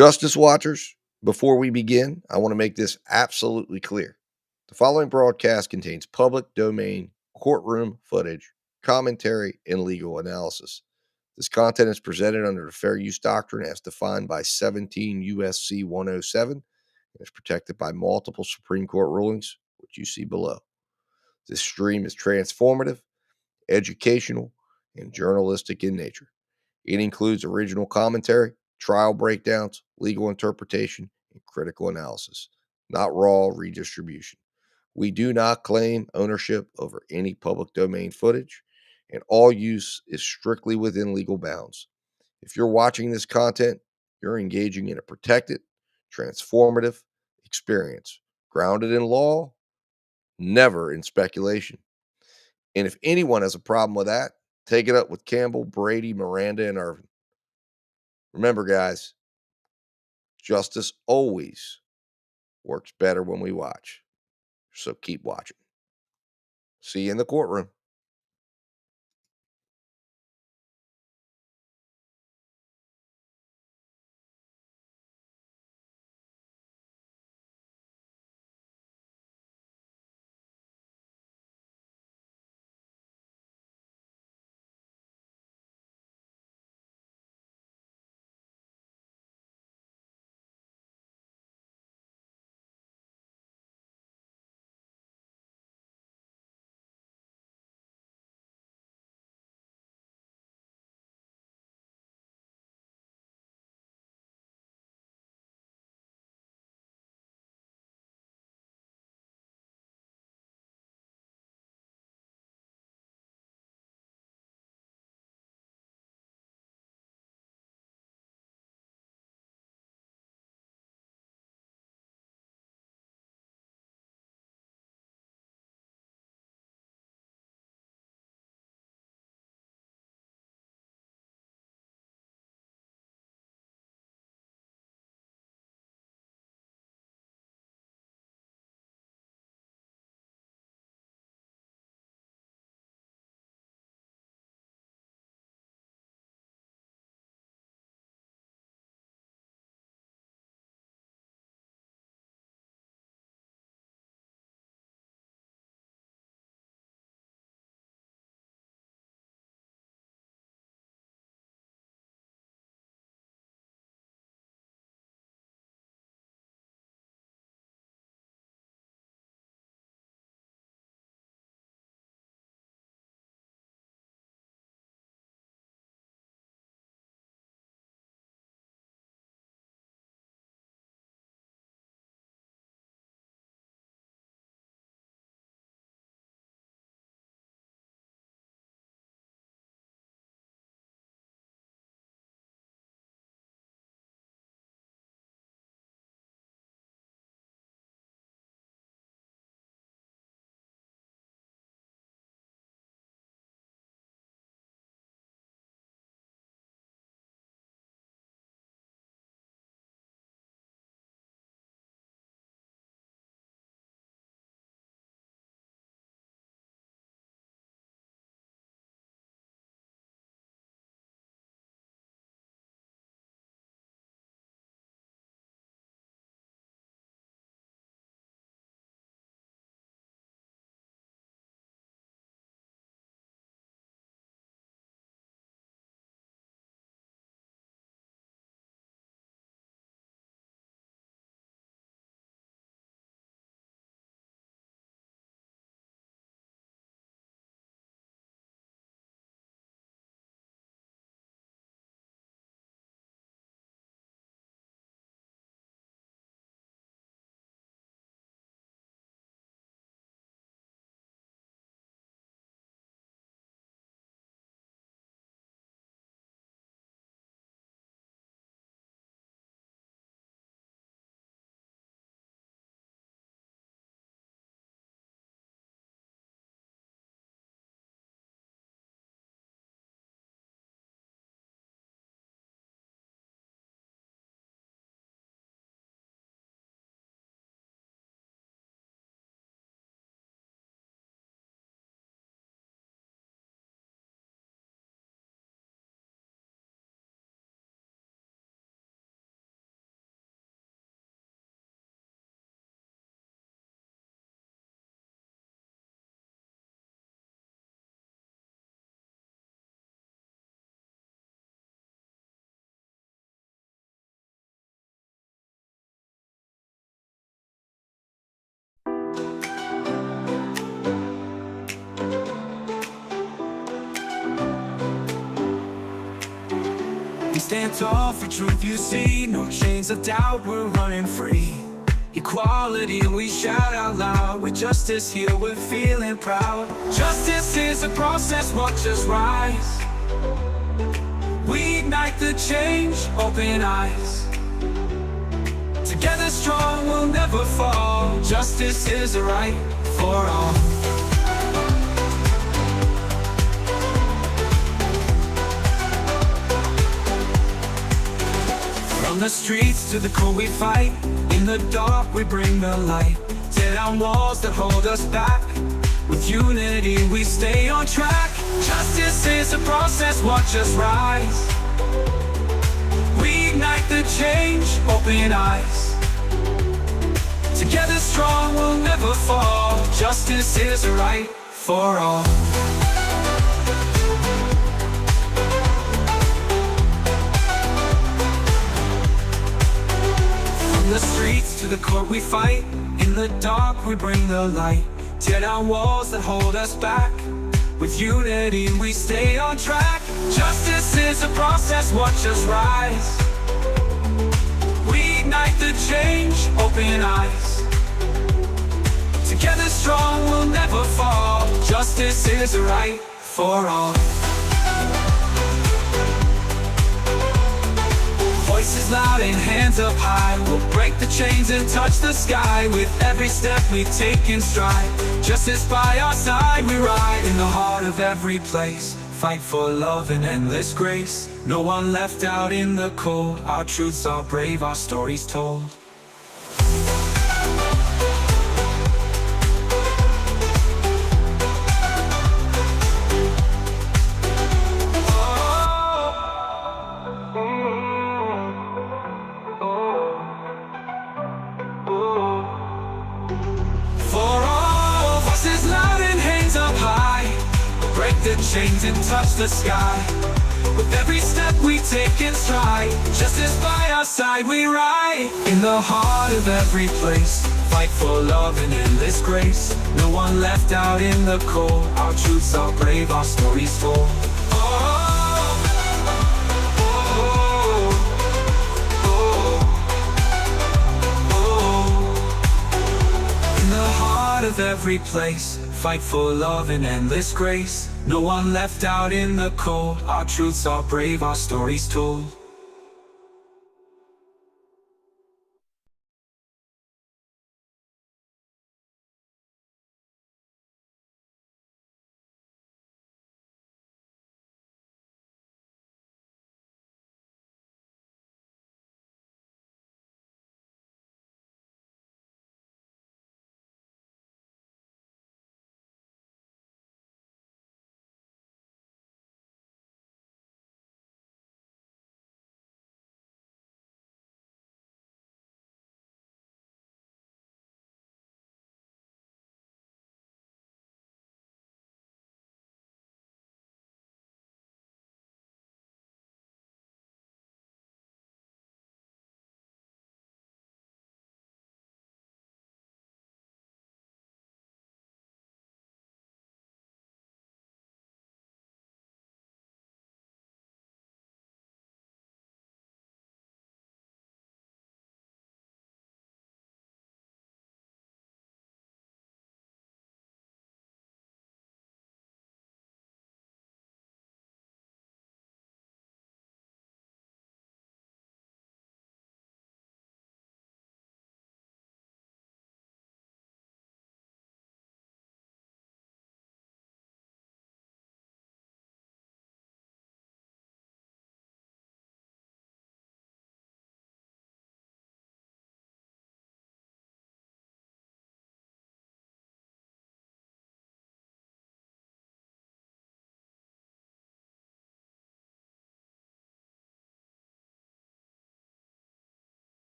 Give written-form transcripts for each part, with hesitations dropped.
Justice Watchers, before we begin, I want to make this absolutely clear. The following broadcast contains public domain courtroom footage, commentary, and legal analysis. This content is presented under the Fair Use Doctrine as defined by 17 U.S.C. 107 and is protected by multiple Supreme Court rulings, which you see below. This stream is transformative, educational, and journalistic in nature. It includes original commentary, trial breakdowns, legal interpretation, and critical analysis, not raw redistribution. We do not claim ownership over any public domain footage, and all use is strictly within legal bounds. If you're watching this content, you're engaging in a protected, transformative experience, grounded in law, never in speculation. And if anyone has a problem with that, take it up with Campbell, Brady, Miranda, and Irvin. Remember, guys, justice always works better when we watch. So keep watching. See you in the courtroom. stand tall for truth you see. No chains of doubt, we're running free. Equality we shout out loud. With justice here we're feeling proud. Justice is a process, watch us rise. We ignite the change, open eyes. Together strong, we'll never fall. Justice is a right for all. From the streets to the court we fight. In the dark we bring the light. Tear down walls that hold us back. With unity we stay on track. Justice is a process, watch us rise. We ignite the change, open eyes. Together strong, we'll never fall. Justice is a right for all. From the streets to the court we fight. In the dark we bring the light. Tear down walls that hold us back. With unity we stay on track. Justice is a process, watch us rise. We ignite the change, open eyes. Together strong, we'll never fall. Justice is a right for all. Voices loud and hands up high. We'll break the chains and touch the sky. With every step we take in stride. Justice by our side we ride. In the heart of every place, fight for love and endless grace. No one left out in the cold. Our truths are brave, our stories told. The chains and touch the sky. With every step we take in stride. Justice by our side we ride. In the heart of every place, fight for love and endless grace. No one left out in the cold. Our truths are brave, our stories told. In the heart of every place, fight for love and endless grace. No one left out in the cold. Our truths are brave, our stories told.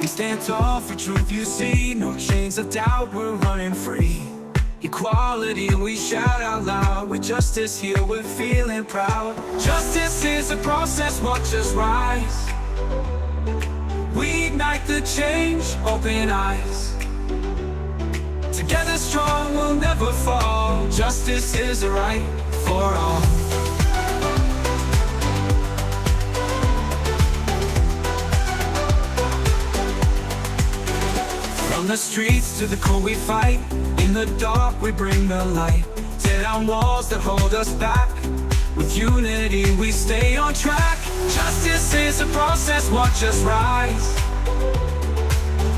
We stand tall for truth, you see. No chains of doubt, we're running free. Equality, we shout out loud. With justice here, we're feeling proud. Justice is a process, watch us rise. We ignite the change, open eyes. Together strong, we'll never fall. Justice is a right for all. From the streets to the court we fight. In the dark we bring the light. Tear down walls that hold us back. With unity we stay on track. Justice is a process, watch us rise.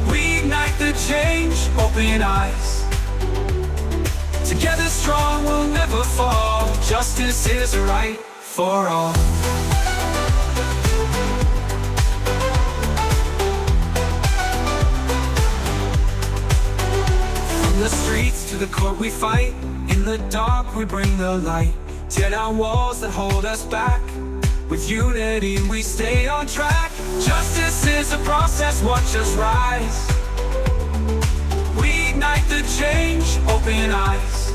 We ignite the change, open eyes. Together strong, we'll never fall. Justice is a right for all. From the streets to the court we fight. In the dark we bring the light. Tear down walls that hold us back. With unity we stay on track. Justice is a process, watch us rise. We ignite the change, open eyes.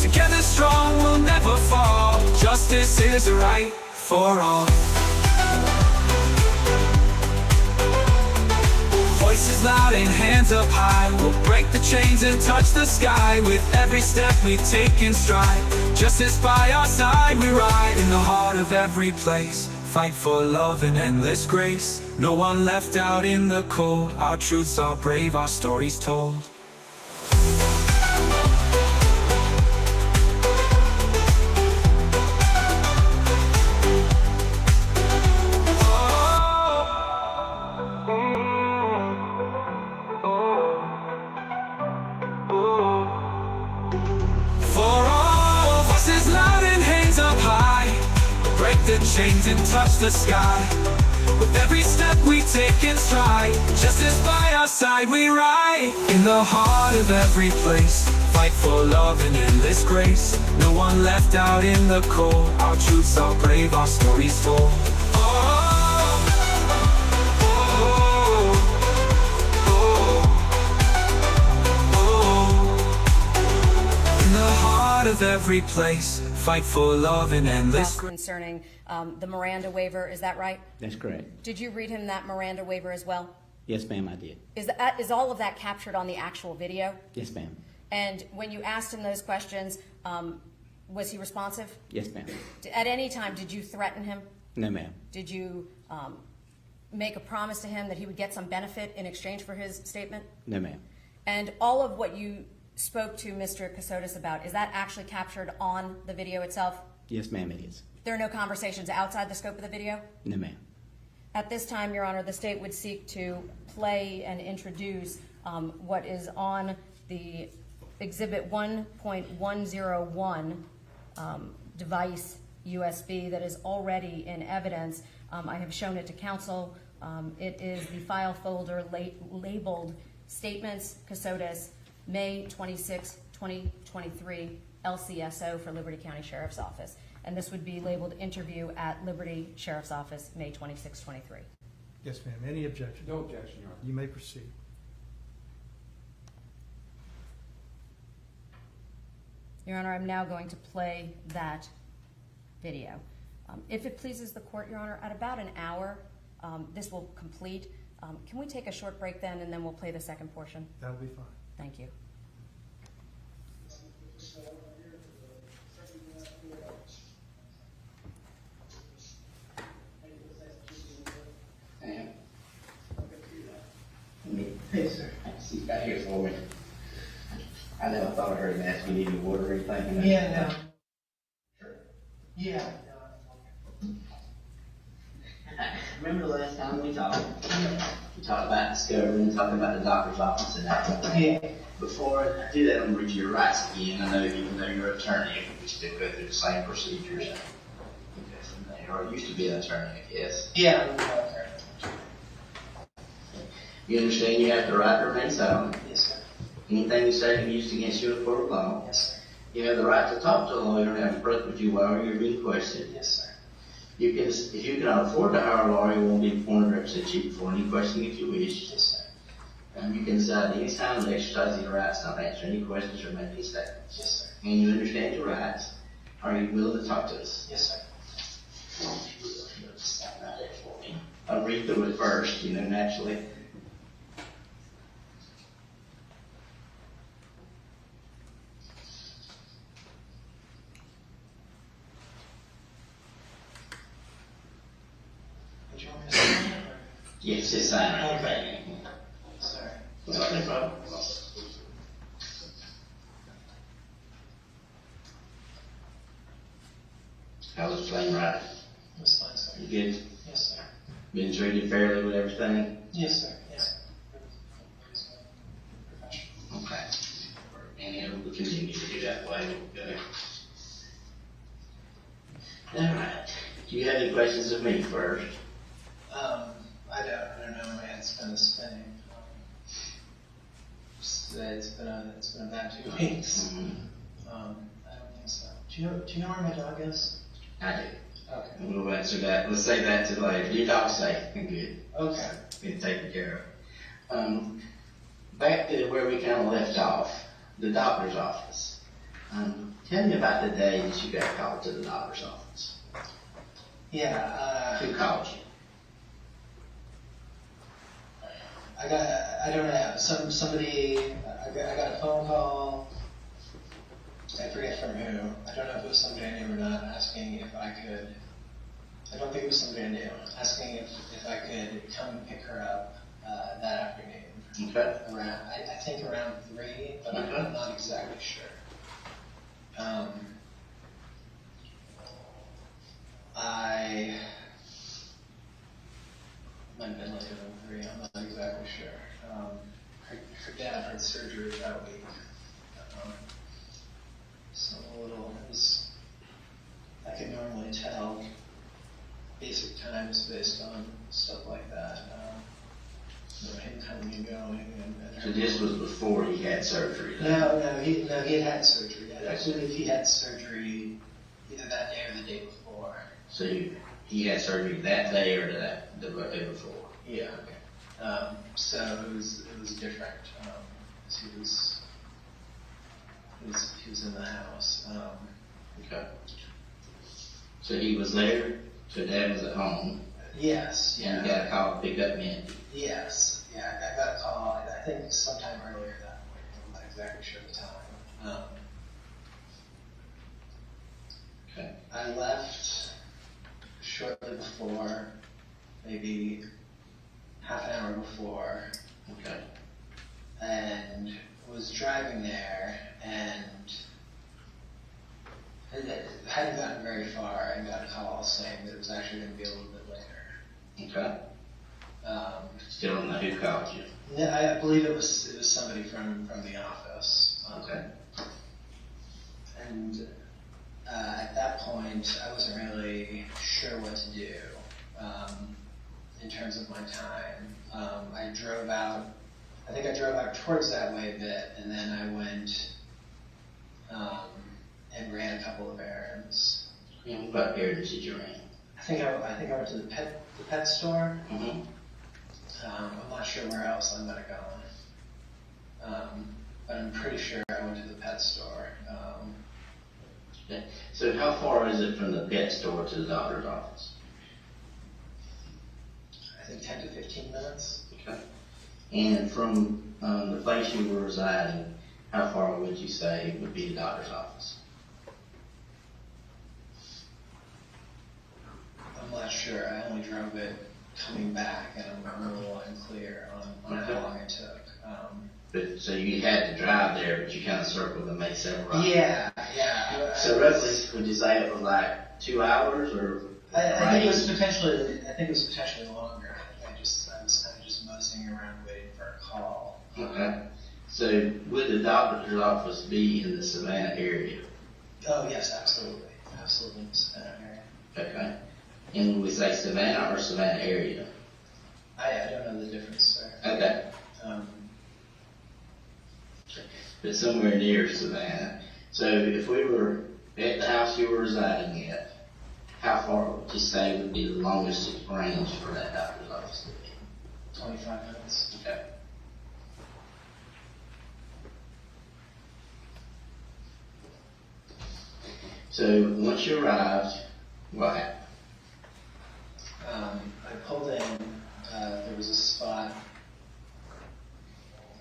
Together strong, we'll never fall. Justice is a right for all. Voices loud and hands up high. We'll break the chains and touch the sky. With every step we take in stride. Justice by our side we ride. In the heart of every place, fight for love and endless grace. No one left out in the cold. Our truths are brave, our stories told. The chains and touch the sky. With every step we take in stride. Justice by our side we ride. In the heart of every place, fight for love and endless grace. No one left out in the cold. Our truths are brave, our stories told. Oh, oh, oh, oh. In the heart of every place, fight for love and endless. Concerning the Miranda waiver, is that right? That's correct. Did you read him that Miranda waiver as well? Yes, ma'am, I did. Is all of that captured on the actual video? Yes, ma'am. And when you asked him those questions, was he responsive? Yes, ma'am. At any time, did you threaten him? No, ma'am. Did you make a promise to him that he would get some benefit in exchange for his statement? No, ma'am. And all of what you spoke to Mr. Kassotis about, is that actually captured on the video itself? Yes, ma'am, it is. There are no conversations outside the scope of the video? No, ma'am. At this time, Your Honor, the state would seek to play and introduce what is on the Exhibit 1.101 device USB that is already in evidence. I have shown it to counsel. It is the file folder labeled Statements Kassotis, May 26, 2023, LCSO for Liberty County Sheriff's Office. And this would be labeled Interview at Liberty Sheriff's Office, May 26, 23. Yes, ma'am. Any objection? No objection, Your Honor. You may proceed. Your Honor, I'm now going to play that video. If it pleases the court, Your Honor, at about an hour, this will complete. Can we take a short break then, and then we'll play the second portion? That'll be fine. Thank you. Hey, sir. He's got here for me. I know, I thought I heard him ask you needed water or anything. Yeah, no. Sure. Yeah. Remember the last time we talked? We talked about discovering, talking about the doctor's office and that. Yeah. Before I do that, I'm going to read you your rights again. I know even though you're an attorney, we still go through the same procedures. Or used to be an attorney, I guess. Yeah. You understand you have the right to remain silent. Yes, sir. Anything you say can be used against you in a court of law. Yes, sir. You have the right to talk to a lawyer and have a break with you while you're being questioned. Yes, sir. if you cannot afford to hire a lawyer, you won't be appointed to represent you before any question if you wish. Yes, sir. You can decide at any time to exercise your rights, not answer any questions or make any statements. Yes, sir. And you understand your rights. Are you willing to talk to us? Yes, sir. I'll read through it first, naturally. Would you want me to sign it, or? Yes, it's signed. Okay. Sorry. No problem. How was playing right? It was fine, sir. You good? Yes, sir. Been treated fairly with everything? Yes, sir. Yes. Professional. Okay. And it will continue to do that way. Okay. All right. Do you have any questions of me first? I don't know. My head's kind of spinning. It's been a bad 2 weeks. Mm-hmm. I don't think so. Do you know where my dog is? I do. Okay. We'll answer that. Let's say that to later. Your dog's safe and good. Okay. Been taken care of. Back to where we kind of left off, the doctor's office. Tell me about the day that you got called to the doctor's office. Yeah. Who called you? I don't know. Somebody. I got a phone call. I forget from who. I don't know if it was somebody I knew or not, asking if I could. I don't think it was somebody I knew. Asking if I could come and pick her up that afternoon. Okay. Around, I think around 3, but I'm not exactly sure. I might have been later than 3. I'm not exactly sure. Her dad had surgery that week. So a little, I can normally tell basic times based on stuff like that. Him coming and going. And So this was before he had surgery? No, he had surgery. I believe he had surgery either that day or the day before. So he had surgery that day or the day before? Yeah. Okay. So it was different. He was in the house. Okay. So he was there, so Dad was at home. Yes. And you got a call to pick up Mindi. Yes. Yeah. I got a call. I think sometime earlier that morning. I'm not exactly sure the time. Okay. I left shortly before, maybe half an hour before. Okay. And was driving there, and it hadn't gotten very far. I got a call saying that it was actually going to be a little bit later. Okay. Still don't know who called you. Yeah, I believe it was somebody from the office. Okay. And at that point, I wasn't really sure what to do in terms of my time. I drove out. I think I drove out towards that way a bit, and then I went and ran a couple of errands. And what errands did you run? I think I went to the pet store. Mm-hmm. I'm not sure where else I might have gone, but I'm pretty sure I went to the pet store. Okay. So how far is it from the pet store to the doctor's office? I think 10 to 15 minutes. Okay. And from the place you were residing, how far would you say would be the doctor's office? I'm not sure. I only drove it coming back, and I'm a little unclear on how long it took. But so you had to drive there, but you kind of circled and made several rides. Yeah. So roughly, would you say it was like 2 hours, or? I think it was potentially longer. I was kind of just moseying around waiting for a call. Okay. So would the doctor's office be in the Savannah area? Oh yes, absolutely in the Savannah area. Okay. And would we say Savannah or Savannah area? I don't know the difference, sir. Okay. But somewhere near Savannah. So if we were at the house you were residing at, how far would you say would be the longest range for that doctor's office to be? 25 minutes. Okay. So once you arrived, what happened? I pulled in, there was a spot,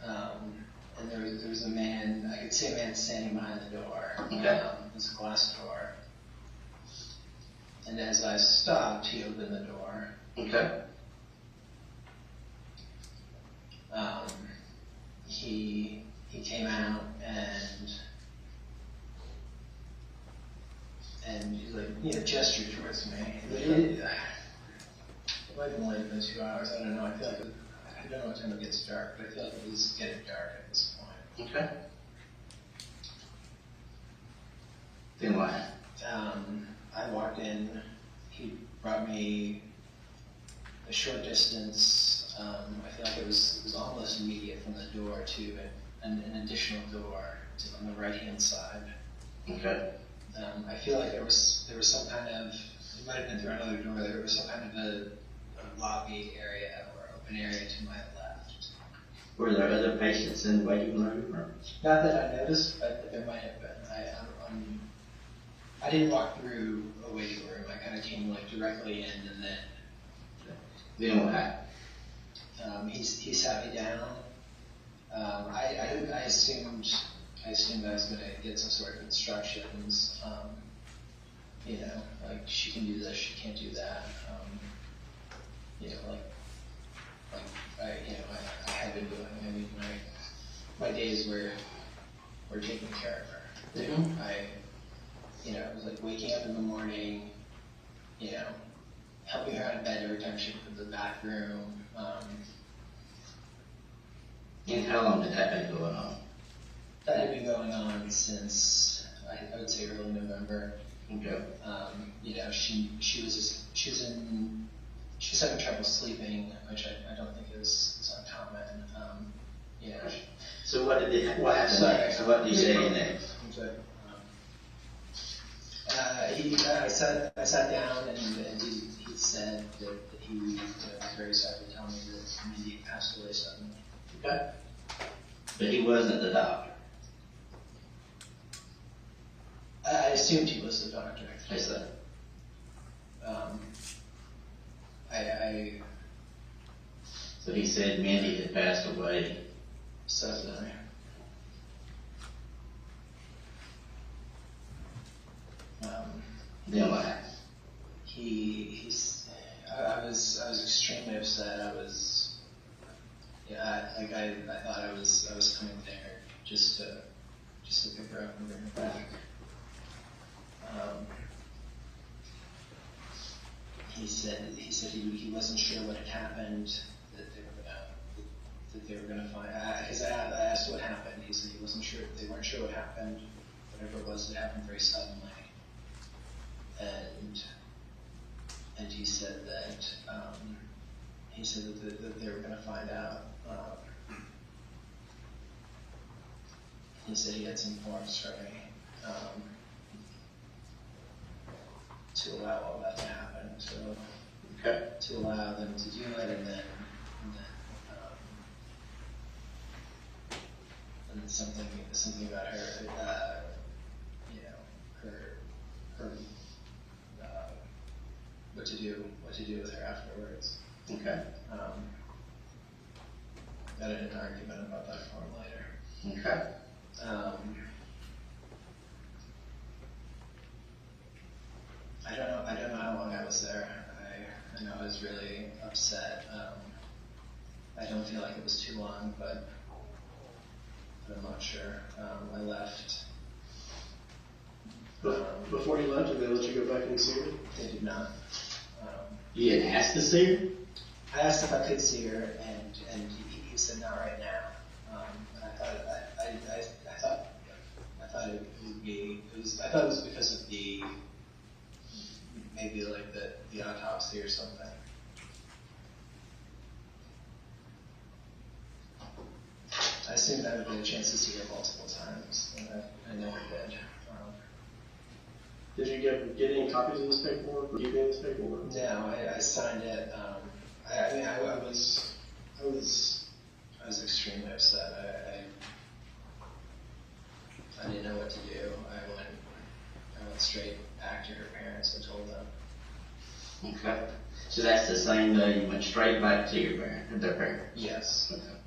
and there was a man, I could see a man standing behind the door. Okay. It was a glass door. And as I stopped, he opened the door. Okay. He came out and he gestured towards me. It might have been later than 2 hours. I don't know. I feel like I don't know what time it gets dark, but I feel like it was getting dark at this point. Okay. Then what happened? I walked in. He brought me a short distance. I feel like it was almost immediate from the door to an additional door on the right-hand side. Okay. I feel like there was some kind of, it might have been through another door, there was some kind of a lobby area or open area to my left. Were there other patients in the waiting room? Or? Not that I noticed, but there might have been. I didn't walk through a waiting room. I kind of came directly in, and Then what happened? he sat me down. I assumed I was going to get some sort of instructions. Like she can do this, she can't do that. I had been doing. I mean, my days were taking care of her. Mm-hmm. It was like waking up in the morning, helping her out of bed every time she went to the bathroom. And how long did that been going on? That had been going on since I would say early November. Okay. She was having trouble sleeping, which I don't think is uncommon. So what happened next? What did he say next? I sat down and he said that he was very sorry to tell me that Mindi had passed away suddenly. Okay. But he wasn't the doctor. I assumed he was the doctor. I said. So he said Mindi had passed away suddenly. Then what happened? I was extremely upset. I thought I was coming there just to pick her up and bring her back. He said he wasn't sure what had happened, that they were gonna find. Because I asked what happened. He said he wasn't sure. They weren't sure what happened. Whatever it was, it happened very suddenly. And he said that that they were going to find out. He said he had some forms for me to allow all that to happen. So to allow them to do it, and then something about her, her what to do with her afterwards. Okay. Got in an argument about that form later. Okay. I don't know how long I was there. I know I was really upset. I don't feel like it was too long, but I'm not sure. I left. Before you left, did they let you go back and see her? They did not. You didn't ask to see her? I asked if I could see her, and he said not right now. And I thought it would be. I thought it was because of maybe like the autopsy or something. I assumed I would get a chance to see her multiple times, and I never did. Did you get any copies of this paperwork? Were you getting this paperwork? No, I signed it. I was extremely upset. I didn't know what to do. I went straight back to her parents and told them. Okay. So that's the same day you went straight back to their parents? Yes. Okay.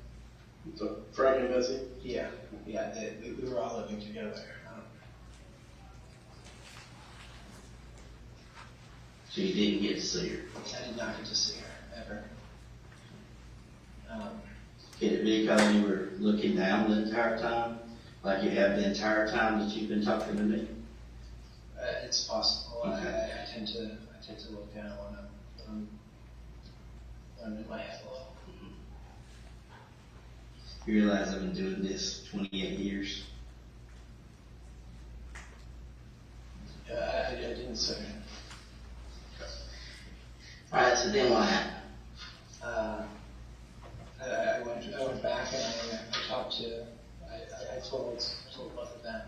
So Frank and Bessie? Yeah. We were all living together. So you didn't get to see her? I did not get to see her, ever. Could it be because you were looking down the entire time? Like you have the entire time that you've been talking to me? It's possible. Okay. I tend to look down when I'm in my head a little. You realize I've been doing this 28 years? I didn't say. Alright, so then what happened? I went back and I talked to. I told both of them.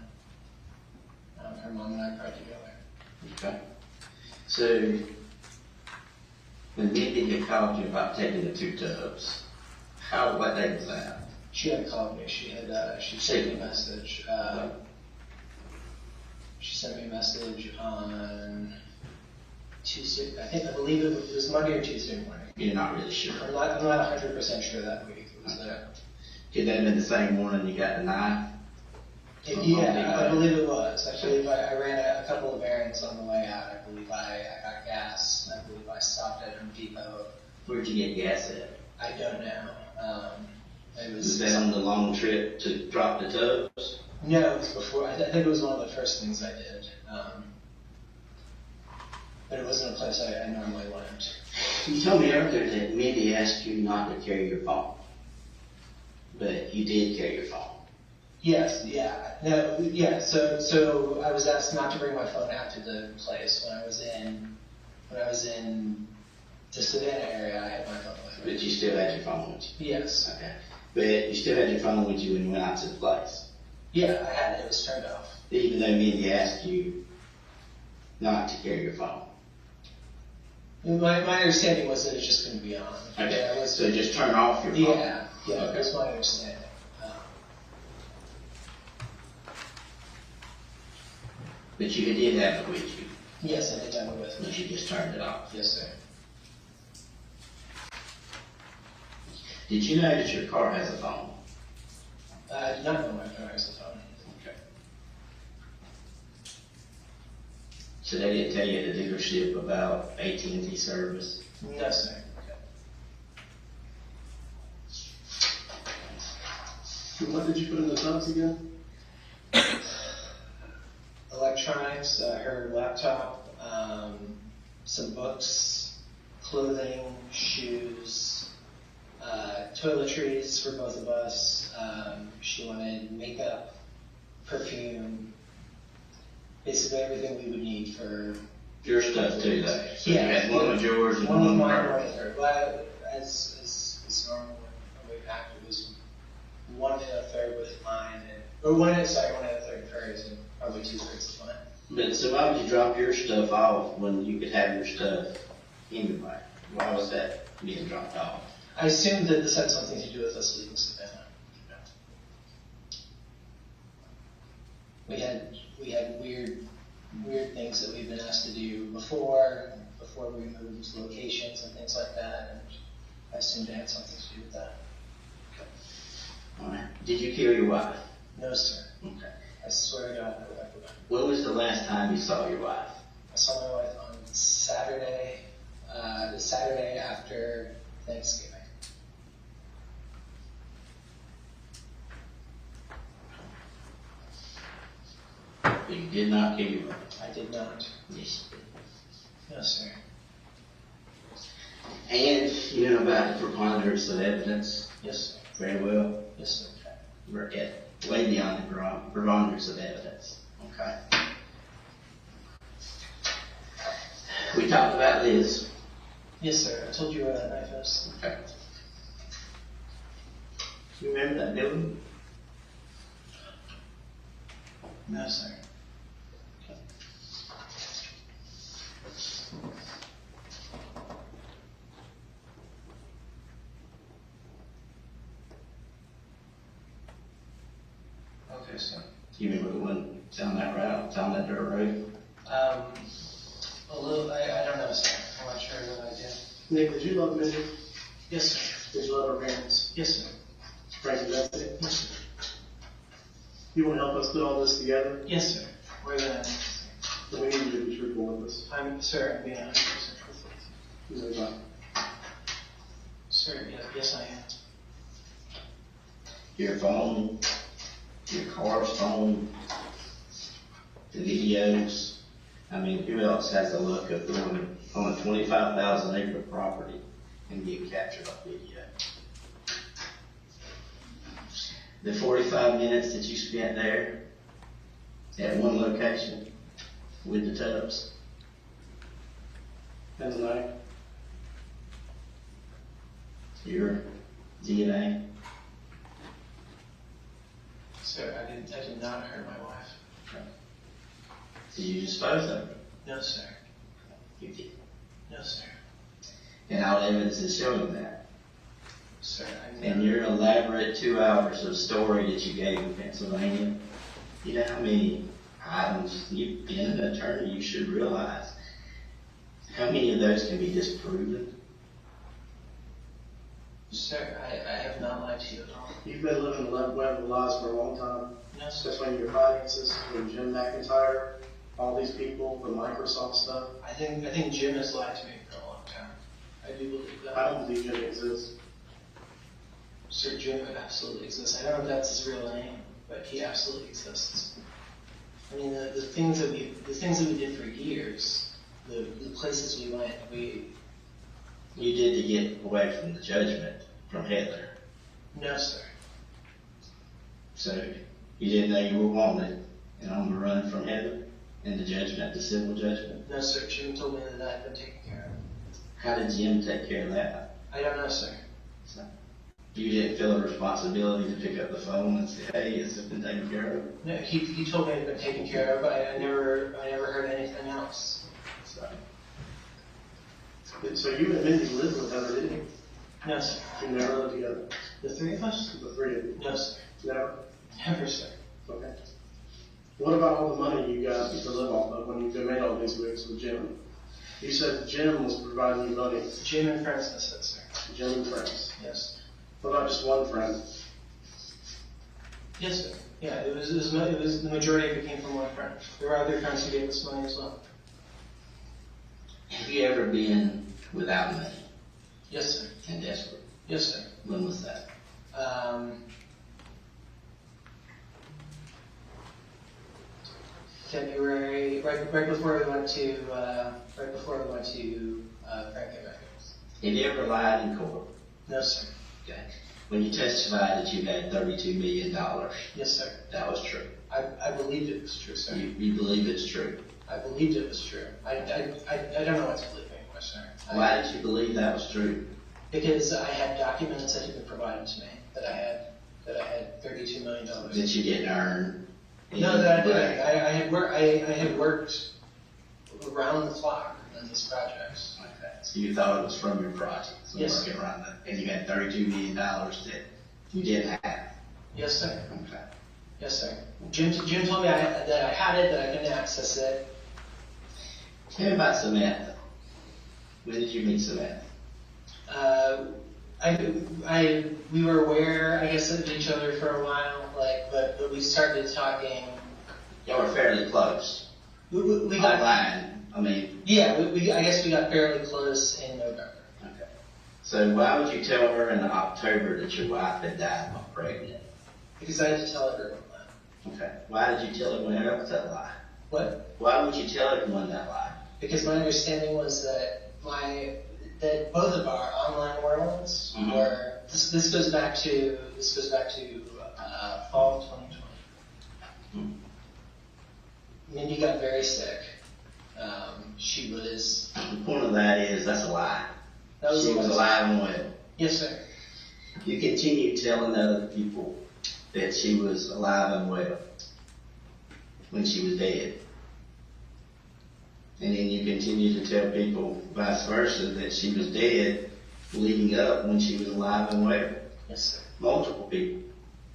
Her mom and I cried together. Okay. So, when Mindi had called you about taking the 2 tubs, what day was that? She had called me. She sent me a message. She sent me a message on Tuesday. I believe it was Monday or Tuesday morning. You're not really sure. I'm not 100% sure that week. It was Could that have been the same morning you got the knife? Yeah, I believe it was. I believe I ran a couple of errands on the way out. I believe I got gas. I believe I stopped at Home Depot. Where'd you get gas at? I don't know. Was that on the long trip to drop the tubs? No, it was before. I think it was one of the first things I did. But it wasn't a place I normally went. You told me earlier that Mindi asked you not to carry your phone. But you did carry your phone. Yes, yeah. No, yeah, so I was asked not to bring my phone out to the place when I was in the Savannah area. I had my phone with me. But you still had your phone with you? Yes. Okay. But you still had your phone with you when you went out to the place? Yeah, I had it. It was turned off. Even though Mindi asked you not to carry your phone? My understanding was that it just couldn't be on. Okay, Yeah, so just turn off your phone? Yeah, Okay. That's my understanding. But you did have it with you? Yes, I did have it with me. But you just turned it off? Yes, sir. Did you know that your car has a phone? I did not know my car has a phone. Okay. So they didn't tell you at the dealership about AT&T service? No, sir. So what did you put in the tubs again? Electronics, her laptop, some books, clothing, shoes, toiletries for both of us. She wanted makeup, perfume, basically everything we would need for Your stuff too, though? So you Yeah. had one with yours and one with one with mine, hers? one with her. Well, as normal when we packed, it was 1 1/3 with mine, or 1/3 of hers, and probably 2/3 of mine. But so why would you drop your stuff off when you could have your stuff anyway? Why was that being dropped off? I assumed that this had something to do with us leaving Savannah. We had weird things that we've been asked to do before we moved locations and things like that, and I assumed it had something to do with that. All right. Did you kill your wife? No, sir. Okay. I swear to God, I forgot. When was the last time you saw your wife? I saw my wife on Saturday, the Saturday after Thanksgiving. But you did not kill your wife? I did not. Yes. No, sir. And you know about the preponderance of evidence? Yes, sir. Very well. Yes, sir. We're way beyond the preponderance of evidence. Okay. We talked about this. Yes, sir. I told you where that knife is. Okay. You remember that building? No, sir. Okay, so, You remember the one down that route, down that dirt road? a little, I don't know, sir. I'm not sure what I did. Nick, did you love Mindi? Yes, sir. Did you love her parents? Yes, sir. Frankie Betsy? Yes, sir. You want to help us put all this together? Yes, sir. We're gonna, Then we need you to be truthful with us. sir, I'm being 100% truthful. You know, John. Sir, yes, I am. Your phone, your car's phone, the videos. I mean, who else has the luck of going on a 25,000 acre property and get captured on video? The 45 minutes that you spent there at one location with the tubs, And tonight, your DNA. Sir, I did not hurt my wife. Did you dispose of it? No, sir. You did. No, sir. And all evidence is showing that. Sir, I And never. your elaborate 2 hours of story that you gave in Pennsylvania, you know how many items, you've been an attorney, you should realize how many of those can be disproven. Sir, I have not lied to you at all. you've been living the web of lies for a long time. No, sir. Especially your finances, with Jim McIntyre, all these people, the Microsoft stuff. I think Jim has lied to me for a long time. I do believe that. I don't believe Jim exists. Sir, Jim absolutely exists. I don't know if that's his real name, but he absolutely exists. I mean, the things that we did for years, the places we went, You did to get away from the judgment from Heather. no, sir. So you didn't know you were wanted and on the run from Heather and the judgment, the civil judgment. No, sir. Jim told me that I'd been taken care of. How did Jim take care of that? I don't know, sir. So you didn't feel a responsibility to pick up the phone and say, hey, has it been taken care of? No, he told me it had been taken care of, but I never heard anything else. So So you and Mindi lived with Heather, didn't you? No, sir. You never lived together. The three of us? The three of you. No, sir. Never? Never, sir. Okay. What about all the money you got to live off of when you made all these wigs with Jim? You said Jim was providing you money. Jim and friends, I said, sir. Jim and friends. Yes. What about just one friend? Yes, sir. Yeah, it was the majority of it came from one friend. There were other friends who gave us money as well. have you ever been without money Yes, sir. and desperate? Yes, sir. When was that? February, right before we went to Franklin Records. Have you ever lied in court? No, sir. Okay. When you testified that you had $32 million, Yes, sir. that was true. I believed it was true, sir. You believe it's true. I believed it was true. I don't know what to believe anymore, sir. Why did you believe that was true? Because I had documents that had been provided to me that I had $32 million. That you didn't earn? No, that I didn't. I had worked around the clock on these projects. Okay. So you thought it was from your projects? Yes. Working around that, and you had $32 million that you didn't have? Yes, sir. Okay. Yes, sir. Jim told me that I had it, that I couldn't access it. Tell me about Samantha. When did you meet Samantha? We were aware, I guess, of each other for a while, but we started talking. Y'all were fairly close. We got Online, I mean. Yeah, I guess we got fairly close in November. Okay. So why would you tell her in October that your wife had died while pregnant? Because I had to tell everyone that. Okay. Why did you tell everyone else that lie? What? Why would you tell everyone that lie? Because my understanding was that both of our online worlds were. This goes back to fall of 2020. Mindi got very sick. She was. The point of that is that's a lie. That was She was alive and well. Yes, sir. You continue telling other people that she was alive and well when she was dead. And then you continue to tell people vice versa that she was dead leading up when she was alive and well. Yes, sir. Multiple people.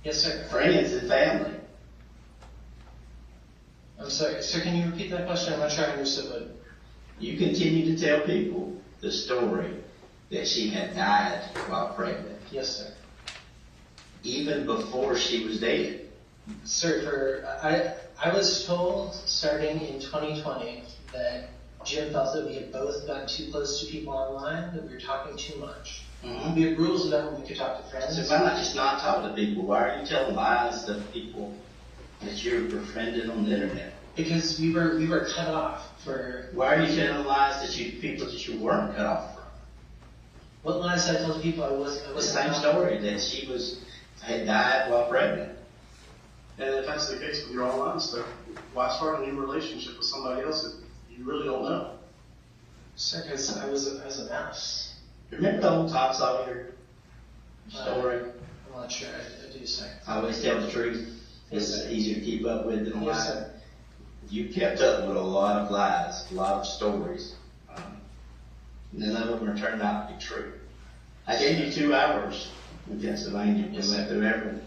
Yes, sir. Friends and family. I'm sorry, sir, can you repeat that question? I'm not sure I understood what. You continue to tell people the story that she had died while pregnant, Yes, sir. even before she was dead. Sir, I was told starting in 2020 that Jim felt that we had both gotten too close to people online, that we were talking too much. Mm-hmm. We had rules about when we could talk to friends. So why not just not talk to people? Why are you telling lies to people that you're befriended on the internet? Because we were cut off for. Why are you telling lies to people that you weren't cut off from? What lies did I tell the people I was? The same story, that she had died while pregnant. And if that's the case with your online stuff, why start a new relationship with somebody else that you really don't know? Sir, because I was a mess. Remember the old Tom Sawyer story? I'm not sure. I do, sir. Always tell the truth. It's easier to keep up with than a lie. Yes, sir. You kept up with a lot of lies, a lot of stories. None of them are turned out to be true. I gave you 2 hours in Pennsylvania. We went through everyone.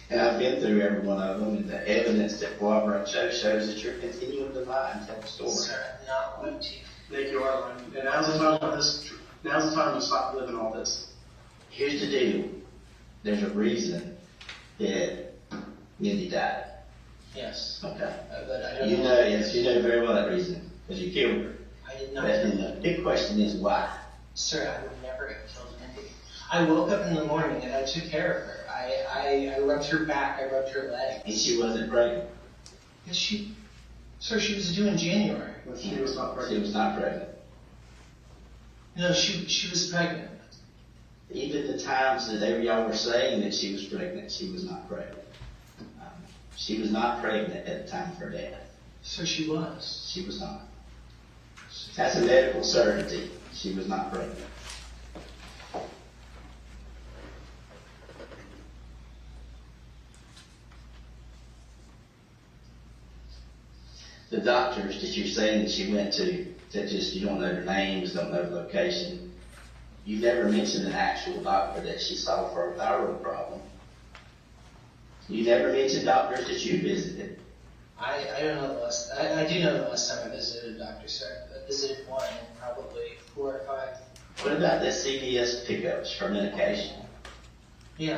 And I've been through every one of them, and the evidence that corroborates shows that you're continuing to lie and tell the story. Sir, I'm not going to. Nick, you are lying. And now's the time for this. Now's the time to stop living all this. Here's the deal. There's a reason that Mindi died. Yes. Okay. But I don't You know, yes, you know very well that reason, because you killed her. I did not. But then the big question is why? Sir, I would never have killed Mindi. I woke up in the morning and I took care of her. I rubbed her back, I rubbed her leg. And she wasn't pregnant. Yes, sir, she was due in January. But she was not She pregnant. was not pregnant. No, she was pregnant. Even the times that y'all were saying that she was pregnant, she was not pregnant. She was not pregnant at the time of her death. Sir, she was. She was not. That's a medical certainty. She was not pregnant. The doctors that you're saying that she went to, that just, you don't know their names, don't know the location, you never mentioned an actual doctor that she saw for a thyroid problem. You never mentioned doctors that you visited. I don't know the last. I do know the last time I visited a doctor, sir. I visited one, probably 4 or 5. What about the CVS pickups for medication? Yeah,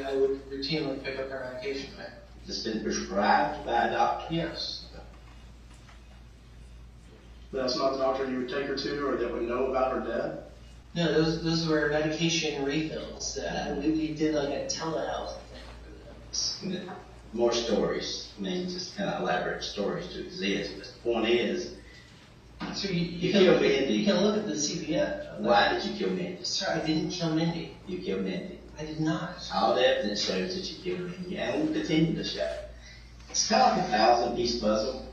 I would routinely pick up her medication, right? It's been prescribed by a doctor. Yes. But that's not the doctor you would take her to or that would know about her death? No, those were medication refills. We did like a telehealth thing for them. More stories. I mean, just kind of elaborate stories to exist. But the point is, So You you killed Mindi. You can look at the CVS. why did you kill Mindi? Sir, I didn't kill Mindi. You killed Mindi. I did not. All the evidence shows that you killed Mindi, and will continue to show. It's kind of like a 1,000-piece puzzle.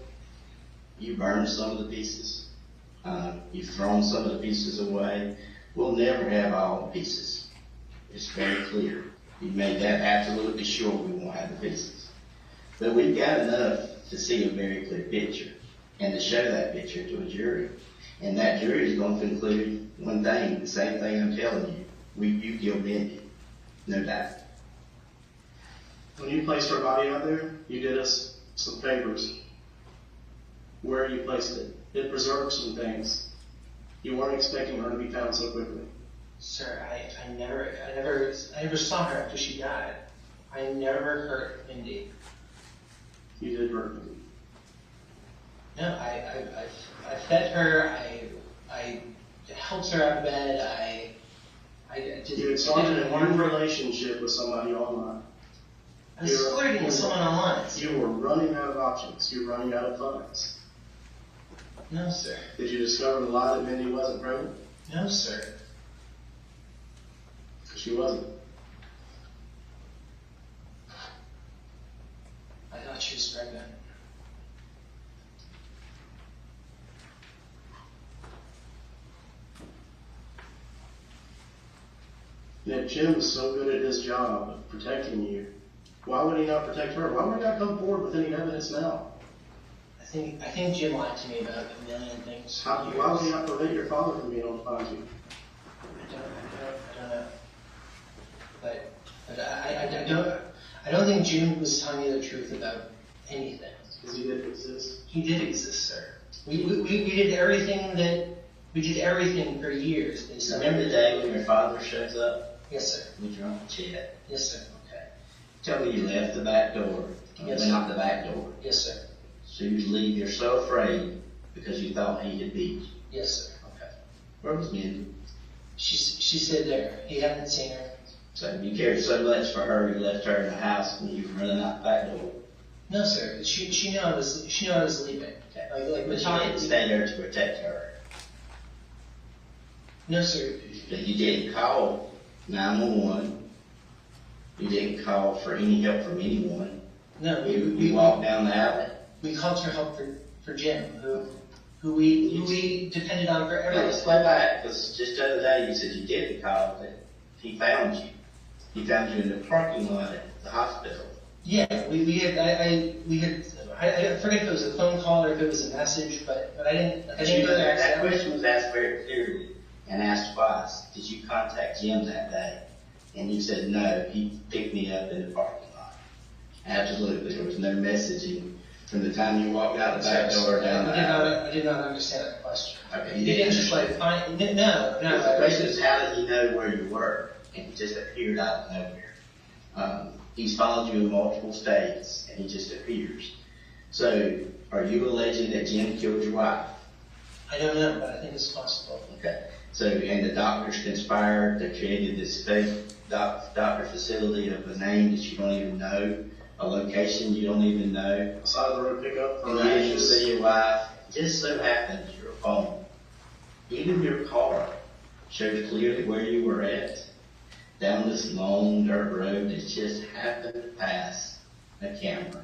You burned some of the pieces. You've thrown some of the pieces away. We'll never have all the pieces. It's very clear. You made that absolutely sure we won't have the pieces. But we've got enough to see a very clear picture and to show that picture to a jury. And that jury is going to conclude one thing, the same thing I'm telling you. You killed Mindi. No doubt. When you placed her body out there, you did us some favors. Where you placed it, it preserved some things. You weren't expecting her to be found so quickly. Sir, I never saw her after she died. I never hurt Mindi. You did hurt me. No, I fed her. I helped her out of bed. I did. You had started a new relationship with somebody online. I was flirting with someone online. You were running out of options. You were running out of funds. No, sir. Did you discover the lie that Mindi wasn't pregnant? No, sir. She wasn't. I thought she was pregnant. And if Jim was so good at his job of protecting you, why would he not protect her? Why would he not come forward with any evidence now? I think Jim lied to me about a million things. Why would he not prevent your father from being able to find you? I don't know. But I don't think Jim was telling me the truth about anything. Because he didn't exist. He did exist, sir. We did everything for years. It's Remember the day when your father shows up Yes, sir. with your Uncle Chet? Yes, sir. Okay. Tell me you left the back door. Yes, Went sir. out the back door. Yes, sir. So you leave, you're so afraid because you thought he had beat you. Yes, sir. Okay. Where was Mindi? She said there. He hadn't seen her. So you cared so much for her, you left her in the house when you were running out the back door. No, sir. She knew I was leaving. Okay. Like But you talking. didn't stay there to protect her. No, sir. But you didn't call 911. You didn't call for any help from anyone. No, You walked down the alley. we called for help for Jim, who we depended on for Let's everything. play back, because just the other day you said you didn't call, but he found you. He found you in the parking lot at the hospital. Yeah, we had I forget if it was a phone call or if it was a message, but I didn't go there. That question was asked very clearly and asked twice. Did you contact Jim that day? And you said no, he picked me up in the parking lot. Absolutely, there was no messaging from the time you walked out the back door down the alley. I did not understand that question. Okay, He didn't just like find, no. The question is, how did he know where you were? And he just appeared out of nowhere. He's followed you in multiple states, and he just appears. So, are you alleging that Jim killed your wife? I don't know, but I think it's possible. Okay. So, and the doctors conspired, they created this fake doctor facility of a name that you don't even know, a location you don't even know. Side of the road pickup for And you didn't ashes. see your wife. It just so happens your phone, even your car, shows clearly where you were at. Down this long dirt road that just happened to pass a camera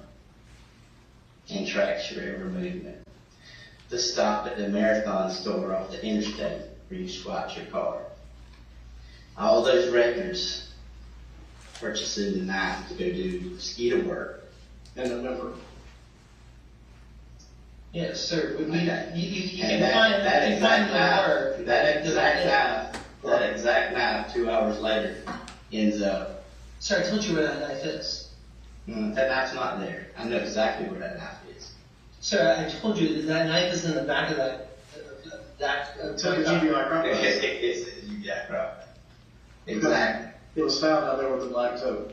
and tracks your every movement. The stop at the marathon store off the interstate where you squat your car. All those records, purchasing the knife to go do mosquito work. In November. Yes, sir. You And can find that the word. that exact knife 2 hours later ends up. Sir, I told you where that knife is. That knife's not there. I know exactly where that knife is. Sir, I told you that knife is in the back of Took a GBI crime. Yeah, right. Exactly. It was found out there with the black toe.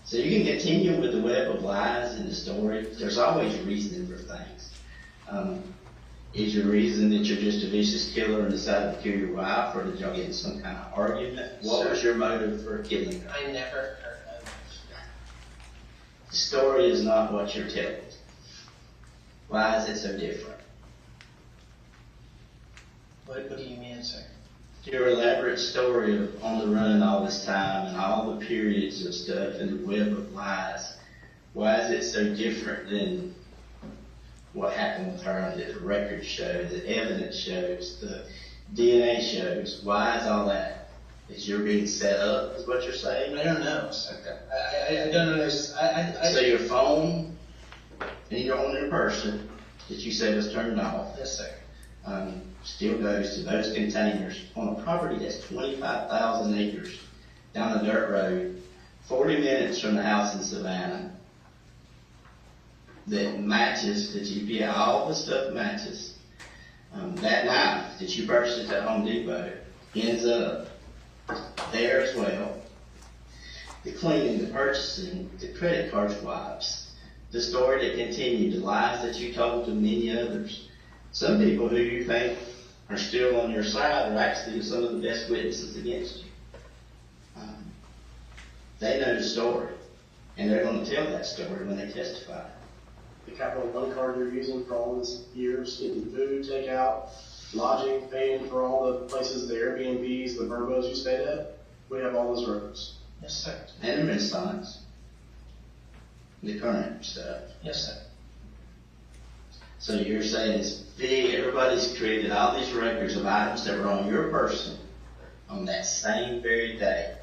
So you can continue with the web of lies in the story. There's always reason for things. Is your reason that you're just a vicious killer and decided to kill your wife, or did y'all get in some kind of argument? What was your motive for killing her? I never heard of. The story is not what you're telling. Why is it so different? What do you mean, sir? Your elaborate story of on the run all this time and all the periods of stuff and the web of lies, why is it so different than what happened with her that the records show, the evidence shows, the DNA shows? Why is all that? Is you're being set up, is what you're saying? I don't know, sir. I don't understand. So your phone and your own person that you said was turned off, Yes, sir. still goes to those containers on a property that's 25,000 acres down a dirt road, 40 minutes from the house in Savannah, that matches the GPS, all the stuff matches. That knife that you purchased at Home Depot ends up there as well. The cleaning, the purchasing, the credit card swipes, the story that continued, the lies that you told to many others. Some people who you think are still on your side are actually some of the best witnesses against you. They know the story, and they're going to tell that story when they testify. The Capital One card you're using for all these years, getting food, takeout, lodging, paying for all the places, the Airbnbs, the Verbos you stayed at, we have all those records. Yes, sir. And the Renaissance, the current stuff. Yes, sir. So you're saying it's big, everybody's created all these records of items that were on your person on that same very day,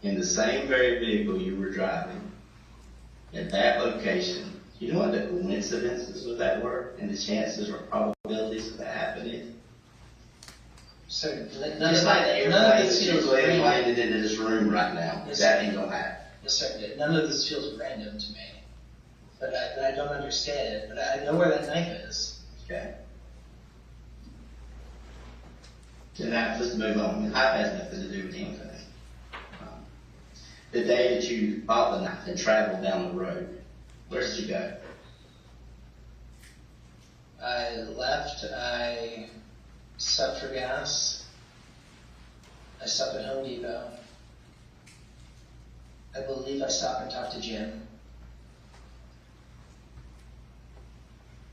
in the same very vehicle you were driving, at that location. You know what the coincidences of that were, and the chances or probabilities of that happening? Sir, Just like the airplane this that feels you real. landed into this room right now, Yes, that sir. ain't gonna happen. Yes, sir. None of this feels random to me. But I don't understand it. But I know where that knife is. Okay. Then let's move on. The knife has nothing to do with anything. The day that you bought the knife and traveled down the road, where did you go? I left. I stopped for gas. I stopped at Home Depot. I believe I stopped and talked to Jim.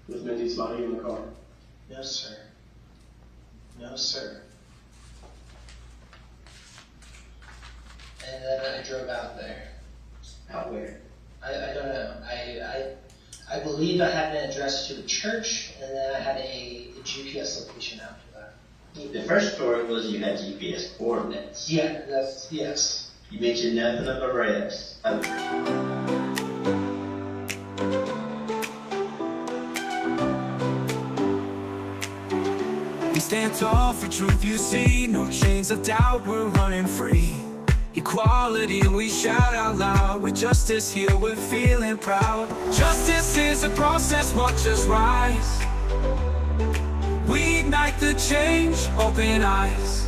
With Mindy's body in the car. No, sir. No, sir. And then I drove out there. Out where? I don't know. I believe I had an address to a church, and then I had a GPS location after that. The first story was you had GPS coordinates. Yeah, yes. You mentioned nothing of arrest. We stand tall for truth, you see. No chains of doubt, we're running free. Equality, we shout out loud. With justice here, we're feeling proud. Justice is a process, watch us rise. We ignite the change, open eyes.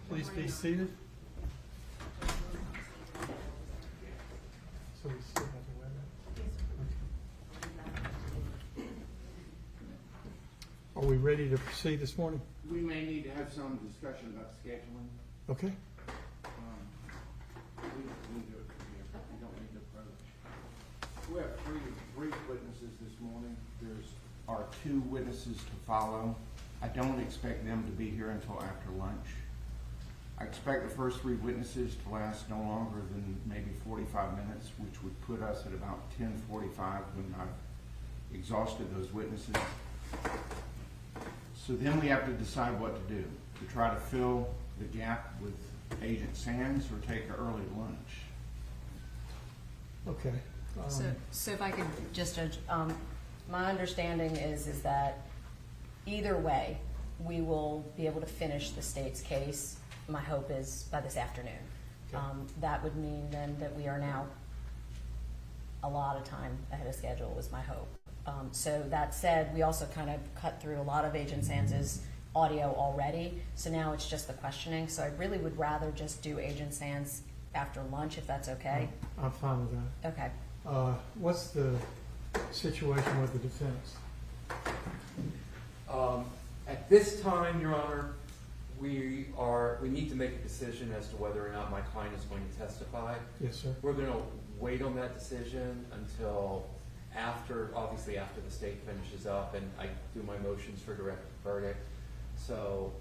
Please be seated. So we still have to wear that? Are we ready to proceed this morning? We may need to have some discussion about scheduling. Okay. We do it from here. We don't need to approach. We have three brief witnesses this morning. There's our 2 witnesses to follow. I don't expect them to be here until after lunch. I expect the first 3 witnesses to last no longer than maybe 45 minutes, which would put us at about 10:45 when I've exhausted those witnesses. So then we have to decide what to do, to try to fill the gap with Agent Sands or take an early lunch. Okay. So if I could just, my understanding is that either way, we will be able to finish the state's case. My hope is by this afternoon. Okay. That would mean then that we are now a lot of time ahead of schedule is my hope. So that said, we also kind of cut through a lot of Agent Sands' audio already. So now it's just the questioning. So I really would rather just do Agent Sands after lunch, if that's okay. I'm fine with that. Okay. What's the situation with the defense? At this time, Your Honor, we need to make a decision as to whether or not my client is going to testify. Yes, sir. We're going to wait on that decision until obviously after the state finishes up and I do my motions for direct verdict. So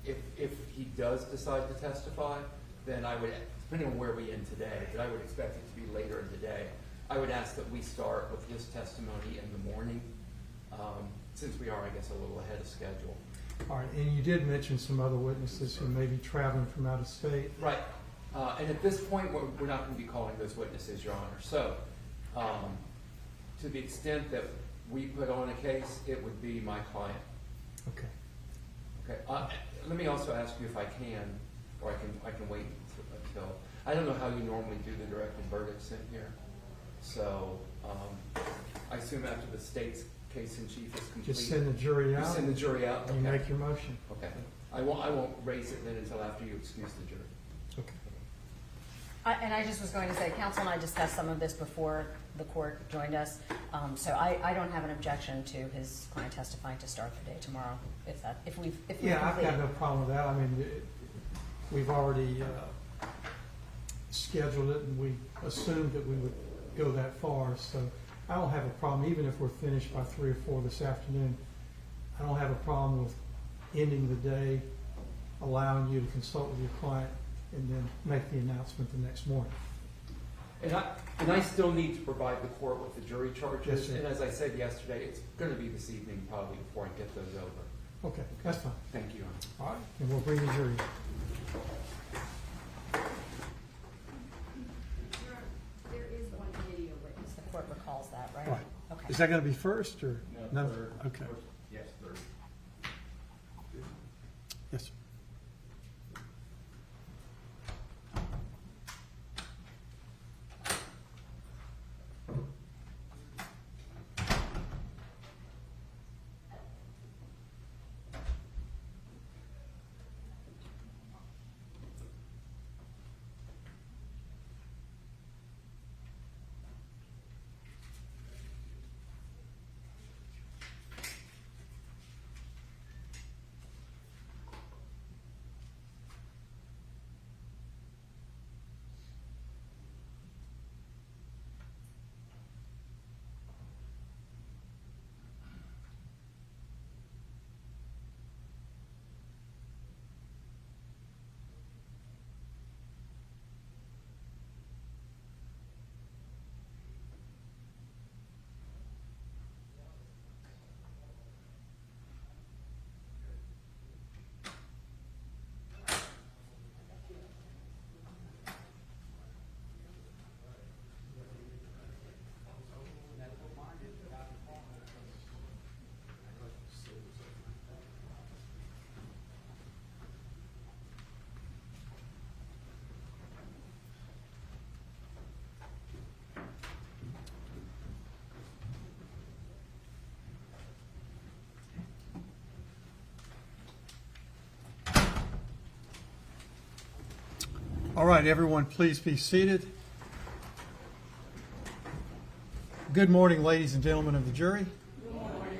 if he does decide to testify, then I would, depending on where we end today, but I would expect it to be later in the day. I would ask that we start with his testimony in the morning, since we are, I guess, a little ahead of schedule. All right, and you did mention some other witnesses who may be traveling from out of state. Right. And at this point, we're not going to be calling those witnesses, Your Honor. So to the extent that we put on a case, it would be my client. Okay. Okay. Let me also ask you if I can, or I can wait until, I don't know how you normally do the directed verdicts in here. So I assume after the state's case in chief is complete. Just send the jury out. You send the jury out? And you Okay. make your motion. Okay. I won't raise it then until after you excuse the jury. Okay. And I just was going to say, counsel and I discussed some of this before the court joined us. So I don't have an objection to his client testifying to start the day tomorrow, if we Yeah, I've complete. got no problem with that. I mean, we've already scheduled it, and we assumed that we would go that far. So I don't have a problem, even if we're finished by 3 or 4 this afternoon. I don't have a problem with ending the day, allowing you to consult with your client, and then make the announcement the next morning. And I still need to provide the court with the jury charges. Yes, sir. And as I said yesterday, it's going to be this evening probably before I get those over. Okay, that's fine. Thank you, Your Honor. All right, and we'll bring the jury. There is one video witness, the court recalls that, right? Right. Okay. Is that going to be first, or? No, third. Okay. Yes, third. Yes, sir. All right, everyone, please be seated. Good morning, ladies and gentlemen of the jury. Good morning.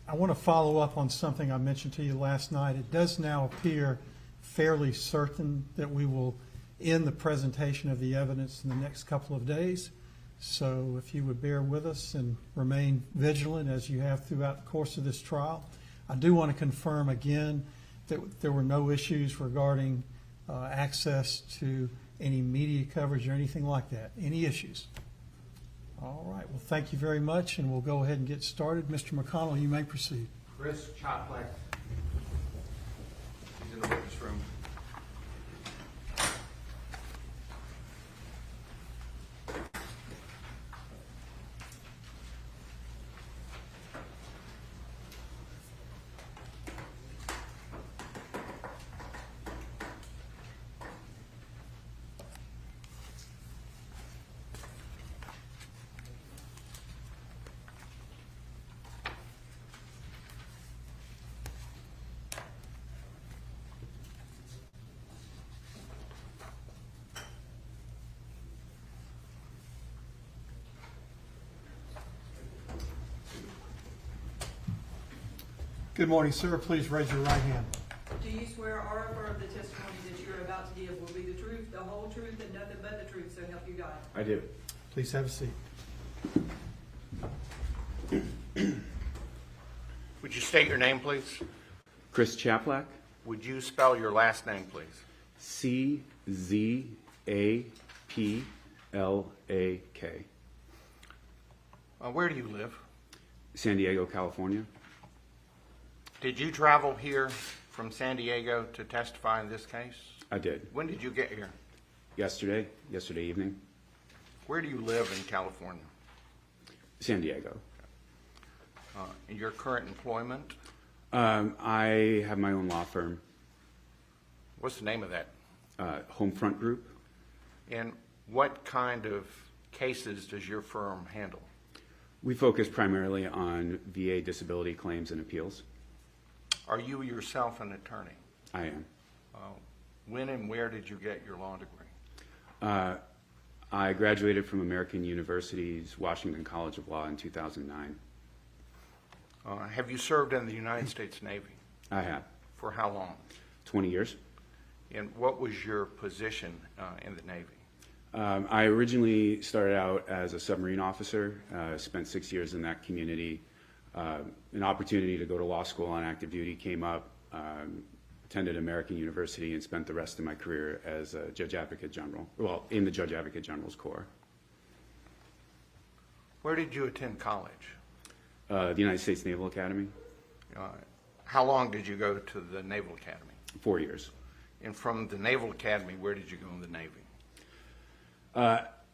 I want to follow up on something I mentioned to you last night. It does now appear fairly certain that we will end the presentation of the evidence in the next couple of days. So if you would bear with us and remain vigilant as you have throughout the course of this trial. I do want to confirm again that there were no issues regarding access to any media coverage or anything like that. Any issues? All right. Well, thank you very much, and we'll go ahead and get started. Mr. McConnell, you may proceed. Chris Choplak. He's in the witness room. Good morning, sir. Please raise your right hand. Do you swear or affirm the testimony that you are about to give will be the truth, the whole truth, and nothing but the truth, so help you God? I do. Please have a seat. Would you state your name, please? Chris Choplak, Would you spell your last name, please? CZAPLAK. Where do you live? San Diego, California. Did you travel here from San Diego to testify in this case? I did. When did you get here? Yesterday evening. Where do you live in California? San Diego. In your current employment? I have my own law firm, What's the name of that? Homefront Group. And what kind of cases does your firm handle? We focus primarily on VA disability claims and appeals. Are you yourself an attorney? I am. When and where did you get your law degree? I graduated from American University's Washington College of Law in 2009. Have you served in the United States Navy? I have. For how long? 20 years. And what was your position in the Navy? I originally started out as a submarine officer, spent 6 years in that community. An opportunity to go to law school on active duty came up, attended American University, and spent the rest of my career as a Judge Advocate General, well, in the Judge Advocate General's Corps. Where did you attend college? The United States Naval Academy. How long did you go to the Naval Academy? 4 years. And from the Naval Academy, where did you go in the Navy?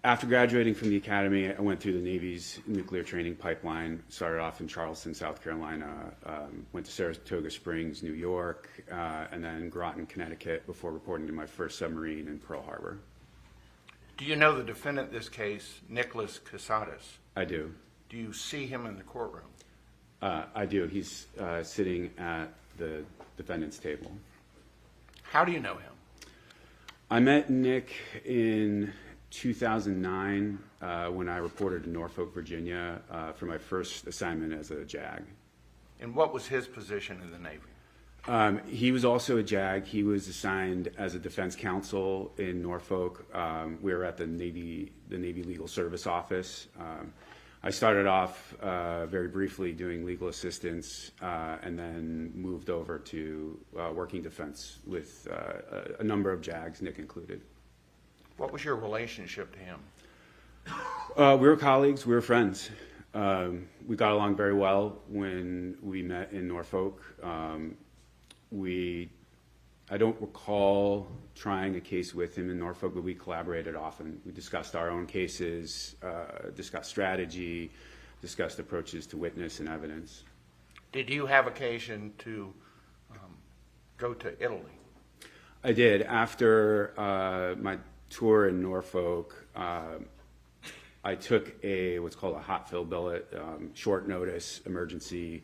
After graduating from the academy, I went through the Navy's nuclear training pipeline, started off in Charleston, South Carolina, went to Saratoga Springs, New York, and then Groton, Connecticut, before reporting to my first submarine in Pearl Harbor. Do you know the defendant in this case, Mindi Kassotis? I do. Do you see him in the courtroom? I do. He's sitting at the defendant's table. How do you know him? I met Nick in 2009 when I reported to Norfolk, Virginia for my first assignment as a JAG. And what was his position in the Navy? He was also a JAG. He was assigned as a defense counsel in Norfolk. We were at the Navy Legal Service Office. I started off very briefly doing legal assistance and then moved over to working defense with a number of JAGs, Nick included. What was your relationship to him? We were colleagues. We were friends. We got along very well when we met in Norfolk. I don't recall trying a case with him in Norfolk, but we collaborated often. We discussed our own cases, discussed strategy, discussed approaches to witness and evidence. Did you have occasion to go to Italy? I did. After my tour in Norfolk, I took what's called a hot fill billet, short notice emergency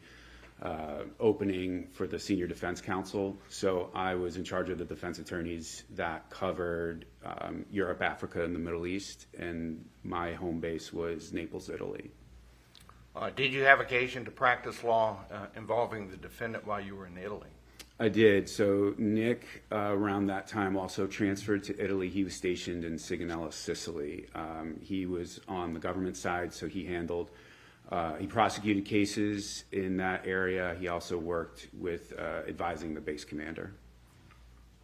opening for the senior defense counsel. So I was in charge of the defense attorneys that covered Europe, Africa, and the Middle East, and my home base was Naples, Italy. Did you have occasion to practice law involving the defendant while you were in Italy? I did. So Nick, around that time, also transferred to Italy. He was stationed in Sigonella, Sicily. He was on the government side, so he handled, he prosecuted cases in that area. He also worked with advising the base commander.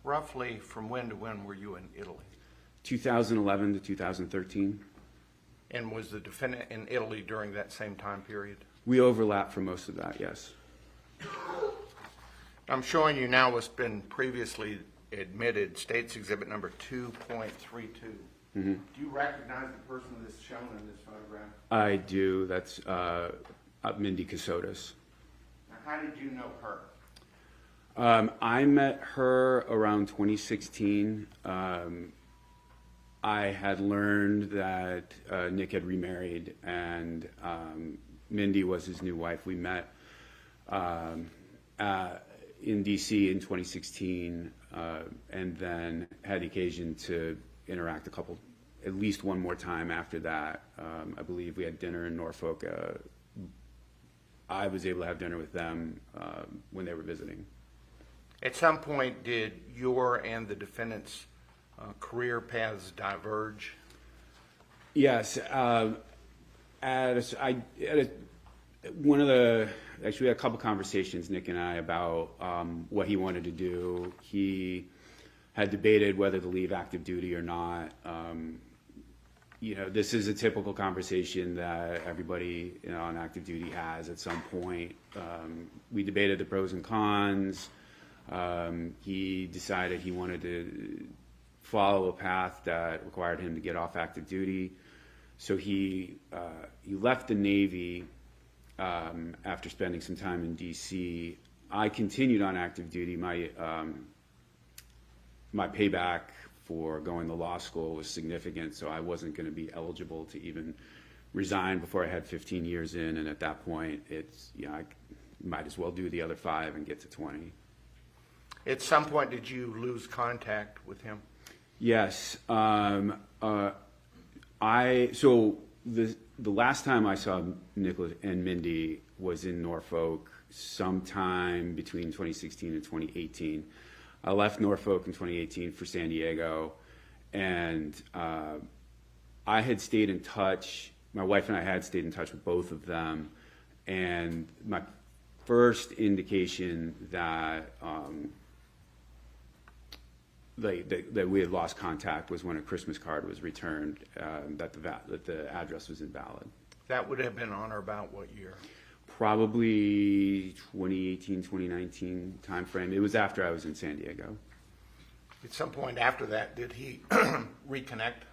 Roughly from when to when were you in Italy? 2011 to 2013. And was the defendant in Italy during that same time period? We overlapped for most of that, yes. I'm showing you now what's been previously admitted, State's Exhibit number 2.32. Mm-hmm. Do you recognize the person that's shown in this photograph? I do. That's Mindi Kassotis. Now, how did you know her? I met her around 2016. I had learned that Nick had remarried, and Mindi was his new wife. We met in D.C. in 2016, and then had the occasion to interact at least one more time after that. I believe we had dinner in Norfolk. I was able to have dinner with them when they were visiting. At some point, did your and the defendant's career paths diverge? Yes. Actually, we had a couple conversations, Nick and I, about what he wanted to do. He had debated whether to leave active duty or not. This is a typical conversation that everybody on active duty has at some point. We debated the pros and cons. He decided he wanted to follow a path that required him to get off active duty. So he left the Navy after spending some time in D.C. I continued on active duty. My payback for going to law school was significant, so I wasn't going to be eligible to even resign before I had 15 years in, and at that point, I might as well do the other 5 and get to 20. At some point, did you lose contact with him? Yes. The last time I saw Nicholas and Mindi was in Norfolk sometime between 2016 and 2018. I left Norfolk in 2018 for San Diego, and I had stayed in touch. My wife and I had stayed in touch with both of them, and my first indication that that we had lost contact was when a Christmas card was returned that the address was invalid. That would have been on or about what year? Probably 2018, 2019 timeframe. It was after I was in San Diego. At some point after that, did he reconnect?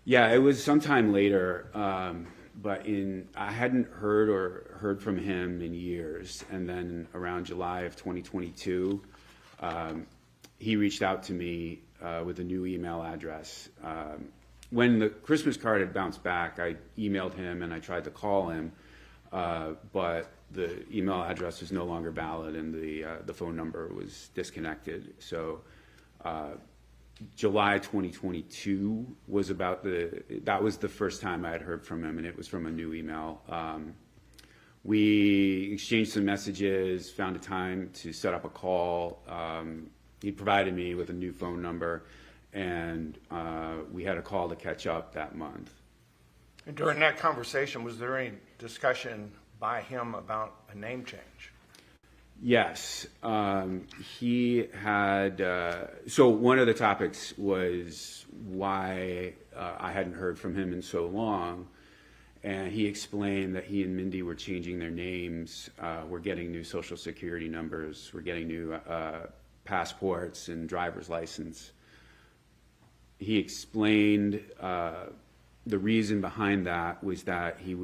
Yeah, it was sometime later, but I hadn't heard from him in years. And then around July of 2022, he reached out to me with a new email address. When the Christmas card had bounced back, I emailed him and I tried to call him, but the email address was no longer valid and the phone number was disconnected. So July 2022 was that was the first time I had heard from him, and it was from a new email. We exchanged some messages, found a time to set up a call. He provided me with a new phone number, and we had a call to catch up that month. And during that conversation, was there any discussion by him about a name change? Yes. He had, so one of the topics was why I hadn't heard from him in so long. And he explained that he and Mindi were changing their names, were getting new social security numbers, were getting new passports and driver's license. He explained the reason behind that was that he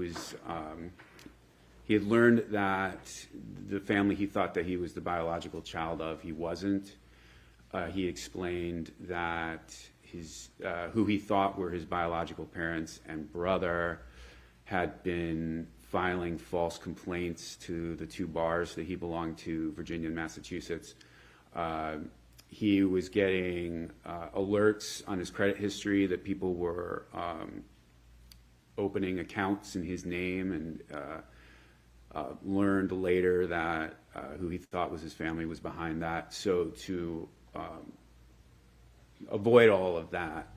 had learned that the family he thought that he was the biological child of, he wasn't. He explained that who he thought were his biological parents and brother had been filing false complaints to the two bars that he belonged to, Virginia and Massachusetts. He was getting alerts on his credit history that people were opening accounts in his name, and learned later that who he thought was his family was behind that. So to avoid all of that,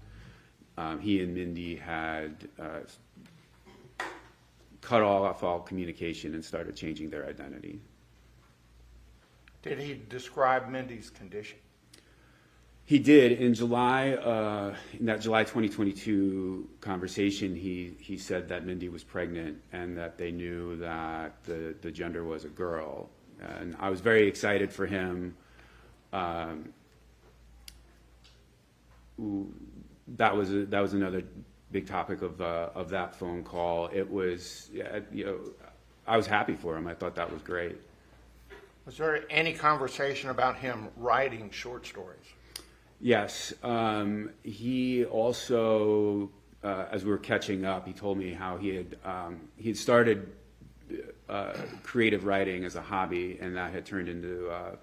he and Mindi had cut off all communication and started changing their identity. Did he describe Mindi's condition? He did. In July, in that July 2022 conversation, he said that Mindi was pregnant and that they knew that the gender was a girl. And I was very excited for him. That was another big topic of that phone call. It was, I was happy for him. I thought that was great. Was there any conversation about him writing short stories? Yes. He also, as we were catching up, he told me how he had started creative writing as a hobby, and that had turned into a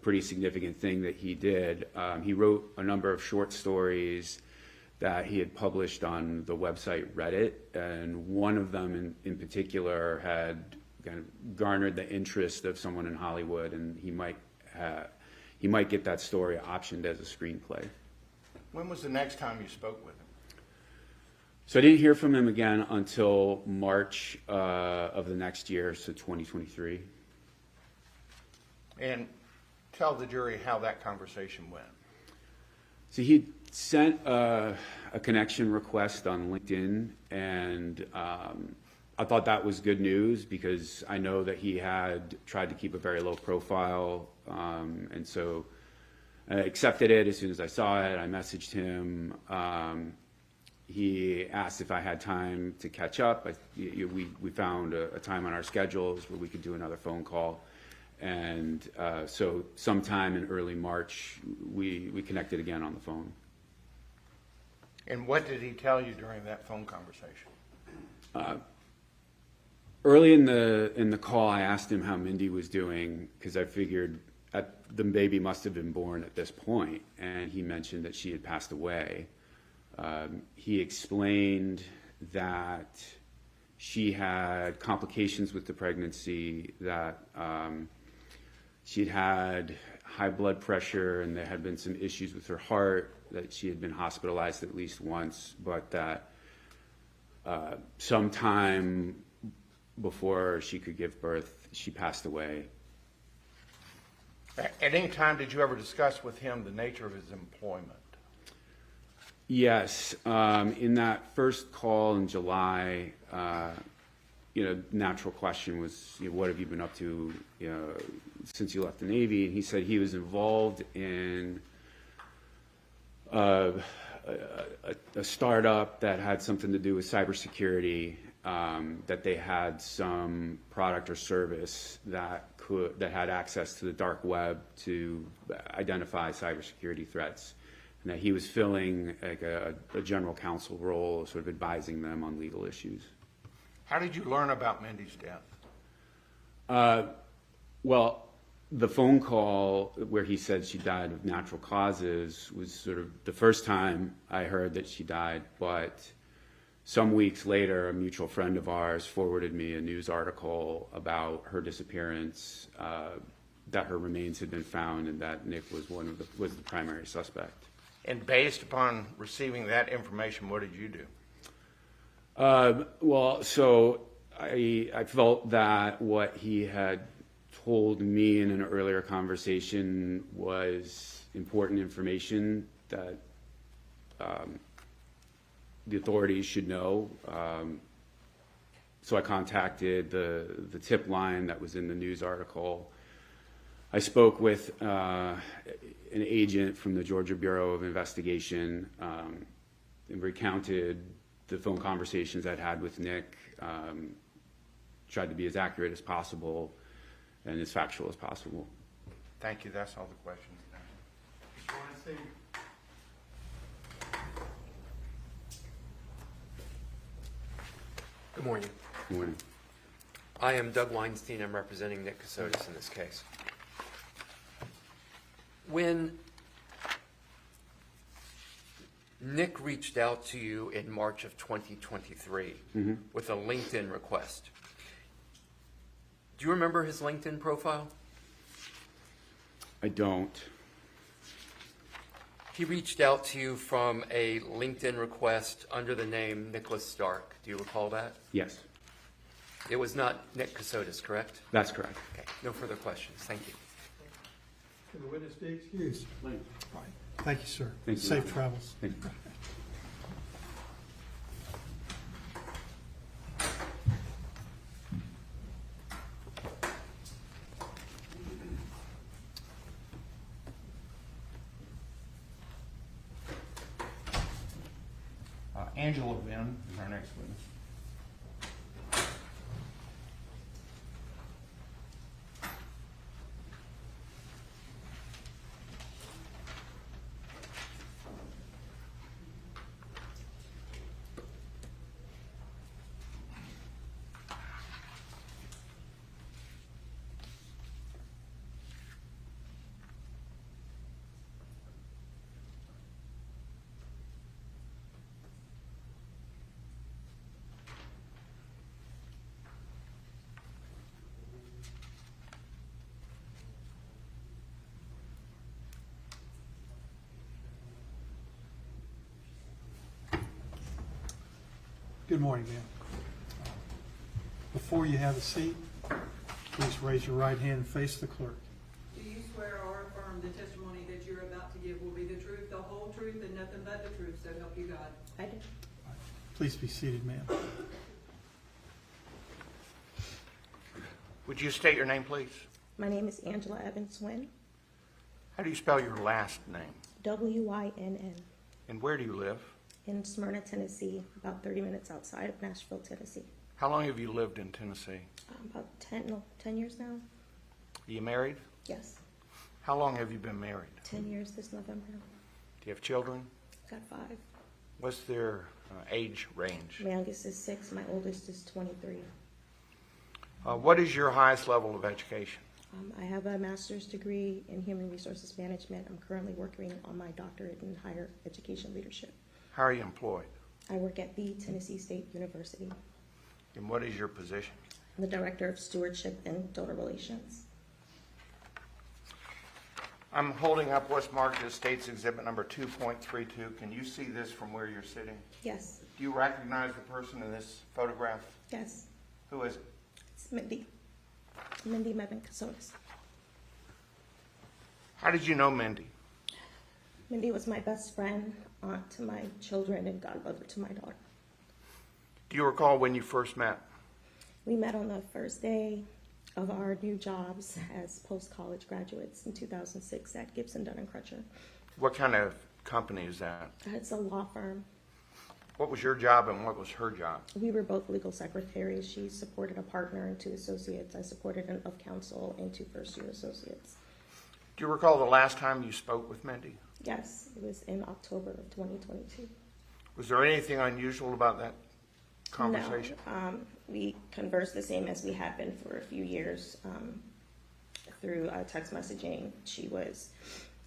pretty significant thing that he did. He wrote a number of short stories that he had published on the website Reddit, and one of them in particular had kind of garnered the interest of someone in Hollywood, and he might get that story optioned as a screenplay. When was the next time you spoke with him? So I didn't hear from him again until March of the next year, so 2023. And tell the jury how that conversation went. So he sent a connection request on LinkedIn, and I thought that was good news because I know that he had tried to keep a very low profile, and so I accepted it as soon as I saw it. I messaged him. He asked if I had time to catch up. We found a time on our schedules where we could do another phone call. And so sometime in early March, we connected again on the phone. And what did he tell you during that phone conversation? Early in the call, I asked him how Mindi was doing because I figured the baby must have been born at this point, and he mentioned that she had passed away. He explained that she had complications with the pregnancy, that she'd had high blood pressure and there had been some issues with her heart, that she had been hospitalized at least once, but that sometime before she could give birth, she passed away. At any time, did you ever discuss with him the nature of his employment? Yes. In that first call in July, natural question was, what have you been up to, since you left the Navy? And he said he was involved in a startup that had something to do with cybersecurity, that they had some product or service that had access to the dark web to identify cybersecurity threats, and that he was filling like a general counsel role, sort of advising them on legal issues. How did you learn about Mindi's death? Well, the phone call where he said she died of natural causes was sort of the first time I heard that she died, but some weeks later, a mutual friend of ours forwarded me a news article about her disappearance, that her remains had been found, and that Nick was was the primary suspect. And based upon receiving that information, what did you do? Well, so I felt that what he had told me in an earlier conversation was important information that the authorities should know. So I contacted the tip line that was in the news article. I spoke with an agent from the Georgia Bureau of Investigation and recounted the phone conversations I'd had with Nick, tried to be as accurate as possible and as factual as possible. Thank you. That's all the questions. Good morning. Good morning. I am Doug Weinstein. I'm representing Nick Kassotis in this case. When Nick reached out to you in March of 2023 with a LinkedIn request, do you remember his LinkedIn profile? I don't. He reached out to you from a LinkedIn request under the name Nicholas Stark. Do you recall that? Yes, It was not Nick Kassotis, correct? that's correct. Okay, no further questions. Thank you. Can the witness be excused? Please. Right. Thank you, sir. Thank you. Safe travels. Thank you. Angela Venn is our next witness. Good morning, ma'am. Before you have a seat, please raise your right hand and face the clerk. Do you swear or affirm the testimony that you're about to give will be the truth, the whole truth, and nothing but the truth, so help you God? I do. Please be seated, ma'am. Would you state your name, please? My name is Angela Evans Wynn, How do you spell your last name? W-Y-N-N, And where do you live? in Smyrna, Tennessee, about 30 minutes outside of Nashville, Tennessee. How long have you lived in Tennessee? About 10 years now? Are you married? Yes, How long have you been married? 10 years this November. Do you have children? Got 5. What's their age range? My youngest is 6, my oldest is 23. What is your highest level of education? I have a master's degree in human resources management. I'm currently working on my doctorate in higher education leadership. How are you employed? I work at the Tennessee State University. And what is your position? I'm the Director of Stewardship and Donor Relations. I'm holding up what's marked as State's Exhibit number 2.32. Can you see this from where you're sitting? Yes, Do you recognize the person in this photograph? yes, Who is it? it's Mindi Kassotis. How did you know Mindi? Mindi was my best friend, aunt to my children, and godmother to my daughter. Do you recall when you first met? We met on the first day of our new jobs as post-college graduates in 2006 at Gibson, Dunn & Crutcher. What kind of company is that? It's a law firm. What was your job and what was her job? We were both legal secretaries. She supported a partner and 2 associates. I supported an of counsel and 2 first-year associates. Do you recall the last time you spoke with Mindi? Yes, it was in October of 2022. Was there anything unusual about that conversation? No, we conversed the same as we had been for a few years through text messaging. She was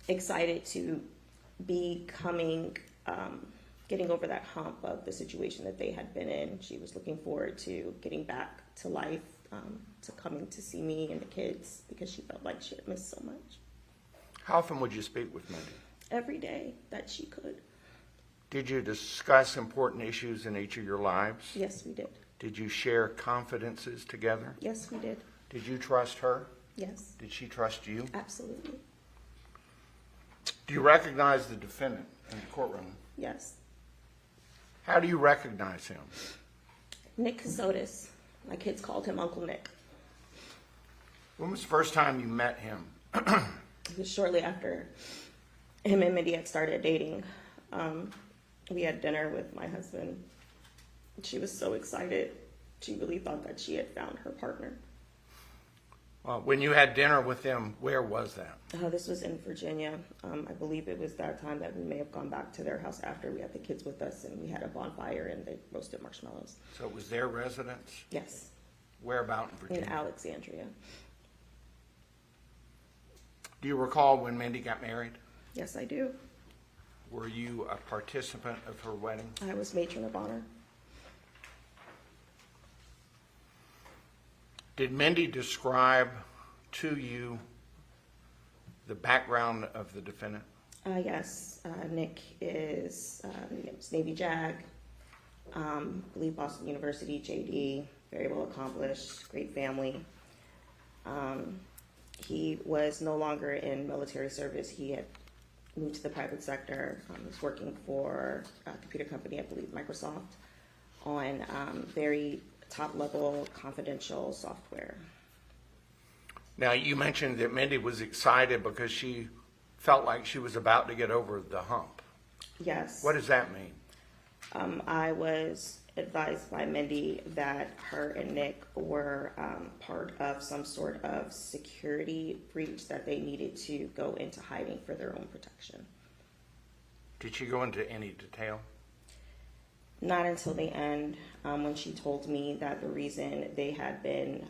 excited to be getting over that hump of the situation that they had been in. She was looking forward to getting back to life, to coming to see me and the kids because she felt like she had missed so much. How often would you speak with Mindi? Every day that she could. Did you discuss important issues in each of your lives? Yes, we did. Did you share confidences together? Yes, we did. Did you trust her? Yes, Did she trust you? absolutely. Do you recognize the defendant in the courtroom? Yes. How do you recognize him? Nick Kassotis. My kids called him Uncle Nick. When was the first time you met him? It was shortly after him and Mindi had started dating. We had dinner with my husband. She was so excited. She really thought that she had found her partner. When you had dinner with him, where was that? This was in Virginia. I believe it was that time that we may have gone back to their house after we had the kids with us and we had a bonfire and they roasted marshmallows. So it was their residence? Yes. Where about in in Virginia? Alexandria. Do you recall when Mindi got married? Yes, I do. Were you a participant of her wedding? I was matron of honor. Did Mindi describe to you the background of the defendant? Yes, Nick is Navy JAG, I believe Boston University, JD, very well accomplished, great family. He was no longer in military service. He had moved to the private sector. Was working for a computer company, I believe Microsoft, on very top-level confidential software. Now, you mentioned that Mindi was excited because she felt like she was about to get over the hump. Yes. What does that mean? I was advised by Mindi that her and Nick were part of some sort of security breach that they needed to go into hiding for their own protection. Did she go into any detail? Not until the end, when she told me that the reason they had been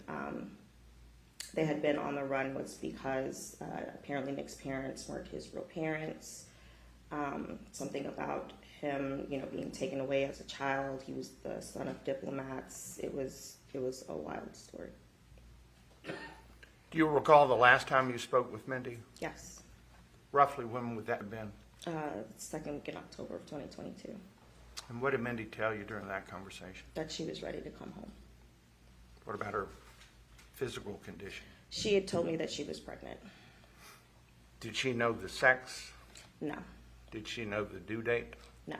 on the run was because apparently Nick's parents weren't his real parents. Something about him, being taken away as a child. He was the son of diplomats. It was a wild story. Do you recall the last time you spoke with Mindi? Yes. Roughly when would that have been? Second week in October of 2022. And what did Mindi tell you during that conversation? That she was ready to come home. What about her physical condition? She had told me that she was pregnant. Did she know the sex? No. Did she know the due date? No.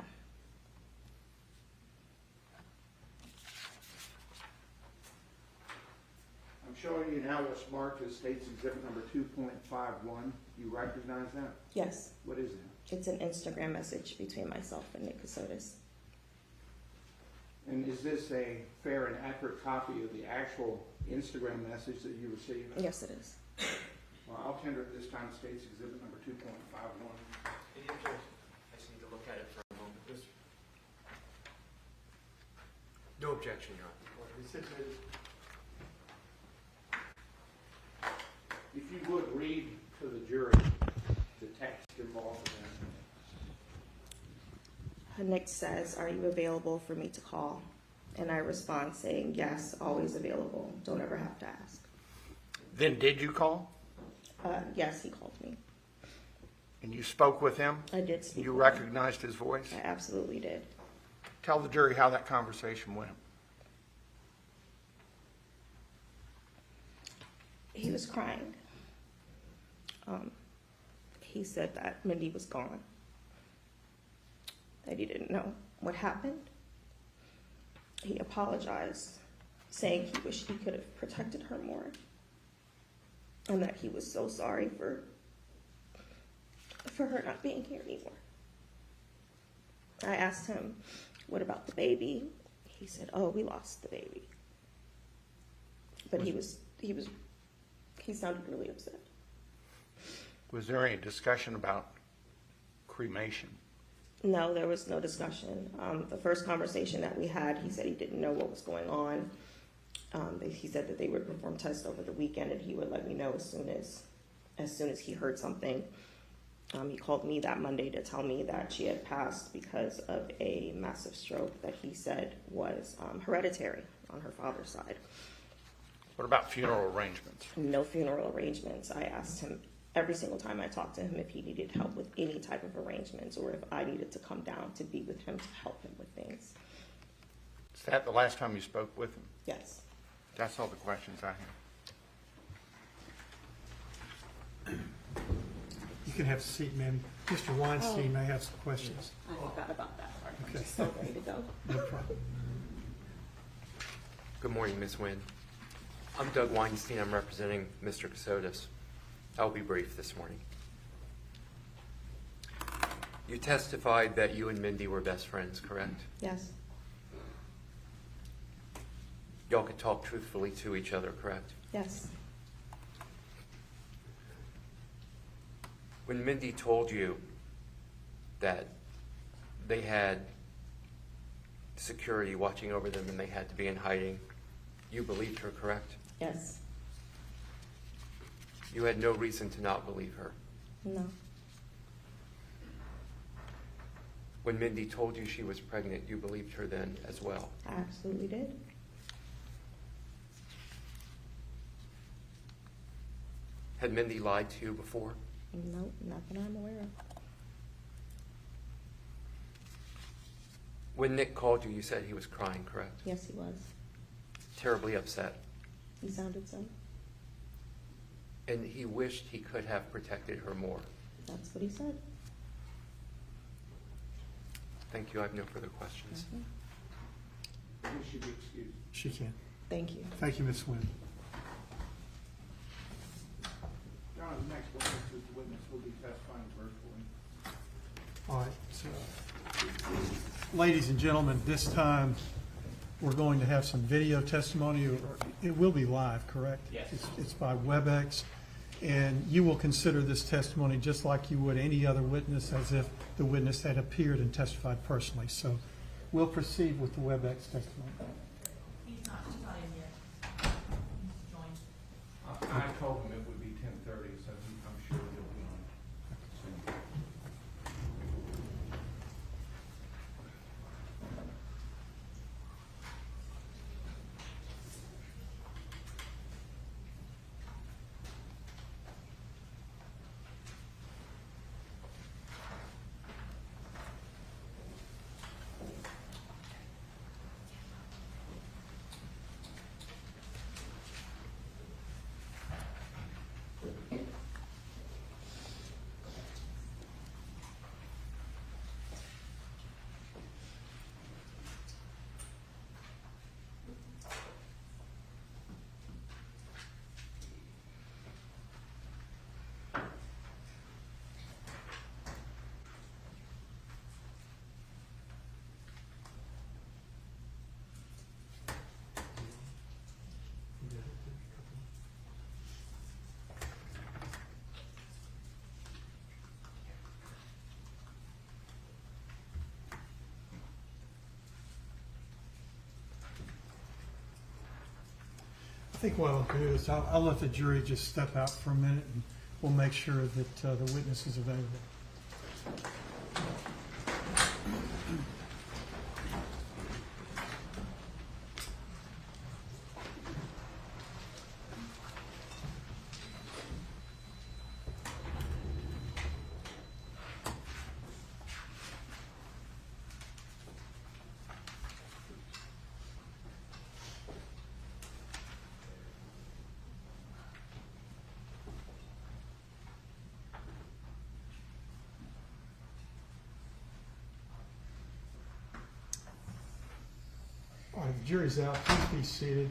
I'm showing you now what's marked as State's Exhibit number 2.51. You recognize that? Yes. What is it? It's an Instagram message between myself and Mindi Kassotis. And is this a fair and accurate copy of the actual Instagram message that you received? Yes, it is. Well, I'll tender it this time State's Exhibit number 2.51. I just need to look at it for a moment. No objection, Your Honor. If you would read to the jury the text involved in Nick says, "Are you available for me to call?" And I respond saying, "Yes, always available. Don't ever have to ask." Then did you call? Yes, he called me. And you spoke with him? I did speak You with recognized his voice? him. I absolutely did. Tell the jury how that conversation went. He was crying. He said that Mindi was gone, that he didn't know what happened. He apologized, saying he wished he could have protected her more, and that he was so sorry for her not being here anymore. I asked him, "What about the baby?" He said, "Oh, we lost the baby." But he sounded really upset. Was there any discussion about cremation? No, there was no discussion. The first conversation that we had, he said he didn't know what was going on. He said that they would perform tests over the weekend, and he would let me know as soon as he heard something. He called me that Monday to tell me that she had passed because of a massive stroke that he said was hereditary on her father's side. What about funeral arrangements? No funeral arrangements. I asked him every single time I talked to him if he needed help with any type of arrangements or if I needed to come down to be with him to help him with things. Is that the last time you spoke with him? Yes. That's all the questions I have. You can have a seat, ma'am. Mr. Weinstein may have some questions. I forgot about that part. Okay. I'm just so ready to go. No problem. Good morning, Ms. Wynn. I'm Doug Weinstein. I'm representing Mr. Kassotis. I'll be brief this morning. You testified that you and Mindi were best friends, correct? Yes. Y'all could talk truthfully to each other, correct? Yes. When Mindi told you that they had security watching over them and they had to be in hiding, You believed her, correct? Yes. You had no reason to not believe her. No. When Mindi told you she was pregnant, you believed her then as well. I absolutely did. Had Mindi lied to you before? Nope, nothing I'm aware of. When Nick called you, you said he was crying, correct? Yes, he was. Terribly upset. He sounded so. And he wished he could have protected her more. That's what he said. Thank you. I have no further questions. You should be excused. She can. Thank you. Thank you, Ms. Wynn. John, the next witness will be testifying virtually. All right, so, ladies and gentlemen, this time, we're going to have some video testimony, or it will be live, correct? Yes. It's by WebEx, and you will consider this testimony just like you would any other witness, as if the witness had appeared and testified personally. So we'll proceed with the WebEx testimony. He's not in yet. He's joined. I told him it would be 10:30, so I'm sure he'll be on soon. I think what I'll do is I'll let the jury just step out for a minute, and we'll make sure that the witness is available. All right, the jury's out. Please be seated.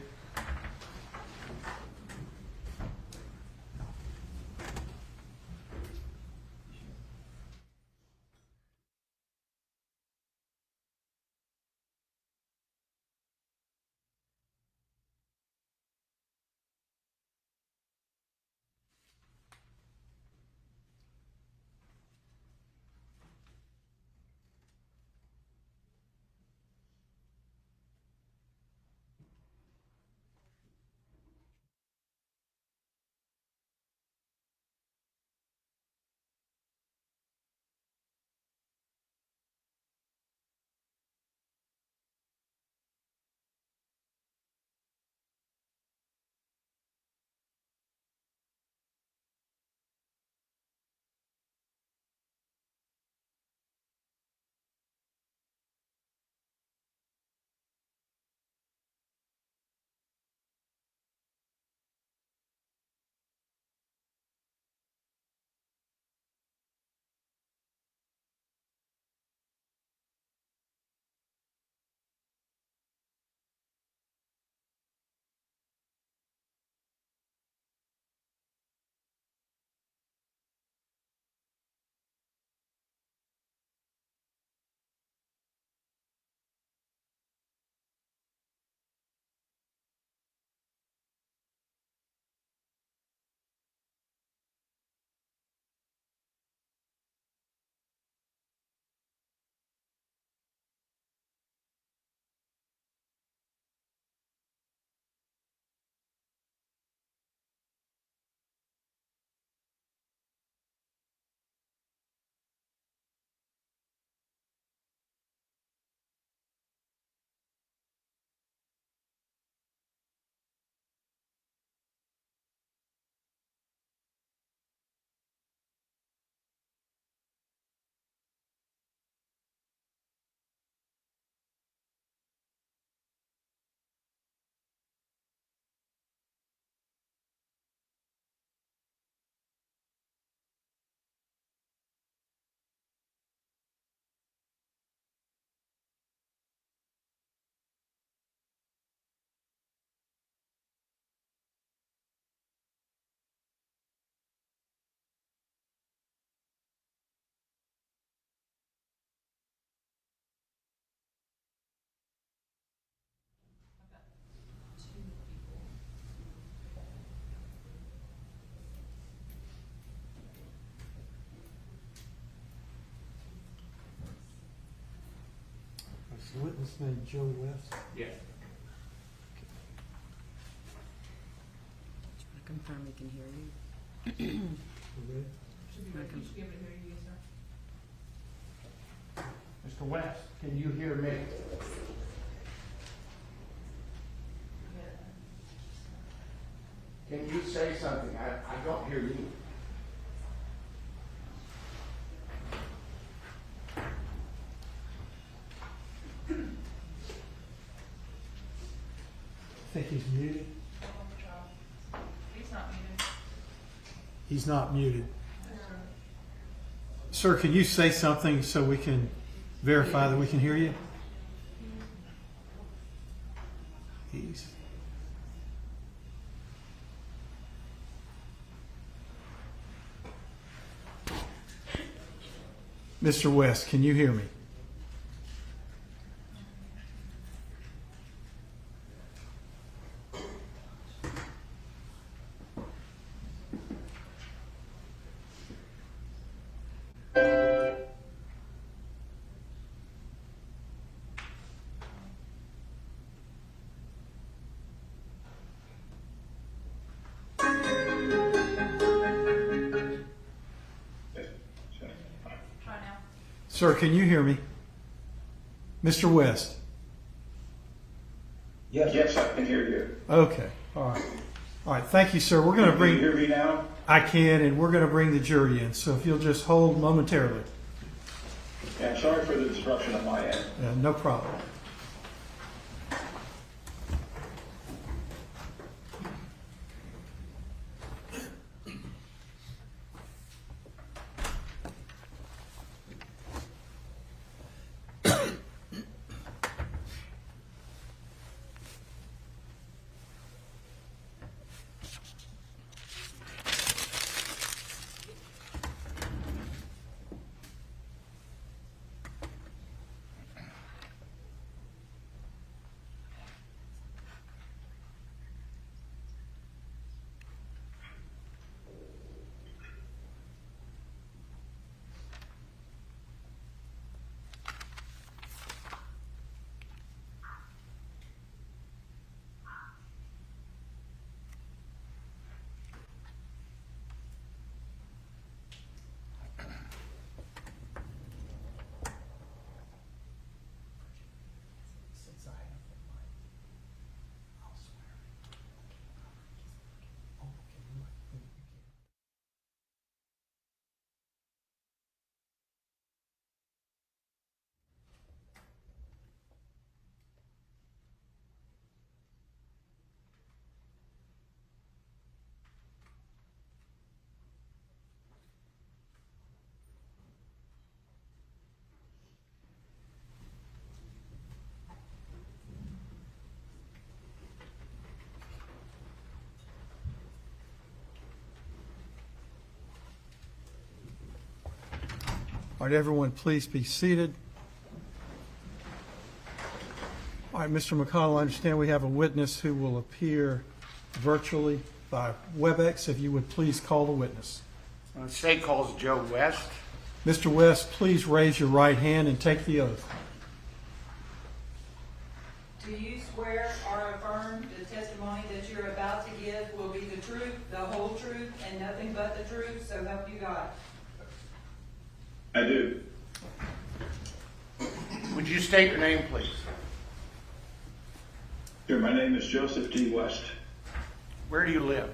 witness named Joe West? Yes. Confirm we can hear you. Okay. Mr. West, can you hear me? Can you say something? I don't hear you. I think he's muted. He's not muted. He's not muted. Sir, can you say something so we can verify that we can hear you? He's... Mr. West, can you hear me? Sir, can you hear me? Mr. West? Yes, I can hear you. Okay, all right. All right, thank you, sir. We're going to bring... Can you hear me now? I can, and we're going to bring the jury in, so if you'll just hold momentarily. Yeah, I'm sorry for the disruption on my end. No problem. All right, everyone, please be seated. All right, Mr. McConnell, I understand we have a witness who will appear virtually by WebEx. If you would please call the witness. The state calls Joe West. Mr. West, please raise your right hand and take the oath. Do you swear or affirm the testimony that you're about to give will be the truth, the whole truth, and nothing but the truth, so help you God? I do. Would you state your name, please? Sure, my name is Joseph D. West. Where do you live?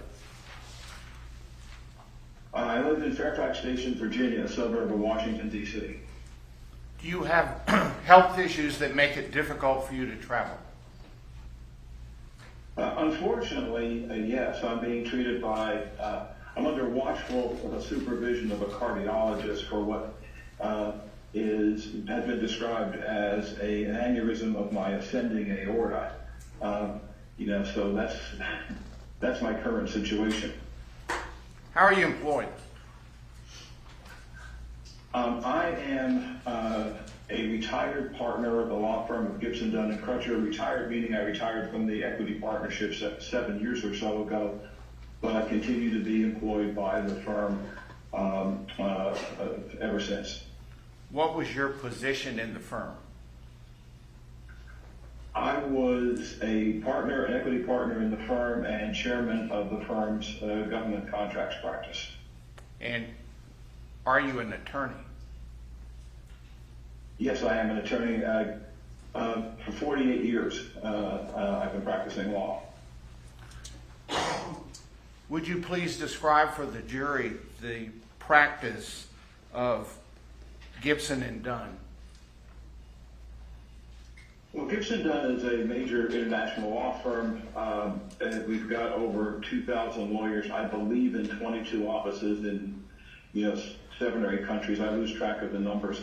I live in Fairfax Station, Virginia, a suburb of Washington, D.C. Do you have health issues that make it difficult for you to travel? Unfortunately, yes, I'm being treated by, I'm under watchful supervision of a cardiologist for what has been described as an aneurysm of my ascending aorta. So that's my current situation. How are you employed? I am a retired partner of the law firm of Gibson, Dunn & Crutcher. Retired meaning I retired from the equity partnership 7 years or so ago, but I continue to be employed by the firm ever since. What was your position in the firm? I was a partner, an equity partner in the firm and chairman of the firm's government contracts practice. And are you an attorney? Yes, I am an attorney. For 48 years, I've been practicing law. Would you please describe for the jury the practice of Gibson and Dunn? Well, Gibson Dunn is a major international law firm. And we've got over 2,000 lawyers, I believe, in 22 offices in 7 or 8 countries. I lose track of the numbers.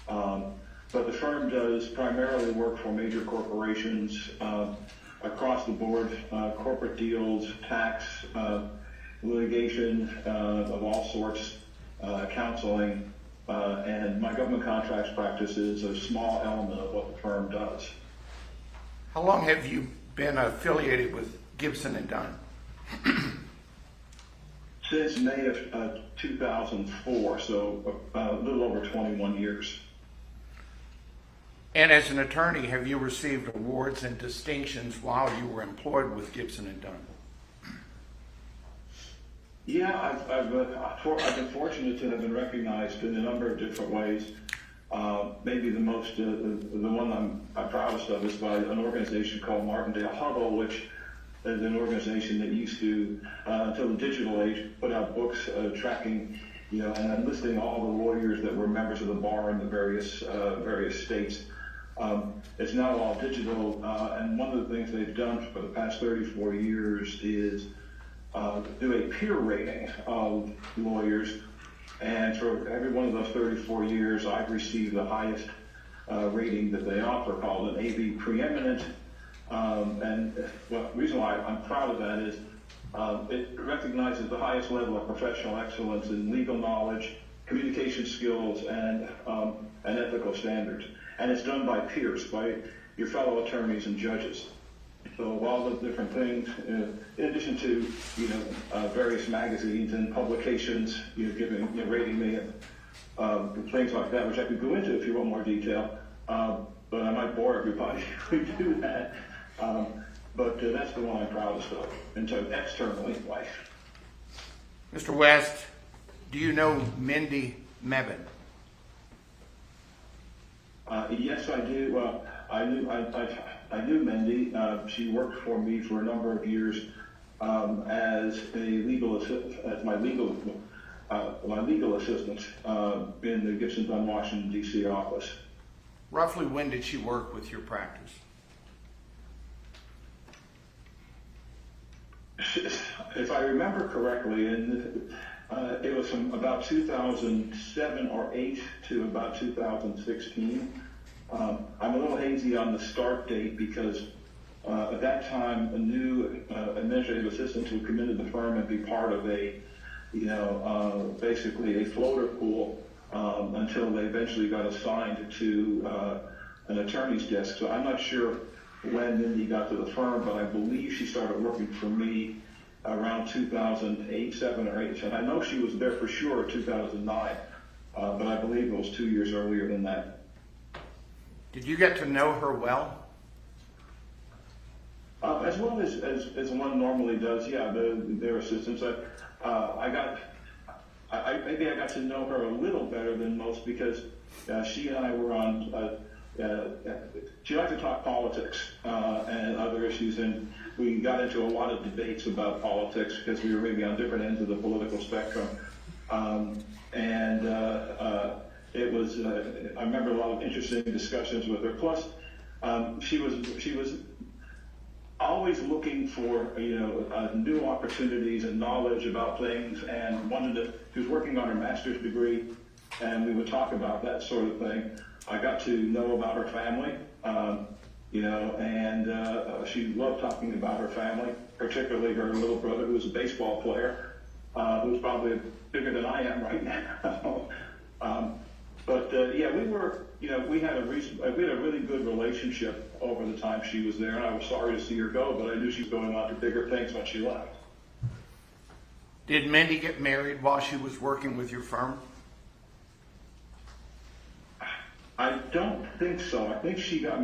But the firm does primarily work for major corporations across the board, corporate deals, tax, litigation of all sorts, counseling, and my government contracts practice is a small element of what the firm does. How long have you been affiliated with Gibson and Dunn? Since May of 2004, so a little over 21 years. And as an attorney, have you received awards and distinctions while you were employed with Gibson and Dunn? Yeah, I've been fortunate to have been recognized in a number of different ways. Maybe the one I'm proudest of is by an organization called Martindale Huddle, which is an organization that used to, until the digital age, put out books tracking, and listing all the lawyers that were members of the bar in the various states. It's now all digital, and one of the things they've done for the past 34 years is do a peer rating of lawyers, and for every one of those 34 years, I've received the highest rating that they offer, called an AV Preeminent. And the reason why I'm proud of that is it recognizes the highest level of professional excellence in legal knowledge, communication skills, and ethical standards. And it's done by peers, by your fellow attorneys and judges. So all the different things, in addition to various magazines and publications, rating me and things like that, which I could go into if you want more detail, but I might bore everybody if we do that. But that's the one I'm proudest of, and so externally, life. Mr. West, do you know Mindi Kassotis? Yes, I do. I knew Mindi. She worked for me for a number of years as my legal assistant in the Gibson Dunn Washington D.C. office. Roughly when did she work with your practice? If I remember correctly, it was from about 2007 or 8 to about 2016. I'm a little hazy on the start date because at that time a new administrative assistant would come into the firm and be part of basically a floater pool until they eventually got assigned to an attorney's desk. So I'm not sure when Mindi got to the firm, but I believe she started working for me around 2008, 7 or 8. And I know she was there for sure in 2009, but I believe it was 2 years earlier than that. Did you get to know her well? As well as one normally does, yeah. Their assistants. Maybe I got to know her a little better than most because she and I were on. She liked to talk politics and other issues, and we got into a lot of debates about politics because we were maybe on different ends of the political spectrum. It was. I remember a lot of interesting discussions with her. Plus, she was always looking for new opportunities and knowledge about things, and she was working on her master's degree, and we would talk about that sort of thing. I got to know about her family, and she loved talking about her family, particularly her little brother, who was a baseball player, who's probably bigger than I am right now. We had a really good relationship over the time she was there, and I was sorry to see her go, but I knew she was going on to bigger things when she left. Did Mindi get married while she was working with your firm? I don't think so. I think she got.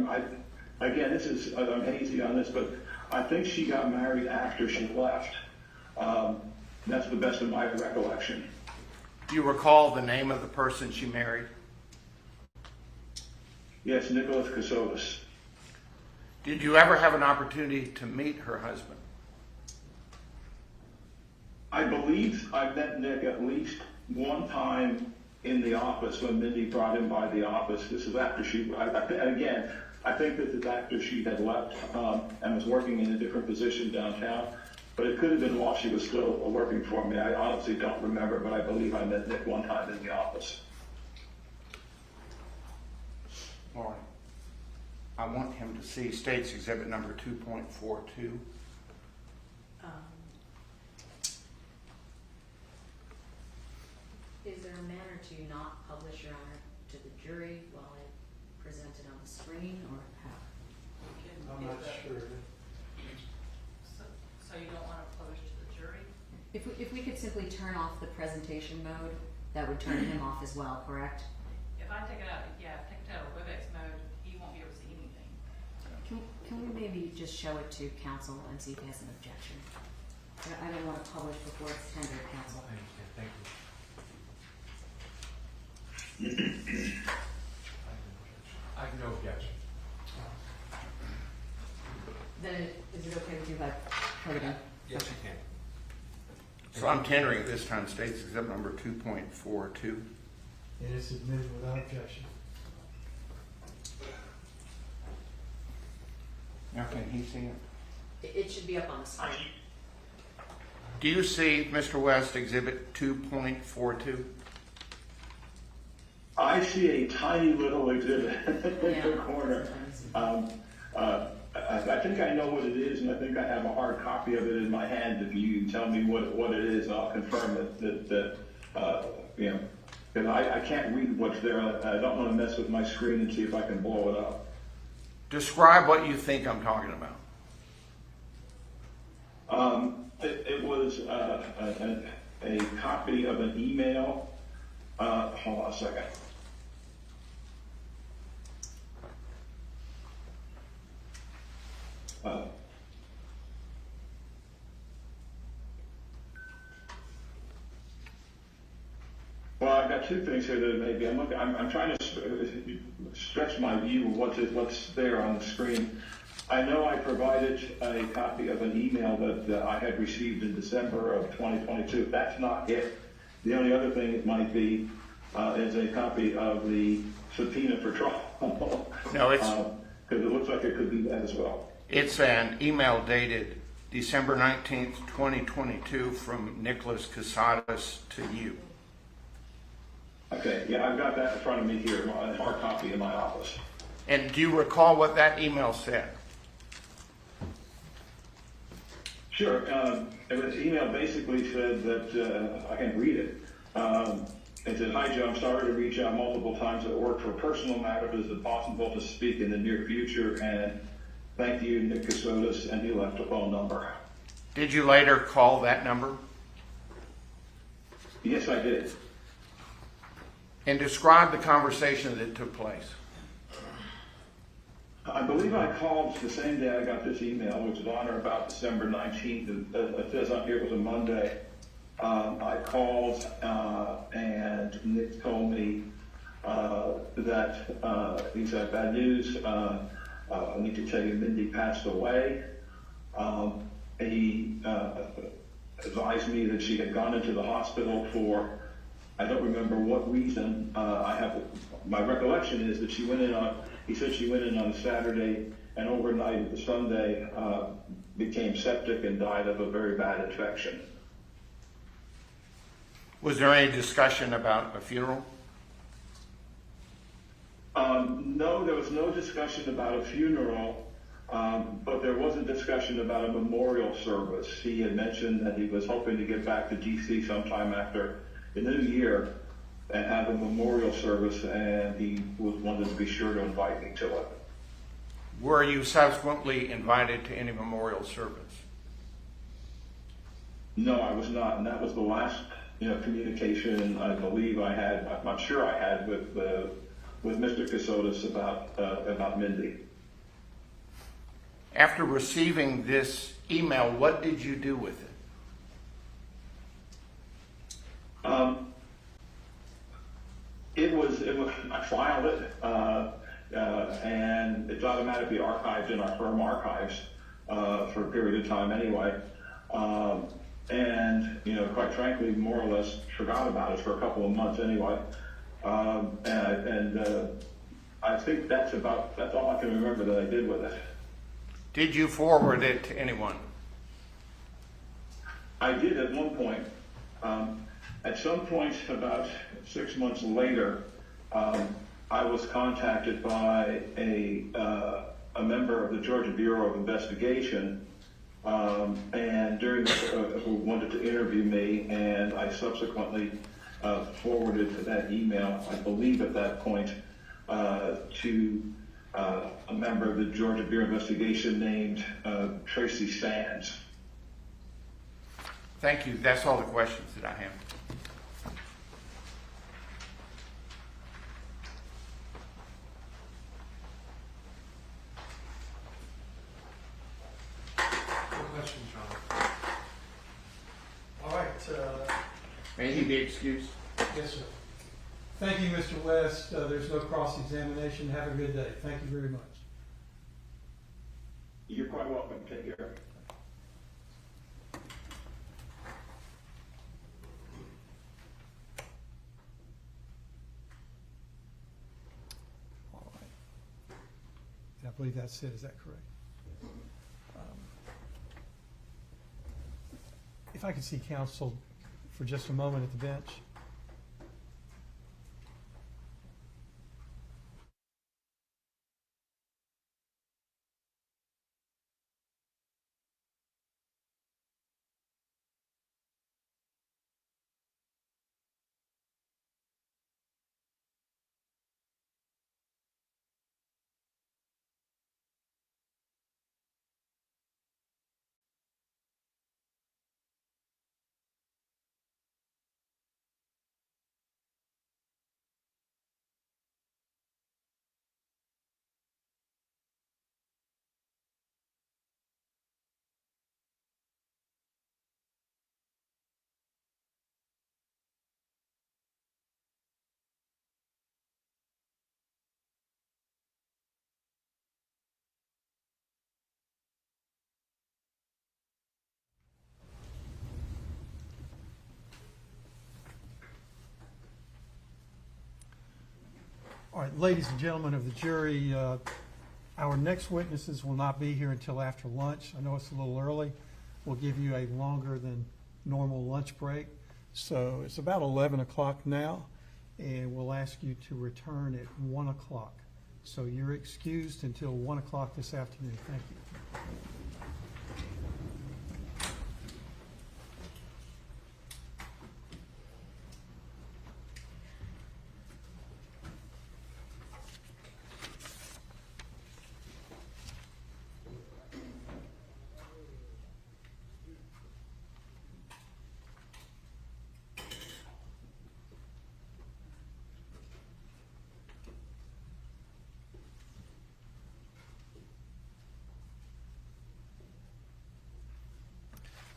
again, I'm hazy on this, but I think she got married after she left. That's the best of my recollection. Do you recall the name of the person she married? Yes, Mindi Kassotis. Did you ever have an opportunity to meet her husband? I believe I met Nick at least one time in the office when Mindy brought him by the office. This is after I think this is after she had left and was working in a different position downtown. But it could have been while she was still working for me. I honestly don't remember, but I believe I met Nick one time in the office. All right. I want him to see State's Exhibit number 2.42. Is there a manner to not publish, Your Honor, to the jury while I present it on the screen, or how? I'm not sure. So you don't want to publish to the jury? If we could simply turn off the presentation mode, that would turn him off as well, correct? If I take it out of WebEx mode, he won't be able to see anything. Can we maybe just show it to counsel and see if he has an objection? I don't want to publish before it's tendered, counsel. I understand, thank you. I have no objection. Then is it okay with you if I plug it in? Yes, you can. So I'm tendering this time State's Exhibit number 2.42. It is submitted without objection. Now can he see it? It should be up on the screen. Do you see, Mr. West, Exhibit 2.42? I see a tiny little exhibit in the corner. I think I know what it is, and I think I have a hard copy of it in my hand. If you tell me what it is, I'll confirm that because I can't read what's there. I don't want to mess with my screen and see if I can blow it up. Describe what you think I'm talking about. It was a copy of an email. Hold on a second. Well, I've got two things here that maybe I'm trying to stretch my view of what's there on the screen. I know I provided a copy of an email that I had received in December of 2022. That's not it. The only other thing it might be is a copy of the subpoena for trial. No, it's because it looks like it could be that as well. It's an email dated December 19th, 2022 from Mindi Kassotis to you. Okay, yeah, I've got that in front of me here, a hard copy in my office. And do you recall what that email said? Sure. The email basically said that, I can read it. It said, "Hi Joe, I'm sorry to reach out multiple times at work for personal matters. Is it possible to speak in the near future? And thank you, Mindi Kassotis," and he left a phone number. Did you later call that number? Yes, I did. And describe the conversation that took place. I believe I called the same day I got this email, which was on or about December 19th. It says on here it was a Monday. I called and Nick told me that he said, "Bad news. I need to tell you Mindy passed away." He advised me that she had gone into the hospital for, I don't remember what reason. My recollection is that she went in he said she went in on a Saturday and overnight the Sunday became septic and died of a very bad infection. Was there any discussion about a funeral? No, there was no discussion about a funeral, but there was a discussion about a memorial service. He had mentioned that he was hoping to get back to D.C. sometime after the new year and have a memorial service, and he wanted to be sure to invite me to it. Were you subsequently invited to any memorial service? No, I was not, and that was the last communication I believe I had. I'm not sure I had with Mr. Kassotis about Mindy. After receiving this email, what did you do with it? I filed it, and it's automatically archived in our firm archives for a period of time anyway. And, quite frankly, more or less forgot about it for a couple of months anyway. I think that's all I can remember that I did with it. Did you forward it to anyone? I did at one point. At some point, about 6 months later, I was contacted by a member of the Georgia Bureau of Investigation, and who wanted to interview me, and I subsequently forwarded that email, I believe at that point, to a member of the Georgia Bureau of Investigation named Tracy Sands. Thank you. That's all the questions that I have. Questions, John? All right. May he be excused? Yes, sir. Thank you, Mr. West. There's no cross-examination. Have a good day. Thank you very much. You're quite welcome. Take care. All right. I believe that's it. Is that correct? If I could see counsel for just a moment at the bench. All right, ladies and gentlemen of the jury, our next witnesses will not be here until after lunch. I know it's a little early. We'll give you a longer than normal lunch break. So it's about 11 o'clock now, and we'll ask you to return at 1 o'clock. So you're excused until 1 o'clock this afternoon. Thank you.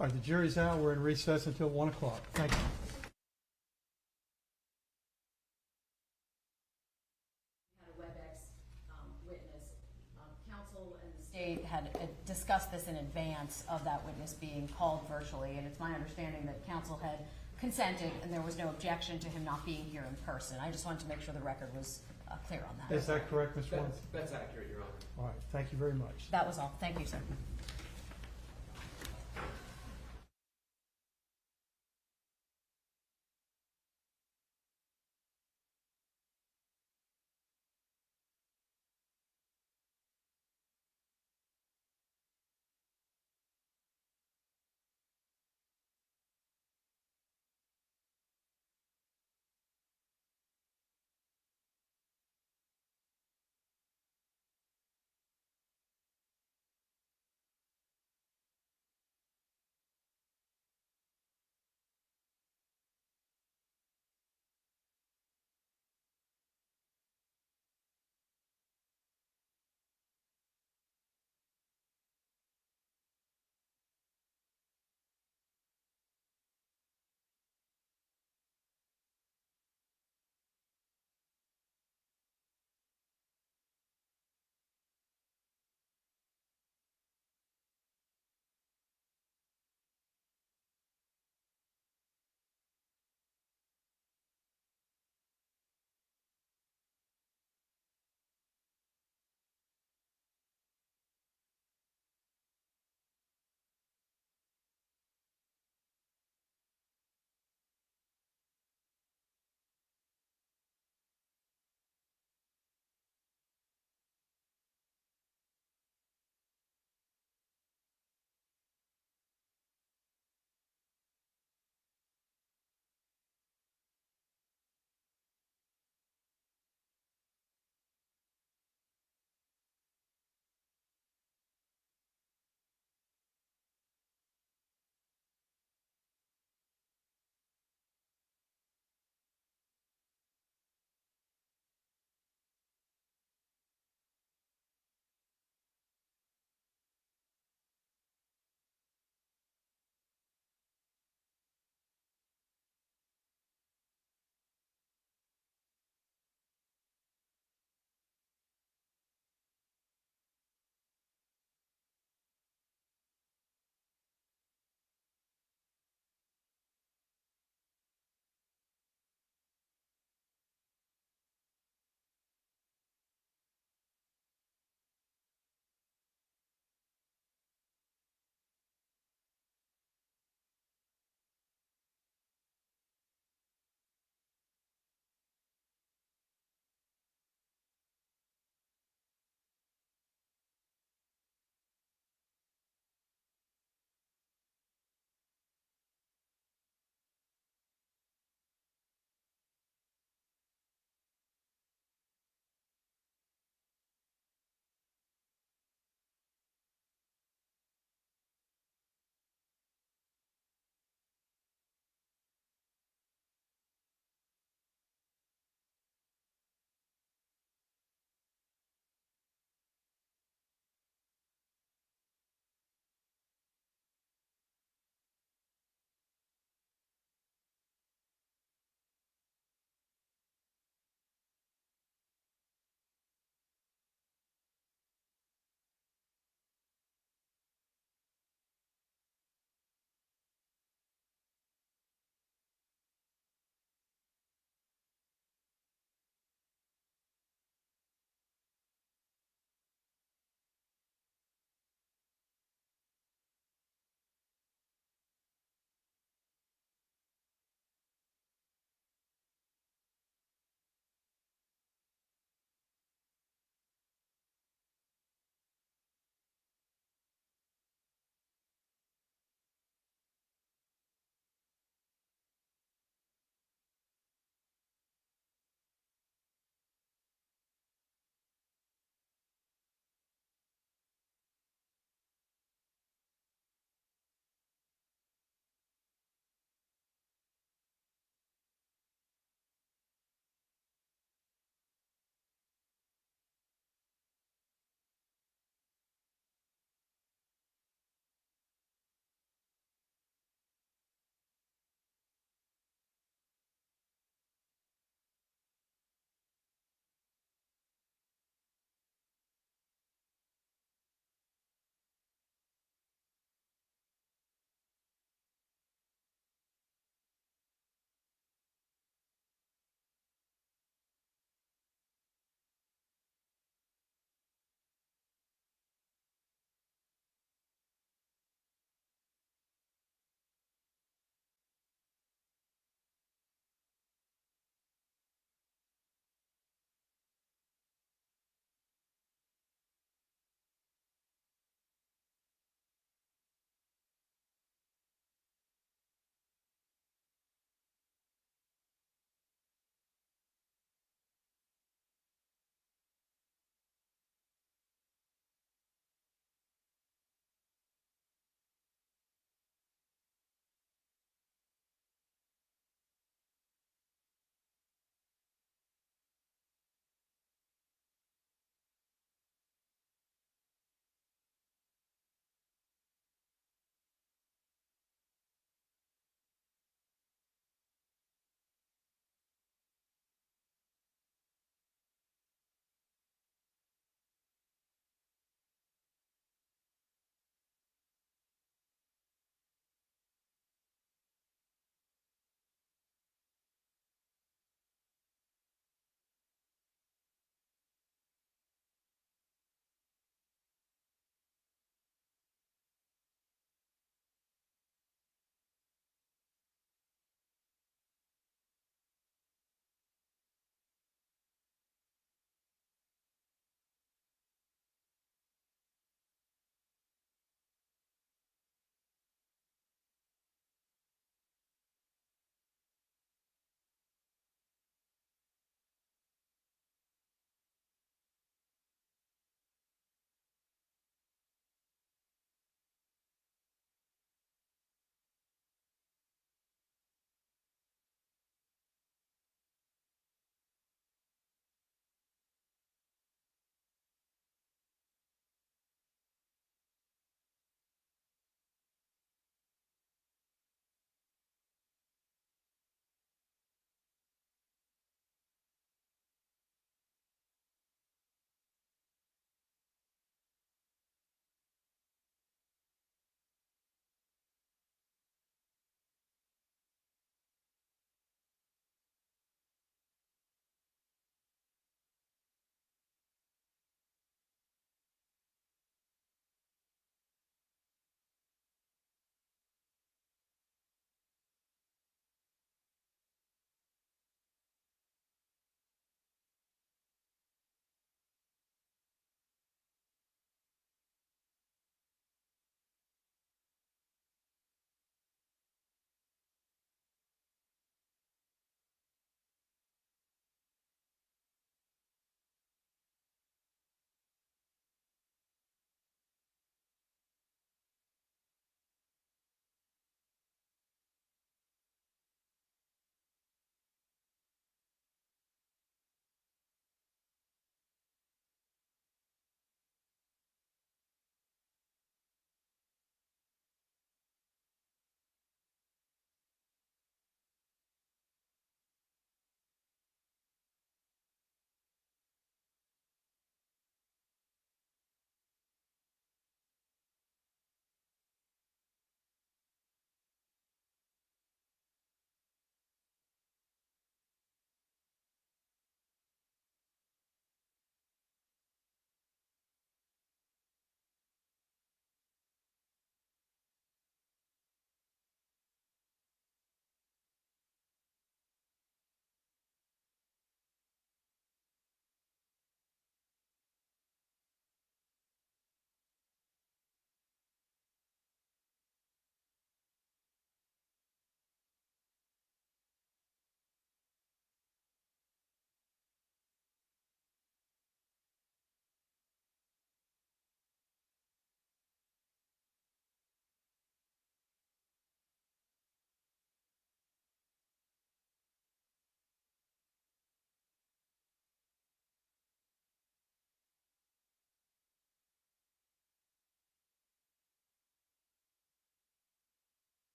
All right, the jury's out. We're in recess until 1 o'clock. Thank you. Had a WebEx witness. Counsel and the state had discussed this in advance of that witness being called virtually, and it's my understanding that counsel had consented and there was no objection to him not being here in person. I just wanted to make sure the record was clear on that. Is that correct, Ms. Warren? That's accurate, Your Honor. All right, thank you very much. That was all. Thank you, sir.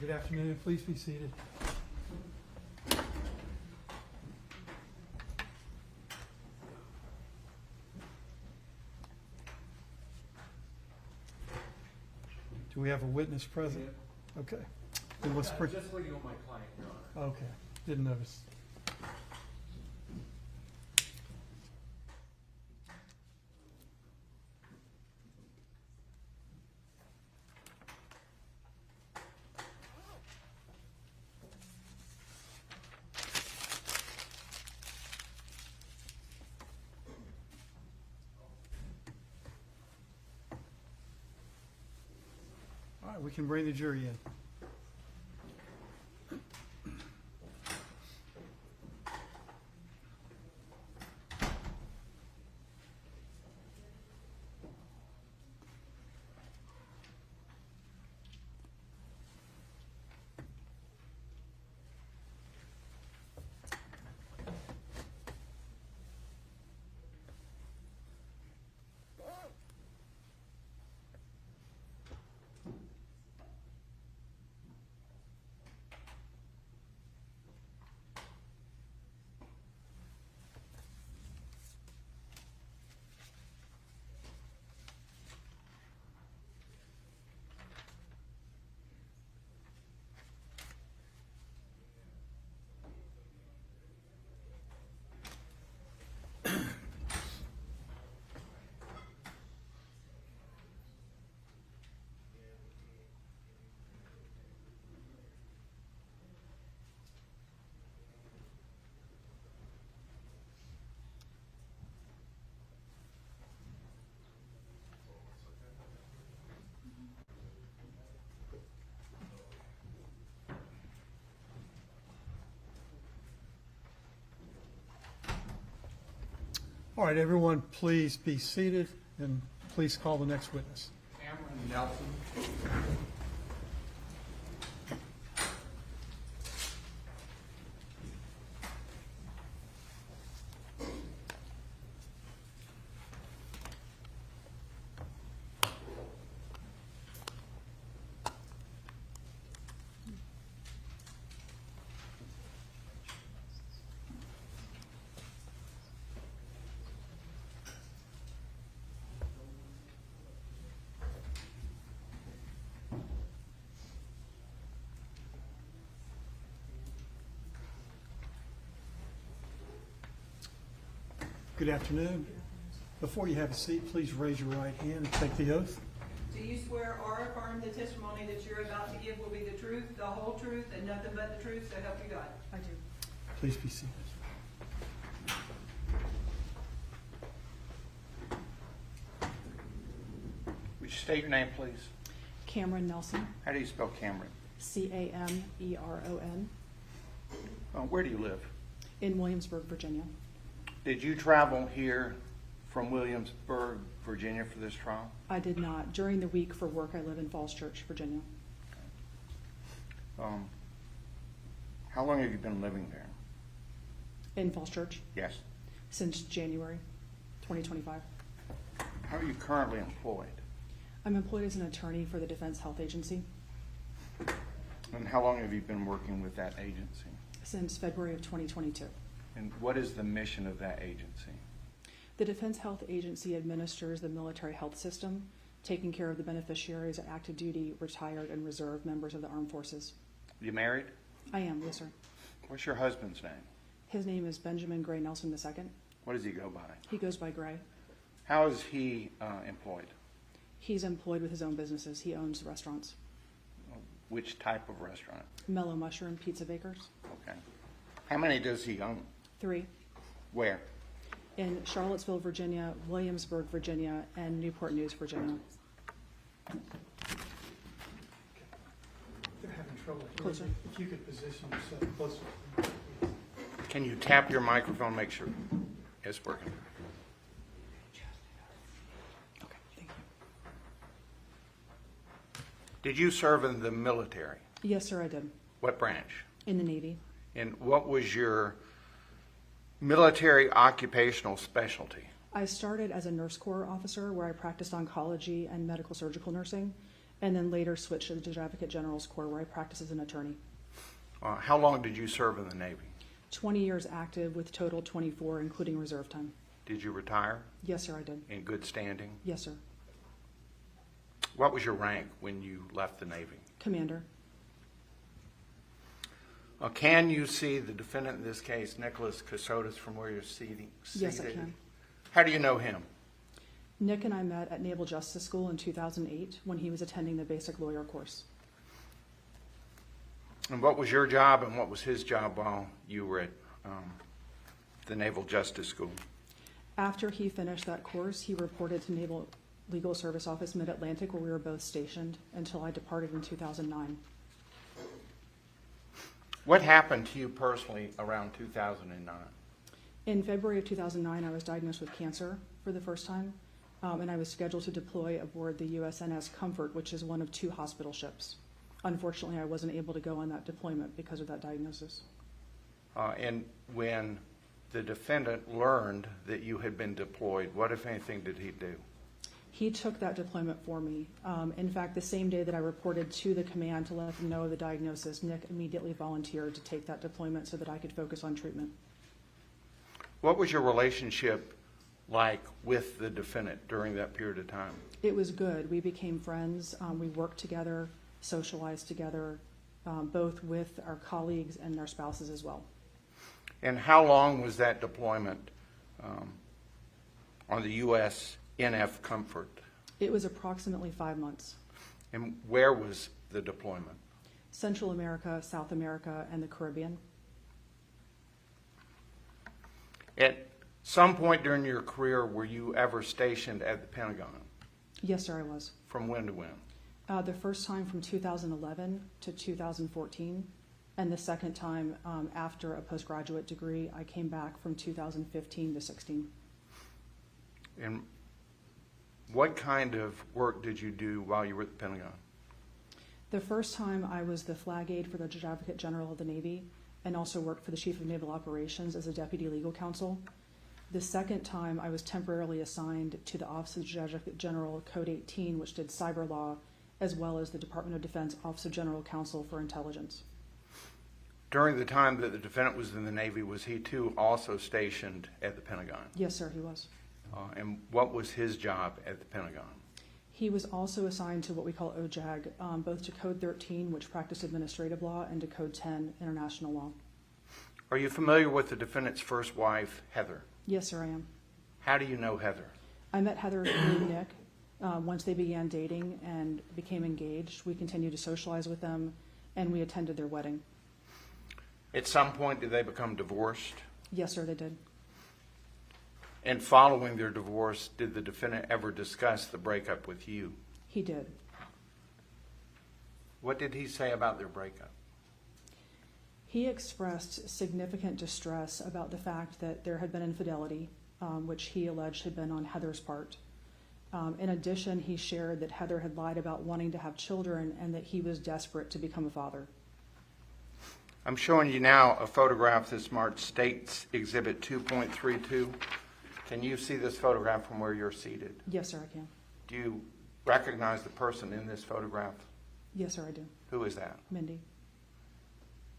Good afternoon. Please be seated. Do we have a witness present? Okay. Then let's Just waiting on my client, Your Honor. Okay. Didn't notice. All right, we can bring the jury in. All right, everyone, please be seated and please call the next witness. Cameron Nelson. Good afternoon. Before you have a seat, please raise your right hand and take the oath. Do you swear or affirm the testimony that you're about to give will be the truth, the whole truth, and nothing but the truth, so help you God? I do. Please be seated. Would you state your name, please? Cameron Nelson, How do you spell Cameron? Cameron, Where do you live? in Williamsburg, Virginia. Did you travel here from Williamsburg, Virginia for this trial? I did not. During the week for work, I live in Falls Church, Virginia. How long have you been living there? In Falls Church Yes. since January 2025. How are you currently employed? I'm employed as an attorney for the Defense Health Agency And how long have you been working with that agency? since February of 2022. And what is the mission of that agency? The Defense Health Agency administers the military health system, taking care of the beneficiaries of active duty, retired, and reserve members of the armed forces. You married? I am, yes, sir. What's your husband's name? His name is Benjamin Gray Nelson II. What does he go by? He goes by Gray. How is he employed? He's employed with his own businesses. He owns restaurants. Which type of restaurant? Mellow Mushroom Pizza Bakers. Okay. How many does he own? 3. Where? In Charlottesville, Virginia, Williamsburg, Virginia, and Newport News, Virginia. They're having trouble hearing Closer. you. If you could position yourself closer. Can you tap your microphone, make sure it's working? Okay, thank you. Did you serve in the military? Yes, sir, I did. What branch? In the Navy. And what was your military occupational specialty? I started as a nurse corps officer where I practiced oncology and medical surgical nursing. and then later switched to the Judge Advocate General's Corps, where I practice as an attorney. How long did you serve in the Navy? 20 years active with total 24, including reserve time. Did you retire? Yes, sir, I did. In good standing? Yes, sir. What was your rank when you left the Navy? Commander. Can you see the defendant in this case, Mindi Kassotis, from where you're seated? Yes, I can. How do you know him? Nick and I met at Naval Justice School in 2008 when he was attending the basic lawyer course. And what was your job and what was his job while you were at the Naval Justice School? After he finished that course, he reported to Naval Legal Service Office Mid-Atlantic, where we were both stationed, until I departed in 2009. What happened to you personally around 2009? In February of 2009, I was diagnosed with cancer for the first time, and I was scheduled to deploy aboard the USNS Comfort, which is one of 2 hospital ships. Unfortunately, I wasn't able to go on that deployment because of that diagnosis. And when the defendant learned that you had been deployed, what, if anything, did he do? He took that deployment for me. In fact, the same day that I reported to the command to let them know of the diagnosis, Nick immediately volunteered to take that deployment so that I could focus on treatment. What was your relationship like with the defendant during that period of time? It was good. We became friends. We worked together, socialized together, both with our colleagues and their spouses as well. And how long was that deployment on the USNF Comfort? It was approximately 5 months. And where was the deployment? Central America, South America, and the Caribbean. At some point during your career, were you ever stationed at the Pentagon? Yes, sir, I was. From when to when? The first time from 2011 to 2014, and the second time after a postgraduate degree, I came back from 2015 to 16. And what kind of work did you do while you were at the Pentagon? The first time I was the flag aide for the Judge Advocate General of the Navy and also worked for the Chief of Naval Operations as a Deputy Legal Counsel. The second time I was temporarily assigned to the Office of the Judge Advocate General Code 18, which did cyber law, as well as the Department of Defense Office of General Counsel for Intelligence. During the time that the defendant was in the Navy, was he too also stationed at the Pentagon? Yes, sir, he was. And what was his job at the Pentagon? He was also assigned to what we call OJAG, both to Code 13, which practiced administrative law, and to Code 10, international law. Are you familiar with the defendant's first wife, Heather? Yes, sir, I am. How do you know Heather? I met Heather through Nick. Once they began dating and became engaged, we continued to socialize with them, and we attended their wedding. At some point, did they become divorced? Yes, sir, they did. And following their divorce, did the defendant ever discuss the breakup with you? He did. What did he say about their breakup? He expressed significant distress about the fact that there had been infidelity, which he alleged had been on Heather's part. In addition, he shared that Heather had lied about wanting to have children and that he was desperate to become a father. I'm showing you now a photograph that's marked States Exhibit 2.32. Can you see this photograph from where you're seated? Yes, sir, I can. Do you recognize the person in this photograph? Yes, sir, I do. Who is that? Mindi.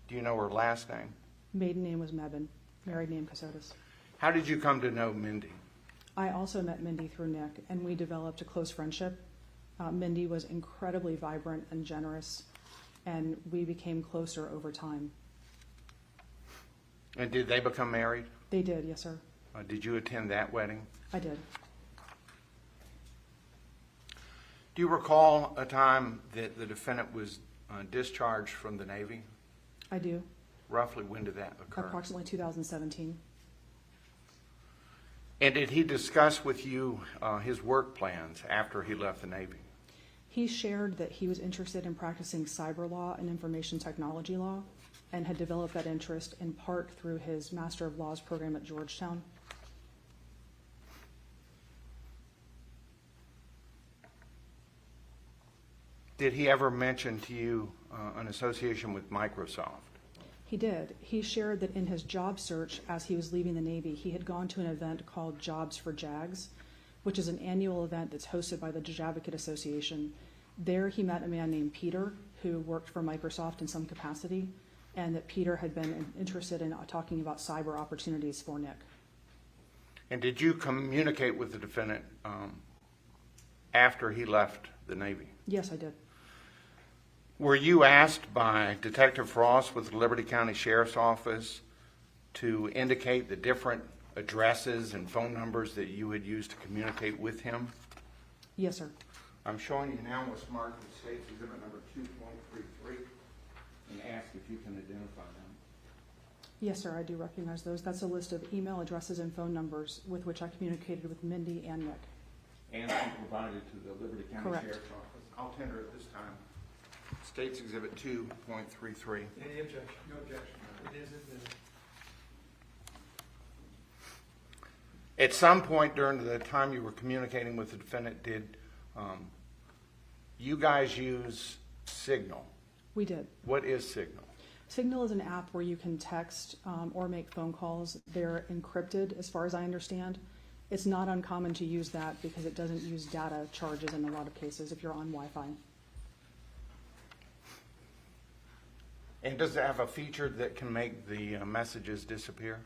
Do you know her last name? Maiden name was Mebin, married name Kassotis. How did you come to know Mindi? I also met Mindi through Nick, and we developed a close friendship. Mindi was incredibly vibrant and generous, and we became closer over time. And did they become married? They did, yes, sir. Did you attend that wedding? I did. Do you recall a time that the defendant was discharged from the Navy? I do. Roughly when did that occur? Approximately 2017. And did he discuss with you his work plans after he left the Navy? He shared that he was interested in practicing cyber law and information technology law and had developed that interest in part through his Master of Laws program at Georgetown. Did he ever mention to you an association with Microsoft? He did. He shared that in his job search as he was leaving the Navy, he had gone to an event called Jobs for JAGs, which is an annual event that's hosted by the Judge Advocate Association. There he met a man named Peter who worked for Microsoft in some capacity, and that Peter had been interested in talking about cyber opportunities for Nick. And did you communicate with the defendant after he left the Navy? Yes, I did. Were you asked by Detective Frost with the Liberty County Sheriff's Office to indicate the different addresses and phone numbers that you had used to communicate with him? Yes, sir. I'm showing you now what's marked as State's Exhibit number 2.33 and ask if you can identify them. Yes, sir, I do recognize those. That's a list of email addresses and phone numbers with which I communicated with Mindi and Nick. And you provided to the Liberty County Correct. Sheriff's Office. I'll tender it this time. State's Exhibit 2.33. Any objection? No objection. It is admitted. At some point during the time you were communicating with the defendant, did you guys use Signal? We did. What is Signal? Signal is an app where you can text or make phone calls. They're encrypted, as far as I understand. It's not uncommon to use that because it doesn't use data charges in a lot of cases if you're on Wi-Fi. And does it have a feature that can make the messages disappear?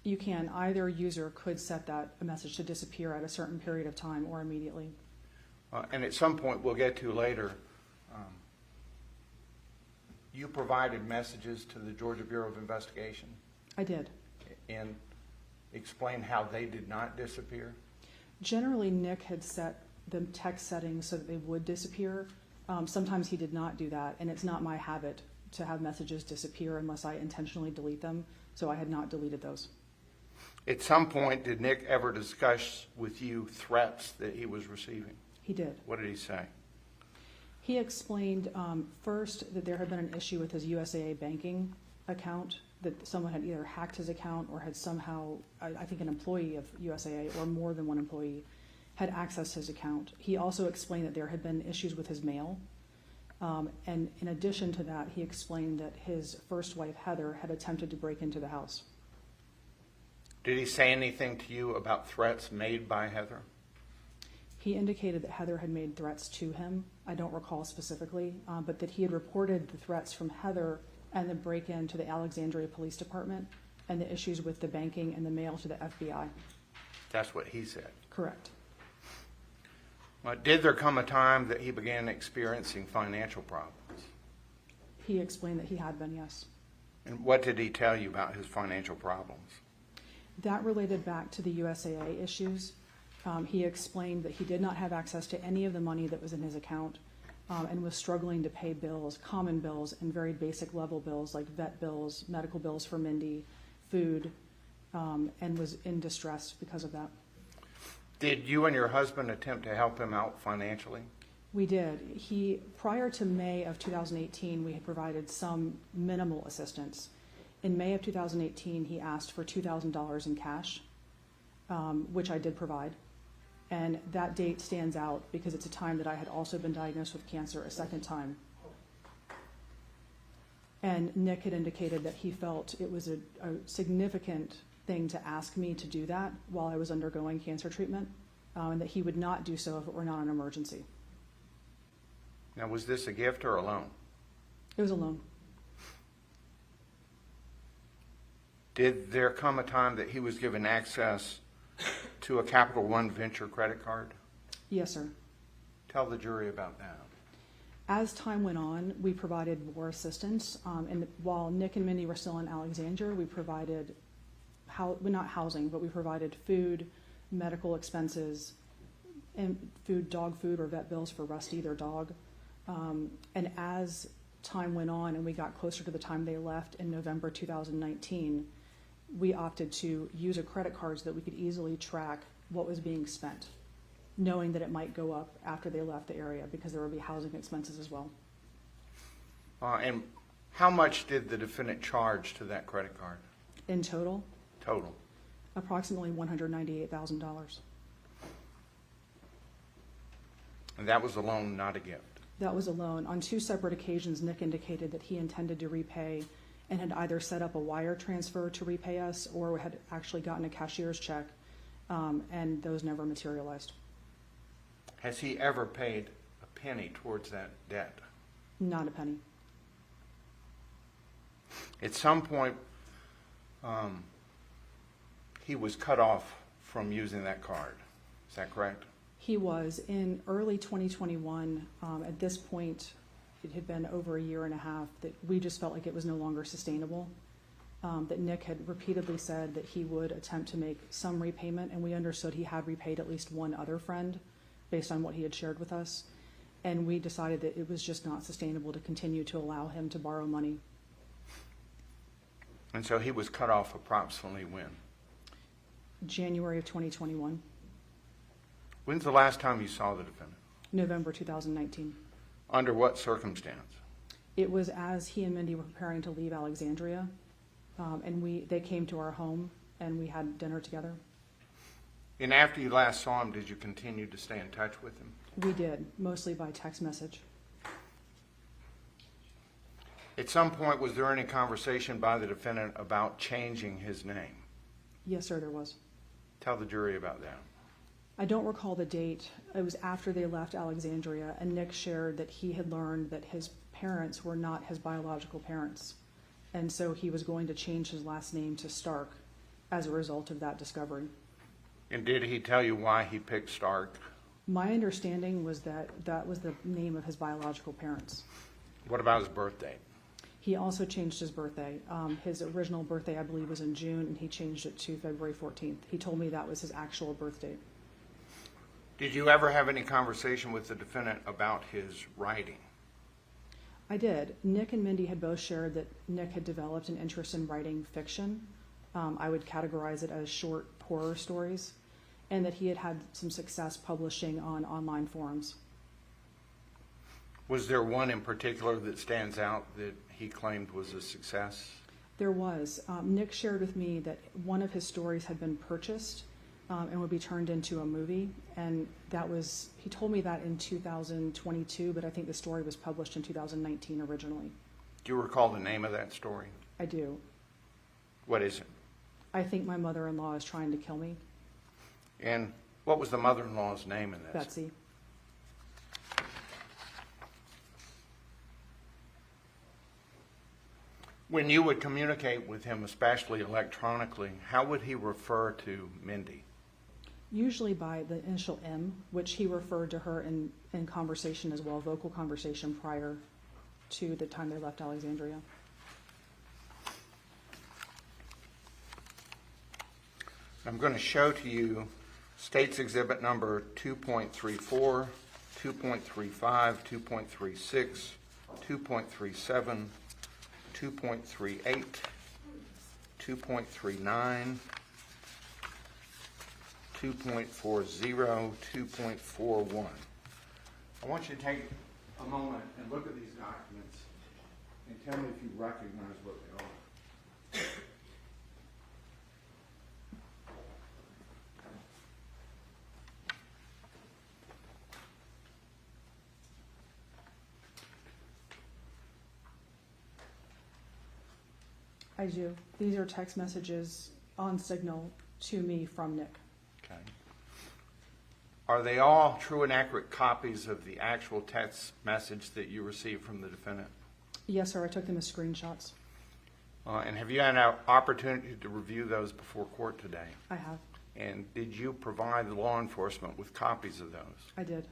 You can. Either user could set that a message to disappear at a certain period of time or immediately. And at some point we'll get to later, you provided messages to the Georgia Bureau of Investigation I did. and explained how they did not disappear? Generally, Nick had set the text settings so that they would disappear. Sometimes he did not do that, and it's not my habit to have messages disappear unless I intentionally delete them, so I had not deleted those. At some point, did Nick ever discuss with you threats that he was receiving? He did. What did he say? He explained first that there had been an issue with his USAA banking account, that someone had either hacked his account or had somehow, I think an employee of USAA or more than one employee had accessed his account. He also explained that there had been issues with his mail. And in addition to that, he explained that his first wife, Heather, had attempted to break into the house. Did he say anything to you about threats made by Heather? He indicated that Heather had made threats to him. I don't recall specifically, but that he had reported the threats from Heather and the break-in to the Alexandria Police Department and the issues with the banking and the mail to the FBI. That's what he said. Correct. Did there come a time that he began experiencing financial problems? He explained that he had been, yes. And what did he tell you about his financial problems? That related back to the USAA issues. He explained that he did not have access to any of the money that was in his account and was struggling to pay bills, common bills, and very basic level bills like vet bills, medical bills for Mindi, food, and was in distress because of that. Did you and your husband attempt to help him out financially? We did. Prior to May of 2018, we had provided some minimal assistance. In May of 2018, he asked for $2,000 in cash, which I did provide. And that date stands out because it's a time that I had also been diagnosed with cancer a second time. And Nick had indicated that he felt it was a significant thing to ask me to do that while I was undergoing cancer treatment, and that he would not do so if it were not an emergency. Now, was this a gift or a loan? It was a loan. Did there come a time that he was given access to a Capital One Venture credit card? Yes, sir. Tell the jury about that. As time went on, we provided more assistance. And while Nick and Mindi were still in Alexandria, we provided, not housing, but we provided food, medical expenses, and dog food or vet bills for Rusty, their dog. And as time went on and we got closer to the time they left in November 2019, we opted to use a credit card so that we could easily track what was being spent, knowing that it might go up after they left the area because there would be housing expenses as well. And how much did the defendant charge to that credit card? In total? Total. Approximately $198,000. And that was a loan, not a gift? That was a loan. On 2 separate occasions, Nick indicated that he intended to repay and had either set up a wire transfer to repay us or had actually gotten a cashier's check, and those never materialized. Has he ever paid a penny towards that debt? Not a penny. At some point, he was cut off from using that card. Is that correct? He was in early 2021. At this point, it had been over a year and a half that we just felt like it was no longer sustainable. That Nick had repeatedly said that he would attempt to make some repayment, and we understood he had repaid at least one other friend based on what he had shared with us. And we decided that it was just not sustainable to continue to allow him to borrow money. And so he was cut off approximately when? January of 2021. When's the last time you saw the defendant? November 2019. Under what circumstance? It was as he and Mindy were preparing to leave Alexandria, and they came to our home and we had dinner together. And after you last saw him, did you continue to stay in touch with him? We did, mostly by text message. At some point, was there any conversation by the defendant about changing his name? Yes, sir, there was. Tell the jury about that. I don't recall the date. It was after they left Alexandria, and Nick shared that he had learned that his parents were not his biological parents. And so he was going to change his last name to Stark as a result of that discovery. And did he tell you why he picked Stark? My understanding was that that was the name of his biological parents. What about his birth date? He also changed his birthday. His original birthday, I believe, was in June, and he changed it to February 14th. He told me that was his actual birth date. Did you ever have any conversation with the defendant about his writing? I did. Nick and Mindy had both shared that Nick had developed an interest in writing fiction. I would categorize it as short horror stories, and that he had had some success publishing on online forums. Was there one in particular that stands out that he claimed was a success? There was. Nick shared with me that one of his stories had been purchased and would be turned into a movie, and he told me that in 2022, but I think the story was published in 2019 originally. Do you recall the name of that story? I do. What is it? I think my mother-in-law is trying to kill me. And what was the mother-in-law's name in this? Betsy. When you would communicate with him, especially electronically, how would he refer to Mindy? Usually by the initial M, which he referred to her in conversation as well, vocal conversation prior to the time they left Alexandria. I'm going to show to you State's Exhibit number 2.34, 2.35, 2.36, 2.37, 2.38, 2.39, 2.40, 2.41. I want you to take a moment and look at these documents and tell me if you recognize what they are. I do. These are text messages on Signal to me from Nick. Okay. Are they all true and accurate copies of the actual text message that you received from the defendant? Yes, sir. I took them as screenshots. And have you had an opportunity to review those before court today? I have. And did you provide the law enforcement with copies of those? I did.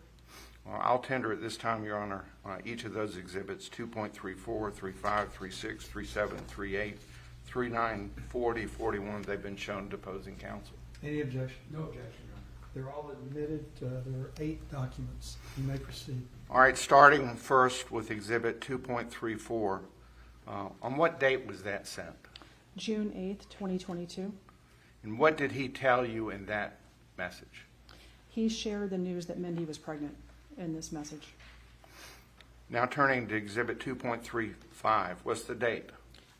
Well, I'll tender at this time, Your Honor, each of those exhibits, 2.34, 35, 36, 37, 38, 39, 40, 41, they've been shown to opposing counsel. Any objection? No objection, Your Honor. They're all admitted. There are 8 documents. You may proceed. All right, starting first with Exhibit 2.34. On what date was that sent? June 8th, 2022. And what did he tell you in that message? He shared the news that Mindy was pregnant in this message. Now turning to Exhibit 2.35, what's the date?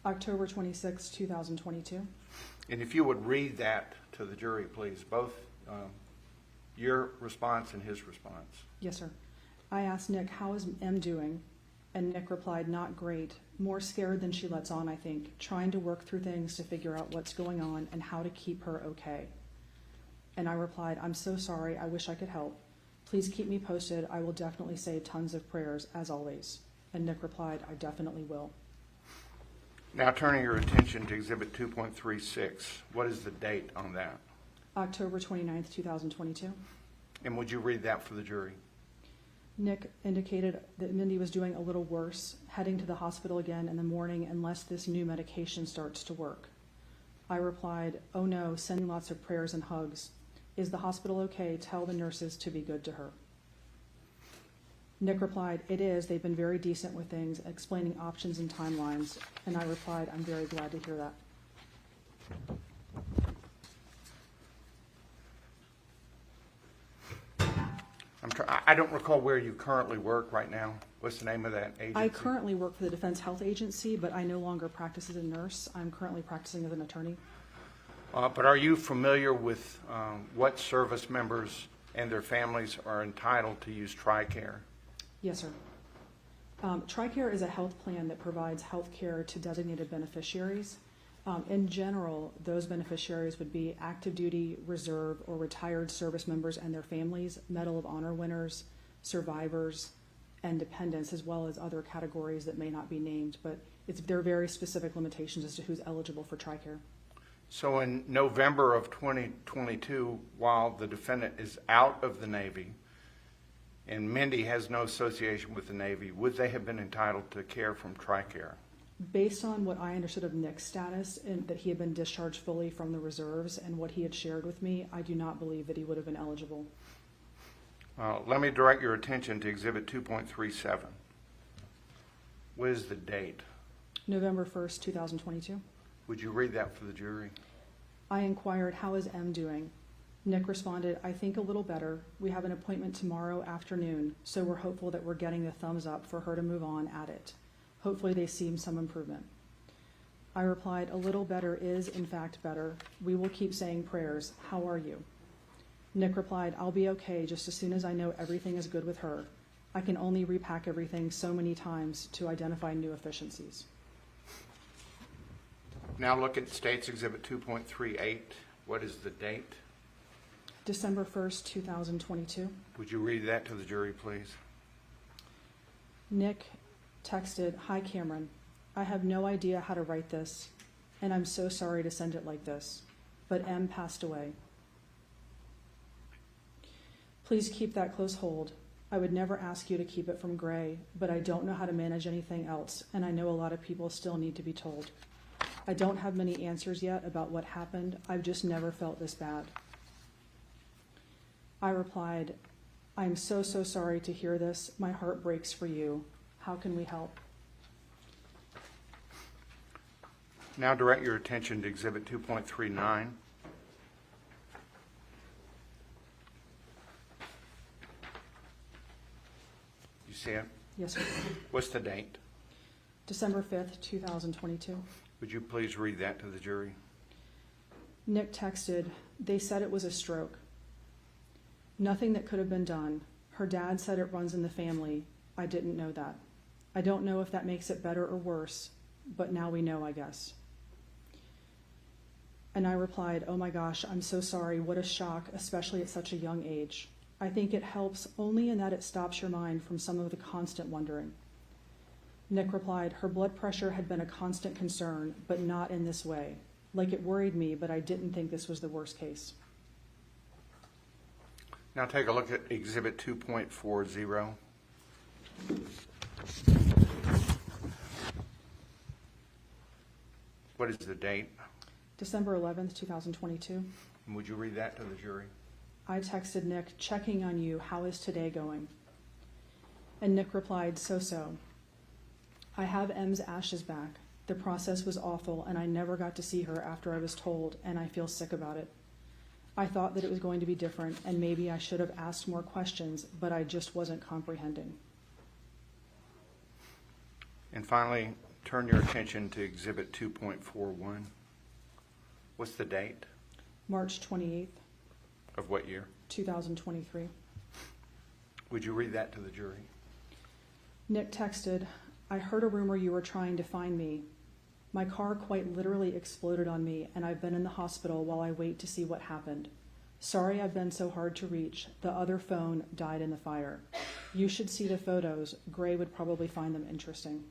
October 26, 2022. And if you would read that to the jury, please, both your response and his response. Yes, sir. I asked Nick, how is M doing? And Nick replied, not great. More scared than she lets on, I think. Trying to work through things to figure out what's going on and how to keep her okay. And I replied, I'm so sorry. I wish I could help. Please keep me posted. I will definitely say tons of prayers, as always. And Nick replied, I definitely will. Now turning your attention to Exhibit 2.36, what is the date on that? October 29th, 2022. And would you read that for the jury? Nick indicated that Mindi was doing a little worse, heading to the hospital again in the morning unless this new medication starts to work. I replied, oh no, sending lots of prayers and hugs. Is the hospital okay? Tell the nurses to be good to her. Nick replied, it is. They've been very decent with things, explaining options and timelines. And I replied, I'm very glad to hear that. I don't recall where you currently work right now. What's the name of that agency? I currently work for the Defense Health Agency, but I no longer practice as a nurse. I'm currently practicing as an attorney. But are you familiar with what service members and their families are entitled to use TRICARE? Yes, sir. TRICARE is a health plan that provides health care to designated beneficiaries. In general, those beneficiaries would be active duty, reserve, or retired service members and their families, Medal of Honor winners, survivors, and dependents, as well as other categories that may not be named. But there are very specific limitations as to who's eligible for TRICARE. So in November of 2022, while the defendant is out of the Navy and Mindi has no association with the Navy, would they have been entitled to care from TRICARE? Based on what I understood of Nick's status and that he had been discharged fully from the reserves and what he had shared with me, I do not believe that he would have been eligible. Let me direct your attention to Exhibit 2.37. What is the date? November 1st, 2022. Would you read that for the jury? I inquired, how is M doing? Nick responded, I think a little better. We have an appointment tomorrow afternoon, so we're hopeful that we're getting the thumbs up for her to move on at it. Hopefully they see some improvement. I replied, a little better is, in fact, better. We will keep saying prayers. How are you? Nick replied, I'll be okay just as soon as I know everything is good with her. I can only repack everything so many times to identify new efficiencies. Now look at State's Exhibit 2.38. What is the date? December 1st, 2022. Would you read that to the jury, please? Nick texted, hi Cameron, I have no idea how to write this, and I'm so sorry to send it like this, but M passed away. Please keep that close hold. I would never ask you to keep it from Gray, but I don't know how to manage anything else, and I know a lot of people still need to be told. I don't have many answers yet about what happened. I've just never felt this bad. I replied, I'm so sorry to hear this. My heart breaks for you. How can we help? Now direct your attention to Exhibit 2.39. You see it? Yes, sir. What's the date? December 5th, 2022. Would you please read that to the jury? Nick texted, they said it was a stroke. Nothing that could have been done. Her dad said it runs in the family. I didn't know that. I don't know if that makes it better or worse, but now we know, I guess. And I replied, oh my gosh, I'm so sorry. What a shock, especially at such a young age. I think it helps only in that it stops your mind from some of the constant wondering. Nick replied, her blood pressure had been a constant concern, but not in this way. Like it worried me, but I didn't think this was the worst case. Now take a look at Exhibit 2.40. What is the date? December 11th, 2022. And would you read that to the jury? I texted Nick, checking on you. How is today going? And Nick replied, so. I have M's ashes back. The process was awful, and I never got to see her after I was told, and I feel sick about it. I thought that it was going to be different, and maybe I should have asked more questions, but I just wasn't comprehending. And finally, turn your attention to Exhibit 2.41. What's the date? March 28th. Of what year? 2023. Would you read that to the jury? Nick texted, I heard a rumor you were trying to find me. My car quite literally exploded on me, and I've been in the hospital while I wait to see what happened. Sorry I've been so hard to reach. The other phone died in the fire. You should see the photos. Gray would probably find them interesting.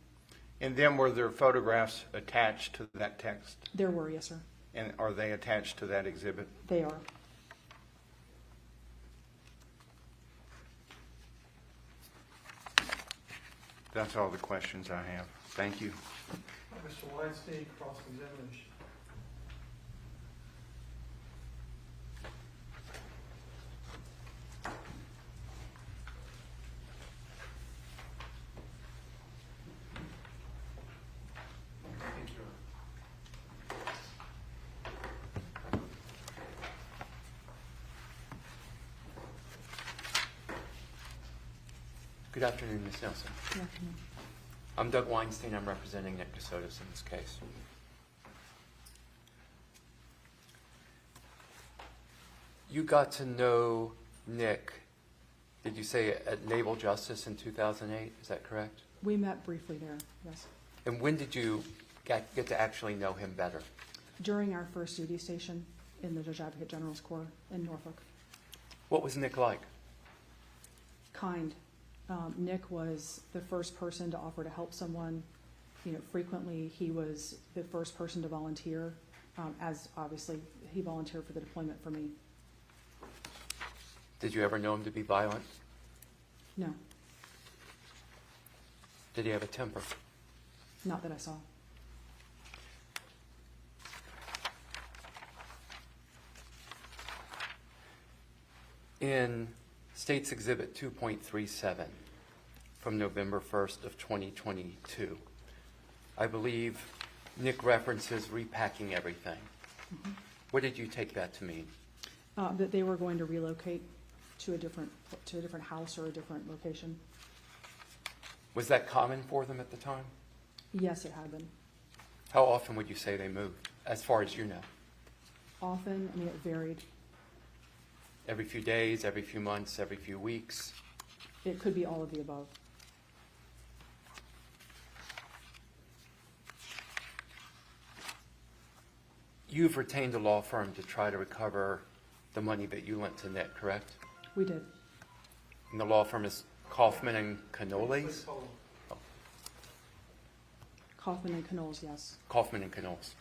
And then were there photographs attached to that text? There were, yes, sir. And are they attached to that exhibit? They are. That's all the questions I have. Thank you. Mr. Weinstein, cross-examination. Good afternoon, Ms. Nelson. Good afternoon. I'm Doug Weinstein. I'm representing Nick Kassotis in this case. You got to know Nick, did you say at Naval Justice in 2008? Is that correct? We met briefly there, yes. And when did you get to actually know him better? During our first duty station in the Judge Advocate General's Corps in Norfolk. What was Nick like? Kind. Nick was the first person to offer to help someone. Frequently he was the first person to volunteer, as obviously he volunteered for the deployment for me. Did you ever know him to be violent? No, Did he have a temper? not that I saw. In State's Exhibit 2.37 from November 1st of 2022, I believe Nick references repacking everything. Mm-hmm. What did you take that to mean? That they were going to relocate to a different house or a different location. Was that common for them at the time? Yes, it had been. How often would you say they moved, as far as you know? Often, it varied. Every few days, every few months, every few weeks? It could be all of the above. You've retained a law firm to try to recover the money that you lent to Nick, correct? We did. And the law firm is Kaufman and Cannolis? Kaufman and Knowles, yes. Kaufman and Knowles.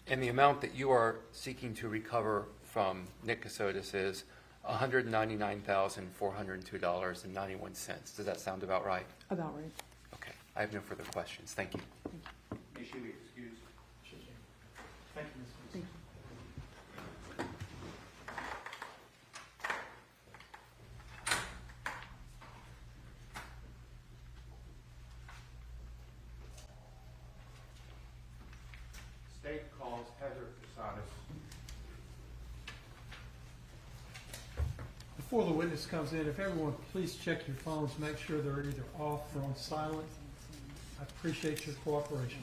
And the amount that you are seeking to recover from Nick Kassotis is $199,402.91. Does that sound about right? About right. Okay. I have no further questions. Thank you. You should be excused. Thank you, Ms. Thank you. State calls Heather Kassotis. Before the witness comes in, if everyone please check your phones, make sure they're either off or on silent. I appreciate your cooperation.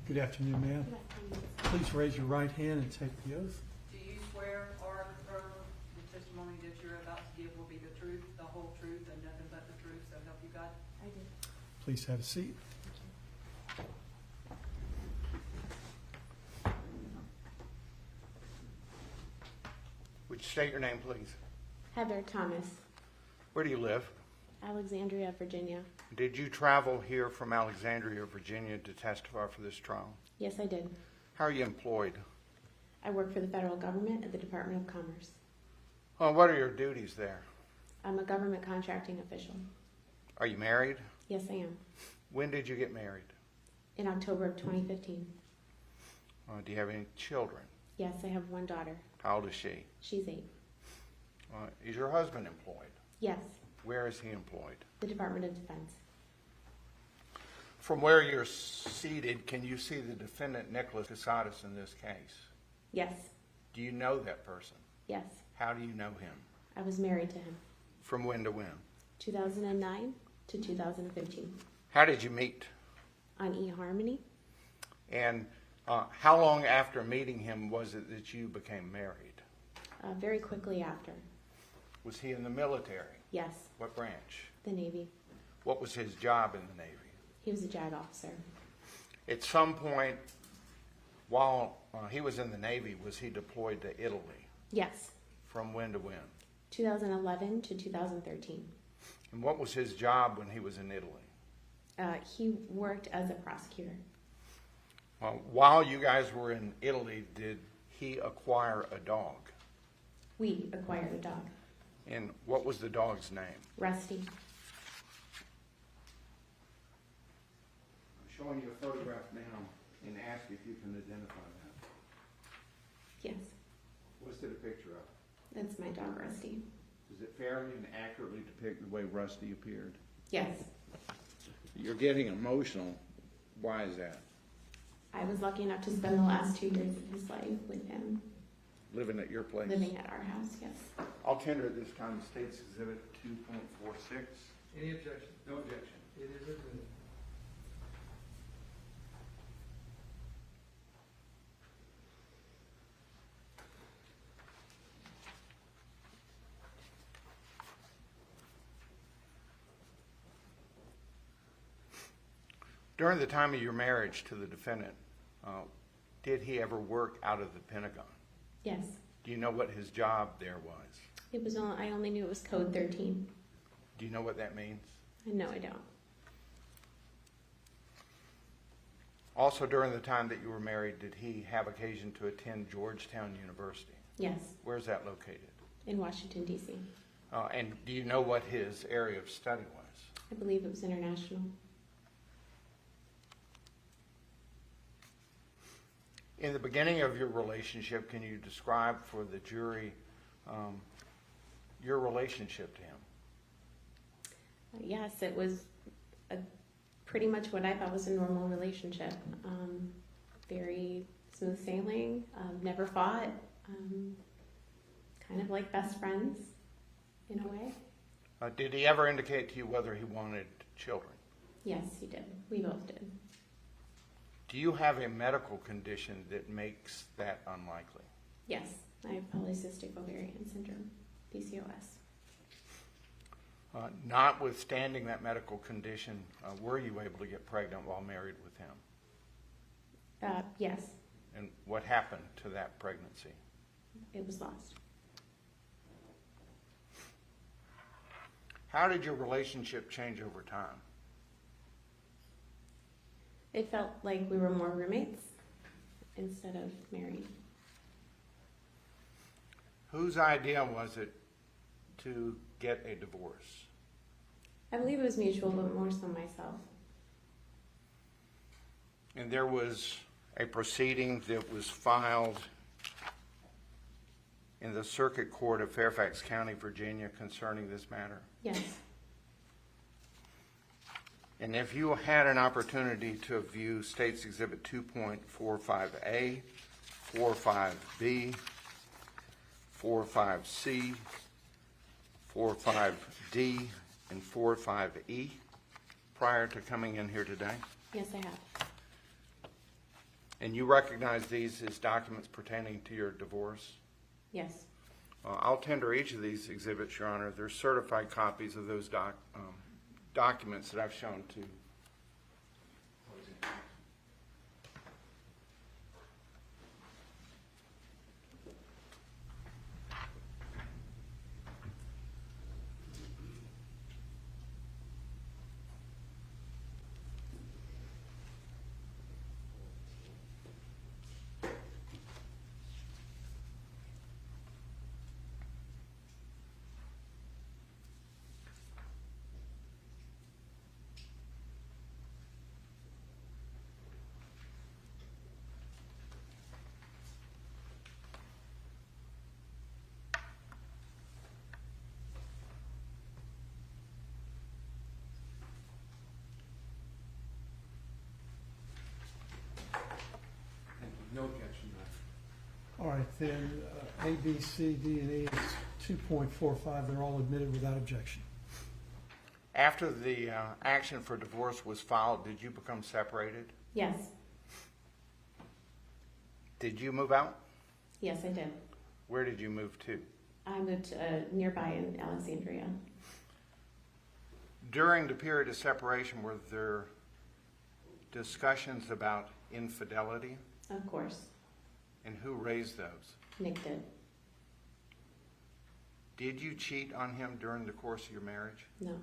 Good afternoon, ma'am. Please raise your right hand and take the oath. Do you swear or affirm the testimony that you're about to give will be the truth, the whole truth, and nothing but the truth, so help you God? I do. Please have a seat. Would you state your name, please? Heather Thomas, Where do you live? Alexandria, Virginia. Did you travel here from Alexandria, Virginia to testify for this trial? Yes, I did. How are you employed? I work for the federal government at the Department of Commerce. What are your duties there? I'm a government contracting official. Are you married? Yes, I am. When did you get married? In October of 2015. Do you have any children? Yes, I have one daughter. How old is she? She's 8. Is your husband employed? Yes, Where is he employed? the Department of Defense. From where you're seated, can you see the defendant, Mindi Kassotis, in this case? Yes, Do you know that person? yes. How do you know him? I was married to him. From when to when? 2009 to 2015 How did you meet? on eHarmony. And how long after meeting him was it that you became married? Very quickly after. Was he in the military? Yes, What branch? the Navy. What was his job in the Navy? He was a JAG officer. At some point while he was in the Navy, was he deployed to Italy? Yes, From when to when? 2011 to 2013. And what was his job when he was in Italy? He worked as a prosecutor. While you guys were in Italy, did he acquire a dog? We acquired a dog, And what was the dog's name? Rusty. I'm showing you a photograph now and ask if you can identify that. Yes, What's it a picture of? that's my dog, Rusty. Does it fairly and accurately depict the way Rusty appeared? Yes, You're getting emotional. Why is that? I was lucky enough to spend the last 2 years of his life with him, Living at your place? living at our house, yes. I'll tender at this time State's Exhibit 2.46. Any objection? No objection. It is admitted. During the time of your marriage to the defendant, did he ever work out of the Pentagon? Yes, Do you know what his job there was? it was I only knew it was code 13. Do you know what that means? No, I don't. Also, during the time that you were married, did he have occasion to attend Georgetown University? Yes, Where's that located? in Washington, D.C. And do you know what his area of study was? I believe it was international. In the beginning of your relationship, can you describe for the jury your relationship to him? Yes, it was pretty much what I thought was a normal relationship. Very smooth sailing, never fought, kind of like best friends in a way. Did he ever indicate to you whether he wanted children? Yes, he did. We both did. Do you have a medical condition that makes that unlikely? Yes, I have polycystic ovarian syndrome, PCOS. Notwithstanding that medical condition, were you able to get pregnant while married with him? Yes, And what happened to that pregnancy? it was lost. How did your relationship change over time? It felt like we were more roommates instead of married. Whose idea was it to get a divorce? I believe it was mutual, but more so myself. And there was a proceeding that was filed in the Circuit Court of Fairfax County, Virginia, concerning this matter? Yes, And if you had an opportunity to view State's Exhibit 2.45A, 45B, 45C, 45D, and 45E prior to coming in here today, yes, I have. and you recognize these as documents pertaining to your divorce, Yes, I'll tender each of these exhibits, Your Honor. They're certified copies of those documents that I've shown to. All right, then, A, B, C, D, and E is 2.45. They're all admitted without objection. After the action for divorce was filed, did you become separated? Yes. Did you move out? Yes, I did. Where did you move to? I moved nearby in Alexandria. During the period of separation, were there discussions about infidelity? Of course. And who raised those? Nick did. Did you cheat on him during the course of your marriage? No.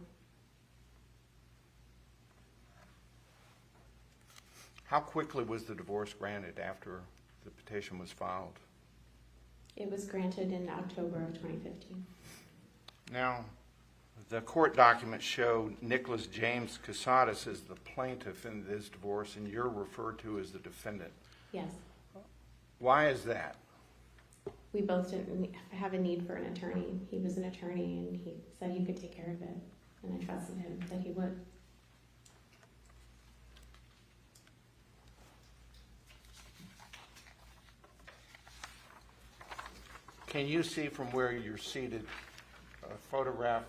How quickly was the divorce granted after the petition was filed? It was granted in October of 2015. Now, the court documents show Nicholas James Kassotis as the plaintiff in this divorce, and you're referred to as the defendant. Yes. Why is that? We both didn't have a need for an attorney. He was an attorney, and he said he could take care of it, and I trusted him that he would. Can you see from where you're seated a photograph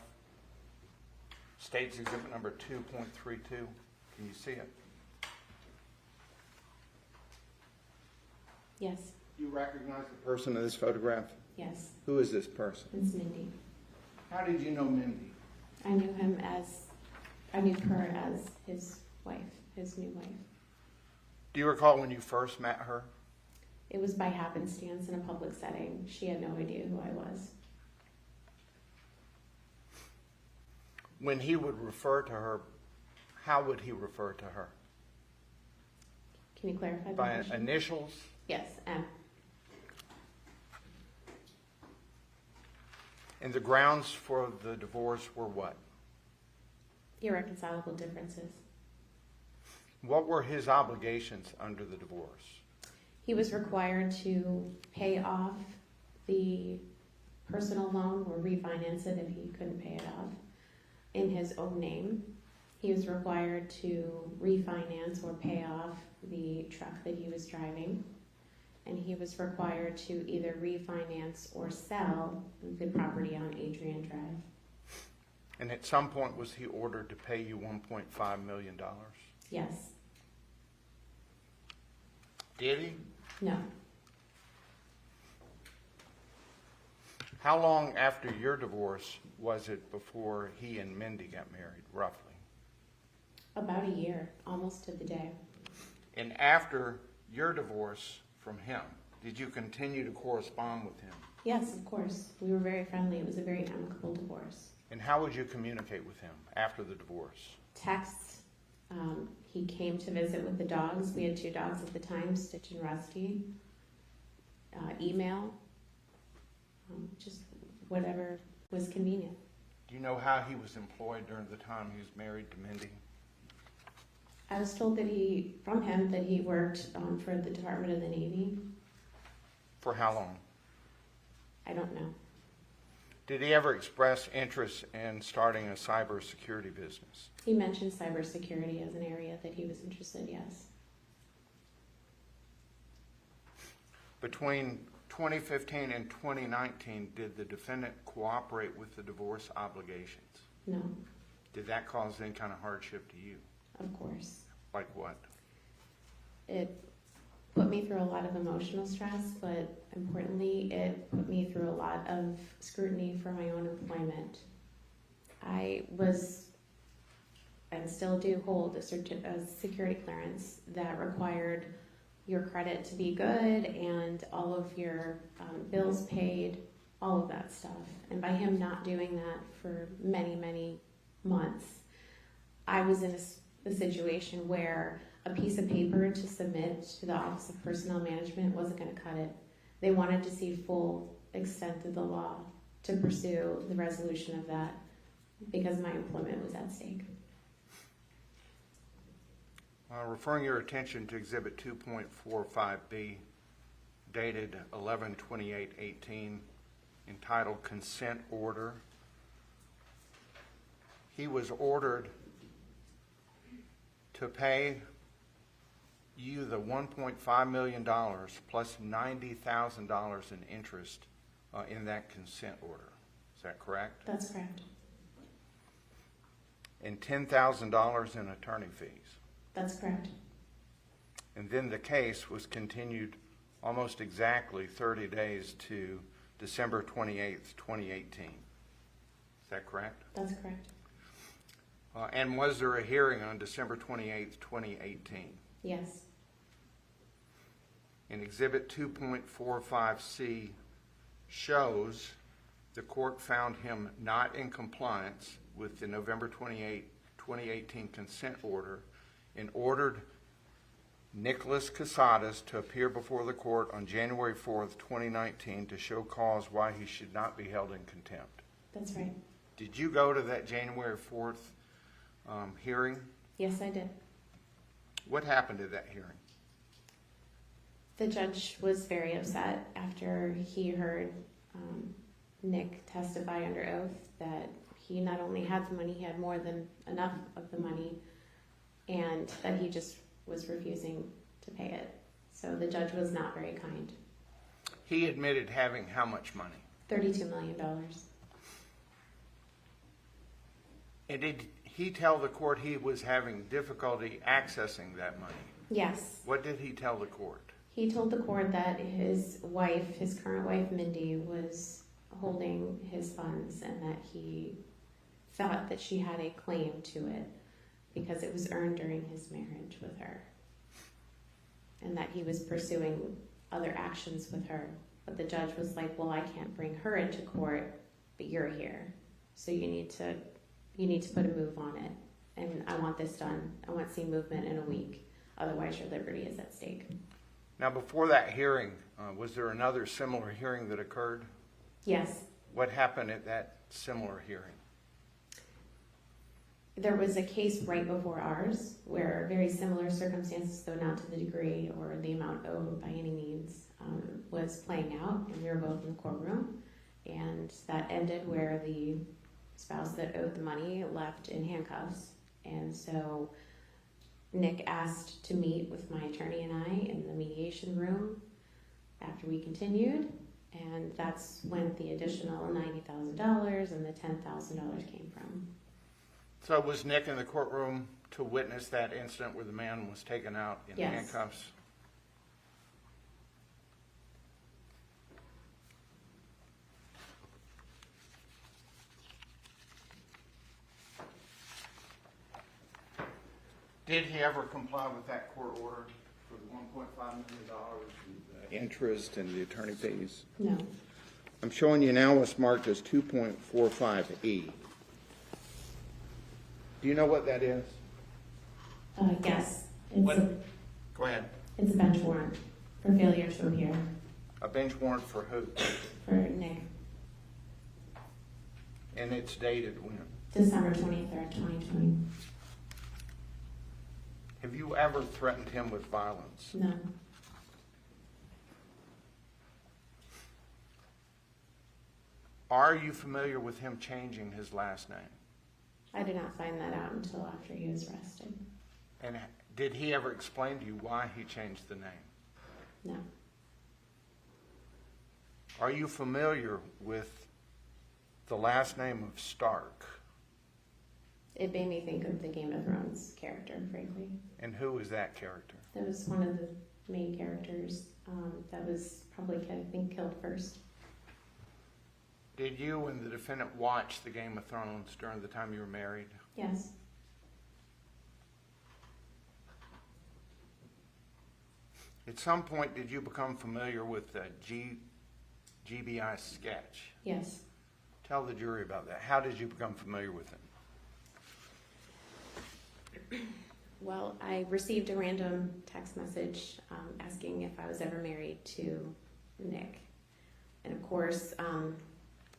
states exhibit number 2.32? Can you see it? Yes. You recognize the person in this photograph? Yes. Who is this person? It's Mindi. How did you know Mindi? I knew her as his wife, his new wife. Do you recall when you first met her? It was by happenstance in a public setting. She had no idea who I was. When he would refer to her, how would he refer to her? Can you clarify that? By question? initials? Yes, M. And the grounds for the divorce were what? Irreconcilable differences. What were his obligations under the divorce? He was required to pay off the personal loan or refinance it if he couldn't pay it off in his own name. He was required to refinance or pay off the truck that he was driving. And he was required to either refinance or sell the property on Adrian Drive. And at some point, was he ordered to pay you $1.5 million? Yes. Did he? No. How long after your divorce was it before he and Mindi got married, roughly? About a year, almost to the day. And after your divorce from him, did you continue to correspond with him? Yes, of course. We were very friendly. It was a very amicable divorce. And how would you communicate with him after the divorce? Texts. He came to visit with the dogs. We had 2 dogs at the time, Stitch and Rusty. Email. Just whatever was convenient. Do you know how he was employed during the time he was married to Mindi? I was told that he worked for the Department of the Navy. For how long? I don't know. Did he ever express interest in starting a cybersecurity business? He mentioned cybersecurity as an area that he was interested, yes. Between 2015 and 2019, did the defendant cooperate with the divorce obligations? No. Did that cause any kind of hardship to you? Of course. Like what? It put me through a lot of emotional stress, but importantly, it put me through a lot of scrutiny for my own employment. I was, and still do hold a security clearance that required your credit to be good and all of your bills paid, all of that stuff. And by him not doing that for many, many months, I was in a situation where a piece of paper to submit to the Office of Personnel Management wasn't going to cut it. They wanted to see full extent of the law to pursue the resolution of that because my employment was at stake. Referring your attention to Exhibit 2.45B, dated 11/28/18, entitled Consent Order. He was ordered to pay you the $1.5 million plus $90,000 in interest in that consent order. Is that correct? That's correct. And $10,000 in attorney fees. That's correct. And then the case was continued almost exactly 30 days to December 28th, 2018. Is that correct? That's correct. And was there a hearing on December 28th, 2018? Yes. In Exhibit 2.45C shows the court found him not in compliance with the November 28, 2018 consent order and ordered Mindi Kassotis to appear before the court on January 4th, 2019 to show cause why he should not be held in contempt. That's right. Did you go to that January 4th hearing? Yes, I did. What happened at that hearing? The judge was very upset after he heard Nick testify under oath that he not only had the money, he had more than enough of the money, and that he just was refusing to pay it. So the judge was not very kind. He admitted having how much money? $32 million. And did he tell the court he was having difficulty accessing that money? Yes. What did he tell the court? He told the court that his wife, his current wife, Mindi, was holding his funds and that he thought that she had a claim to it because it was earned during his marriage with her. And that he was pursuing other actions with her. But the judge was like, well, I can't bring her into court, but you're here. So you need to put a move on it. And I want this done. I want to see movement in a week. Otherwise, your liberty is at stake. Now, before that hearing, was there another similar hearing that occurred? Yes. What happened at that similar hearing? There was a case right before ours where very similar circumstances, though not to the degree or the amount owed by any means, was playing out, and we were both in the courtroom. And that ended where the spouse that owed the money left in handcuffs. And so Nick asked to meet with my attorney and I in the mediation room after we continued, and that's when the additional $90,000 and the $10,000 came from. So was Nick in the courtroom to witness that incident where the man was taken out in Yes. handcuffs? Did he ever comply with that court order for the $1.5 million in interest and the attorney fees? No. I'm showing you now what's marked as 2.45E. Do you know what that is? Yes. Go ahead. It's a bench warrant for failure to appear A bench warrant for who? for Nick. And it's dated when? December 23rd, 2020. Have you ever threatened him with violence? No. Are you familiar with him changing his last name? I did not find that out until after he was arrested. And did he ever explain to you why he changed the name? No. Are you familiar with the last name of Stark? It made me think of the Game of Thrones character, frankly. And who is that character? That was one of the main characters that was probably, I think, killed first. Did you and the defendant watch the Game of Thrones during the time you were married? Yes. At some point, did you become familiar with the GBI sketch? Yes. Tell the jury about that. How did you become familiar with it? Well, I received a random text message asking if I was ever married to Nick. And of course, I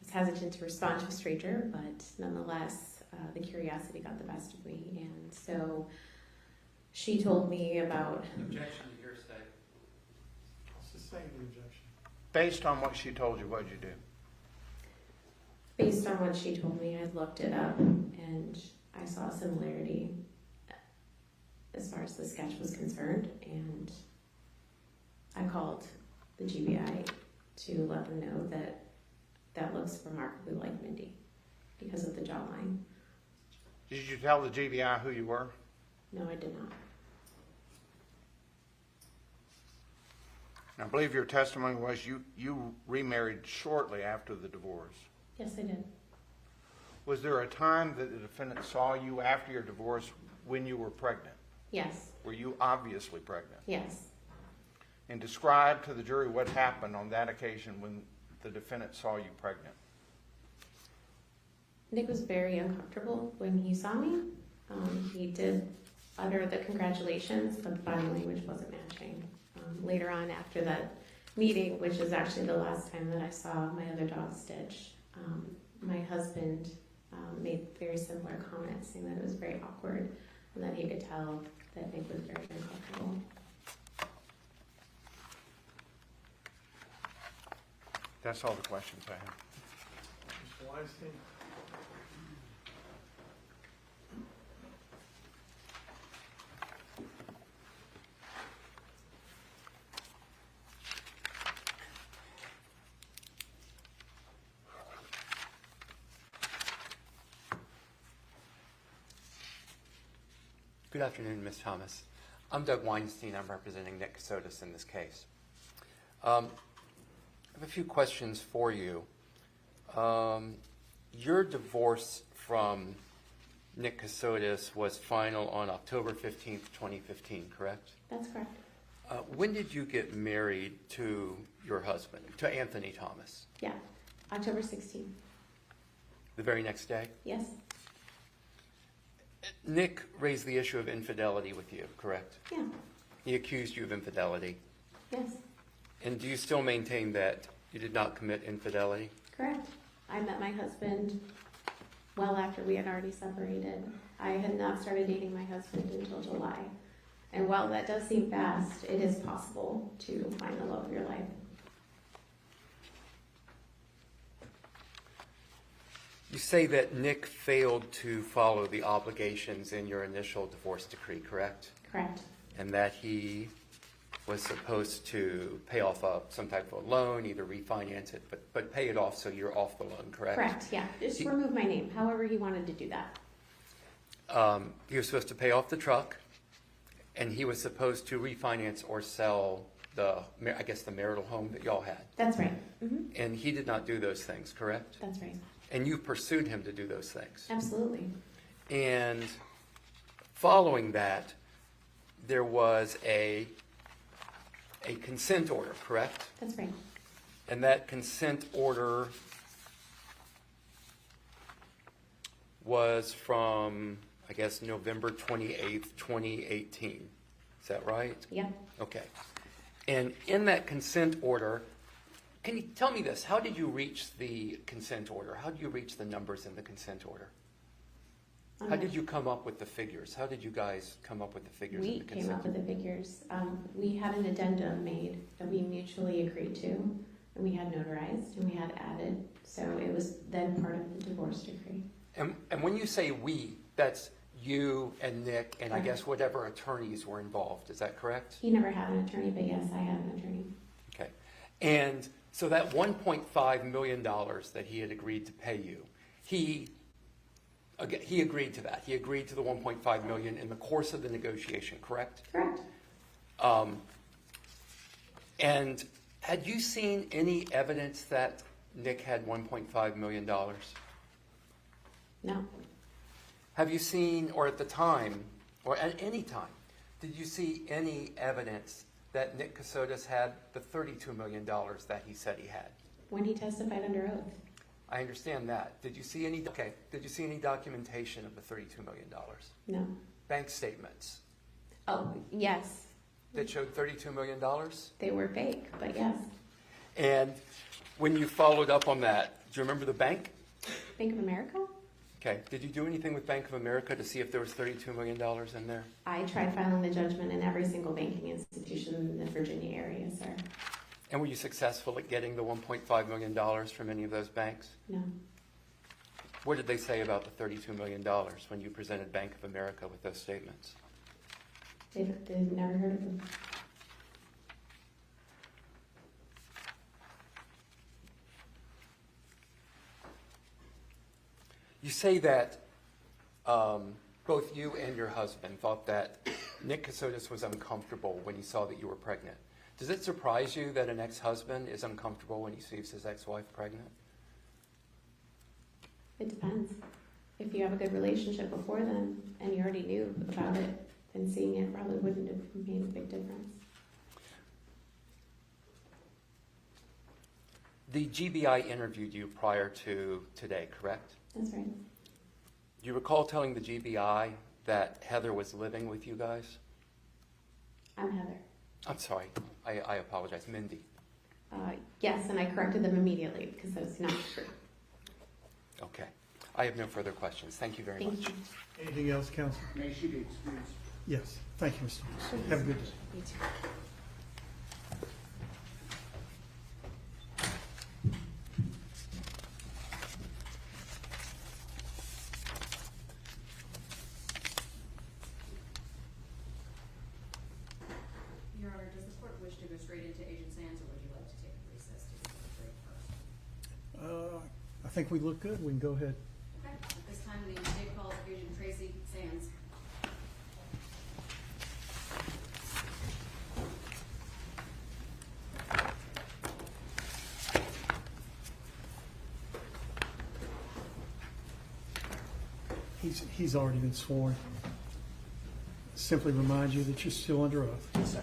was hesitant to respond to a stranger, but nonetheless, the curiosity got the best of me. And so she told me about... Objection to hearsay. Sustain the objection. Based on what she told you, what did you do? Based on what she told me, I looked it up and I saw a similarity. as far as the sketch was concerned, and I called the GBI to let them know that that looks remarkably like Mindi because of the jawline. Did you tell the GBI who you were? No, I did not. I believe your testimony was you remarried shortly after the divorce. Yes, I did. Was there a time that the defendant saw you after your divorce when you were pregnant? Yes. Were you obviously pregnant? Yes. And describe to the jury what happened on that occasion when the defendant saw you pregnant. Nick was very uncomfortable when he saw me. He did utter the congratulations, but the body language wasn't matching. Later on, after that meeting, which is actually the last time that I saw my other dog Stitch, my husband made very similar comments, saying that it was very awkward and that he could tell that Nick was very uncomfortable. That's all the questions I have. Mr. Weinstein? Good afternoon, Ms. Thomas. I'm Doug Weinstein. I'm representing Nick Kassotis in this case. I have a few questions for you. Your divorce from Nick Kassotis was final on October 15th, 2015, correct? That's correct. When did you get married to your husband, to Anthony Thomas? Yeah, October 16th. The very next day? Yes. Nick raised the issue of infidelity with you, correct? Yeah. He accused you of infidelity. Yes. And do you still maintain that you did not commit infidelity? Correct. I met my husband well after we had already separated. I had not started dating my husband until July. And while that does seem fast, it is possible to find the love of your life. You say that Nick failed to follow the obligations in your initial divorce decree, correct? Correct. And that he was supposed to pay off some type of a loan, either refinance it, but pay it off so you're off the loan, correct? Correct, yeah. Just remove my name, however he wanted to do that. He was supposed to pay off the truck, and he was supposed to refinance or sell the marital home that y'all had. That's right. Mm-hmm. And he did not do those things, correct? That's right. And you pursued him to do those things. Absolutely. And following that, there was a consent order, correct? That's right. And that consent order was from, I guess, November 28th, 2018. Is that right? Yeah. Okay. And in that consent order, can you tell me this? How did you reach the consent order? How did you reach the numbers in the consent order? How did you come up with the figures? How did you guys come up with the figures in the consent order? We came up with the figures. We had an addendum made that we mutually agreed to, and we had notarized, and we had added. So it was then part of the divorce decree. And when you say we, that's you and Nick and Correct. I guess whatever attorneys were involved. Is that correct? He never had an attorney, but yes, I had an attorney. Okay. And so that $1.5 million that he had agreed to pay you, he agreed to that. He agreed to the $1.5 million in the course of the negotiation, correct? Correct. And had you seen any evidence that Nick had $1.5 million? No. Have you seen, or at the time, or at any time, did you see any evidence that Nick Kassotis had the $32 million that he said he had? When he testified under oath. I understand that. Did you see any? Okay. Did you see any documentation of the $32 million? No. Bank statements Oh, yes. that showed $32 million? They were fake, but yes. And when you followed up on that, do you remember the bank? Bank of America? Okay. Did you do anything with Bank of America to see if there was $32 million in there? I tried filing the judgment in every single banking institution in the Virginia area, sir. And were you successful at getting the $1.5 million from any of those banks? No. What did they say about the $32 million when you presented Bank of America with those statements? They've never heard of them. You say that both you and your husband thought that Nick Kassotis was uncomfortable when he saw that you were pregnant. Does it surprise you that an ex-husband is uncomfortable when he sees his ex-wife pregnant? It depends. If you have a good relationship before then and you already knew about it, then seeing it probably wouldn't have made a big difference. The GBI interviewed you prior to today, correct? That's right. Do you recall telling the GBI that Heather was living with you guys? I'm Heather. I'm sorry, I apologize, Mindi. Yes, and I corrected them immediately because that's not true. Okay, I have no further questions. Thank you very much. Thank you. Anything else, Counsel? May she be excused? Yes. Thank you, Mr. Wilson. Have a good day. You too. Your Honor, does the court wish to go straight into Agent Sands, or would you like to take a recess to take a break first? I think we look good. We can go ahead. Okay, at this time, the state calls Agent Tracy Sands. He's already been sworn. Simply remind you that you're still under oath. Yes, sir.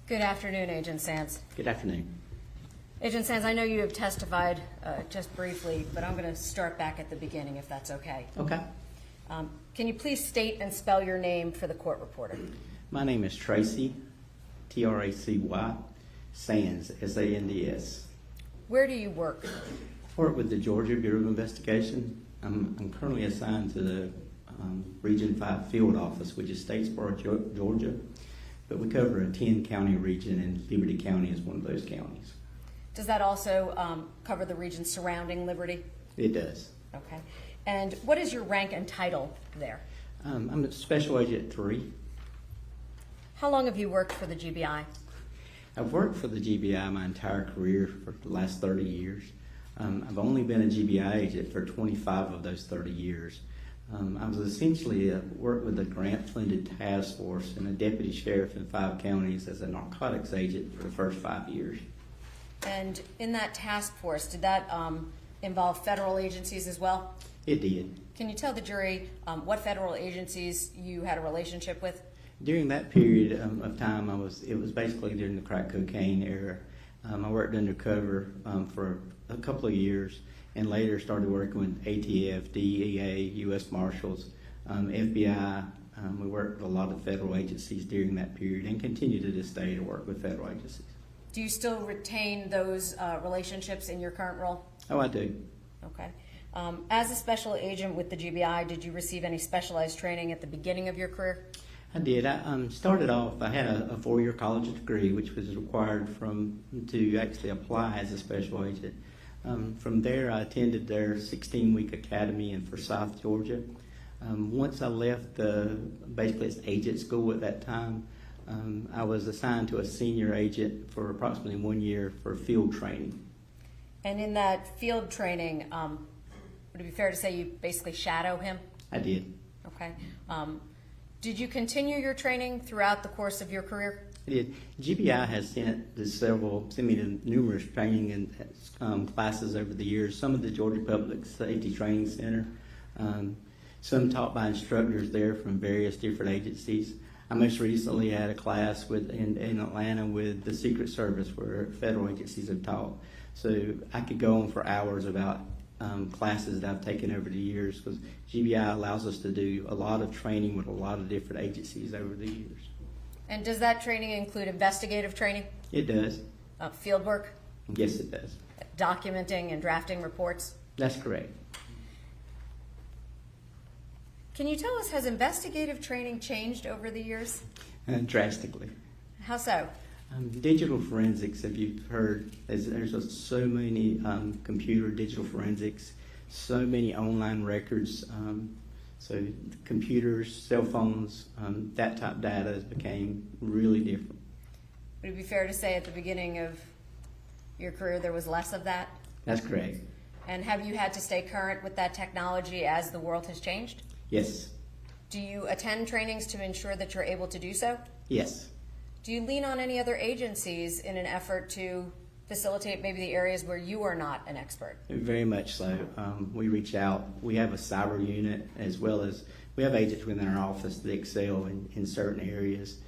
Good afternoon, Agent Sands. Good afternoon. Agent Sands, I know you have testified just briefly, but I'm going to start back at the beginning, if that's okay. Okay. Can you please state and spell your name for the court reporter? My name is Tracy, Tracy, Sands, Sands. Where do you work? I work with the Georgia Bureau of Investigation. I'm currently assigned to the Region 5 Field Office, which is Statesboro, Georgia. But we cover a 10-county region, and Liberty County is one of those counties. Does that also cover the region surrounding Liberty? It does. Okay. And what is your rank and title there? I'm a Special Agent 3. How long have you worked for the GBI? I've worked for the GBI my entire career for the last 30 years. I've only been a GBI agent for 25 of those 30 years. I was essentially worked with a grant-funded task force and a deputy sheriff in 5 counties as a narcotics agent for the first 5 years. And in that task force, did that involve federal agencies as well? It did. Can you tell the jury what federal agencies you had a relationship with? During that period of time, it was basically during the crack cocaine era. I worked undercover for a couple of years, and later started working with ATF, DEA, U.S. Marshals, FBI. We worked with a lot of federal agencies during that period, and continue to this day to work with federal agencies. Do you still retain those relationships in your current role? Oh, I do. Okay. As a special agent with the GBI, did you receive any specialized training at the beginning of your career? I did. I started off, I had a 4-year college degree, which was required to actually apply as a special agent. From there, I attended their 16-week academy in Forsyth, Georgia. Once I left basically it's agent school at that time, I was assigned to a senior agent for approximately 1 year for field training. And in that field training, would it be fair to say you basically shadow him? I did. Okay. Did you continue your training throughout the course of your career? I did. GBI has sent me to numerous training and classes over the years. Some of the Georgia Public Safety Training Center, some taught by instructors there from various different agencies. I most recently had a class in Atlanta with the Secret Service where federal agencies have taught. So I could go on for hours about classes that I've taken over the years, because GBI allows us to do a lot of training with a lot of different agencies over the years. And does that training include investigative training? It does. Field work? Yes, it does. Documenting and drafting reports? That's correct. Can you tell us, has investigative training changed over the years? Drastically. How so? Digital forensics, if you've heard, there's just so many computer digital forensics, so many online records. So computers, cell phones, that type of data became really different. Would it be fair to say at the beginning of your career there was less of that? That's correct. And have you had to stay current with that technology as the world has changed? Yes. Do you attend trainings to ensure that you're able to do so? Yes. Do you lean on any other agencies in an effort to facilitate maybe the areas where you are not an expert? Very much so. We reach out. We have a cyber unit, as well as we have agents within our office that excel in certain areas.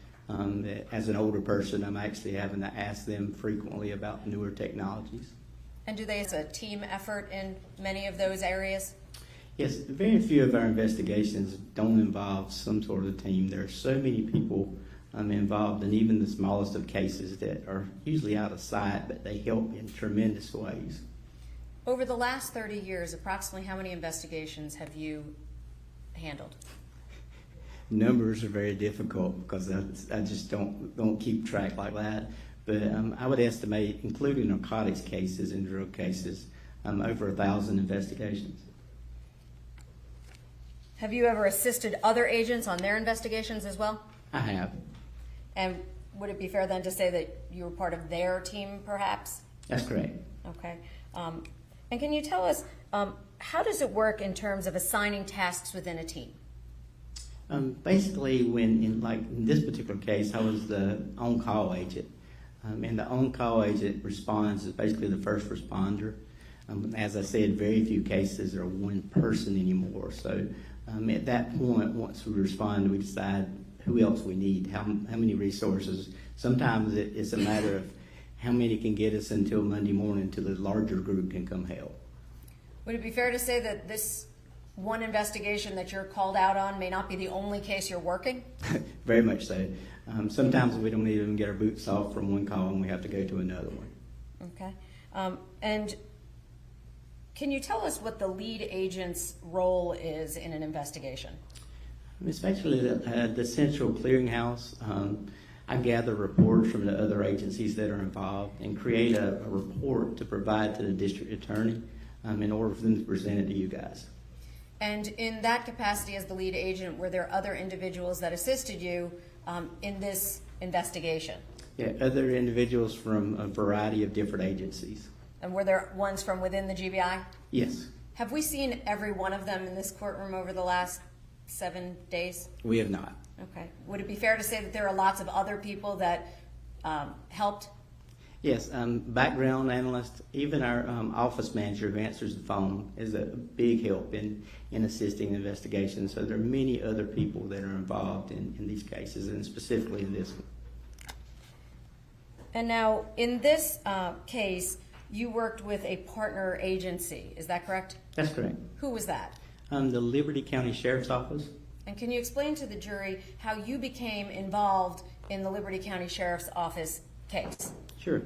As an older person, I'm actually having to ask them frequently about newer technologies. And do they as a team effort in many of those areas? Yes, very few of our investigations don't involve some sort of team. There are so many people involved in even the smallest of cases that are usually out of sight, but they help in tremendous ways. Over the last 30 years, approximately how many investigations have you handled? Numbers are very difficult because I just don't keep track like that. But I would estimate, including narcotics cases and drug cases, over 1,000 investigations. Have you ever assisted other agents on their investigations as well? I have. And would it be fair then to say that you were part of their team, perhaps? That's correct. Okay. And can you tell us, how does it work in terms of assigning tasks within a team? Basically, in this particular case, I was the on-call agent. And the on-call agent responds as basically the first responder. As I said, very few cases are one person anymore. So at that point, once we respond, we decide who else we need, how many resources. Sometimes it's a matter of how many can get us until Monday morning until the larger group can come help. Would it be fair to say that this one investigation that you're called out on may not be the only case you're working? Very much so. Sometimes we don't even get our boots off from one call and we have to go to another one. Okay. And can you tell us what the lead agent's role is in an investigation? It's actually the central clearinghouse. I gather reports from the other agencies that are involved and create a report to provide to the district attorney in order for them to present it to you guys. And in that capacity as the lead agent, were there other individuals that assisted you in this investigation? Yeah, other individuals from a variety of different agencies. And were there ones from within the GBI? Yes. Have we seen every one of them in this courtroom over the last 7 days? We have not. Okay. Would it be fair to say that there are lots of other people that helped? Yes, background analyst, even our office manager who answers the phone is a big help in assisting investigations. So there are many other people that are involved in these cases, and specifically in this one. And now, in this case, you worked with a partner agency, is that correct? That's correct. Who was that? The Liberty County Sheriff's Office. And can you explain to the jury how you became involved in the Liberty County Sheriff's Office case? Sure.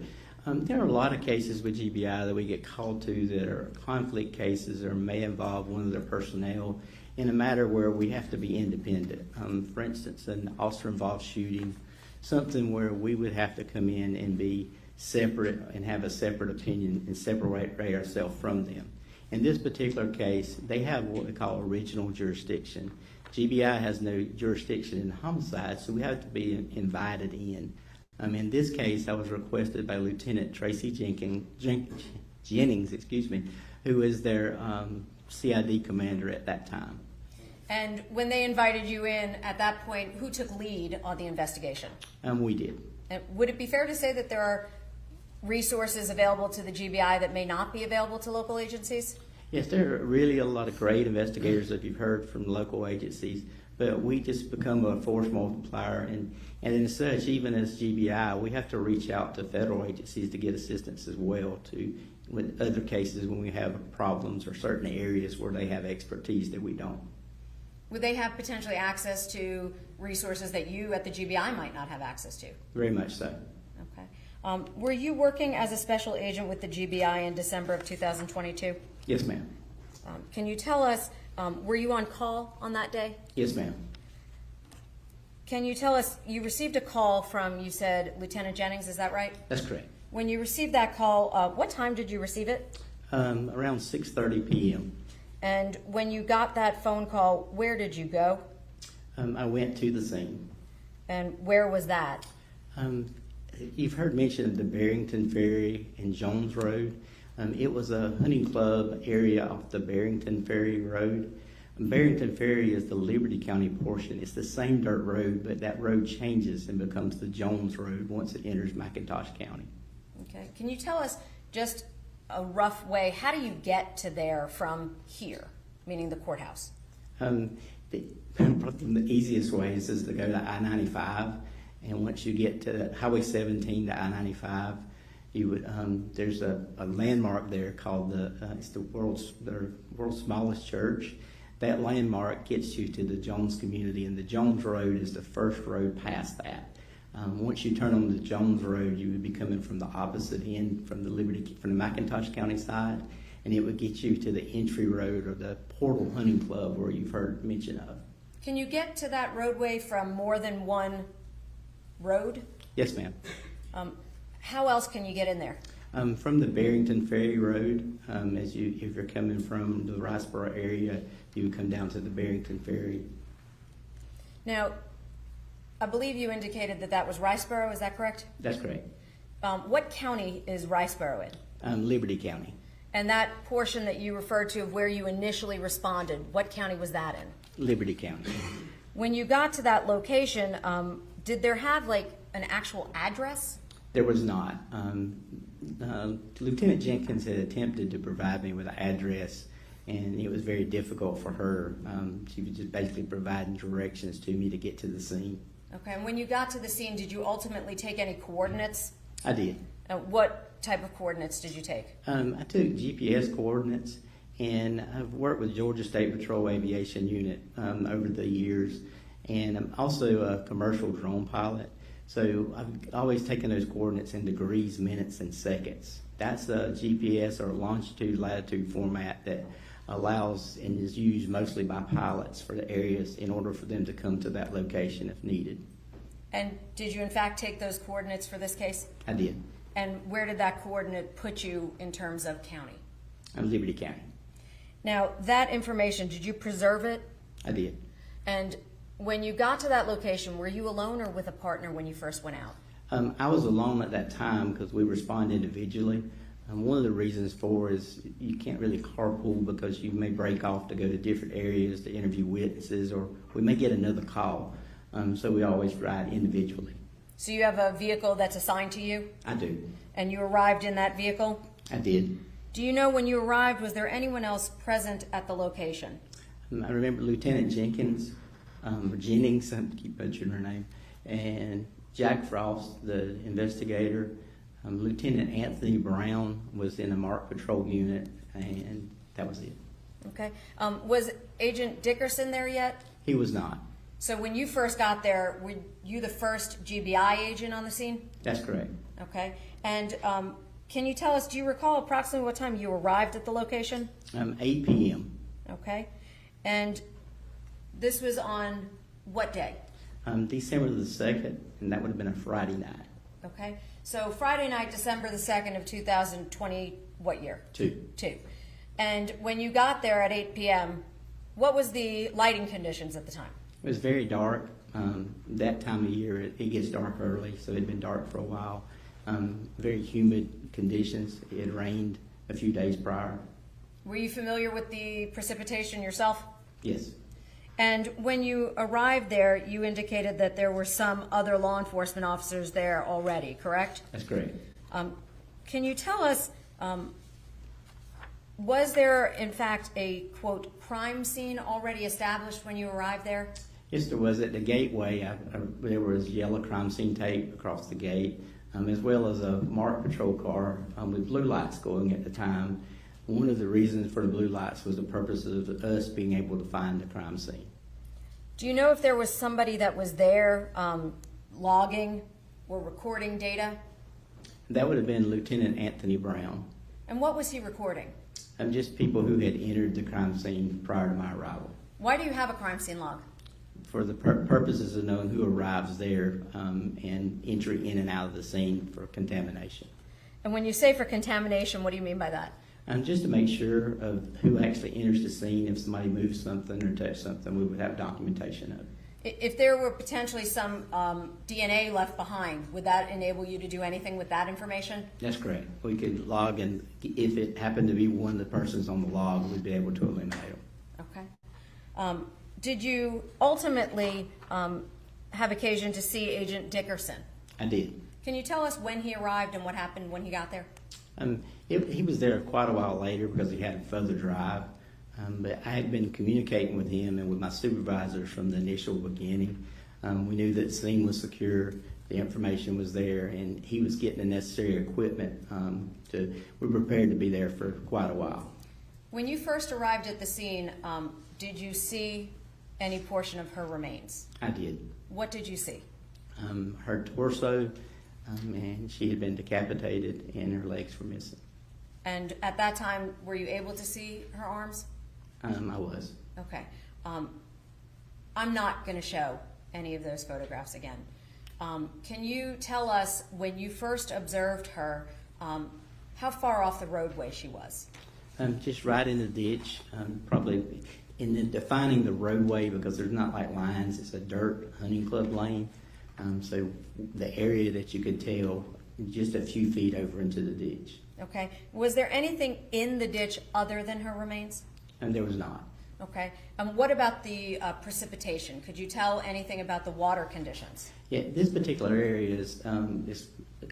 There are a lot of cases with GBI that we get called to that are conflict cases or may involve one of their personnel in a matter where we have to be independent. For instance, an officer-involved shooting, something where we would have to come in and be separate and have a separate opinion and separate ourselves from them. In this particular case, they have what we call original jurisdiction. GBI has no jurisdiction in homicide, so we have to be invited in. In this case, I was requested by Lieutenant Tracy Jennings, who is their CID commander at that time. And when they invited you in, at that point, who took lead on the investigation? We did. And would it be fair to say that there are resources available to the GBI that may not be available to local agencies? Yes, there are really a lot of great investigators that you've heard from local agencies, but we just become a force multiplier, and as such, even as GBI, we have to reach out to federal agencies to get assistance as well with other cases when we have problems or certain areas where they have expertise that we don't. Would they have potentially access to resources that you at the GBI might not have access to? Very much so. Okay. Were you working as a special agent with the GBI in December of 2022? Yes, ma'am. Can you tell us were you on call on that day? Yes, ma'am. Can you tell us, you received a call from, you said, Lieutenant Jennings, is that right? That's correct. When you received that call, what time did you receive it? Around 6:30 p.m. And when you got that phone call, where did you go? I went to the scene. And where was that? You've heard mention of the Barrington Ferry and Jones Road. It was a hunting club area off the Barrington Ferry Road. Barrington Ferry is the Liberty County portion. It's the same dirt road, but that road changes and becomes the Jones Road once it enters McIntyre County. Okay. Can you tell us just a rough way, how do you get to there from here, meaning the courthouse? The easiest way is to go to I-95, and once you get to Highway 17 to I-95, you would there's a landmark there called it's the world's smallest church. That landmark gets you to the Jones community, and the Jones Road is the first road past that. Once you turn on the Jones Road, you would be coming from the opposite end, from the McIntyre County side, and it would get you to the entry road or the Portal Hunting Club, where you've heard mention of. Can you get to that roadway from more than one road? Yes, ma'am. How else can you get in there? From the Barrington Ferry Road, if you're coming from the Riceboro area, you would come down to the Barrington Ferry. Now, I believe you indicated that was Riceboro, is that correct? That's correct. What county is Riceboro in? Liberty County. And that portion that you referred to of where you initially responded, what county was that in? Liberty County. When you got to that location, did there have like an actual address? There was not. Lieutenant Jenkins had attempted to provide me with an address, and it was very difficult for her. She was just basically providing directions to me to get to the scene. Okay, and when you got to the scene, did you ultimately take any coordinates? I did. What type of coordinates did you take? I took GPS coordinates, and I've worked with Georgia State Patrol Aviation Unit over the years, and I'm also a commercial drone pilot. So I've always taken those coordinates in degrees, minutes, and seconds. That's a GPS or longitude, latitude format that allows and is used mostly by pilots for the areas in order for them to come to that location if needed. And did you in fact take those coordinates for this case? I did. And where did that coordinate put you in terms of county? I'm Liberty County. Now, that information, did you preserve it? I did. And when you got to that location, were you alone or with a partner when you first went out? I was alone at that time because we respond individually. One of the reasons for is you can't really carpool because you may break off to go to different areas to interview witnesses, or we may get another call. So we always ride individually. So you have a vehicle that's assigned to you? I do. And you arrived in that vehicle? I did. Do you know when you arrived, was there anyone else present at the location? I remember Lieutenant Jenkins, Jennings, I keep butchering her name, and Jack Frost, the investigator. Lieutenant Anthony Brown was in a marked patrol unit, and that was it. Okay. Was Agent Dickerson there yet? He was not. So when you first got there, were you the first GBI agent on the scene? That's correct. Okay. And can you tell us, do you recall approximately what time you arrived at the location? 8 p.m. Okay. And this was on what day? December the 2nd, and that would have been a Friday night. Okay. So Friday night, December the 2nd of 2020, what year? 2. And when you got there at 8 p.m., what was the lighting conditions at the time? It was very dark. That time of year, it gets dark early, so it had been dark for a while. Very humid conditions. It had rained a few days prior. Were you familiar with the precipitation yourself? Yes. And when you arrived there, you indicated that there were some other law enforcement officers there already, correct? That's correct. Can you tell us, was there in fact a, quote, crime scene already established when you arrived there? Yes, there was. At the gateway, there was yellow crime scene tape across the gate, as well as a marked patrol car with blue lights going at the time. One of the reasons for the blue lights was the purpose of us being able to find the crime scene. Do you know if there was somebody that was there logging or recording data? That would have been Lieutenant Anthony Brown. And what was he recording? Just people who had entered the crime scene prior to my arrival. Why do you have a crime scene log? For the purposes of knowing who arrives there and entry in and out of the scene for contamination. And when you say for contamination, what do you mean by that? Just to make sure of who actually enters the scene. If somebody moves something or touches something, we would have documentation of it. If there were potentially some DNA left behind, would that enable you to do anything with that information? That's correct. We could log, and if it happened to be one of the persons on the log, we'd be able to eliminate them. Okay. Did you ultimately have occasion to see Agent Dickerson? I did. Can you tell us when he arrived and what happened when he got there? He was there quite a while later because he had a further drive. But I had been communicating with him and with my supervisors from the initial beginning. We knew that the scene was secure, the information was there, and he was getting the necessary equipment. We were prepared to be there for quite a while. When you first arrived at the scene, did you see any portion of her remains? I did. What did you see? Her torso, and she had been decapitated, and her legs were missing. And at that time, were you able to see her arms? I was. Okay. I'm not going to show any of those photographs again. Can you tell us, when you first observed her, how far off the roadway she was? Just right in the ditch, probably defining the roadway, because there's not like lines, it's a dirt hunting club lane. So the area that you could tell just a few feet over into the ditch. Okay. Was there anything in the ditch other than her remains? And there was not. Okay. What about the precipitation? Could you tell anything about the water conditions? Yeah, this particular area is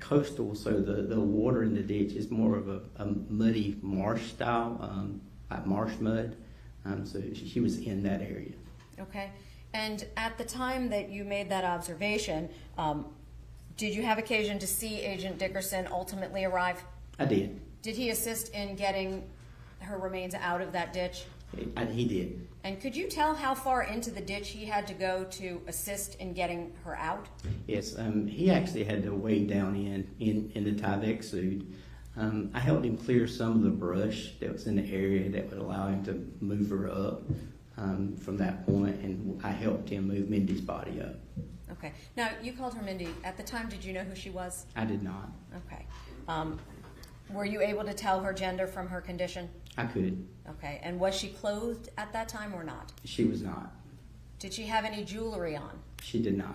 coastal, so the water in the ditch is more of a muddy marsh style, like marsh mud. So she was in that area. Okay. And at the time that you made that observation, did you have occasion to see Agent Dickerson ultimately arrive? I did. Did he assist in getting her remains out of that ditch? He did. And could you tell how far into the ditch he had to go to assist in getting her out? Yes, he actually had to wade down in the Tyvek suit. I helped him clear some of the brush that was in the area that would allow him to move her up from that point, and I helped him move Mindy's body up. Okay. Now, you called her Mindy. At the time, did you know who she was? I did not. Okay. Were you able to tell her gender from her condition? I could. Okay. And was she clothed at that time or not? She was not. Did she have any jewelry on? She did not.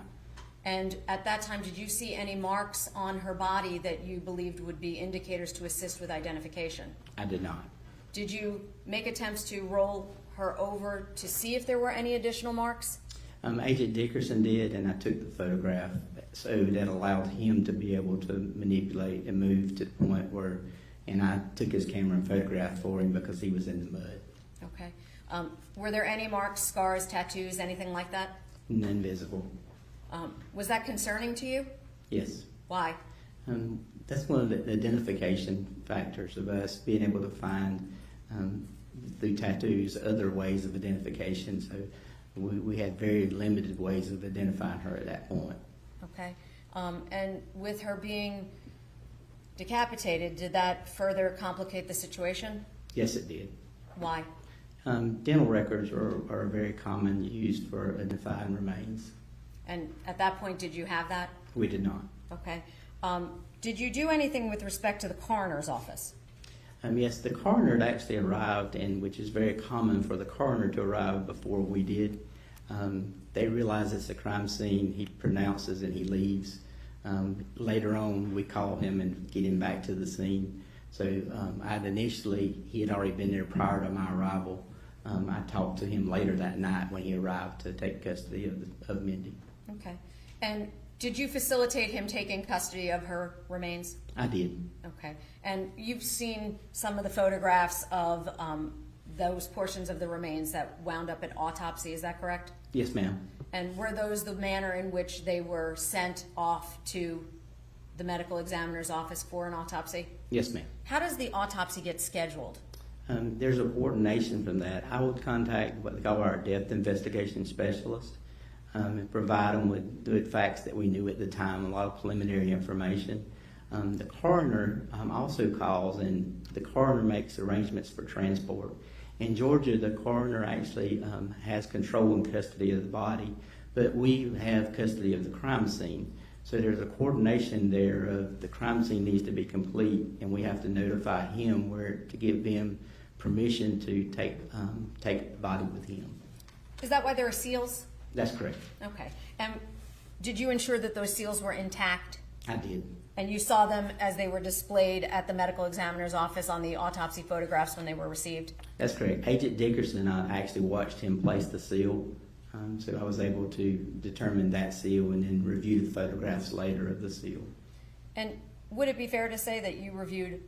And at that time, did you see any marks on her body that you believed would be indicators to assist with identification? I did not. Did you make attempts to roll her over to see if there were any additional marks? Agent Dickerson did, and I took the photograph, so that allowed him to be able to manipulate and move to the point where, and I took his camera and photographed for him because he was in the mud. Okay. Were there any marks, scars, tattoos, anything like that? None visible. Was that concerning to you? Yes. Why? That's one of the identification factors of us being able to find through tattoos other ways of identification. So we had very limited ways of identifying her at that point. Okay. And with her being decapitated, did that further complicate the situation? Yes, it did. Why? Dental records are very common used for identifying remains. And at that point, did you have that? We did not. Okay. Did you do anything with respect to the coroner's office? Yes, the coroner had actually arrived, and which is very common for the coroner to arrive before we did. They realize it's a crime scene. He pronounces and he leaves. Later on, we call him and get him back to the scene. So he had already been there prior to my arrival. I talked to him later that night when he arrived to take custody of Mindy. Okay. And did you facilitate him taking custody of her remains? I did. Okay. And you've seen some of the photographs of those portions of the remains that wound up at autopsy, is that correct? Yes, ma'am. And were those the manner in which they were sent off to the medical examiner's office for an autopsy? Yes, ma'am. How does the autopsy get scheduled? There's a coordination from that. I would contact what they call our death investigation specialist and provide them with facts that we knew at the time, a lot of preliminary information. The coroner also calls, and the coroner makes arrangements for transport. In Georgia, the coroner actually has control and custody of the body, but we have custody of the crime scene. So there's a coordination there of the crime scene needs to be complete, and we have to notify him to give them permission to take the body with him. Is that why there are seals? That's correct. Okay. And did you ensure that those seals were intact? I did. And you saw them as they were displayed at the medical examiner's office on the autopsy photographs when they were received? That's correct. Agent Dickerson and I actually watched him place the seal, so I was able to determine that seal and then review the photographs later of the seal. And would it be fair to say that you reviewed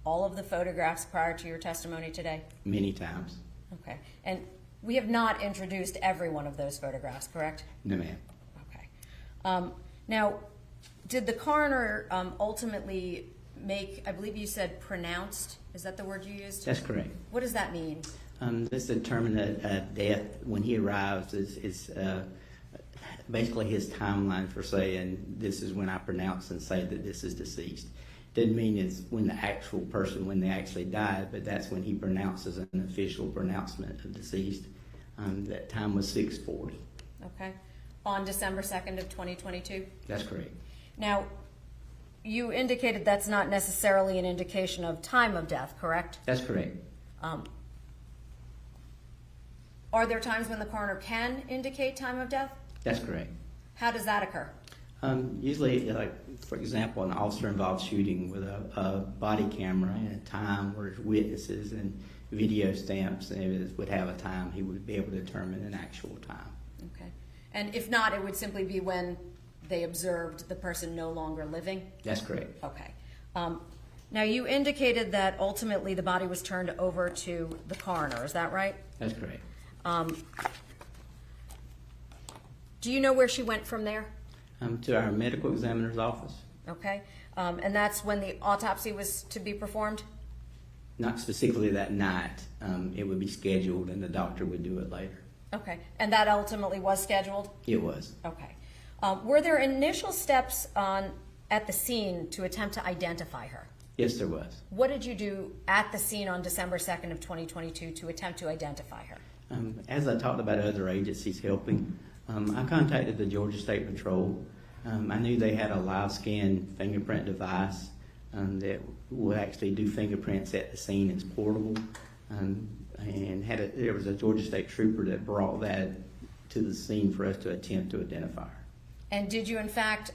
all of the photographs prior to your testimony today? Many times. Okay. And we have not introduced every one of those photographs, correct? No, ma'am. Okay. Now, did the coroner ultimately make, I believe you said pronounced, is that the word you used? That's correct. What does that mean? This determined death when he arrives is basically his timeline for saying this is when I pronounce and say that this is deceased. Doesn't mean it's when the actual person, when they actually died, but that's when he pronounces an official pronouncement of deceased. That time was 6:40. Okay. On December 2nd of 2022? That's correct. Now, you indicated that's not necessarily an indication of time of death, correct? That's correct. Are there times when the coroner can indicate time of death? That's correct. How does that occur? Usually, like for example, an officer-involved shooting with a body camera and a time where witnesses and video stamps and would have a time, he would be able to determine an actual time. Okay. And if not, it would simply be when they observed the person no longer living? That's correct. Okay. Now, you indicated that ultimately the body was turned over to the coroner. Is that right? That's correct. Do you know where she went from there? To our medical examiner's office. Okay. And that's when the autopsy was to be performed? Not specifically that night. It would be scheduled and the doctor would do it later. Okay. And that ultimately was scheduled? It was. Okay. Were there initial steps at the scene to attempt to identify her? Yes, there was. What did you do at the scene on December 2nd of 2022 to attempt to identify her? As I talked about other agencies helping, I contacted the Georgia State Patrol. I knew they had a live scan fingerprint device that will actually do fingerprints at the scene. It's portable. And there was a Georgia State trooper that brought that to the scene for us to attempt to identify her. And did you, in fact,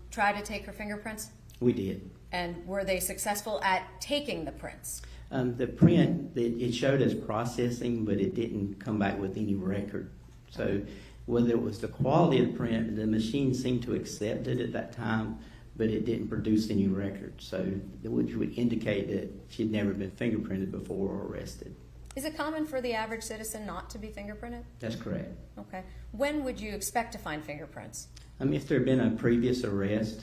try to take her fingerprints? We did. And were they successful at taking the prints? The print, it showed us processing, but it didn't come back with any record. So whether it was the quality of the print, the machine seemed to accept it at that time, but it didn't produce any record. So which would indicate that she'd never been fingerprinted before or arrested. Is it common for the average citizen not to be fingerprinted? That's correct. Okay. When would you expect to find fingerprints? If there had been a previous arrest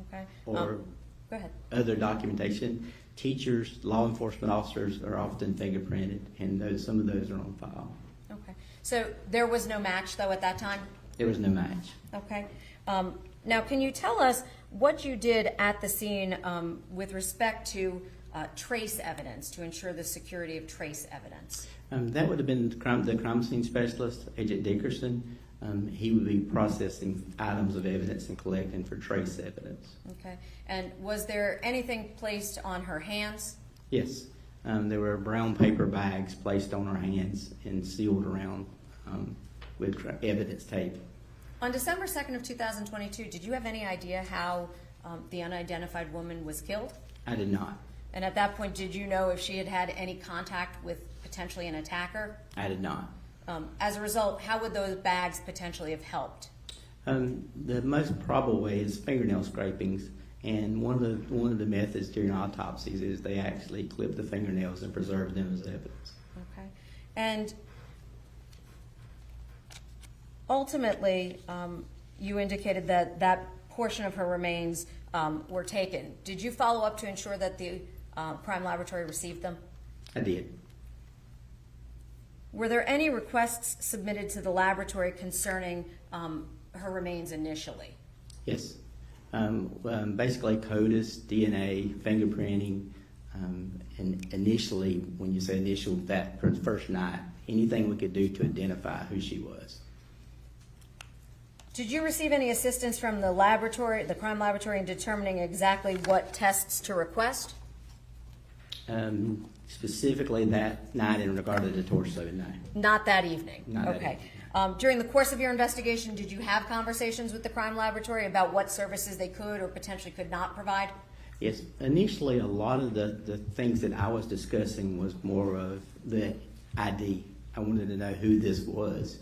okay. or go ahead. Other documentation, teachers, law enforcement officers are often fingerprinted, and some of those are on file. Okay. So there was no match, though, at that time? There was no match. Okay. Now, can you tell us what you did at the scene with respect to trace evidence, to ensure the security of trace evidence? That would have been the crime scene specialist, Agent Dickerson. He would be processing items of evidence and collecting for trace evidence. Okay. And was there anything placed on her hands? Yes. There were brown paper bags placed on her hands and sealed around with evidence tape. On December 2nd of 2022, did you have any idea how the unidentified woman was killed? I did not. And at that point, did you know if she had had any contact with potentially an attacker? I did not. As a result, how would those bags potentially have helped? The most probable way is fingernail scrapings, and one of the methods during autopsies is they actually clip the fingernails and preserve them as evidence. Okay. And ultimately, you indicated that that portion of her remains were taken. Did you follow up to ensure that the crime laboratory received them? I did. Were there any requests submitted to the laboratory concerning her remains initially? Yes. Basically, CODIS, DNA, fingerprinting, and initially, when you say initial, that first night, anything we could do to identify who she was. Did you receive any assistance from the laboratory, the crime laboratory, in determining exactly what tests to request? Specifically that night in regard to the torso night. Not that evening? Not that okay. evening. During the course of your investigation, did you have conversations with the crime laboratory about what services they could or potentially could not provide? Yes, initially a lot of the things that I was discussing was more of the ID. I wanted to know who this was.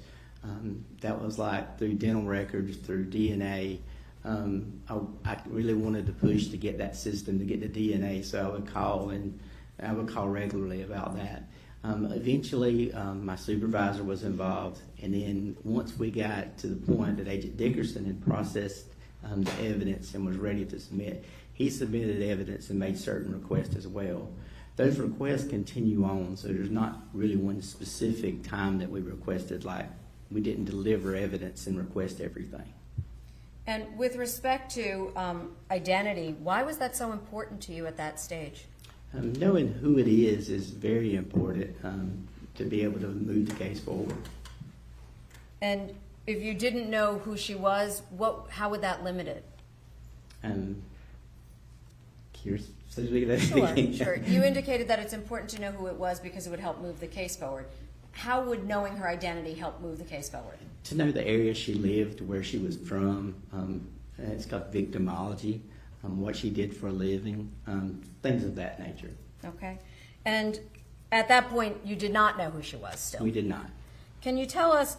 That was like through dental records, through DNA. I really wanted to push to get that system, to get the DNA, so I would call regularly about that. Eventually, my supervisor was involved, and then once we got to the point that Agent Dickerson had processed the evidence and was ready to submit, he submitted evidence and made certain requests as well. Those requests continue on, so there's not really one specific time that we requested, like we didn't deliver evidence and request everything. And with respect to identity, why was that so important to you at that stage? Knowing who it is very important to be able to move the case forward. And if you didn't know who she was, how would that limit it? Sure. You indicated that it's important to know who it was because it would help move the case forward. How would knowing her identity help move the case forward? To know the area she lived, where she was from, it's called victimology, what she did for a living, things of that nature. Okay. And at that point, you did not know who she was still? We did not. Can you tell us,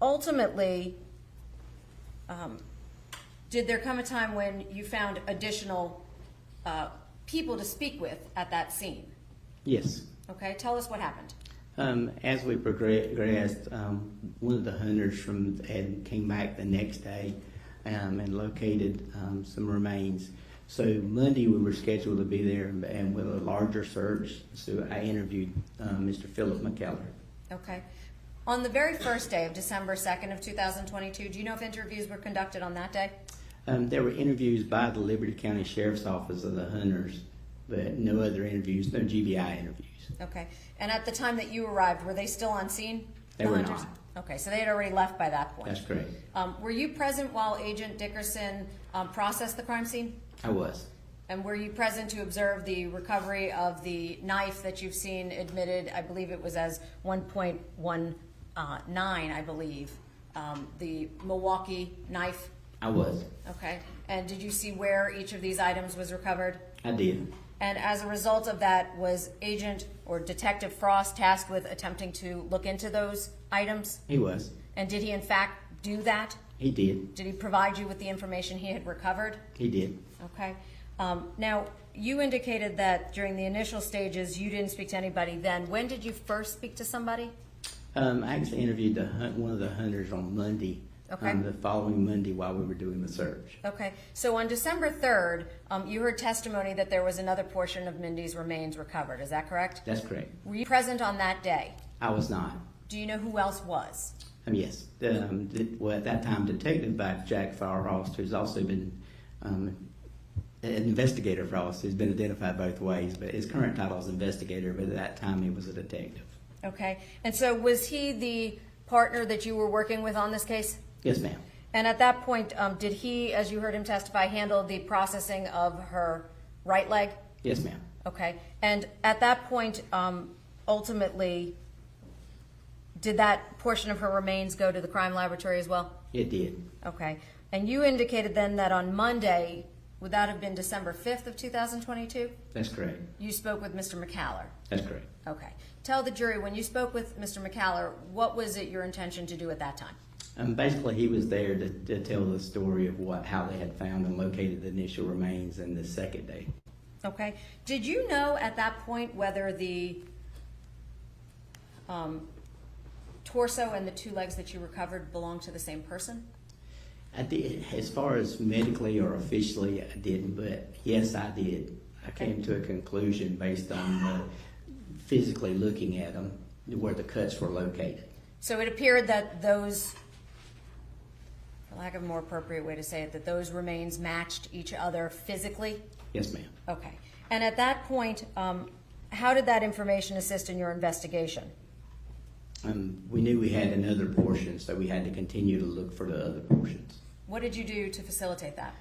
ultimately, did there come a time when you found additional people to speak with at that scene? Yes. Okay, tell us what happened. As we progressed, one of the hunters came back the next day and located some remains. So Monday we were scheduled to be there and with a larger search. So I interviewed Mr. Philip McKellar. Okay. On the very first day of December 2nd of 2022, do you know if interviews were conducted on that day? There were interviews by the Liberty County Sheriff's Office of the hunters, but no other interviews, no GBI interviews. Okay. And at the time that you arrived, were they still on scene? They were not. Okay, so they had already left by that point. That's correct. Were you present while Agent Dickerson processed the crime scene? I was. And were you present to observe the recovery of the knife that you've seen admitted, I believe it was as 1.19, I believe, the Milwaukee knife? I was. Okay. And did you see where each of these items was recovered? I did. And as a result of that, was Agent or Detective Frost tasked with attempting to look into those items? He was. And did he in fact do that? He did. Did he provide you with the information he had recovered? He did. Okay. Now, you indicated that during the initial stages you didn't speak to anybody then. When did you first speak to somebody? I actually interviewed one of the hunters on Monday. Okay. The following Monday while we were doing the search. Okay. So on December 3rd, you heard testimony that there was another portion of Mindi's remains recovered. Is that correct? That's correct. Were you present on that day? I was not. Do you know who else was? Yes. Well, at that time, Detective Jack Frost, who's also been an investigator Frost, who's been identified both ways, but his current title is investigator, but at that time he was a detective. Okay. And so was he the partner that you were working with on this case? Yes, ma'am. And at that point, did he, as you heard him testify, handle the processing of her right leg? Yes, ma'am. Okay. And at that point, ultimately, did that portion of her remains go to the crime laboratory as well? It did. Okay. And you indicated then that on Monday, would that have been December 5th of 2022? That's correct. You spoke with Mr. McIntyre? That's correct. Okay. Tell the jury, when you spoke with Mr. McIntyre, what was it your intention to do at that time? Basically, he was there to tell the story of how they had found and located the initial remains in the second day. Okay. Did you know at that point whether the torso and the two legs that you recovered belonged to the same person? I did. As far as medically or officially, I didn't, but yes, I did. I came to a conclusion based on physically looking at them, where the cuts were located. So it appeared that those for lack of a more appropriate way to say it, that those remains matched each other physically? Yes, ma'am. Okay. And at that point, how did that information assist in your investigation? We knew we had another portion, so we had to continue to look for the other portions. What did you do to facilitate that?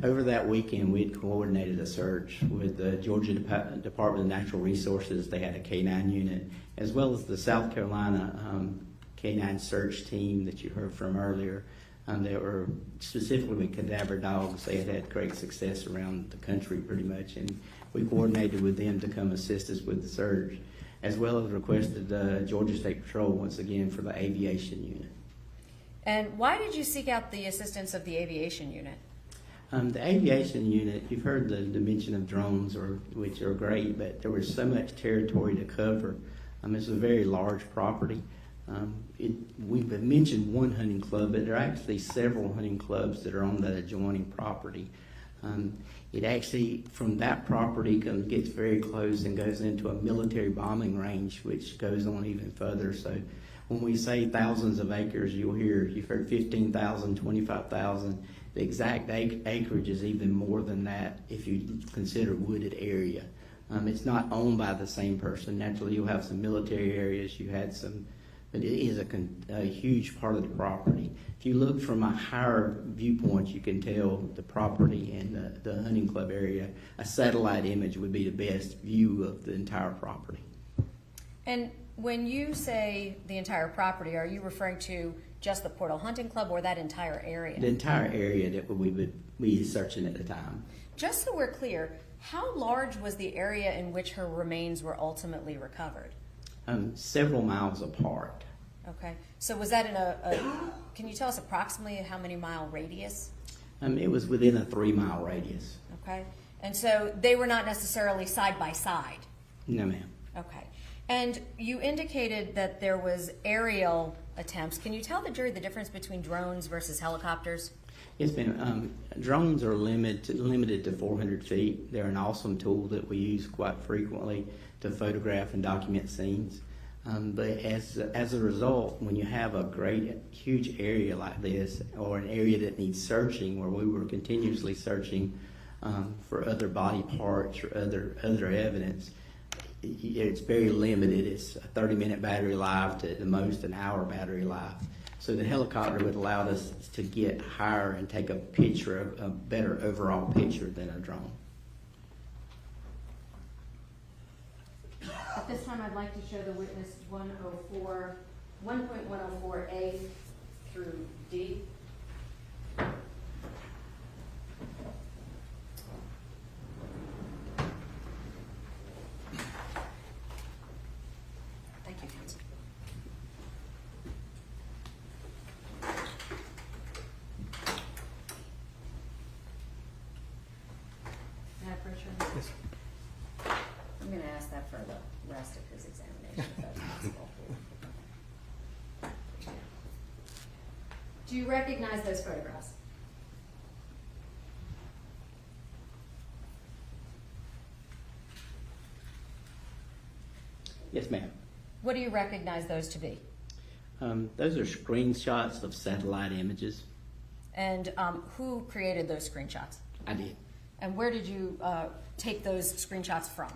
Over that weekend, we had coordinated a search with the Georgia Department of Natural Resources. They had a K-9 unit, as well as the South Carolina K-9 search team that you heard from earlier. They were specifically with cadaver dogs. They had great success around the country pretty much, and we coordinated with them to come assist us with the search, as well as requested Georgia State Patrol once again for the aviation unit. And why did you seek out the assistance of the aviation unit? The aviation unit, you've heard the dimension of drones, which are great, but there was so much territory to cover. It's a very large property. We've mentioned one hunting club, but there are actually several hunting clubs that are on that adjoining property. It actually, from that property, gets very close and goes into a military bombing range, which goes on even further. So when we say thousands of acres, you've heard 15,000, 25,000. The exact acreage is even more than that if you consider wooded area. It's not owned by the same person. Naturally, you'll have some military areas. You had some, but it is a huge part of the property. If you look from a higher viewpoint, you can tell the property and the hunting club area. A satellite image would be the best view of the entire property. And when you say the entire property, are you referring to just the Portal Hunting Club or that entire area? The entire area that we would be searching at the time. Just so we're clear, how large was the area in which her remains were ultimately recovered? Several miles apart. Okay. So was that in can you tell us approximately how many mile radius? It was within a 3-mile radius. Okay. And so they were not necessarily side by side? No, ma'am. Okay. And you indicated that there was aerial attempts. Can you tell the jury the difference between drones versus helicopters? Yes, ma'am. Drones are limited to 400 feet. They're an awesome tool that we use quite frequently to photograph and document scenes. But as a result, when you have a huge area like this, or an area that needs searching, where we were continuously searching for other body parts or other evidence, it's very limited. It's a 30-minute battery life to the most an hour battery life. So the helicopter would allow us to get higher and take a picture, a better overall picture than a drone. At this time, I'd like to show the witness 1.104A through D. Thank you, counsel. May I approach her? Yes. I'm going to ask that for the rest of his examination, if that's possible. Do you recognize those photographs? Yes, ma'am. What do you recognize those to be? Those are screenshots of satellite images. And who created those screenshots? I did. And where did you take those screenshots from?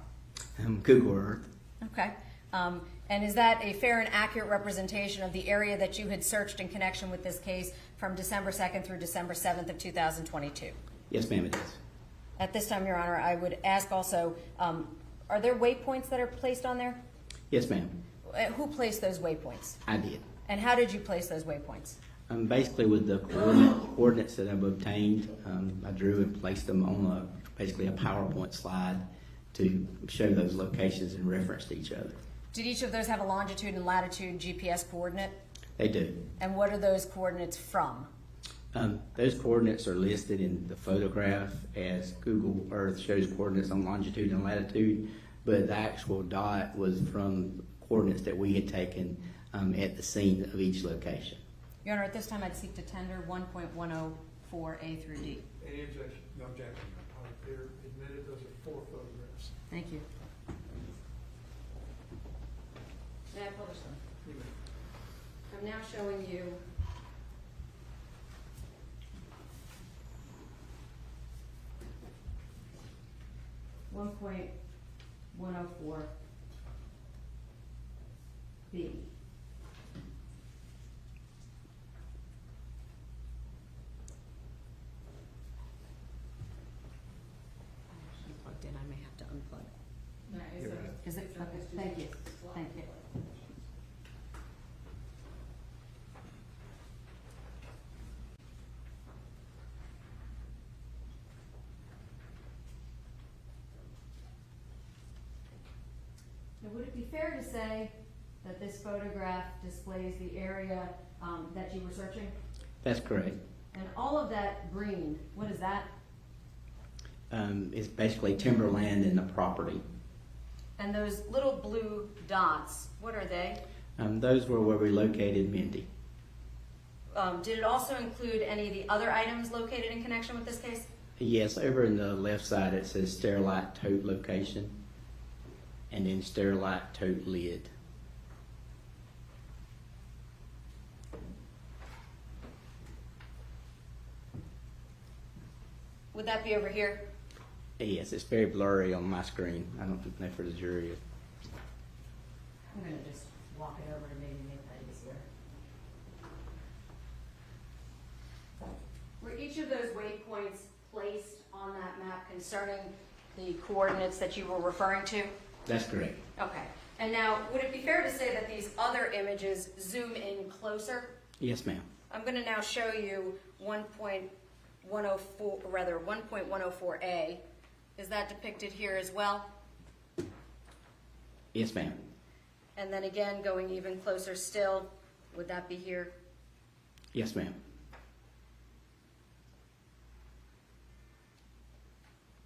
Google Earth. Okay. And is that a fair and accurate representation of the area that you had searched in connection with this case from December 2nd through December 7th of 2022? Yes, ma'am, it is. At this time, Your Honor, I would ask also, are there waypoints that are placed on there? Yes, ma'am. Who placed those waypoints? I did. And how did you place those waypoints? Basically, with the coordinates that I've obtained, I drew and placed them on basically a PowerPoint slide to show those locations in reference to each other. Did each of those have a longitude and latitude GPS coordinate? They do. And what are those coordinates from? Those coordinates are listed in the photograph as Google Earth shows coordinates on longitude and latitude, but the actual dot was from coordinates that we had taken at the scene of each location. Your Honor, at this time I'd seek to tender 1.104A through D. Any objection? No objection. They're admitted. Those are 4 photographs. Thank you. May I publish them? I'm now showing you 1.104B. Plugged in, I may have to unplug it. No, Is it? Okay, thank you, thank you. Now, would it be fair to say that this photograph displays the area that you were searching? That's correct. And all of that green, what is that? It's basically timberland in the property. And those little blue dots, what are they? Those were where we located Mindi. Did it also include any of the other items located in connection with this case? Yes, over in the left side it says Sterilite tote location, and then Sterilite tote lid. Would that be over here? Yes, it's very blurry on my screen. I don't know for the jury. I'm going to just walk it over to maybe make that easier. Were each of those waypoints placed on that map concerning the coordinates that you were referring to? That's correct. Okay. And now, would it be fair to say that these other images zoom in closer? Yes, ma'am. I'm going to now show you 1.104A. Is that depicted here as well? Yes, ma'am. And then again, going even closer still, would that be here? Yes, ma'am.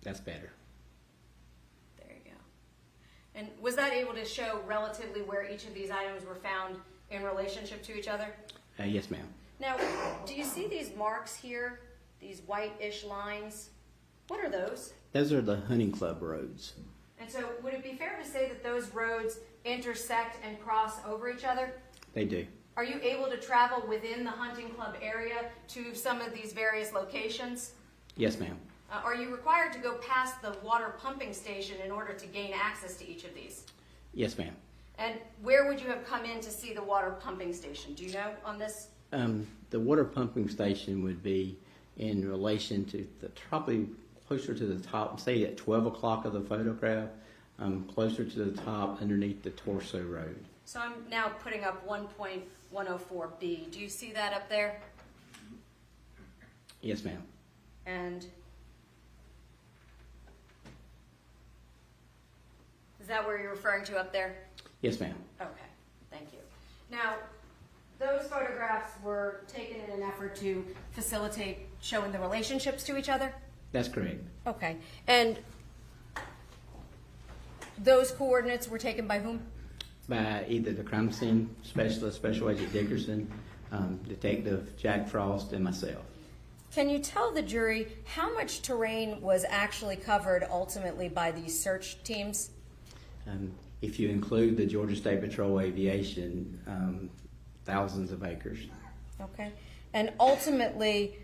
That's better. There you go. And was that able to show relatively where each of these items were found in relationship to each other? Yes, ma'am. Now, do you see these marks here, these white-ish lines? What are those? Those are the hunting club roads. And so would it be fair to say that those roads intersect and cross over each other? They do. Are you able to travel within the hunting club area to some of these various locations? Yes, ma'am. Are you required to go past the water pumping station in order to gain access to each of these? Yes, ma'am. And where would you have come in to see the water pumping station? Do you know on this? The water pumping station would be in relation to probably closer to the top, say at 12 o'clock of the photograph, closer to the top underneath the torso road. So I'm now putting up 1.104B. Do you see that up there? Yes, ma'am. And is that where you're referring to up there? Yes, ma'am. Okay, thank you. Now, those photographs were taken in an effort to facilitate showing the relationships to each other? That's correct. Okay, and those coordinates were taken by whom? By either the crime scene specialist, Special Agent Dickerson, Detective Jack Frost, and myself. Can you tell the jury how much terrain was actually covered ultimately by these search teams? If you include the Georgia State Patrol Aviation, thousands of acres. Okay, and ultimately,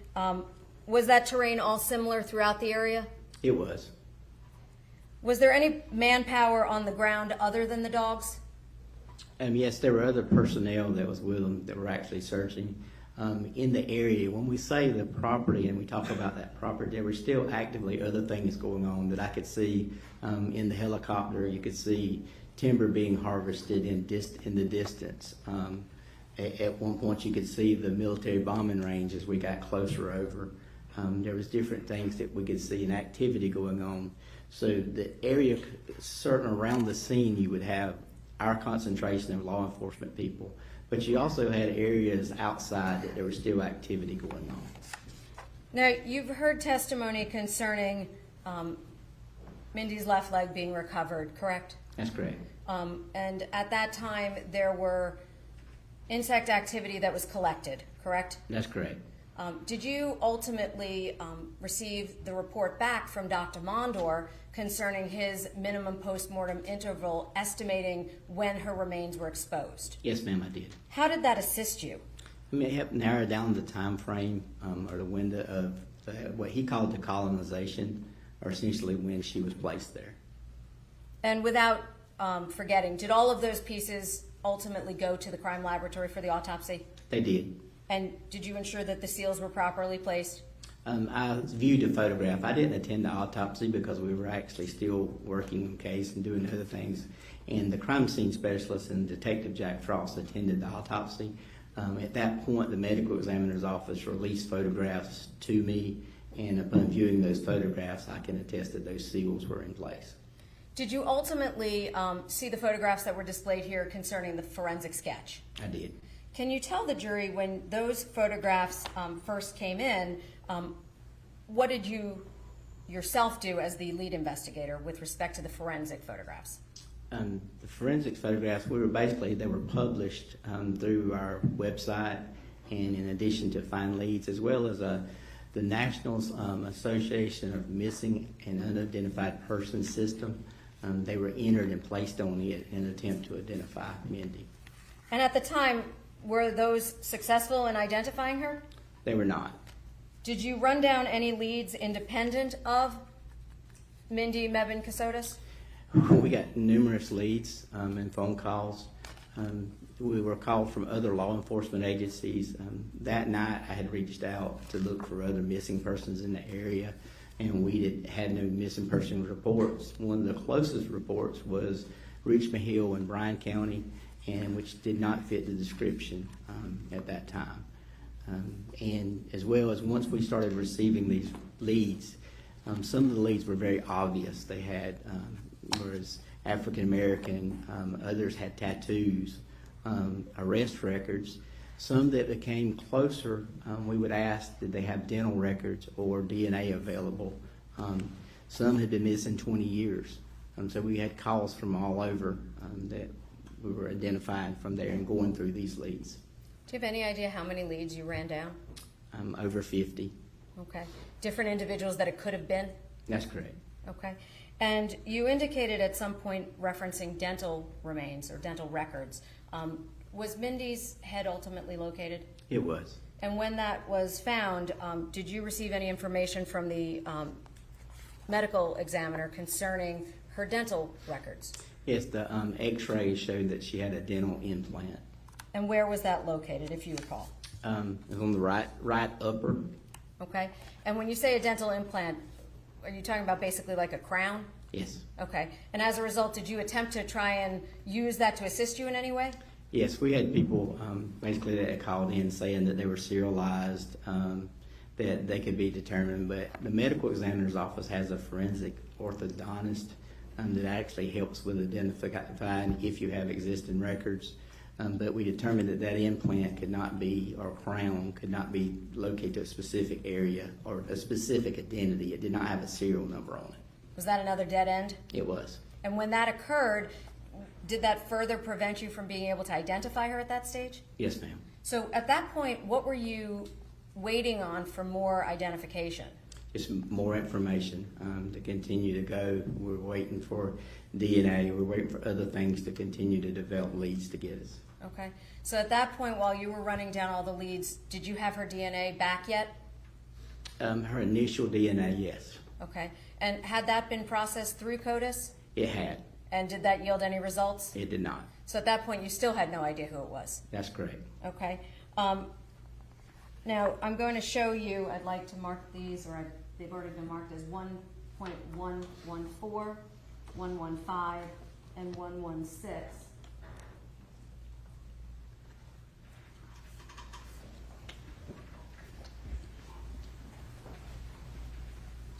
was that terrain all similar throughout the area? It was. Was there any manpower on the ground other than the dogs? Yes, there were other personnel that was with them that were actually searching in the area. When we say the property and we talk about that property, there were still actively other things going on that I could see in the helicopter. You could see timber being harvested in the distance. At one point, you could see the military bombing range as we got closer over. There was different things that we could see and activity going on. So the area, certain around the scene, you would have our concentration of law enforcement people, but you also had areas outside that there was still activity going on. Now, you've heard testimony concerning Mindy's left leg being recovered, correct? That's correct. And at that time, there were insect activity that was collected, correct? That's correct. Did you ultimately receive the report back from Dr. Mondor concerning his minimum postmortem interval, estimating when her remains were exposed? Yes, ma'am, I did. How did that assist you? It helped narrow down the time frame or the window of what he called the colonization or essentially when she was placed there. And without forgetting, did all of those pieces ultimately go to the crime laboratory for the autopsy? They did. And did you ensure that the seals were properly placed? I viewed a photograph. I didn't attend the autopsy because we were actually still working on the case and doing other things. And the crime scene specialist and Detective Jack Frost attended the autopsy. At that point, the medical examiner's office released photographs to me, and upon viewing those photographs, I can attest that those seals were in place. Did you ultimately see the photographs that were displayed here concerning the forensic sketch? I did. Can you tell the jury when those photographs first came in, what did you yourself do as the lead investigator with respect to the forensic photographs? The forensic photographs, they were published through our website, and in addition to find leads, as well as the National Association of Missing and Unidentified Persons system, they were entered and placed on it in an attempt to identify Mindi. And at the time, were those successful in identifying her? They were not. Did you run down any leads independent of Mindi Kassotis? We got numerous leads and phone calls. We were called from other law enforcement agencies. That night I had reached out to look for other missing persons in the area, and we had no missing person reports. One of the closest reports was Richmond Hill in Bryan County, and which did not fit the description at that time. And as well as once we started receiving these leads, some of the leads were very obvious. They had, whereas African American, others had tattoos, arrest records. Some that became closer, we would ask, did they have dental records or DNA available? Some had been missing 20 years. So we had calls from all over that we were identifying from there and going through these leads. Do you have any idea how many leads you ran down? Over 50. Okay. Different individuals that it could have been? That's correct. Okay. And you indicated at some point referencing dental remains or dental records. Was Mindi's head ultimately located? It was. And when that was found, did you receive any information from the medical examiner concerning her dental records? Yes, the x-ray showed that she had a dental implant. And where was that located, if you recall? It was on the right upper. Okay. And when you say a dental implant, are you talking about basically like a crown? Yes. Okay. And as a result, did you attempt to try and use that to assist you in any way? Yes, we had people basically that called in saying that they were serialized, that they could be determined, but the medical examiner's office has a forensic orthodontist that actually helps with identifying if you have existing records. But we determined that that implant could not be, or crown could not be located to a specific area or a specific identity. It did not have a serial number on it. Was that another dead end? It was. And when that occurred, did that further prevent you from being able to identify her at that stage? Yes, ma'am. So at that point, what were you waiting on for more identification? Just more information to continue to go. We're waiting for DNA. We're waiting for other things to continue to develop leads to get us. Okay. So at that point, while you were running down all the leads, did you have her DNA back yet? Her initial DNA, yes. Okay. And had that been processed through CODIS? It had. And did that yield any results? It did not. So at that point, you still had no idea who it was? That's correct. Okay. Now, I'm going to show you, I'd like to mark these, or they've already been marked as 1.114, 115, and 116.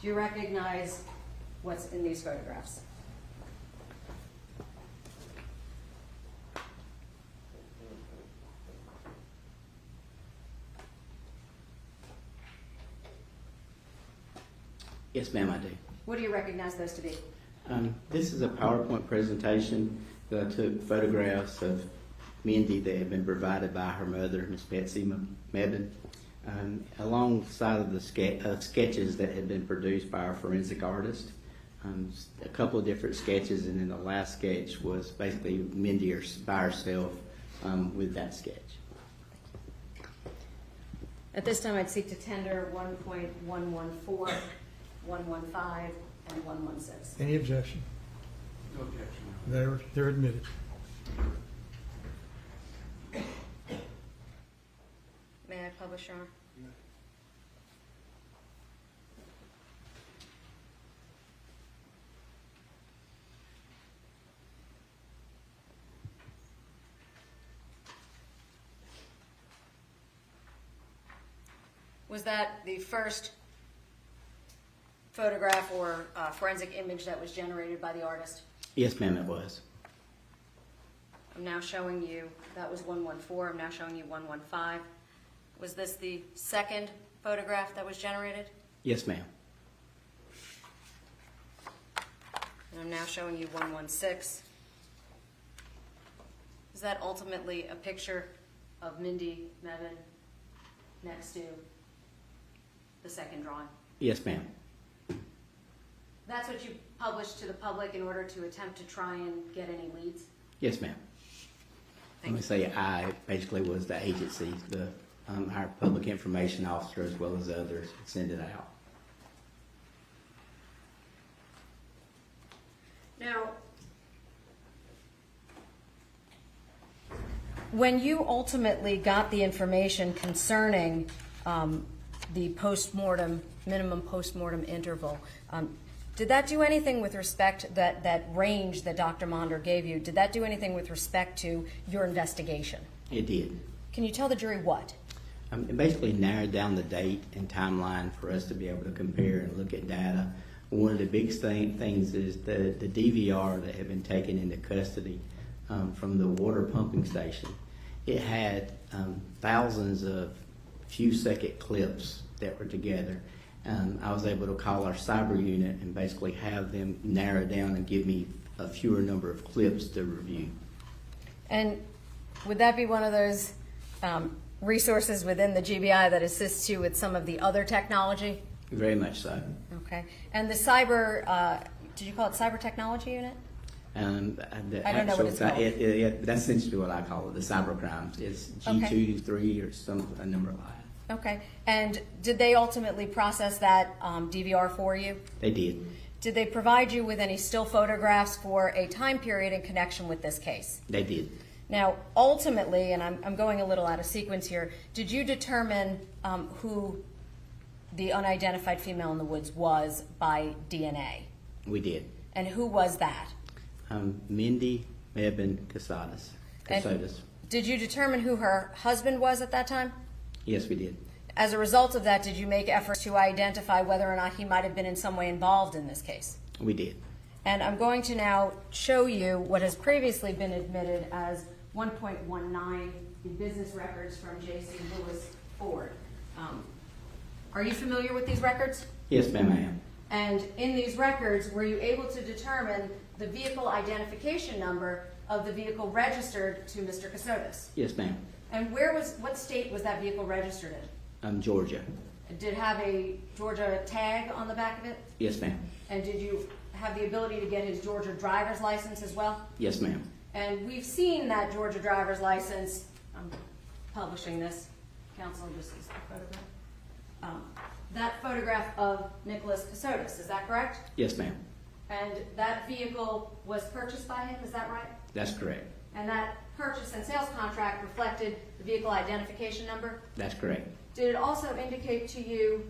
Do you recognize what's in these photographs? Yes, ma'am, I do. What do you recognize those to be? This is a PowerPoint presentation that I took photographs of Mindi that had been provided by her mother, Miss Betsy Medden, alongside of the sketches that had been produced by our forensic artist. A couple of different sketches, and then the last sketch was basically Mindi by herself with that sketch. At this time, I'd seek to tender 1.114. 115, and 116. Any objection? No objection. They're admitted. May I publish, Your Honor? Was that the first photograph or forensic image that was generated by the artist? Yes, ma'am, it was. I'm now showing you, that was 114, I'm now showing you 115. Was this the second photograph that was generated? Yes, ma'am. And I'm now showing you 116. Is that ultimately a picture of Mindi Mevin next to the second drawing? Yes, ma'am. That's what you published to the public in order to attempt to try and get any leads? Yes, ma'am. Let me say I basically was the agency, our public information officer as well as others send it out. Now, when you ultimately got the information concerning the post-mortem, minimum post-mortem interval, did that do anything with respect, that range that Dr. Monder gave you, did that do anything with respect to your investigation? It did. Can you tell the jury what? It basically narrowed down the date and timeline for us to be able to compare and look at data. One of the biggest things is the DVR that had been taken into custody from the water pumping station. It had thousands of few-second clips that were together. I was able to call our cyber unit and basically have them narrow down and give me a fewer number of clips to review. And would that be one of those resources within the GBI that assists you with some of the other technology? Very much so. Okay. And the cyber, did you call it cyber technology unit? I don't know what it's called. That's essentially what I call it, the cyber crimes. It's G2, 3, or a number like that. Okay. And did they ultimately process that DVR for you? They did. Did they provide you with any still photographs for a time period in connection with this case? They did. Now, ultimately, and I'm going a little out of sequence here, did you determine who the unidentified female in the woods was by DNA? We did. And who was that? Mindi Kassotis. Did you determine who her husband was at that time? Yes, we did. As a result of that, did you make efforts to identify whether or not he might have been in some way involved in this case? We did. And I'm going to now show you what has previously been admitted as 1.19, the business records from J.C. Lewis Ford. Are you familiar with these records? Yes, ma'am, I am. And in these records, were you able to determine the vehicle identification number of the vehicle registered to Mr. Kassotis? Yes, ma'am. And what state was that vehicle registered in? Georgia. Did it have a Georgia tag on the back of it? Yes, ma'am. And did you have the ability to get his Georgia driver's license as well? Yes, ma'am. And we've seen that Georgia driver's license. I'm publishing this. Counsel, this is the photograph. That photograph of Nicholas Kassotis, is that correct? Yes, ma'am. And that vehicle was purchased by him, is that right? That's correct. And that purchase and sales contract reflected the vehicle identification number? That's correct. Did it also indicate to you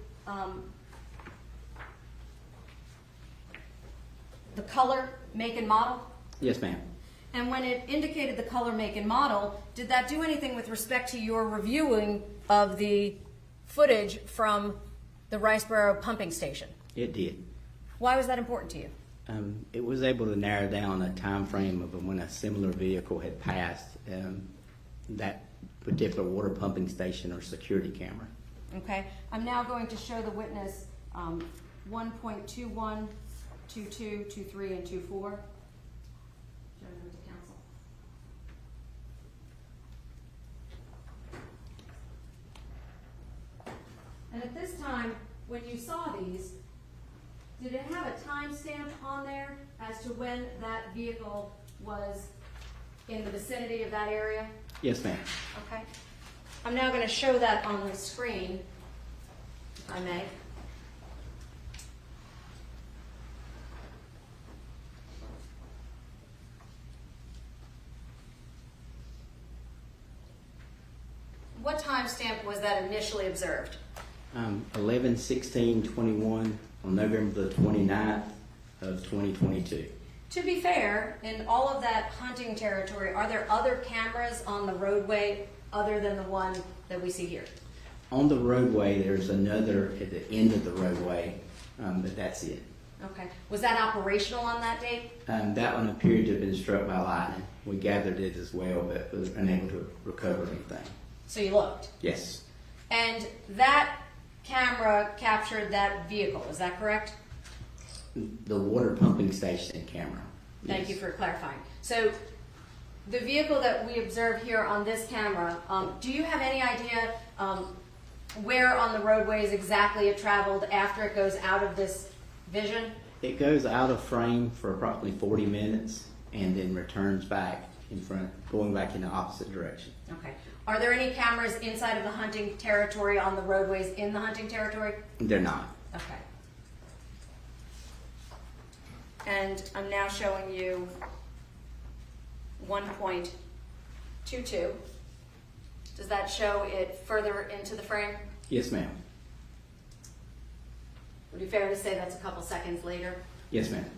the color, make, and model? Yes, ma'am. And when it indicated the color, make, and model, did that do anything with respect to your reviewing of the footage from the Riceboro pumping station? It did. Why was that important to you? It was able to narrow down a time frame of when a similar vehicle had passed that particular water pumping station or security camera. Okay. I'm now going to show the witness 1.21, 22, 23, and 24. Gentlemen to counsel. And at this time, when you saw these, did it have a timestamp on there as to when that vehicle was in the vicinity of that area? Yes, ma'am. Okay. I'm now going to show that on the screen, if I may. what timestamp was that initially observed? 11/16/21 on November the 29th of 2022. To be fair, in all of that hunting territory, are there other cameras on the roadway other than the one that we see here? On the roadway, there's another at the end of the roadway, but that's it. Okay. Was that operational on that date? That one appeared to have been struck by lightning. We gathered it as well, but was unable to recover anything. So you looked? Yes. And that camera captured that vehicle, is that correct? The water pumping station camera. Thank Yes. you for clarifying. So the vehicle that we observe here on this camera, do you have any idea where on the roadways exactly it traveled after it goes out of this vision? It goes out of frame for approximately 40 minutes and then returns back in front, going back in the opposite direction. Okay. Are there any cameras inside of the hunting territory on the roadways in the hunting territory? They're not. Okay. And I'm now showing you 1.22. Does that show it further into the frame? Yes, ma'am. Would it be fair to say that's a couple seconds later? Yes, ma'am.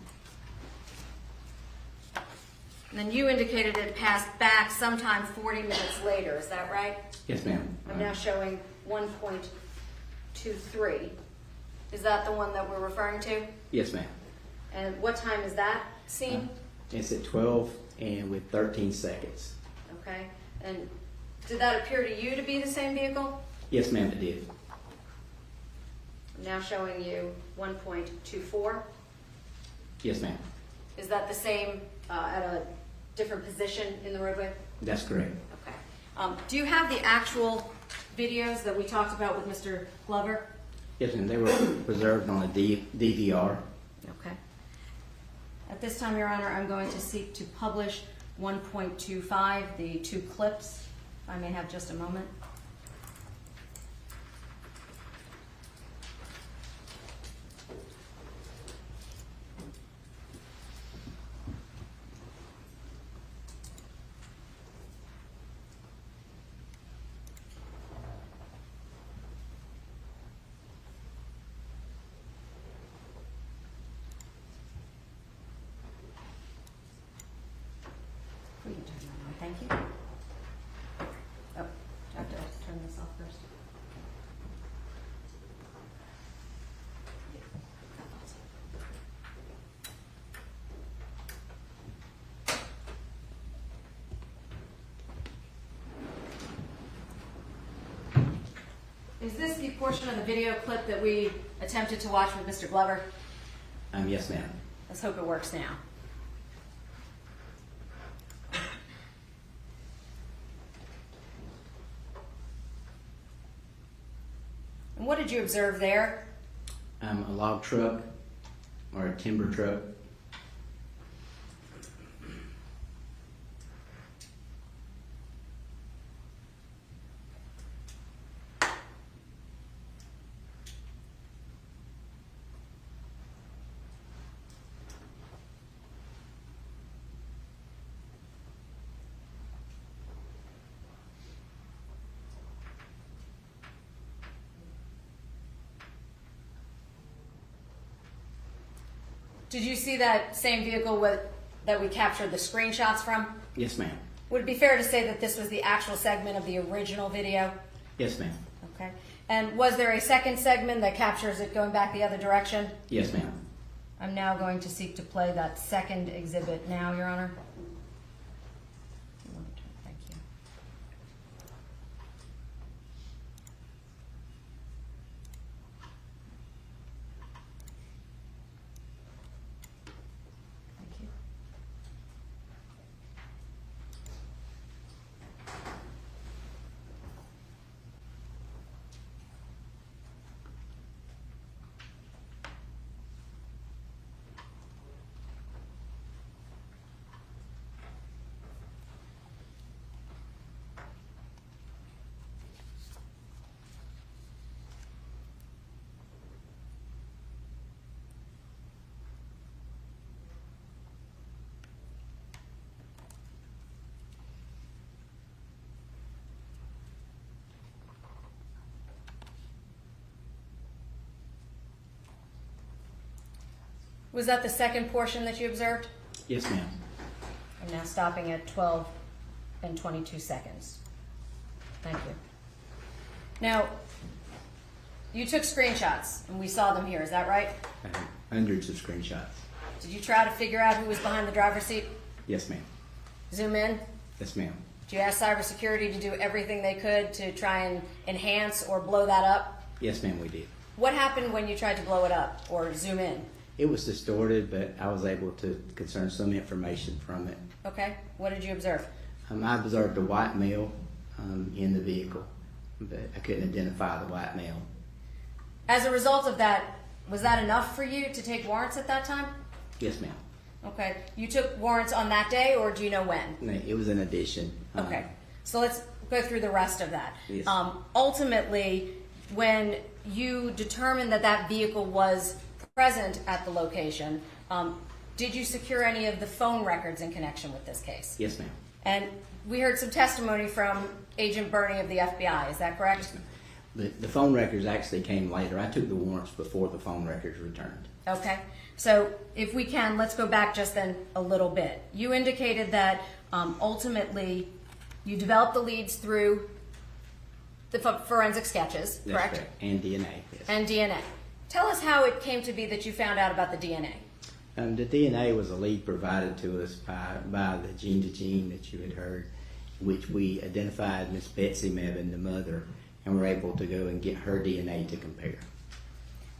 And then you indicated it passed back sometime 40 minutes later, is that right? Yes, ma'am. I'm now showing 1.23. Is that the one that we're referring to? Yes, ma'am. And what time is that seen? It's at 12 and with 13 seconds. Okay. And did that appear to you to be the same vehicle? Yes, ma'am, it did. I'm now showing you 1.24. Yes, ma'am. Is that the same at a different position in the roadway? That's correct. Okay. Do you have the actual videos that we talked about with Mr. Glover? Yes, ma'am. They were preserved on a DVR. Okay. At this time, Your Honor, I'm going to seek to publish 1.25, the two clips. If I may have just a moment. We can turn that on. Thank you. Oh, I have to turn this off first. Is this the portion of the video clip that we attempted to watch with Mr. Glover? Yes, ma'am. Let's hope it works now. And what did you observe there? A log truck or a timber truck. Did you see that same vehicle that we captured the screenshots from? Yes, ma'am. Would it be fair to say that this was the actual segment of the original video? Yes, ma'am. Okay. And was there a second segment that captures it going back the other direction? Yes, ma'am. I'm now going to seek to play that second exhibit now, Your Honor. Thank you. Thank you. Was that the second portion that you observed? Yes, ma'am. I'm now stopping at 12 and 22 seconds. Thank you. Now, you took screenshots, and we saw them here, is that right? I have hundreds of screenshots. Did you try to figure out who was behind the driver's seat? Yes, ma'am. Zoom in? Yes, ma'am. Did you ask cybersecurity to do everything they could to try and enhance or blow that up? Yes, ma'am, we did. What happened when you tried to blow it up or zoom in? It was distorted, but I was able to discern some information from it. Okay, what did you observe? I observed a white male in the vehicle, but I couldn't identify the white male. As a result of that, was that enough for you to take warrants at that time? Yes, ma'am. Okay, you took warrants on that day, or do you know when? No, it was an addition. Okay, so let's go through the rest of that. Yes. Ultimately, when you determined that that vehicle was present at the location, did you secure any of the phone records in connection with this case? Yes, ma'am. And we heard some testimony from Agent Bernie of the FBI, is that correct? Yes, ma'am. The phone records actually came later. I took the warrants before the phone records returned. Okay, so if we can, let's go back just then a little bit. You indicated that ultimately you developed the leads through the forensic sketches, That's correct? And DNA, yes. And DNA. Tell us how it came to be that you found out about the DNA. The DNA was a lead provided to us by the gene-to-gene that you had heard, which we identified Miss Betsy Mebane, the mother, and were able to go and get her DNA to compare.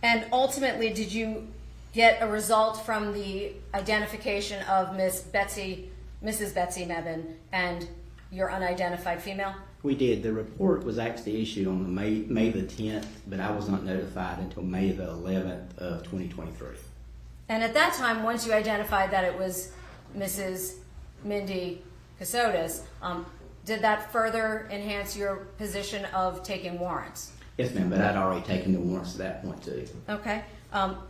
And ultimately, did you get a result from the identification of Mrs. Betsy Mebane and your unidentified female? We did. The report was actually issued on the May the 10th, but I was not notified until May the 11th of 2023. And at that time, once you identified that it was Mrs. Mindi Kassotis, did that further enhance your position of taking warrants? Yes, ma'am, but I'd already taken the warrants at that point, too. Okay.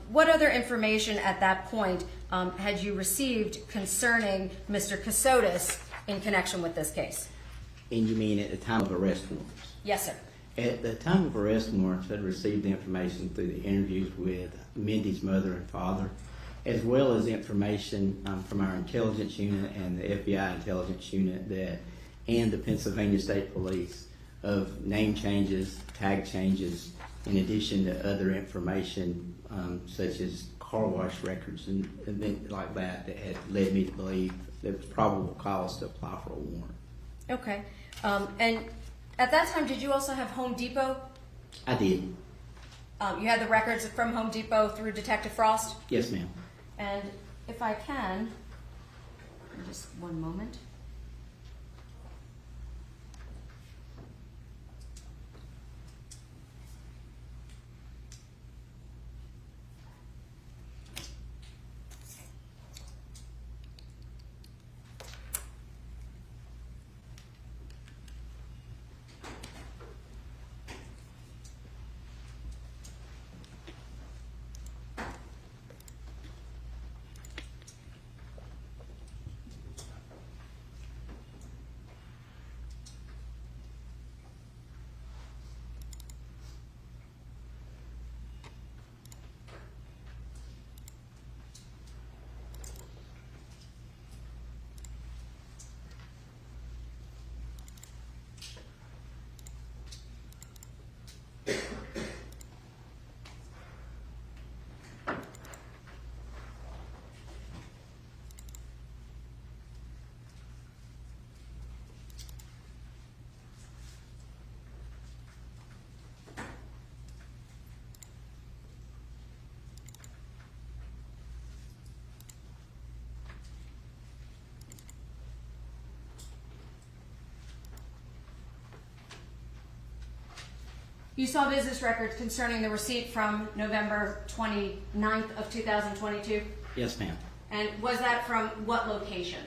What other information at that point had you received concerning Mr. Kassotis in connection with this case? And you mean at the time of arrest warrants? Yes, sir. At the time of arrest warrants, I'd received the information through the interviews with Mindy's mother and father, as well as information from our intelligence unit and the FBI intelligence unit and the Pennsylvania State Police of name changes, tag changes, in addition to other information such as car wash records and things like that had led me to believe there was probable cause to apply for a warrant. Okay. And at that time, did you also have Home Depot? I did. You had the records from Home Depot through Detective Frost? Yes, ma'am. And if I can, just one moment. You saw business records concerning the receipt from November 29th of 2022? Yes, ma'am. And was that from what location?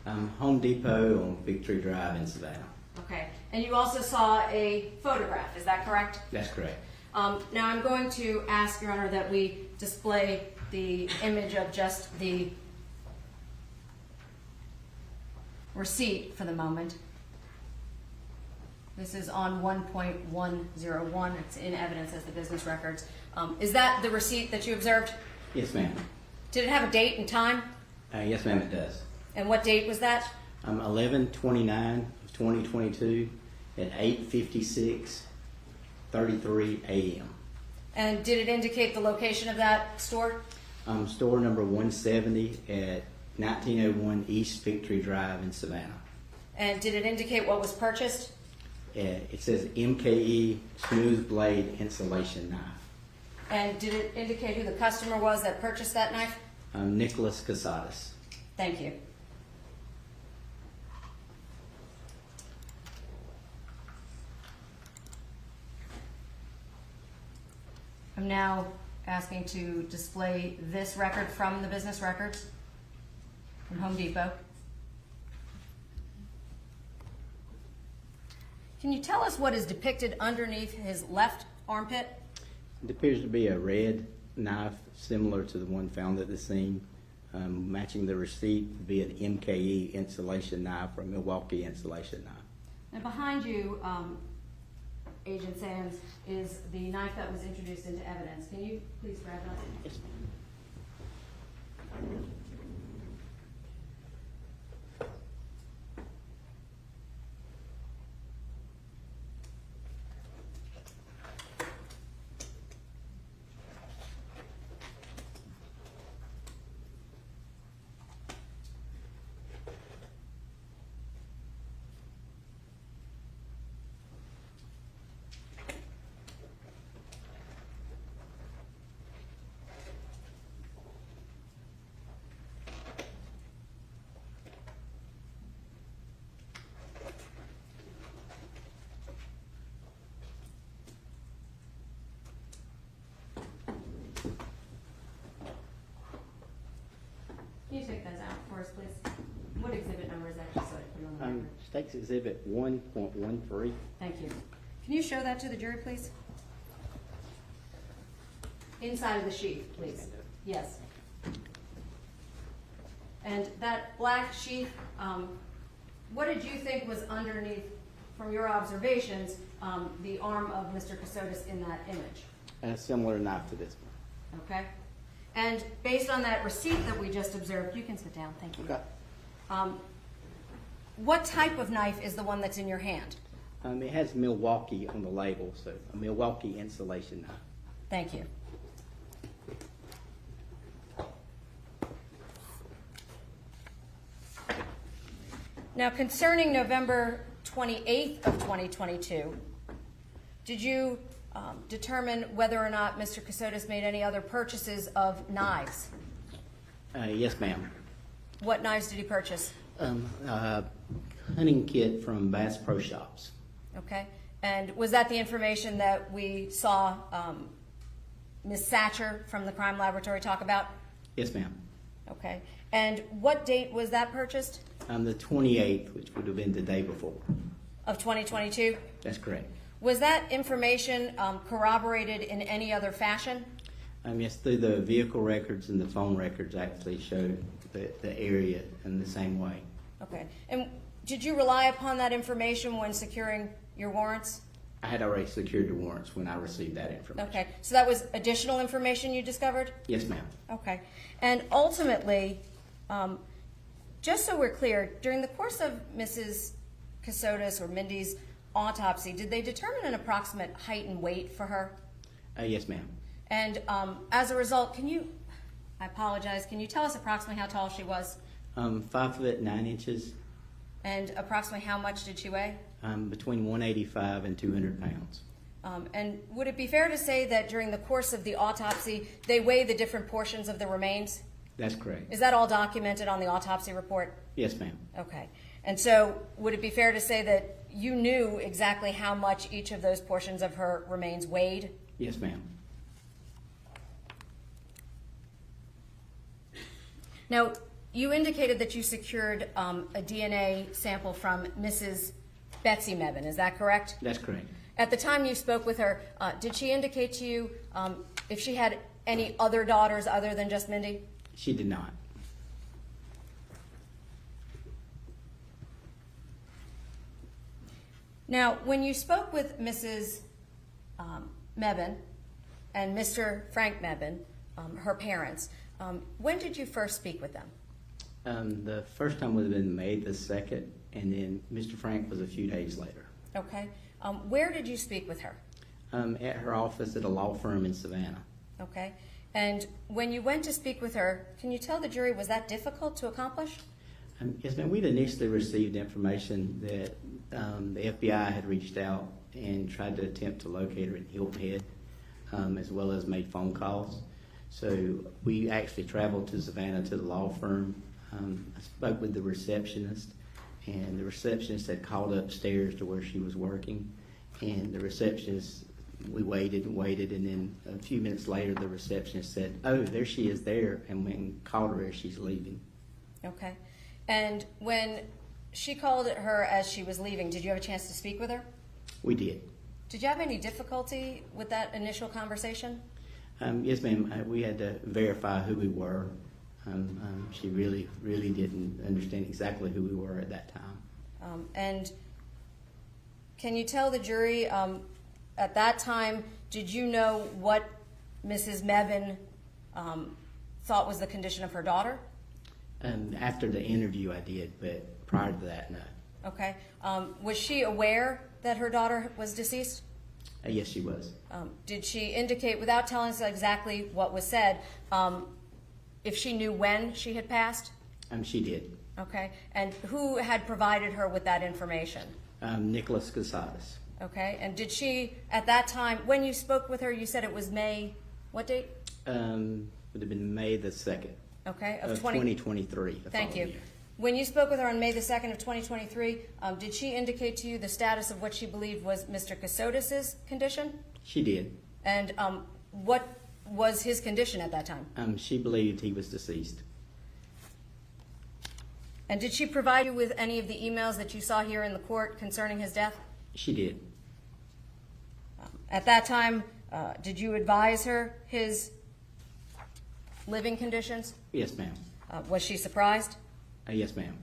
Home Depot on Victory Drive in Savannah. Okay. And you also saw a photograph, is that correct? That's correct. Now I'm going to ask, Your Honor, that we display the image of just the receipt for the moment. This is on 1.101. It's in evidence as the business records. Is that the receipt that you observed? Yes, ma'am. Did it have a date and time? Yes, ma'am, it does. And what date was that? 11/29/2022 at 8:56:33 a.m. And did it indicate the location of that store? Store number 170 at 1901 East Victory Drive in Savannah. And did it indicate what was purchased? It says MKE smooth blade insulation knife. And did it indicate who the customer was that purchased that knife? Mindi Kassotis. Thank you. I'm now asking to display this record from the business records from Home Depot. Can you tell us what is depicted underneath his left armpit? It appears to be a red knife similar to the one found at the scene. Matching the receipt would be an MKE insulation knife or Milwaukee insulation knife. And behind you, Agent Sands, is the knife that was introduced into evidence. Can you please grab that? Yes, ma'am. Can you take those out for us, please? What exhibit number is that, just so I can put it on the record? State's Exhibit 1.13. Thank you. Can you show that to the jury, please? Inside of the sheath, please. Yes. And that black sheath, what did you think was underneath, from your observations, the arm of Mr. Kassotis in that image? A similar knife to this one. Okay. And based on that receipt that we just observed, you can sit down, thank you. Okay. What type of knife is the one that's in your hand? It has Milwaukee on the label, so a Milwaukee insulation knife. Thank you. Now, concerning November 28th of 2022, did you determine whether or not Mr. Kassotis made any other purchases of knives? Yes, ma'am. What knives did he purchase? Hunting kit from Bass Pro Shops. Okay. And was that the information that we saw Ms. Satcher from the crime laboratory talk about? Yes, ma'am. Okay. And what date was that purchased? The 28th, which would have been the day before. Of 2022? That's correct. Was that information corroborated in any other fashion? Yes, through the vehicle records and the phone records actually showed the area in the same way. Okay. And did you rely upon that information when securing your warrants? I had already secured the warrants when I received that information. Okay. So that was additional information you discovered? Yes, ma'am. Okay. And ultimately, just so we're clear, during the course of Mrs. Kassotis or Mindy's autopsy, did they determine an approximate height and weight for her? Yes, ma'am. And as a result, I apologize, can you tell us approximately how tall she was? 5'9". And approximately how much did she weigh? Between 185 and 200 pounds. And would it be fair to say that during the course of the autopsy, they weigh the different portions of the remains? That's correct. Is that all documented on the autopsy report? Yes, ma'am. Okay. And so would it be fair to say that you knew exactly how much each of those portions of her remains weighed? Yes, ma'am. Now, you indicated that you secured a DNA sample from Mrs. Betsy Mebane. Is that correct? That's correct. At the time you spoke with her, did she indicate to you if she had any other daughters other than just Mindy? She did not. Now, when you spoke with Mrs. Mebane and Mr. Frank Mebane, her parents. When did you first speak with them? The first time would have been May the 2nd, and then Mr. Frank was a few days later. Okay. Where did you speak with her? At her office at a law firm in Savannah. Okay. And when you went to speak with her, can you tell the jury, was that difficult to accomplish? Yes, ma'am. We'd initially received information that the FBI had reached out and tried to attempt to locate her in Hilton Head, as well as made phone calls. So we actually traveled to Savannah to the law firm. I spoke with the receptionist, and the receptionist had called upstairs to where she was working. And the receptionist, we waited and waited, and then a few minutes later, the receptionist said, "Oh, there she is there," and we called her as she's leaving. Okay. And when she called her as she was leaving, did you have a chance to speak with her? We did. Did you have any difficulty with that initial conversation? Yes, ma'am. We had to verify who we were. She really didn't understand exactly who we were at that time. And can you tell the jury, at that time, did you know what Mrs. Mebane thought was the condition of her daughter? After the interview, I did, but prior to that, no. Okay. Was she aware that her daughter was deceased? Yes, she was. Did she indicate, without telling us exactly what was said, if she knew when she had passed? She did. Okay. And who had provided her with that information? Mindi Kassotis. Okay. And did she, at that time, when you spoke with her, you said it was May, what date? Would have been May the 2nd. Okay. Of 2023. Thank you. When you spoke with her on May the 2nd of 2023, did she indicate to you the status of what she believed was Mr. Kassotis' condition? She did. And what was his condition at that time? She believed he was deceased. And did she provide you with any of the emails that you saw here in the court concerning his death? She did. At that time, did you advise her his living conditions? Yes, ma'am. Was she surprised? Yes, ma'am.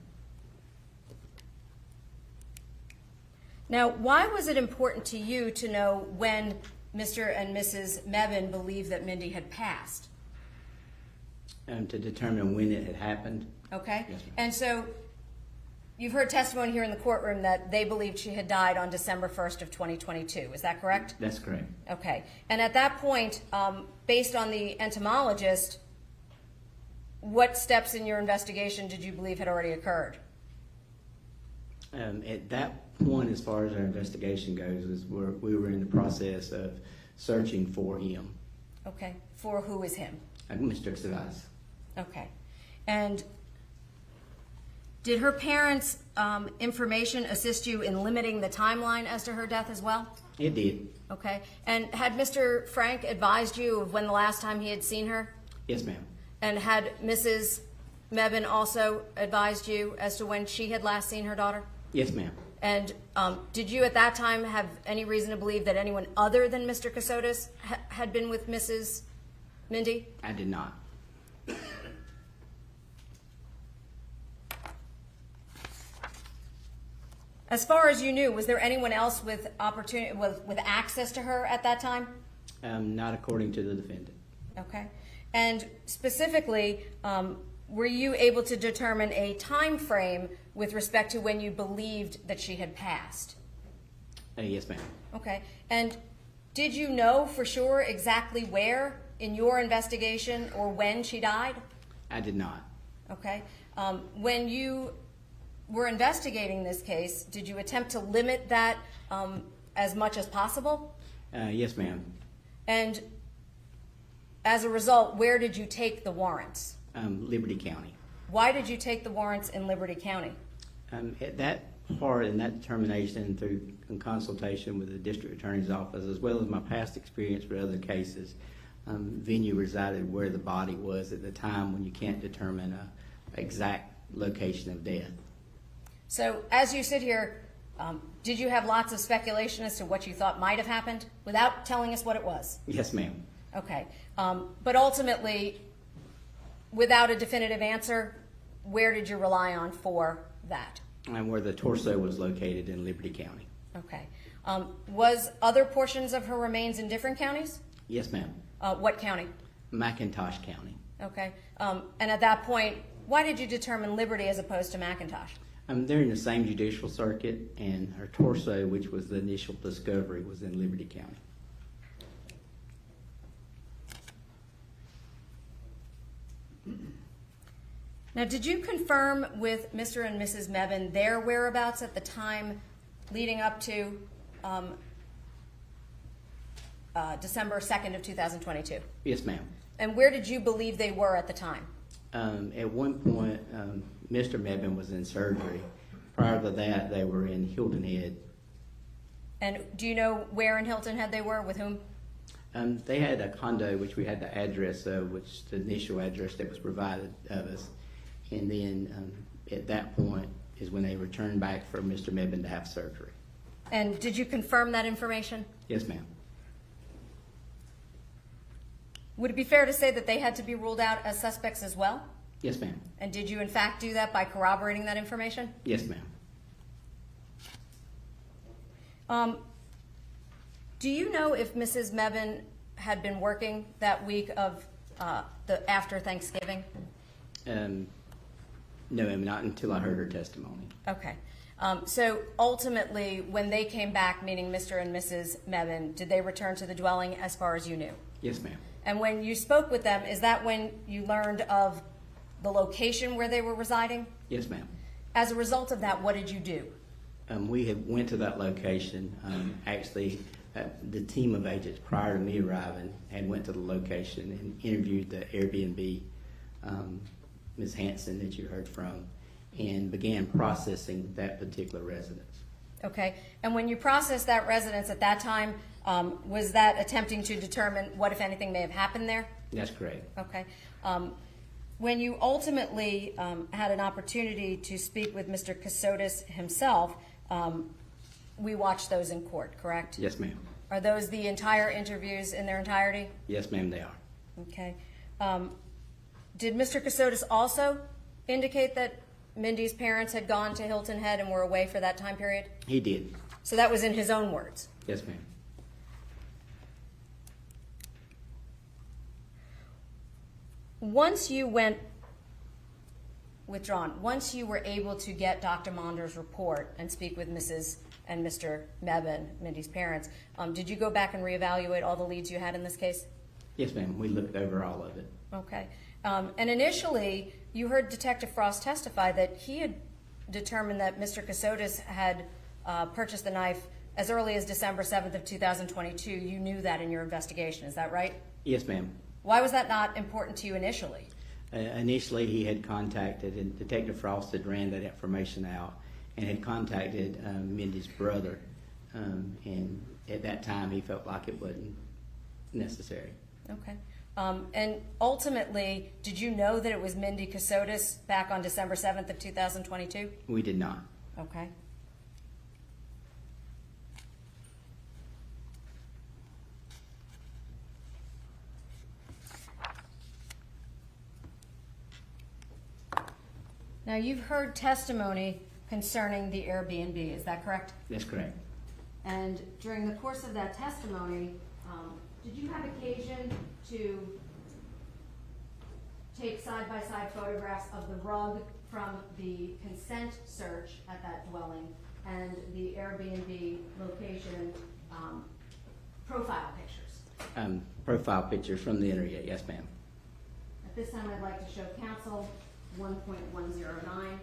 Now, why was it important to you to know when Mr. and Mrs. Mebane believed that Mindi had passed? To determine when it had happened. Okay. Yes, ma'am. And so you've heard testimony here in the courtroom that they believed she had died on December 1st of 2022. Is that correct? That's correct. Okay. And at that point, based on the entomologist, what steps in your investigation did you believe had already occurred? At that point, as far as our investigation goes, we were in the process of searching for him. Okay. For who is him? Mr. Kassotis. Okay. And did her parents' information assist you in limiting the timeline as to her death as well? It did. Okay. And had Mr. Frank advised you of when the last time he had seen her? Yes, ma'am. And had Mrs. Mebane also advised you as to when she had last seen her daughter? Yes, ma'am. And did you at that time have any reason to believe that anyone other than Mr. Kassotis had been with Mrs. Mindi? I did not. As far as you knew, was there anyone else with opportunity, with access to her at that time? Not according to the defendant. Okay. And specifically, were you able to determine a time frame with respect to when you believed that she had passed? Yes, ma'am. Okay. And did you know for sure exactly where in your investigation or when she died? I did not. Okay. When you were investigating this case, did you attempt to limit that as much as possible? Yes, ma'am. And as a result, where did you take the warrants? Liberty County. Why did you take the warrants in Liberty County? At that part in that determination, through consultation with the district attorney's office, as well as my past experience with other cases, venue resided where the body was at the time when you can't determine an exact location of death. So as you sit here, did you have lots of speculation as to what you thought might have happened without telling us what it was? Yes, ma'am. Okay. But ultimately, without a definitive answer, where did you rely on for that? And where the torso was located in Liberty County. Okay. Was other portions of her remains in different counties? Yes, ma'am. What county? McIntyre County. Okay. And at that point, why did you determine Liberty as opposed to McIntyre? They're in the same judicial circuit, and her torso, which was the initial discovery, was in Liberty County. Now, did you confirm with Mr. and Mrs. Mebane their whereabouts at the time leading up to December 2nd of 2022? Yes, ma'am. And where did you believe they were at the time? At one point, Mr. Mebane was in surgery. Prior to that, they were in Hilton Head. And do you know where in Hilton Head they were, with whom? They had a condo, which we had the address of, which the initial address that was provided of us. And then at that point is when they returned back for Mr. Mebane to have surgery. And did you confirm that information? Yes, ma'am. Would it be fair to say that they had to be ruled out as suspects as well? Yes, ma'am. And did you in fact do that by corroborating that information? Yes, ma'am. Do you know if Mrs. Mebane had been working that week of after Thanksgiving? No, ma'am, not until I heard her testimony. Okay. So ultimately, when they came back, meaning Mr. and Mrs. Mebane, did they return to the dwelling as far as you knew? Yes, ma'am. And when you spoke with them, is that when you learned of the location where they were residing? Yes, ma'am. As a result of that, what did you do? We had went to that location. Actually, the team of agents prior to me arriving had went to the location and interviewed the Airbnb, Ms. Hanson that you heard from, and began processing that particular residence. Okay. And when you processed that residence at that time, was that attempting to determine what, if anything, may have happened there? That's correct. Okay. When you ultimately had an opportunity to speak with Mr. Kassotis himself, we watched those in court, correct? Yes, ma'am. Are those the entire interviews in their entirety? Yes, ma'am, they are. Okay. Did Mr. Kassotis also indicate that Mindy's parents had gone to Hilton Head and were away for that time period? He did. So that was in his own words? Yes, ma'am. Once you went withdrawn, once you were able to get Dr. Monder's report and speak with Mrs. and Mr. Mebane, Mindy's parents, did you go back and reevaluate all the leads you had in this case? Yes, ma'am. We looked over all of it. Okay. And initially, you heard Detective Frost testify that he had determined that Mr. Kassotis had purchased the knife as early as December 7th of 2022. You knew that in your investigation, is that right? Yes, ma'am. Why was that not important to you initially? Initially, he had contacted, and Detective Frost had ran that information out, and had contacted Mindy's brother, and at that time, he felt like it wasn't necessary. Okay. And ultimately, did you know that it was Mindi Kassotis back on December 7th of 2022? We did not. Okay. Now, you've heard testimony concerning the Airbnb, is that correct? That's correct. And during the course of that testimony, did you have occasion to take side-by-side photographs of the rug from the consent search at that dwelling and the Airbnb location profile pictures? Profile pictures from the internet, yes, ma'am. At this time, I'd like to show counsel 1.109.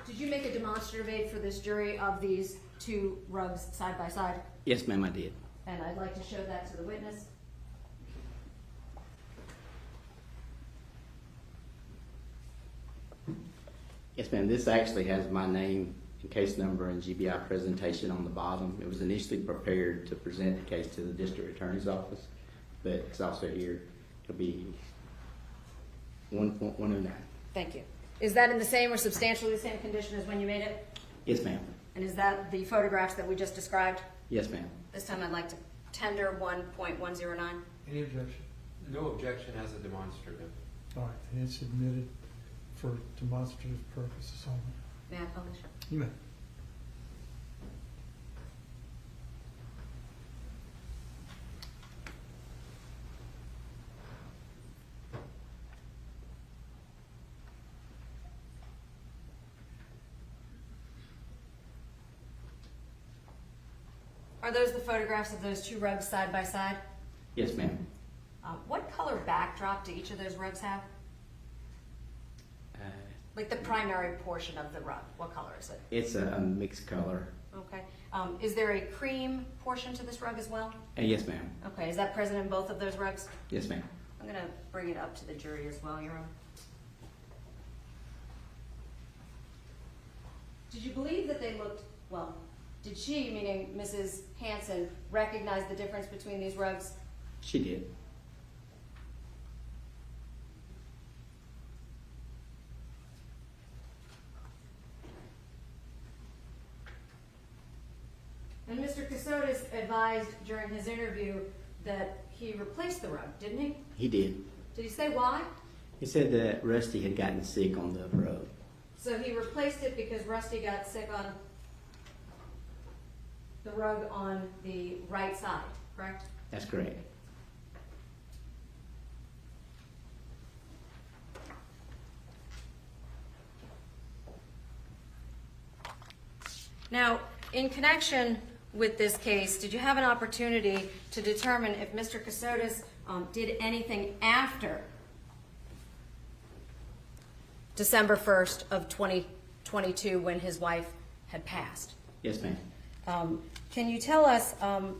Did you make a demonstrative aid for this jury of these two rugs side by side? Yes, ma'am, I did. And I'd like to show that to the witness. Yes, ma'am. This actually has my name and case number and GBI presentation on the bottom. It was initially prepared to present the case to the district attorney's office, but it's also here. It'll be 1.109. Thank you. Is that in the same or substantially the same condition as when you made it? Yes, ma'am. And is that the photographs that we just described? Yes, ma'am. This time I'd like to tender 1.109. Any objection? No objection as a demonstrative. All right, and it's admitted for demonstrative purposes only. May I publish? You may. Are those the photographs of those two rugs side by side? Yes, ma'am. What color backdrop do each of those rugs have? Like the primary portion of the rug, what color is it? It's a mixed color. Okay. Is there a cream portion to this rug as well? Yes, ma'am. Okay, is that present in both of those rugs? Yes, ma'am. I'm going to bring it up to the jury as well, Your Honor. Did you believe that they looked, well, did she, meaning Mrs. Hanson, recognize the difference between these rugs? She did. And Mr. Kassotis advised during his interview that he replaced the rug, didn't he? He did. Did he say why? He said that Rusty had gotten sick on the road. So he replaced it because Rusty got sick on the rug on the right side, correct? That's correct. Now, in connection with this case, did you have an opportunity to determine if Mr. Kassotis did anything after December 1st of 2022 when his wife had passed? Yes, ma'am. Can you tell us, well,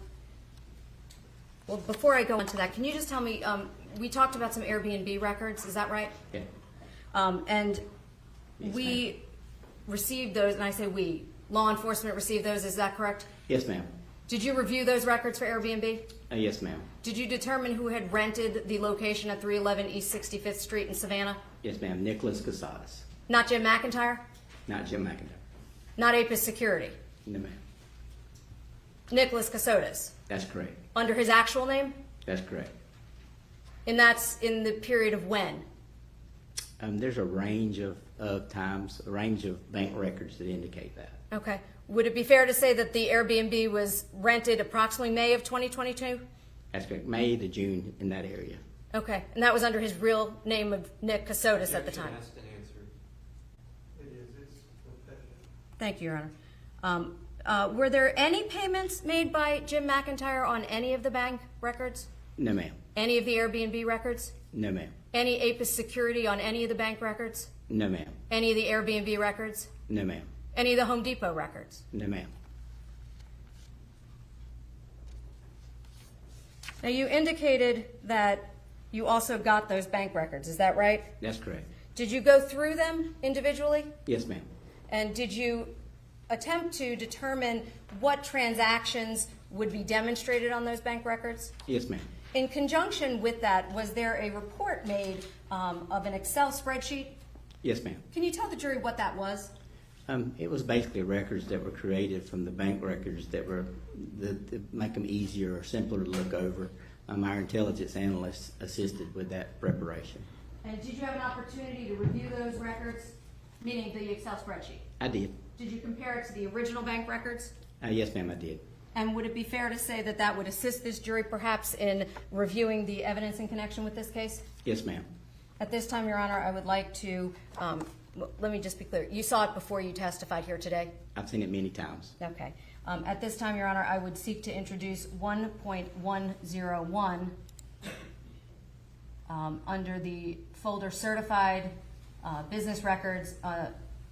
before I go into that, can you just tell me, we talked about some Airbnb records, is that right? Yeah. And Yes, we received those, and I say we, law enforcement received those, is that correct? Yes, ma'am. Did you review those records for Airbnb? Yes, ma'am. Did you determine who had rented the location at 311 East 65th Street in Savannah? Yes, ma'am. Nicholas Kassotis. Not Jim McIntyre? Not Jim McIntyre. Not APIS Security? No, ma'am. Nicholas Kassotis? That's correct. Under his actual name? That's correct. And that's in the period of when? There's a range of times, a range of bank records that indicate that. Okay. Would it be fair to say that the Airbnb was rented approximately May of 2022? That's correct. May to June in that area. Okay. And that was under his real name of Nick Kassotis at the time? Asked and answered. It is, it's repetitive. Thank you, Your Honor. Were there any payments made by Jim McIntyre on any of the bank records? No, ma'am. Any of the Airbnb records? No, ma'am. Any APIS security on any of the bank records? No, ma'am. Any of the Airbnb records? No, ma'am. Any of the Home Depot records? No, ma'am. Now, you indicated that you also got those bank records, is that right? That's correct. Did you go through them individually? Yes, ma'am. And did you attempt to determine what transactions would be demonstrated on those bank records? Yes, ma'am. In conjunction with that, was there a report made of an Excel spreadsheet? Yes, ma'am. Can you tell the jury what that was? It was basically records that were created from the bank records that were that make them easier or simpler to look over. Our intelligence analysts assisted with that preparation. And did you have an opportunity to review those records, meaning the Excel spreadsheet? I did. Did you compare it to the original bank records? Yes, ma'am, I did. And would it be fair to say that that would assist this jury perhaps in reviewing the evidence in connection with this case? Yes, ma'am. At this time, Your Honor, I would like to, let me just be clear. You saw it before you testified here today? I've seen it many times. Okay. At this time, Your Honor, I would seek to introduce 1.101 under the folder certified business records,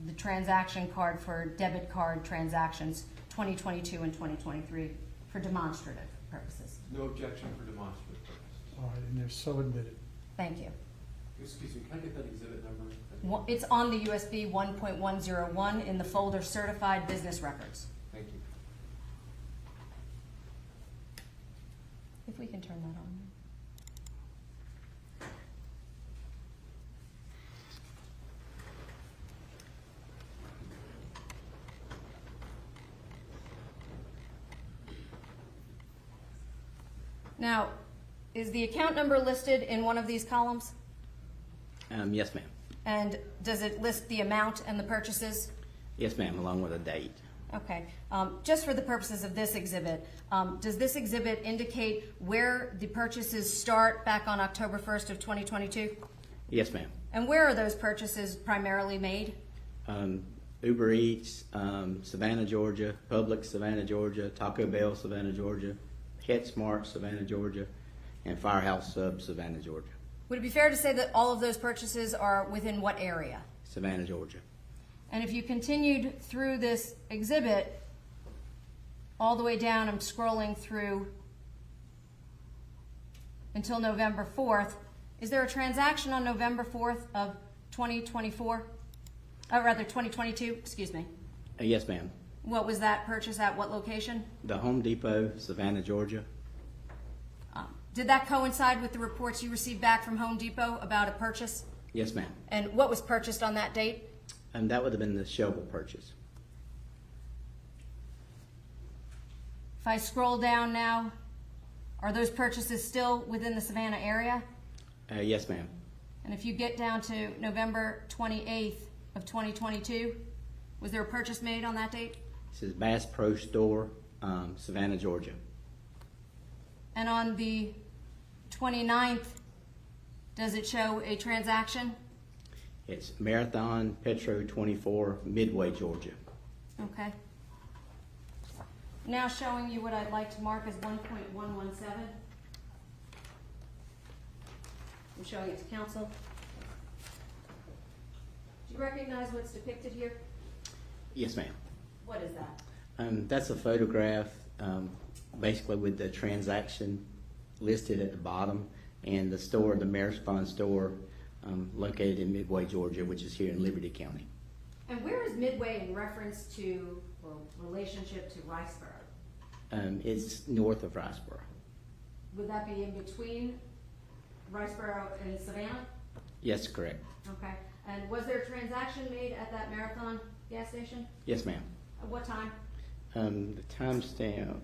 the transaction card for debit card transactions 2022 and 2023 for demonstrative purposes. No objection for demonstrative purposes. All right, and they're so admitted. Thank you. Excuse me, can I get that exhibit number? It's on the USB 1.101 in the folder certified business records. Thank you. If we can turn that on. Now, is the account number listed in one of these columns? Yes, ma'am. And does it list the amount and the purchases? Yes, ma'am, along with a date. Okay. Just for the purposes of this exhibit, does this exhibit indicate where the purchases start back on October 1st of 2022? Yes, ma'am. And where are those purchases primarily made? Uber Eats, Savannah, Georgia, Publix, Savannah, Georgia, Taco Bell, Savannah, Georgia, PetSmart, Savannah, Georgia, and Firehouse Subs, Savannah, Georgia. Would it be fair to say that all of those purchases are within what area? Savannah, Georgia. And if you continued through this exhibit, all the way down, I'm scrolling through until November 4th, is there a transaction on November 4th of 2024? Rather, 2022, excuse me. Yes, ma'am. What was that purchase at what location? The Home Depot, Savannah, Georgia. Did that coincide with the reports you received back from Home Depot about a purchase? Yes, ma'am. And what was purchased on that date? And that would have been the shovel purchase. If I scroll down now, are those purchases still within the Savannah area? Yes, ma'am. And if you get down to November 28th of 2022, was there a purchase made on that date? This is Bass Pro Store, Savannah, Georgia. And on the 29th, does it show a transaction? It's Marathon Petro 24, Midway, Georgia. Okay. Now showing you what I'd like to mark as 1.117. I'm showing it to council. Do you recognize what's depicted here? Yes, ma'am. What is that? That's a photograph, basically with the transaction listed at the bottom, and the store, the Marathon store, located in Midway, Georgia, which is here in Liberty County. And where is Midway in reference to or relationship to Riceboro? It's north of Riceboro. Would that be in between Riceboro and Savannah? Yes, correct. Okay. And was there a transaction made at that Marathon gas station? Yes, ma'am. At what time? The timestamp,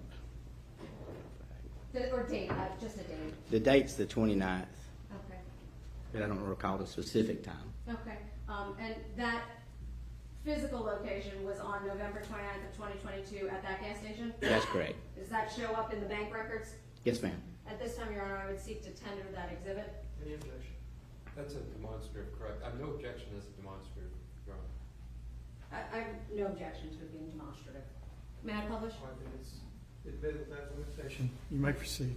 Or date, just a date. the date's the 29th, Okay. but I don't recall the specific time. Okay. And that physical location was on November 29th of 2022 at that gas station? That's correct. Does that show up in the bank records? Yes, ma'am. At this time, Your Honor, I would seek to tender that exhibit. Any objection? That's a demonstrative, correct? I have no objection as a demonstrative, Your Honor. I have no objection to it being demonstrative. May I publish? I think it's admitted without limitation. You may proceed.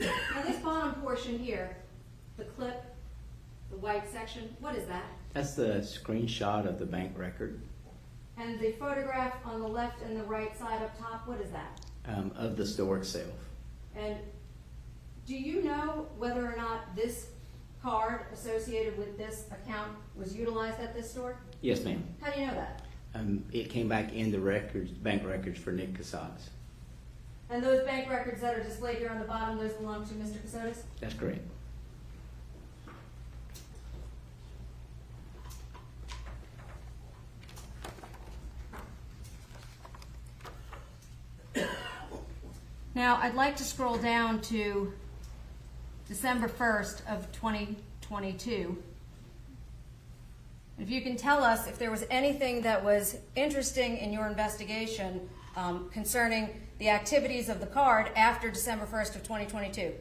Now this bottom portion here, the clip, the white section, what is that? That's the screenshot of the bank record And the photograph on the left and the right side up top, what is that? of the store itself. And do you know whether or not this card associated with this account was utilized at this store? Yes, ma'am. How do you know that? It came back in the records, bank records for Nick Kassotis. And those bank records that are displayed here on the bottom, those belong to Mr. Kassotis? That's correct. Now, I'd like to scroll down to December 1st of 2022. If you can tell us if there was anything that was interesting in your investigation concerning the activities of the card after December 1st of 2022.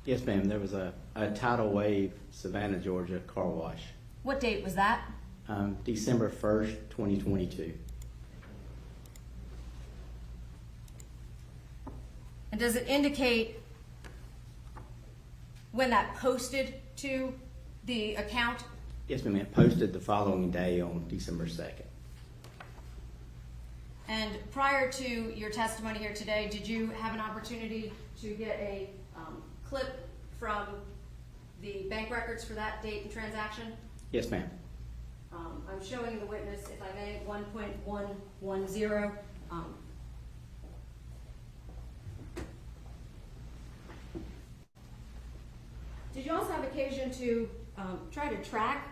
Yes, ma'am. There was a tidal wave, Savannah, Georgia, car wash. What date was that? December 1st, 2022. And does it indicate when that posted to the account? Yes, ma'am. It posted the following day on December 2nd. And prior to your testimony here today, did you have an opportunity to get a clip from the bank records for that date and transaction? Yes, ma'am. I'm showing the witness, if I may, 1.110. Did you also have occasion to try to track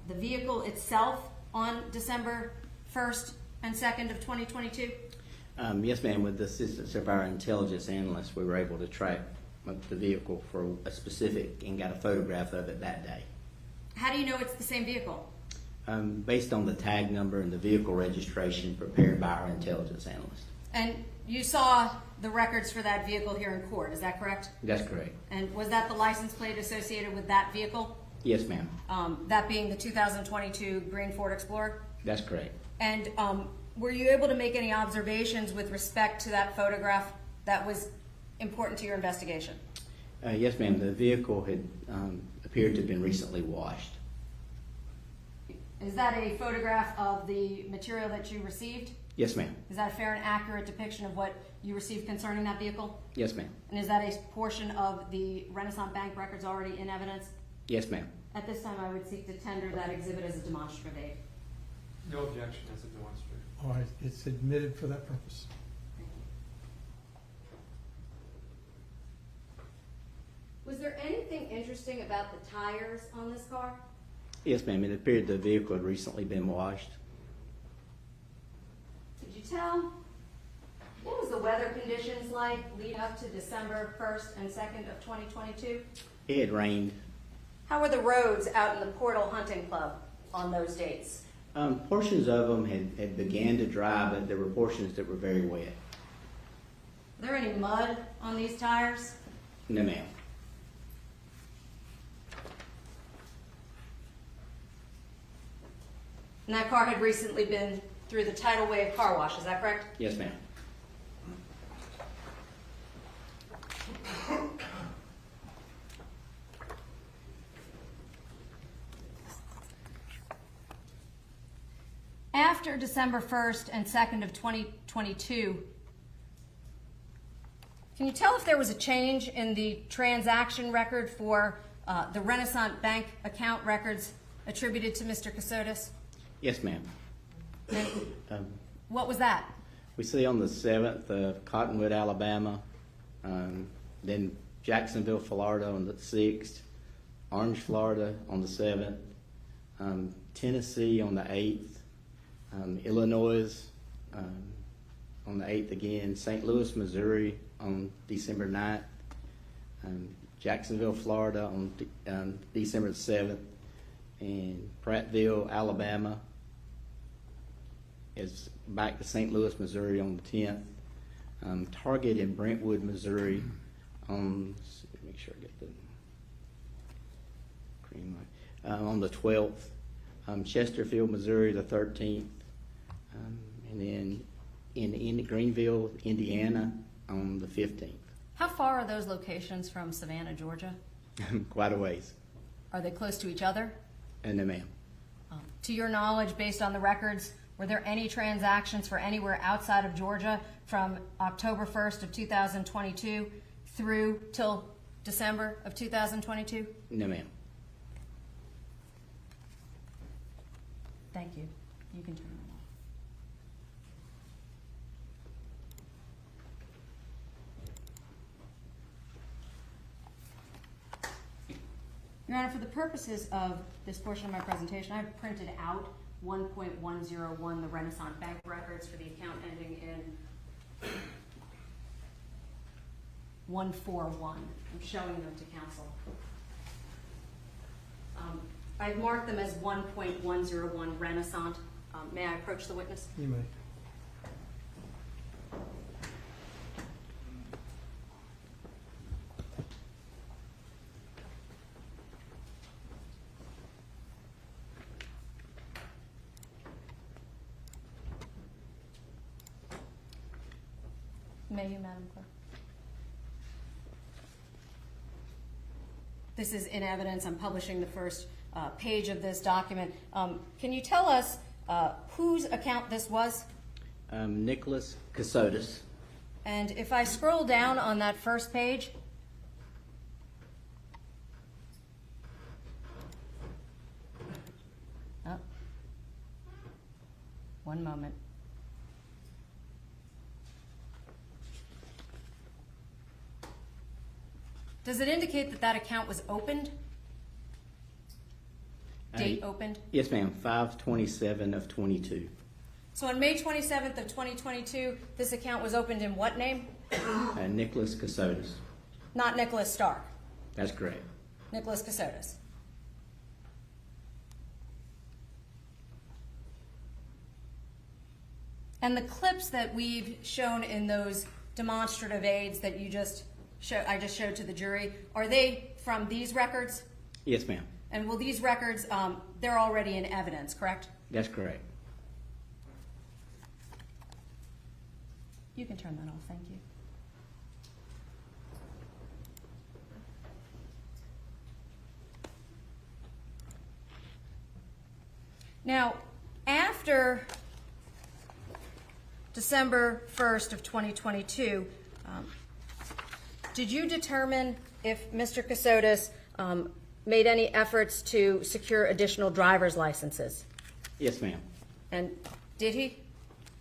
the vehicle itself on December 1st and 2nd of 2022? Yes, ma'am. With the assistance of our intelligence analysts, we were able to track the vehicle for a specific and got a photograph of it that day. How do you know it's the same vehicle? Based on the tag number and the vehicle registration prepared by our intelligence analyst. And you saw the records for that vehicle here in court, is that correct? That's correct. And was that the license plate associated with that vehicle? Yes, ma'am. That being the 2022 green Ford Explorer? That's correct. And were you able to make any observations with respect to that photograph that was important to your investigation? Yes, ma'am. The vehicle had appeared to have been recently washed. Is that a photograph of the material that you received? Yes, ma'am. Is that a fair and accurate depiction of what you received concerning that vehicle? Yes, ma'am. And is that a portion of the Renaissance Bank records already in evidence? Yes, ma'am. At this time, I would seek to tender that exhibit as a demonstrative aid. No objection as a demonstrative. All right, it's admitted for that purpose. Was there anything interesting about the tires on this car? Yes, ma'am. It appeared the vehicle had recently been washed. Could you tell? What was the weather conditions like lead up to December 1st and 2nd of 2022? It had rained. How were the roads out in the Portal Hunting Club on those dates? Portions of them had began to dry, but there were portions that were very wet. Are there any mud on these tires? No, ma'am. And that car had recently been through the tidal wave car wash, is that correct? Yes, ma'am. After December 1st and 2nd of 2022, can you tell if there was a change in the transaction record for the Renaissance Bank account records attributed to Mr. Kassotis? Yes, ma'am. What was that? We see on the 7th of Cottonwood, Alabama, then Jacksonville, Florida on the 6th, Orange, Florida on the 7th, Tennessee on the 8th, Illinois on the 8th again, St. Louis, Missouri on December 9th, Jacksonville, Florida on December the 7th, and Prattville, Alabama is back to St. Louis, Missouri on the 10th, Target in Brentwood, Missouri on, make sure I get the green light, on the 12th, Chesterfield, Missouri the 13th, and then in Greenville, Indiana on the 15th. How far are those locations from Savannah, Georgia? Quite a ways. Are they close to each other? No, ma'am. To your knowledge, based on the records, were there any transactions for anywhere outside of Georgia from October 1st of 2022 through till December of 2022? No, ma'am. Thank you. You can turn it off. Your Honor, for the purposes of this portion of my presentation, I've printed out 1.101, the Renaissance Bank records for the account ending in 141. I'm showing them to counsel. I've marked them as 1.101 Renaissance. May I approach the witness? You may. May you, Madam Clerk? This is in evidence. I'm publishing the first page of this document. Can you tell us whose account this was? Nicholas Kassotis. And if I scroll down on that first page, one moment. Does it indicate that that account was opened? Date opened? Yes, ma'am. 5/27 of 22. So on May 27th of 2022, this account was opened in what name? Nicholas Kassotis. Not Nicholas Stark. That's correct. Nicholas Kassotis. And the clips that we've shown in those demonstrative aids that I just showed to the jury, are they from these records? Yes, ma'am. And will these records, they're already in evidence, correct? That's correct. You can turn that off, thank you. Now, after December 1st of 2022, did you determine if Mr. Kassotis made any efforts to secure additional driver's licenses? Yes, ma'am. And did he?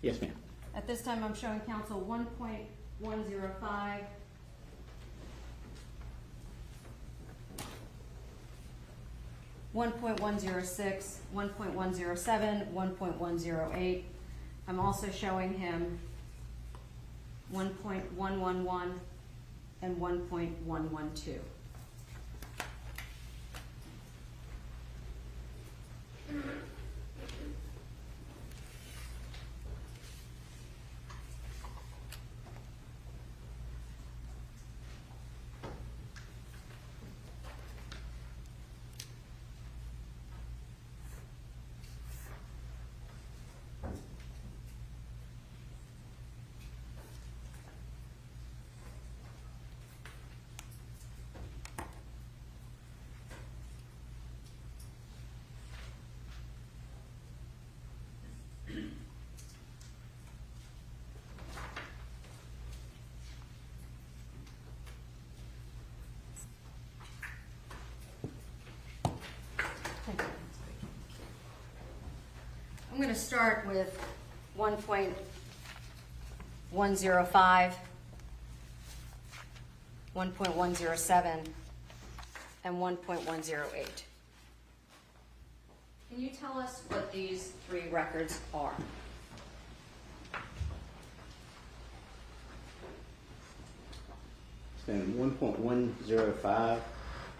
Yes, ma'am. At this time, I'm showing counsel 1.105. .106, 1.107, 1.108. I'm also showing him 1.111 and 1.112. I'm going to start with 1.105, 1.107, and 1.108. Can you tell us what these three records are? And 1.105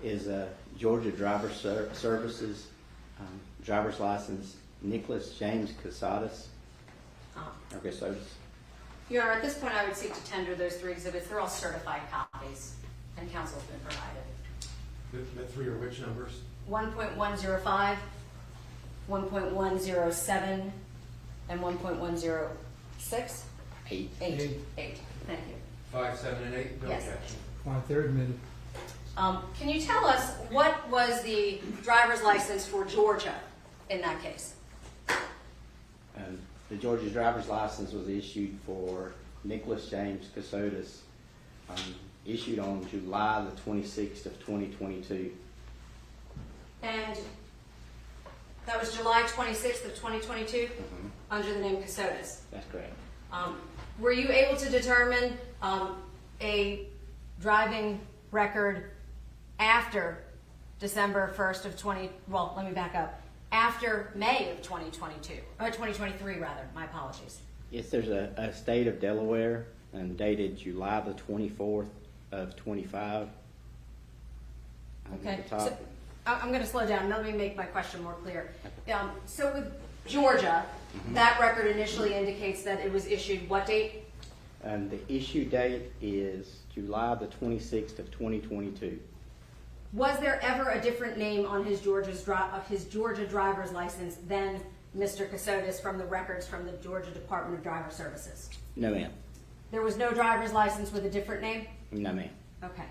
is Georgia Driver Services driver's license, Nicholas James Kassotis. Or Kassotis. Your Honor, at this point, I would seek to tender those three exhibits. They're all certified copies, and counsel's been provided. The three are which numbers? 1.105, 1.107, and 1.106? Eight. Eight. Thank you. 5, 7, and 8. No Yes. objection. Fine, they're admitted. Can you tell us what was the driver's license for Georgia in that case? The Georgia driver's license was issued for Nicholas James Kassotis, issued on July the 26th of 2022. And that was July 26th of 2022 under the name Kassotis. That's correct. Were you able to determine a driving record after December 1st of well, let me back up. After May of 2022, or 2023 rather, my apologies. Yes, there's a state of Delaware and dated July the 24th of 25. Okay, so I'm going to slow down. Let me make my question more clear. So with Georgia, that record initially indicates that it was issued what date? The issue date is July the 26th of 2022. Was there ever a different name on his Georgia driver's license than Mr. Kassotis from the records from the Georgia Department of Driver Services? No, ma'am. There was no driver's license with a different name? No, ma'am. Okay.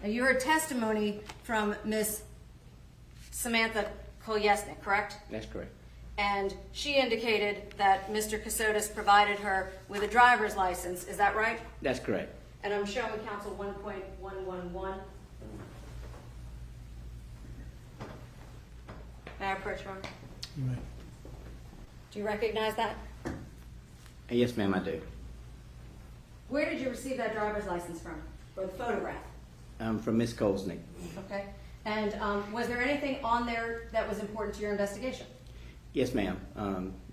Now you heard testimony from Miss Samantha Kolyesnik, correct? That's correct. And she indicated that Mr. Kassotis provided her with a driver's license. Is that right? That's correct. And I'm showing counsel 1.111. May I approach, Ron? You may. Do you recognize that? Yes, ma'am, I do. Where did you receive that driver's license from, or the photograph? From Miss Kolsnick. Okay. And was there anything on there that was important to your investigation? Yes, ma'am.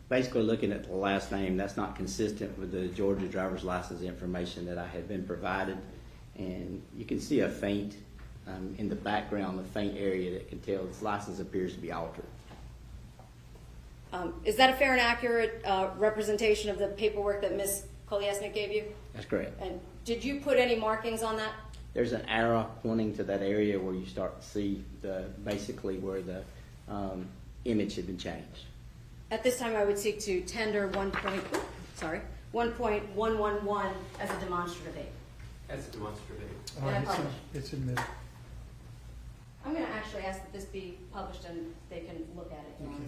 Basically, looking at the last name, that's not consistent with the Georgia driver's license information that I had been provided. And you can see a faint, in the background, a faint area that can tell this license appears to be altered. Is that a fair and accurate representation of the paperwork that Ms. Koliesnik gave you? That's correct. And did you put any markings on that? There's an arrow pointing to that area where you start to see basically where the image had been changed. At this time, I would seek to tender 1.111 as a demonstrative aid. As a demonstrative aid. All right, it's admitted. I'm going to actually ask that this be published and they can look at it. Your Honor.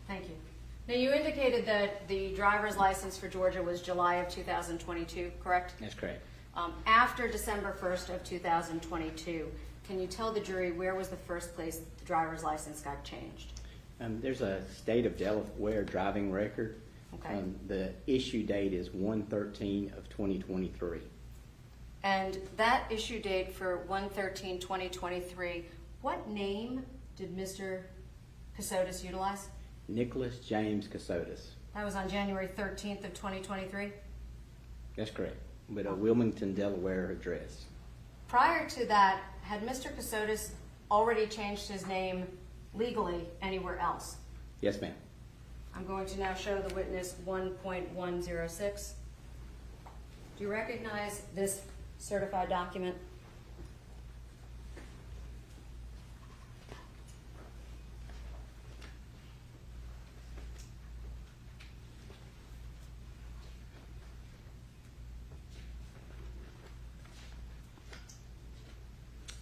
Thank you. Now, you indicated that the driver's license for Georgia was July of 2022, correct? That's correct. After December 1st of 2022, can you tell the jury where was the first place the driver's license got changed? There's a state of Delaware driving record. Okay. The issue date is 1/13 of 2023. And that issue date for 1/13/2023, what name did Mr. Kassotis utilize? Nicholas James Kassotis. That was on January 13th of 2023? That's correct. With a Wilmington, Delaware address. Prior to that, had Mr. Kassotis already changed his name legally anywhere else? Yes, ma'am. I'm going to now show the witness 1.106. Do you recognize this certified document?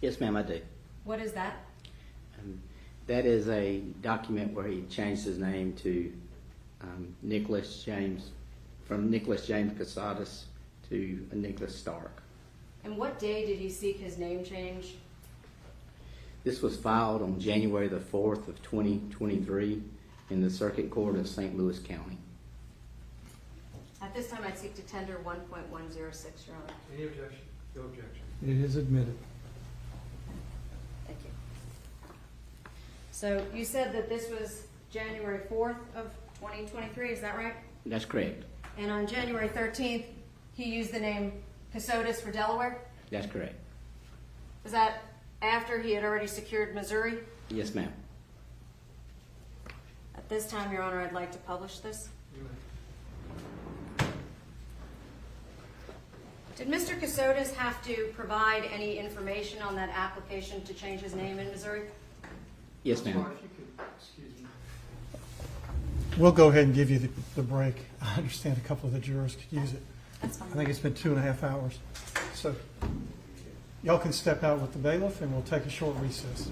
Yes, ma'am, I do. What is that? That is a document where he changed his name to Nicholas James, from Nicholas James Kassotis to Nicholas Stark. And what day did he seek his name change? This was filed on January the 4th of 2023 in the Circuit Court of St. Louis County. At this time, I seek to tender 1.106, Your Honor. Any objection? No objection. It is admitted. Thank you. So you said that this was January 4th of 2023, is that right? That's correct. And on January 13th, he used the name Kassotis for Delaware? That's correct. Was that after he had already secured Missouri? Yes, ma'am. At this time, Your Honor, I'd like to publish this. Did Mr. Kassotis have to provide any information on that application to change his name in Missouri? Yes, ma'am. We'll go ahead and give you the break. I understand a couple of the jurors could use it. I think it's been 2.5 hours. So y'all can step out with the bailiff and we'll take a short recess.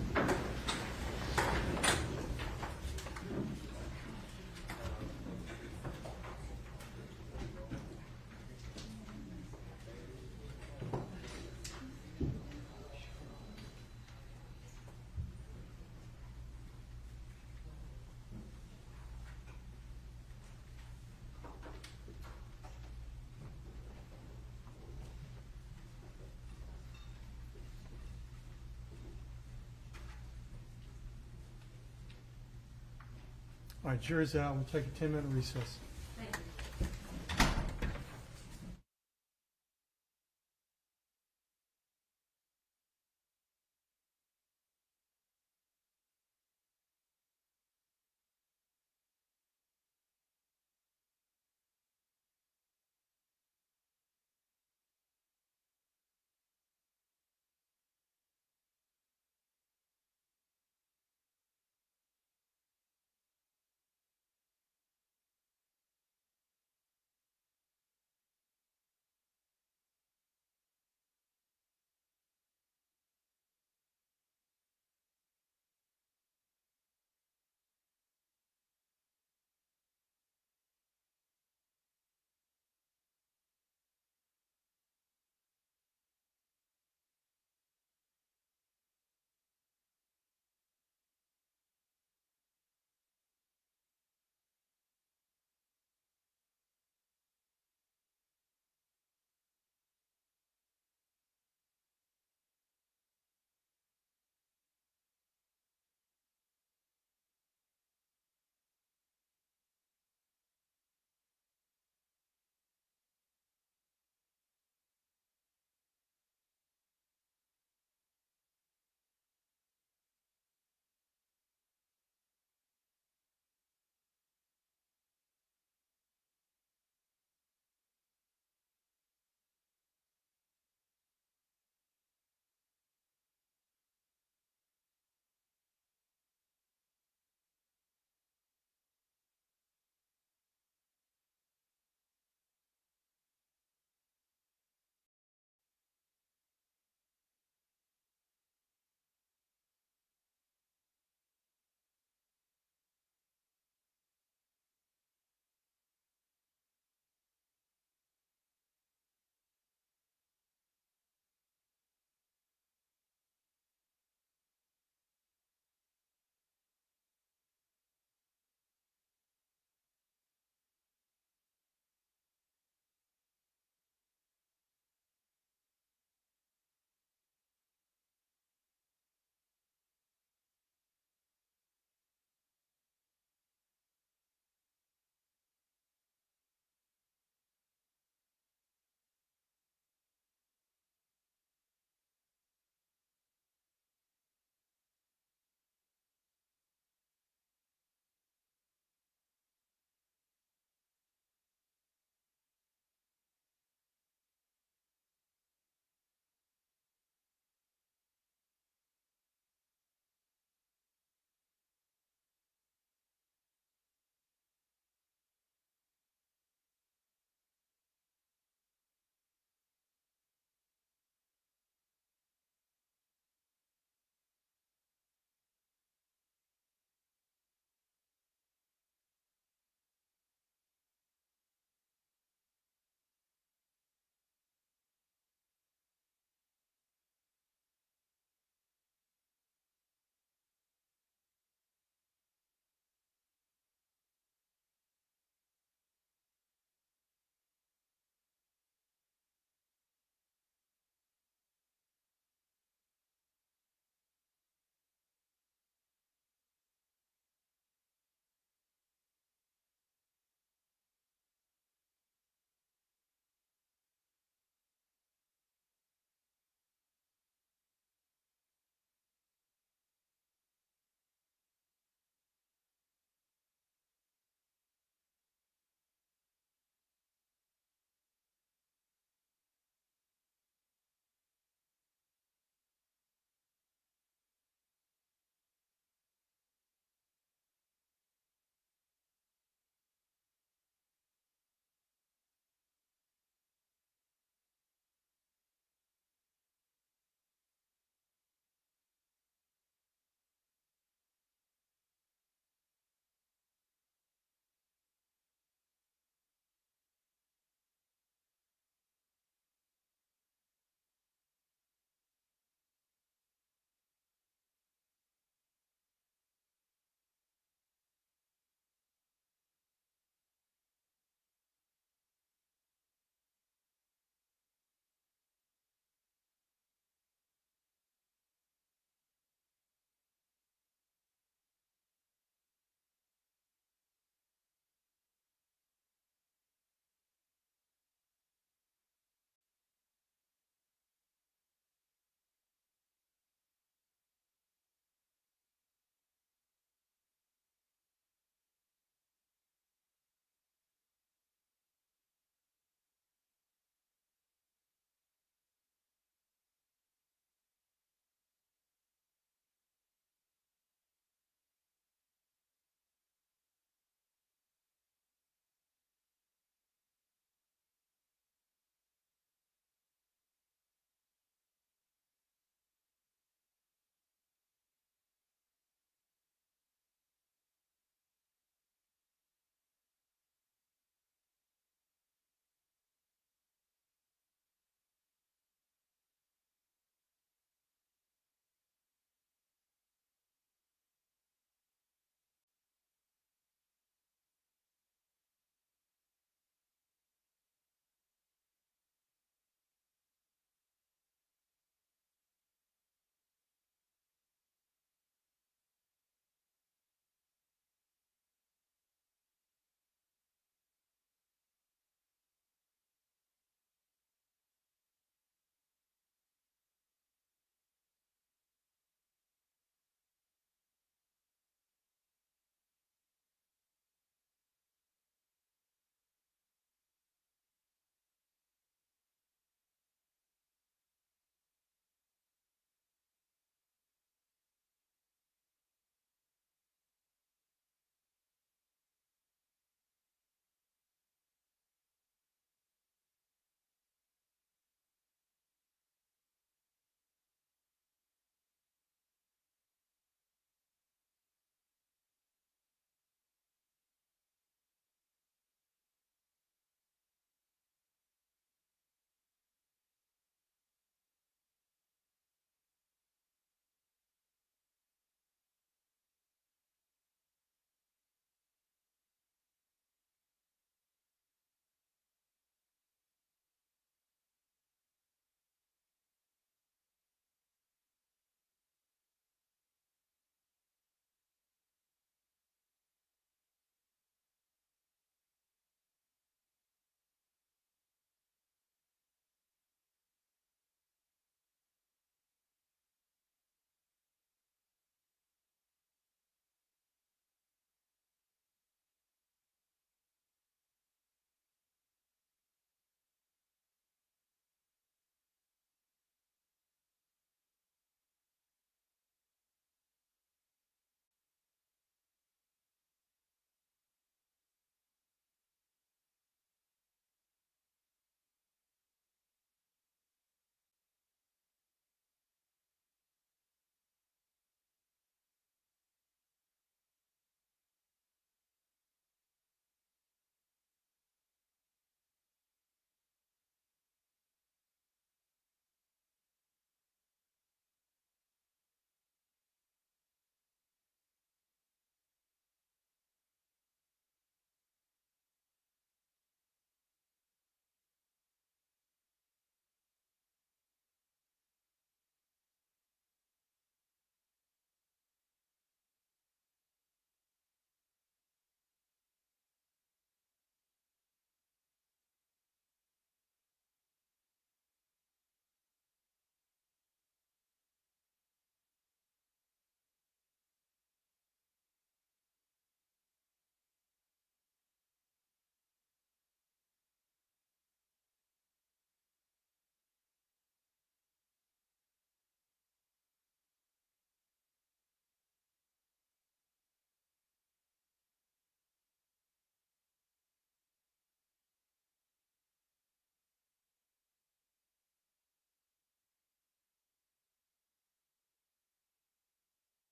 All right, jury's out. We'll take a 10-minute recess. Thank you.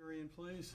Jury in, please.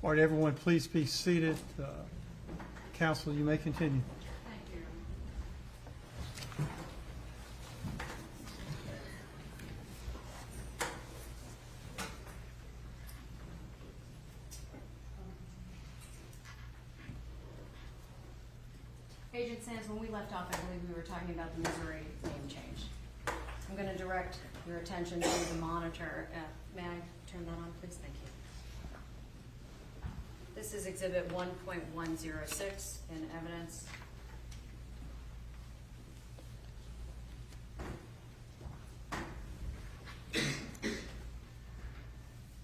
All right, everyone, please be seated. Counsel, you may continue. Thank you. Agent Sands, when we left off, I believe we were talking about the Missouri name change. I'm going to direct your attention to the monitor. May I turn that on, please? Thank you. This is Exhibit 1.106 in evidence.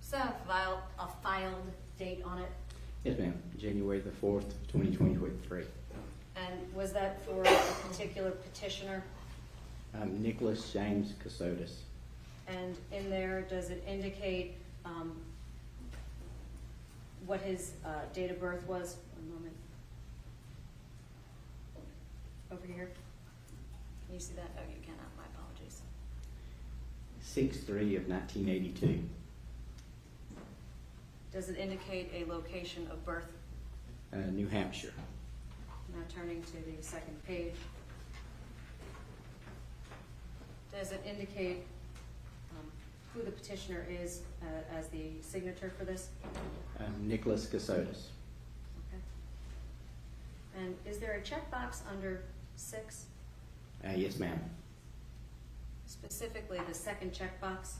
Is that a filed date on it? Yes, ma'am. January the 4th, 2023. And was that for a particular petitioner? Nicholas James Kassotis. And in there, does it indicate what his date of birth was? One moment. Over here. Can you see that? Oh, you cannot. My apologies. 6/3 of 1982. Does it indicate a location of birth? New Hampshire. Now turning to the second page. Does it indicate who the petitioner is as the signature for this? Nicholas Kassotis. Okay. And is there a checkbox under 6? Yes, ma'am. Specifically, the second checkbox?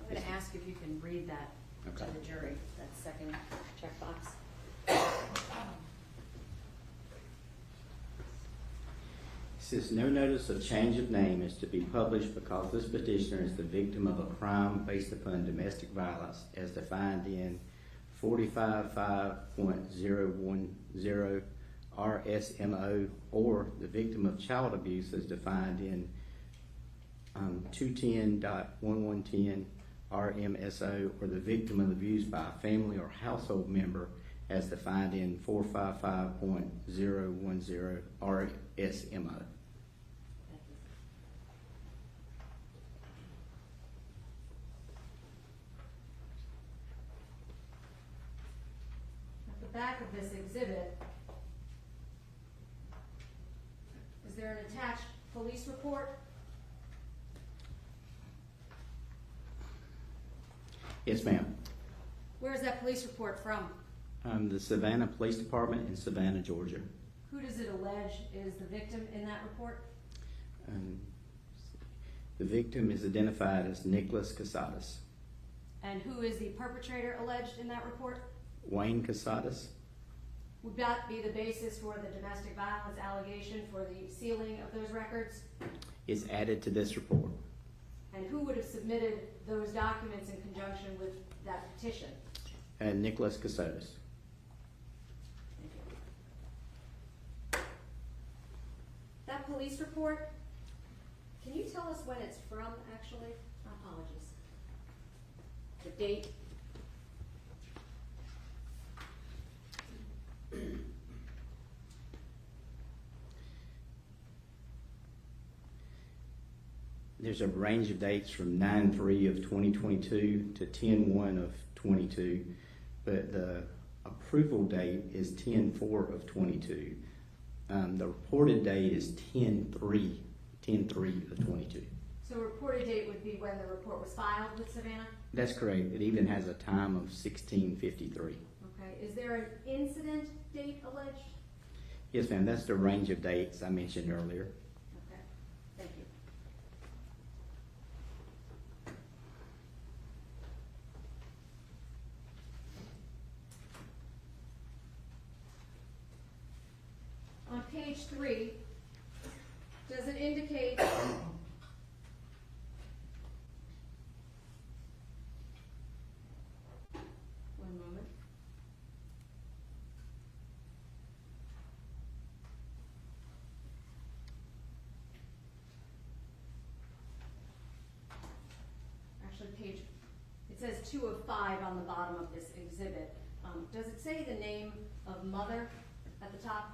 I'm going to ask if you can read that to the jury, that second checkbox. It says, no notice of change of name is to be published because this petitioner is the victim of a crime based upon domestic violence as defined in 455.010 RSMO, or the victim of child abuse as defined in 210.1110 RMSO, or the victim of abuse by a family or household member as defined in 455.010 RSMO. At the back of this exhibit, is there an attached police report? Yes, ma'am. Where is that police report from? The Savannah Police Department in Savannah, Georgia. Who does it allege is the victim in that report? The victim is identified as Nicholas Kassotis. And who is the perpetrator alleged in that report? Wayne Kassotis. Would that be the basis for the domestic violence allegation for the sealing of those records? Is added to this report. And who would have submitted those documents in conjunction with that petition? Nicholas Kassotis. That police report, can you tell us when it's from, actually? My apologies. The date? There's a range of dates from 9/3 of 2022 to 10/1 of 22, but the approval date is 10/4 of 22. The reported date is 10/3 of 22. So reported date would be when the report was filed with Savannah? That's correct. It even has a time of 16:53. Okay, is there an incident date alleged? Yes, ma'am. That's the range of dates I mentioned earlier. Okay, thank you. On page 3, does it indicate one moment. Actually, it says 2 of 5 on the bottom of this exhibit. Does it say the name of mother at the top?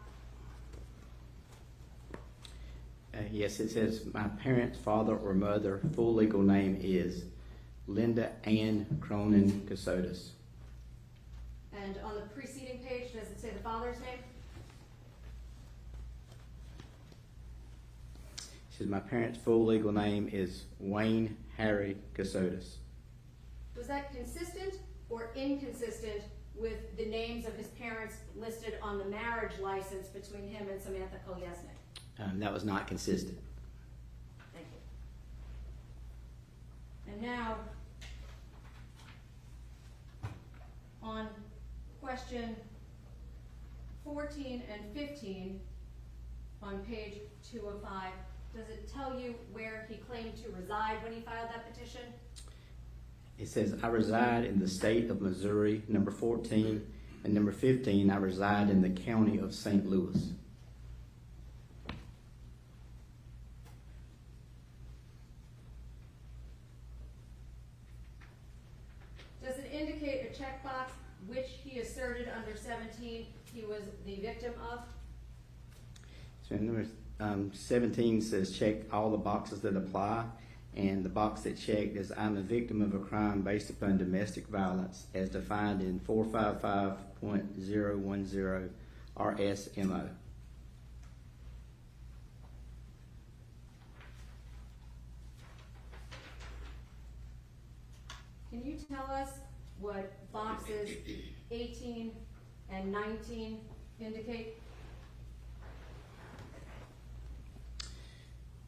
Yes, it says my parents, father or mother, full legal name is Linda Ann Cronin Kassotis. And on the preceding page, does it say the father's name? It says my parents' full legal name is Wayne Harry Kassotis. Was that consistent or inconsistent with the names of his parents listed on the marriage license between him and Samantha Kolyesnik? That was not consistent. Thank you. And now, on question 14 and 15 on page 2 of 5, does it tell you where he claimed to reside when he filed that petition? It says I reside in the state of Missouri, number 14, and number 15, I reside in the county of St. Louis. Does it indicate a checkbox which he asserted under 17 he was the victim of? So number 17 says check all the boxes that apply, and the box that checked is I'm a victim of a crime based upon domestic violence as defined in 455.010 RSMO. Can you tell us what boxes 18 and 19 indicate?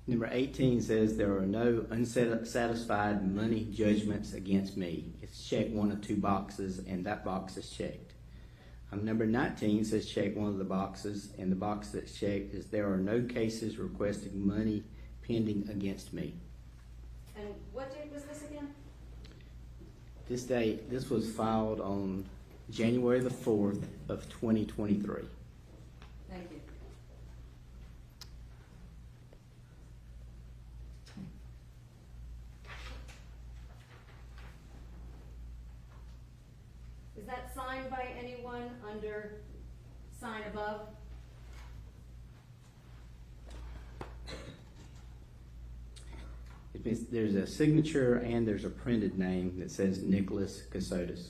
Number 18 says there are no unsatisfied money judgments against me. It's check one of 2 boxes, and that box is checked. Number 19 says check one of the boxes, and the box that's checked is there are no cases requesting money pending against me. And what date was this again? This was filed on January the 4th of 2023. Thank you. Is that signed by anyone under sign above? There's a signature and there's a printed name that says Nicholas Kassotis.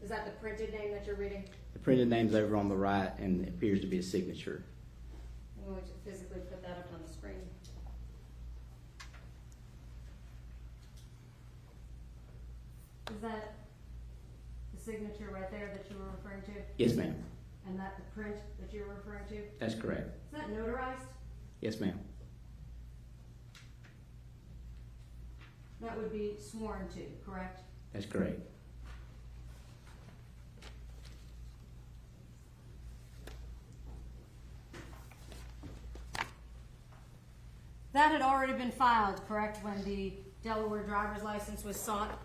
Is that the printed name that you're reading? The printed name's over on the right and it appears to be a signature. I'm going to physically put that up on the screen. Is that the signature right there that you were referring to? Yes, ma'am. And that the print that you were referring to? That's correct. Is that notarized? Yes, ma'am. That would be sworn to, correct? That's correct. That had already been filed, correct, when the Delaware driver's license was sought?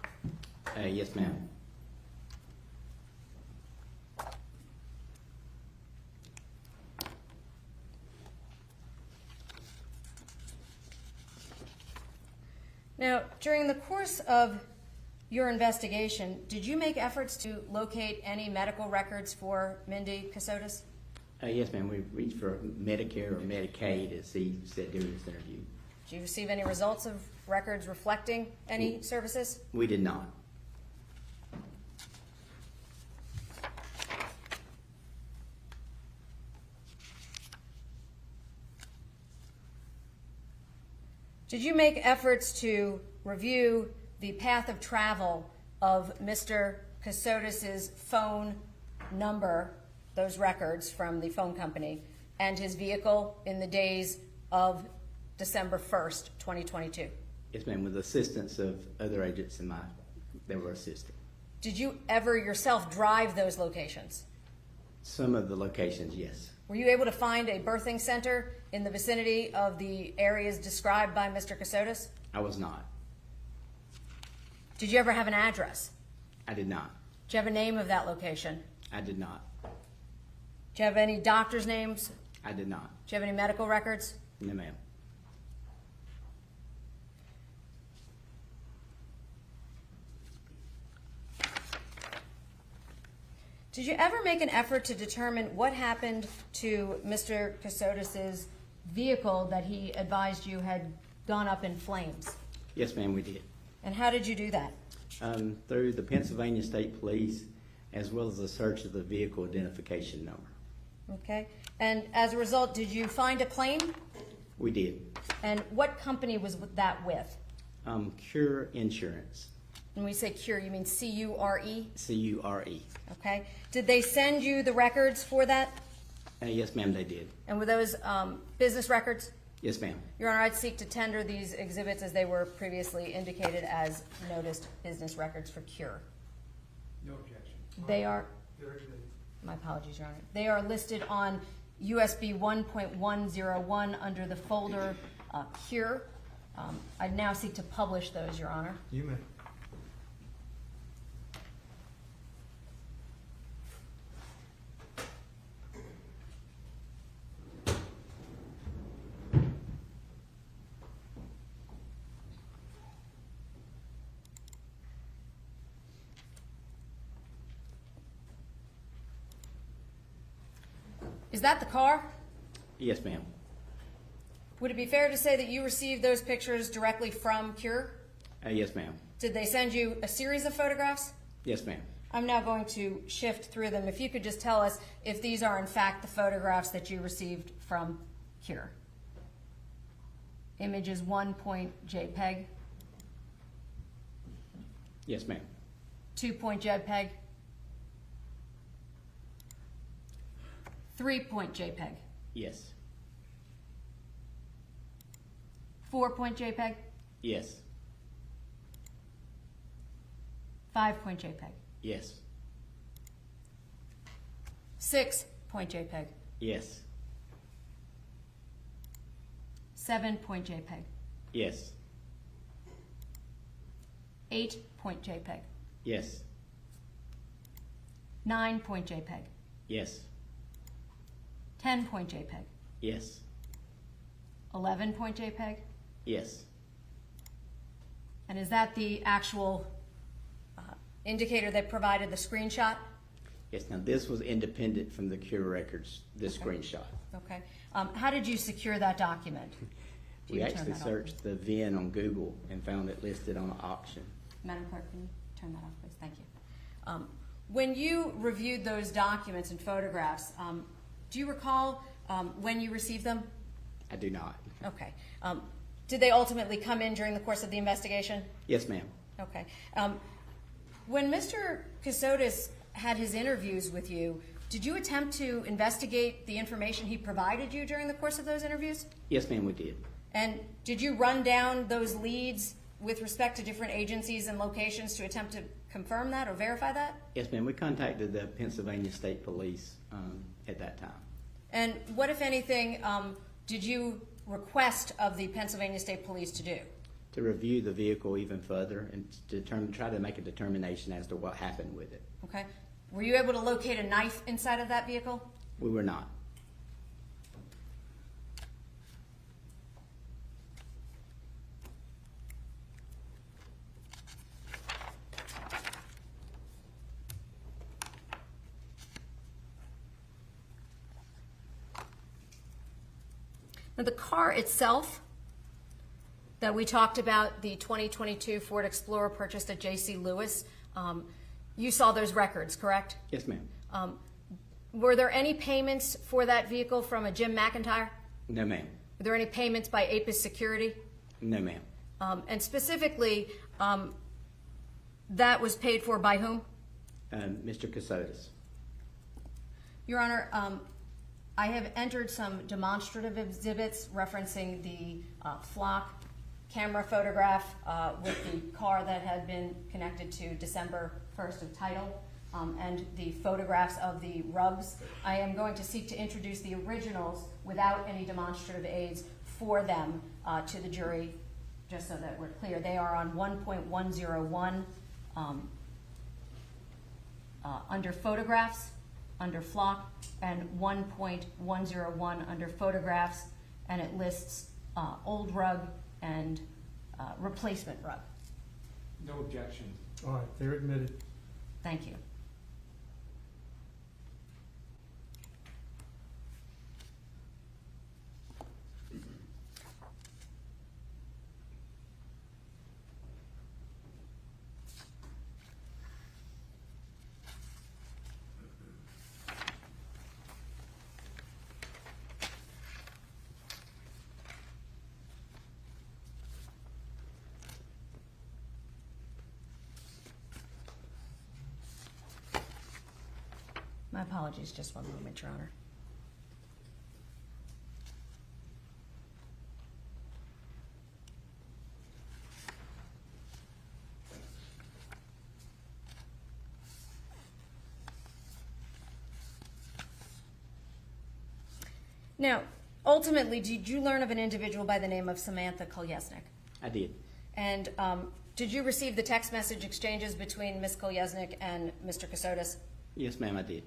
Yes, ma'am. Now, during the course of your investigation, did you make efforts to locate any medical records for Mindi Kassotis? Yes, ma'am. We reached for Medicare or Medicaid, as he said during this interview. Did you receive any results of records reflecting any services? We did not. Did you make efforts to review the path of travel of Mr. Kassotis' phone number, those records from the phone company, and his vehicle in the days of December 1st, 2022? Yes, ma'am, with the assistance of other agents that were assisting. Did you ever yourself drive those locations? Some of the locations, yes. Were you able to find a birthing center in the vicinity of the areas described by Mr. Kassotis? I was not. Did you ever have an address? I did not. Do you have a name of that location? I did not. Do you have any doctor's names? I did not. Do you have any medical records? No, ma'am. Did you ever make an effort to determine what happened to Mr. Kassotis' vehicle that he advised you had gone up in flames? Yes, ma'am, we did. And how did you do that? Through the Pennsylvania State Police, as well as the search of the vehicle identification number. Okay. And as a result, did you find a claim? We did. And what company was that with? Cure Insurance. When we say Cure, you mean C-U-R-E? C-U-R-E. Okay. Did they send you the records for that? Yes, ma'am, they did. And were those business records? Yes, ma'am. Your Honor, I'd seek to tender these exhibits as they were previously indicated as noticed business records for Cure. No objection. They are, my apologies, Your Honor. They are listed on USB 1.101 under the folder Cure. I'd now seek to publish those, Your Honor. You may. Is that the car? Yes, ma'am. Would it be fair to say that you received those pictures directly from Cure? Yes, ma'am. Did they send you a series of photographs? Yes, ma'am. I'm now going to shift through them. If you could just tell us if these are in fact the photographs that you received from Cure. Images 1.jpg, Yes, ma'am. 2.jpg, 3.jpg, Yes. 4.jpg, Yes. 5.jpg, Yes. 6.jpg, Yes. 7.jpg, Yes. 8.jpg, Yes. 9.jpg, Yes. 10.jpg, Yes. 11.jpg, Yes. and is that the actual indicator that provided the screenshot? Yes. Now, this was independent from the Cure records, this screenshot. Okay. How did you secure that document? Do We you turn actually that off? searched the VIN on Google and found it listed on an auction. Madam Clerk, can you turn that off, please? Thank you. When you reviewed those documents and photographs, do you recall when you received them? I do not. Okay. Did they ultimately come in during the course of the investigation? Yes, ma'am. Okay. When Mr. Kassotis had his interviews with you, did you attempt to investigate the information he provided you during the course of those interviews? Yes, ma'am, we did. And did you run down those leads with respect to different agencies and locations to attempt to confirm that or verify that? Yes, ma'am. We contacted the Pennsylvania State Police at that time. And what, if anything, did you request of the Pennsylvania State Police to do? To review the vehicle even further and to try to make a determination as to what happened with it. Okay. Were you able to locate a knife inside of that vehicle? We were not. Now, the car itself that we talked about, the 2022 Ford Explorer purchased at J.C. Lewis, you saw those records, correct? Yes, ma'am. Were there any payments for that vehicle from a Jim McIntyre? No, ma'am. Were there any payments by APIS Security? No, ma'am. And specifically, that was paid for by whom? Mr. Kassotis. Your Honor, I have entered some demonstrative exhibits referencing the flock camera photograph with the car that had been connected to December 1st of title, and the photographs of the rugs. I am going to seek to introduce the originals without any demonstrative aids for them to the jury, just so that we're clear. They are on 1.101 under photographs, under flock, and 1.101 under photographs, and it lists old rug and replacement rug. No objection. All right, they're admitted. Thank you. My apologies, just one moment, Your Honor. Now, ultimately, did you learn of an individual by the name of Samantha Kolyesnik? I did. And did you receive the text message exchanges between Ms. Kolyesnik and Mr. Kassotis? Yes, ma'am, I did.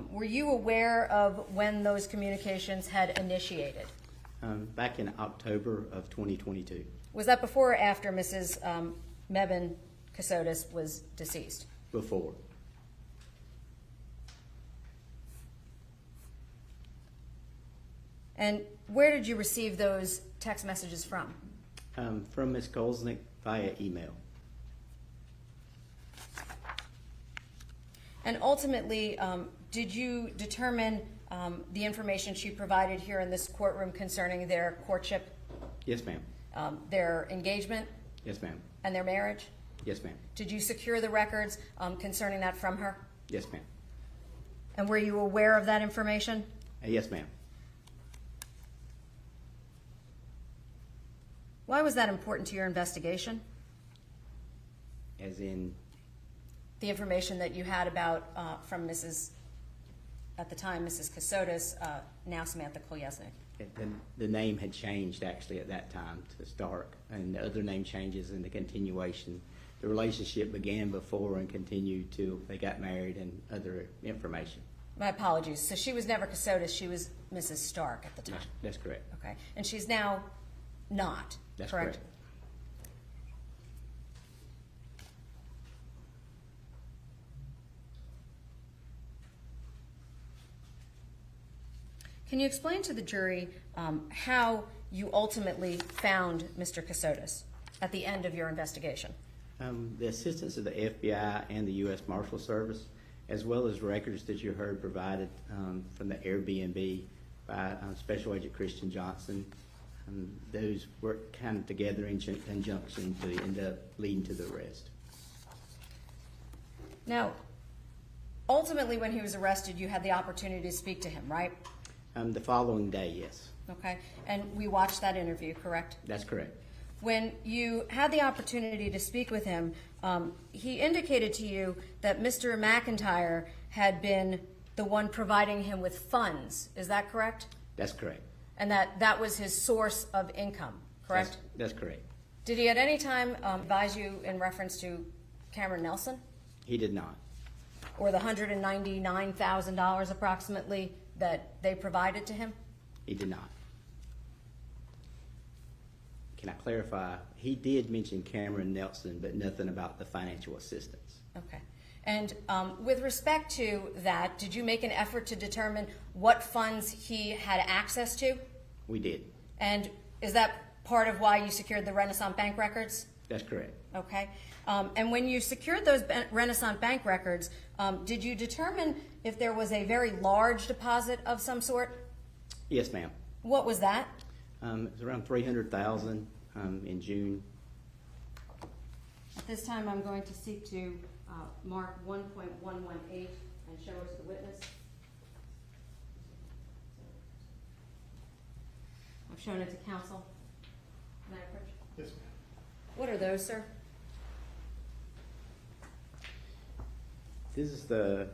Were you aware of when those communications had initiated? Back in October of 2022. Was that before or after Mrs. Mindi Kassotis was deceased? Before. And where did you receive those text messages from? From Ms. Kolyesnik via email. And ultimately, did you determine the information she provided here in this courtroom concerning their courtship? Yes, ma'am. Their engagement? Yes, ma'am. And their marriage? Yes, ma'am. Did you secure the records concerning that from her? Yes, ma'am. And were you aware of that information? Yes, ma'am. Why was that important to your investigation? As in? The information that you had about from Mrs. at the time, Mrs. Kassotis, now Samantha Kolyesnik. The name had changed actually at that time to Stark, and the other name changes in the continuation. The relationship began before and continued till they got married and other information. My apologies. So she was never Kassotis, she was Mrs. Stark at the time. That's correct. Okay. And she's now not, That's correct? Can you explain to the jury how you ultimately found Mr. Kassotis at the end of your investigation? The assistance of the FBI and the U.S. Marshal Service, as well as records that you heard provided from the Airbnb by Special Agent Christian Johnson, those worked kind of together in conjunction to end up leading to the arrest. Now, ultimately when he was arrested, you had the opportunity to speak to him, right? The following day, yes. Okay. And we watched that interview, correct? That's correct. When you had the opportunity to speak with him, he indicated to you that Mr. McIntyre had been the one providing him with funds. Is that correct? That's correct. And that was his source of income, correct? That's correct. Did he at any time advise you in reference to Cameron Nelson? He did not. Or the $199,000 approximately that they provided to him? He did not. Can I clarify? He did mention Cameron Nelson, but nothing about the financial assistance. Okay. And with respect to that, did you make an effort to determine what funds he had access to? We did. And is that part of why you secured the Renaissance Bank records? That's correct. Okay. And when you secured those Renaissance Bank records, did you determine if there was a very large deposit of some sort? Yes, ma'am. What was that? It was around $300,000. in June. At this time, I'm going to seek to mark 1.118 and show it to the witness. I've shown it to counsel. May I approach? Yes, ma'am. What are those, sir? This is the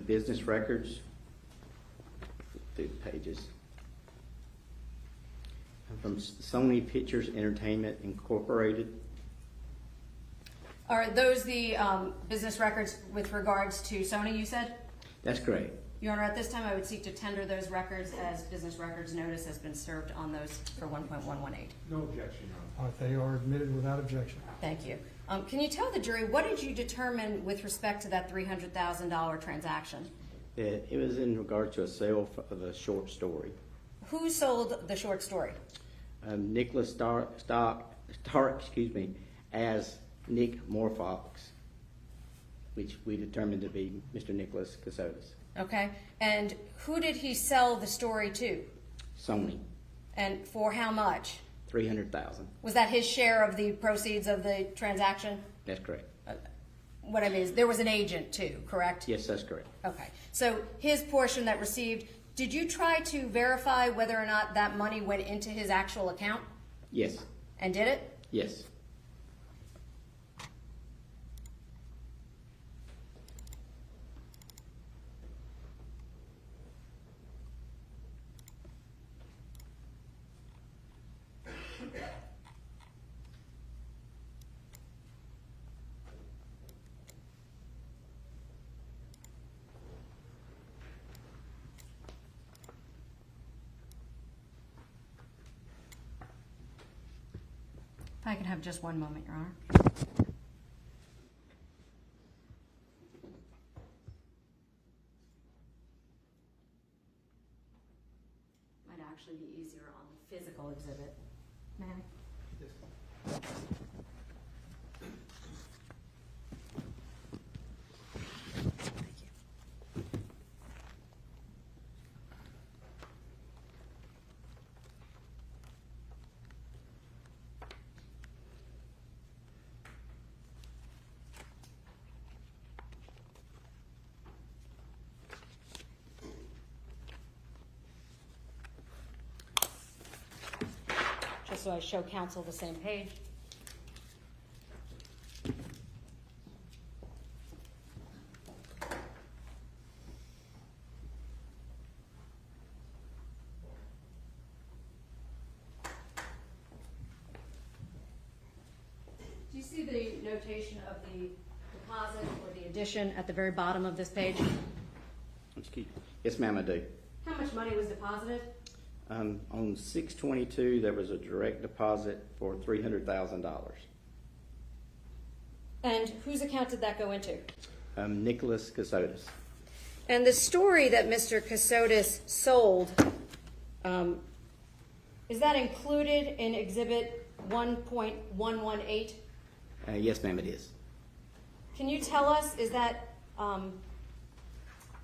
business records, 2 pages. From Sony Pictures Entertainment Incorporated. Are those the business records with regards to Sony, you said? That's correct. Your Honor, at this time, I would seek to tender those records as business records notice has been served on those for 1.118. No objection, Your Honor. All right, they are admitted without objection. Thank you. Can you tell the jury, what did you determine with respect to that $300,000 transaction? It was in regard to a sale of a short story. Who sold the short story? Nicholas Stark, as Nick Morfox, which we determined to be Mr. Nicholas Kassotis. Okay. And who did he sell the story to? Sony. And for how much? $300,000. Was that his share of the proceeds of the transaction? That's correct. What I mean is there was an agent too, correct? Yes, that's correct. Okay. So his portion that received, did you try to verify whether or not that money went into his actual account? Yes. And did it? Yes. If I can have just one moment, Your Honor. Might actually be easier on the physical exhibit. May I? Just so I show counsel the same page. Do you see the notation of the deposit or the addition at the very bottom of this page? Excuse me. Yes, ma'am, I do. How much money was deposited? On 6/22, there was a direct deposit for $300,000. And whose account did that go into? Nicholas Kassotis. And the story that Mr. Kassotis sold, is that included in Exhibit 1.118? Yes, ma'am, it is. Can you tell us, is that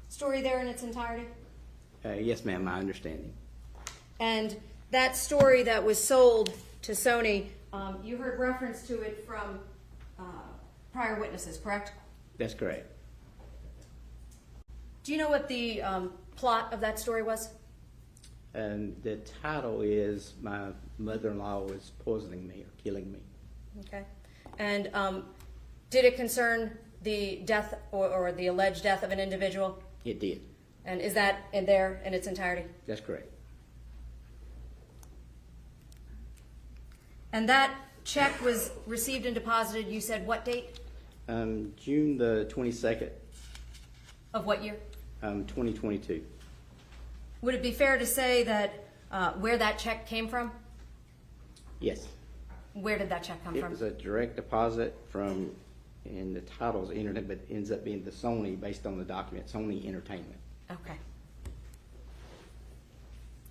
story there in its entirety? Yes, ma'am, my understanding. And that story that was sold to Sony, you heard reference to it from prior witnesses, correct? That's correct. Do you know what the plot of that story was? The title is My Mother-in-Law Was Poisoning Me or Killing Me. Okay. And did it concern the death or the alleged death of an individual? It did. And is that in there in its entirety? That's correct. And that check was received and deposited, you said what date? June the 22nd, Of what year? 2022. Would it be fair to say that where that check came from? Yes. Where did that check come It from? was a direct deposit from, and the title's Internet, but ends up being the Sony based on the document, Sony Entertainment. Okay.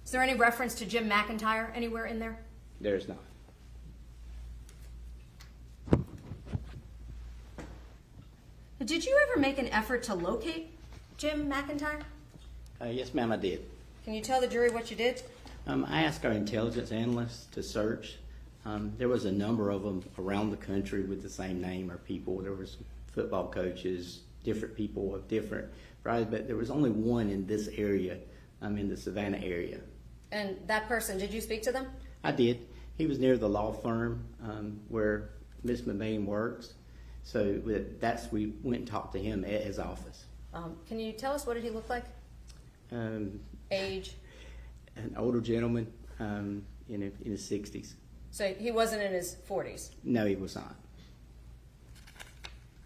Is there any reference to Jim McIntyre anywhere in there? There's not. Did you ever make an effort to locate Jim McIntyre? Yes, ma'am, I did. Can you tell the jury what you did? I asked our intelligence analysts to search There was a number of them around the country with the same name or people. There was football coaches, different people of different varieties, but there was only one in this area, in the Savannah area. And that person, did you speak to them? I did. He was near the law firm where Miss McBain works. So we went and talked to him at his office. Can you tell us what did he look like? Age? An older gentleman in his 60s. So he wasn't in his 40s? No, he was not.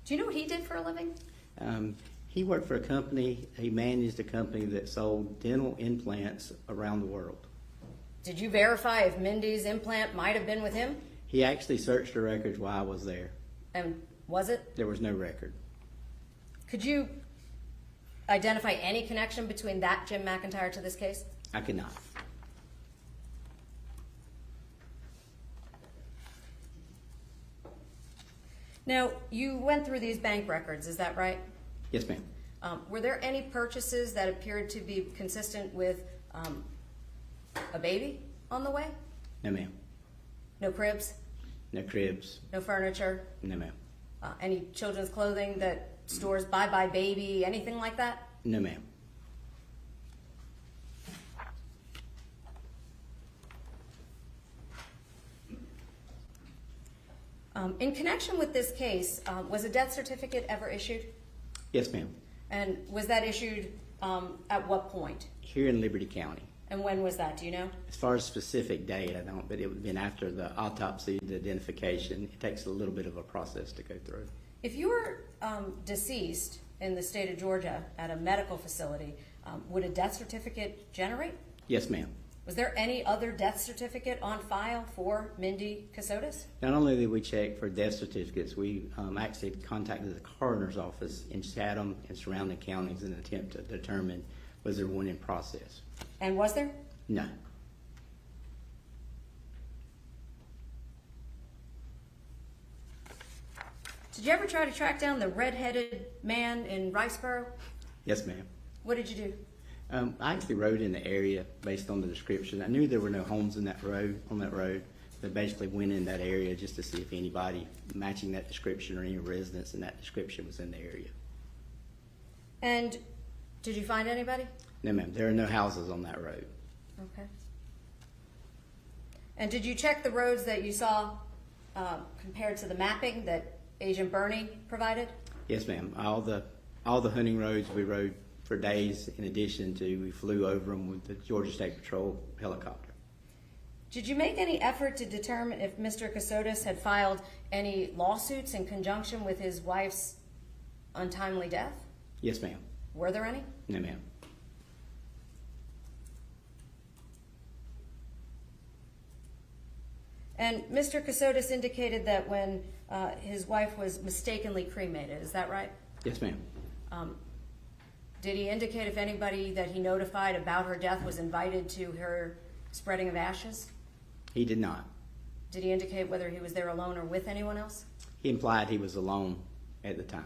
Do you know what he did for a living? He worked for a company. He managed a company that sold dental implants around the world. Did you verify if Mindy's implant might have been with him? He actually searched the records while I was there. And was it? There was no record. Could you identify any connection between that Jim McIntyre to this case? I could not. Now, you went through these bank records, is that right? Yes, ma'am. Were there any purchases that appeared to be consistent with a baby on the way? No, ma'am. No cribs? No cribs. No furniture? No, ma'am. Any children's clothing that stores bye-bye baby, anything like that? No, ma'am. In connection with this case, was a death certificate ever issued? Yes, ma'am. And was that issued at what point? Here in Liberty County. And when was that? Do you know? As far as specific date, I don't, but it would have been after the autopsy, the identification. It takes a little bit of a process to go through. If you were deceased in the state of Georgia at a medical facility, would a death certificate generate? Yes, ma'am. Was there any other death certificate on file for Mindi Kassotis? Not only did we check for death certificates, we actually contacted the coroner's office in Chatham and surrounding counties in an attempt to determine was there one in process. And was there? No. Did you ever try to track down the red-headed man in Riceboro? Yes, ma'am. What did you do? I actually rode in the area based on the description. I knew there were no homes on that road, but basically went in that area just to see if anybody matching that description or any residents in that description was in the area. And did you find anybody? No, ma'am. There are no houses on that road. Okay. And did you check the roads that you saw compared to the mapping that Agent Bernie provided? Yes, ma'am. All the hunting roads we rode for days. In addition to, we flew over them with the Georgia State Patrol helicopter. Did you make any effort to determine if Mr. Kassotis had filed any lawsuits in conjunction with his wife's untimely death? Yes, ma'am. Were there any? No, ma'am. And Mr. Kassotis indicated that when his wife was mistakenly cremated, is that right? Yes, ma'am. Did he indicate if anybody that he notified about her death was invited to her spreading of ashes? He did not. Did he indicate whether he was there alone or with anyone else? He implied he was alone at the time.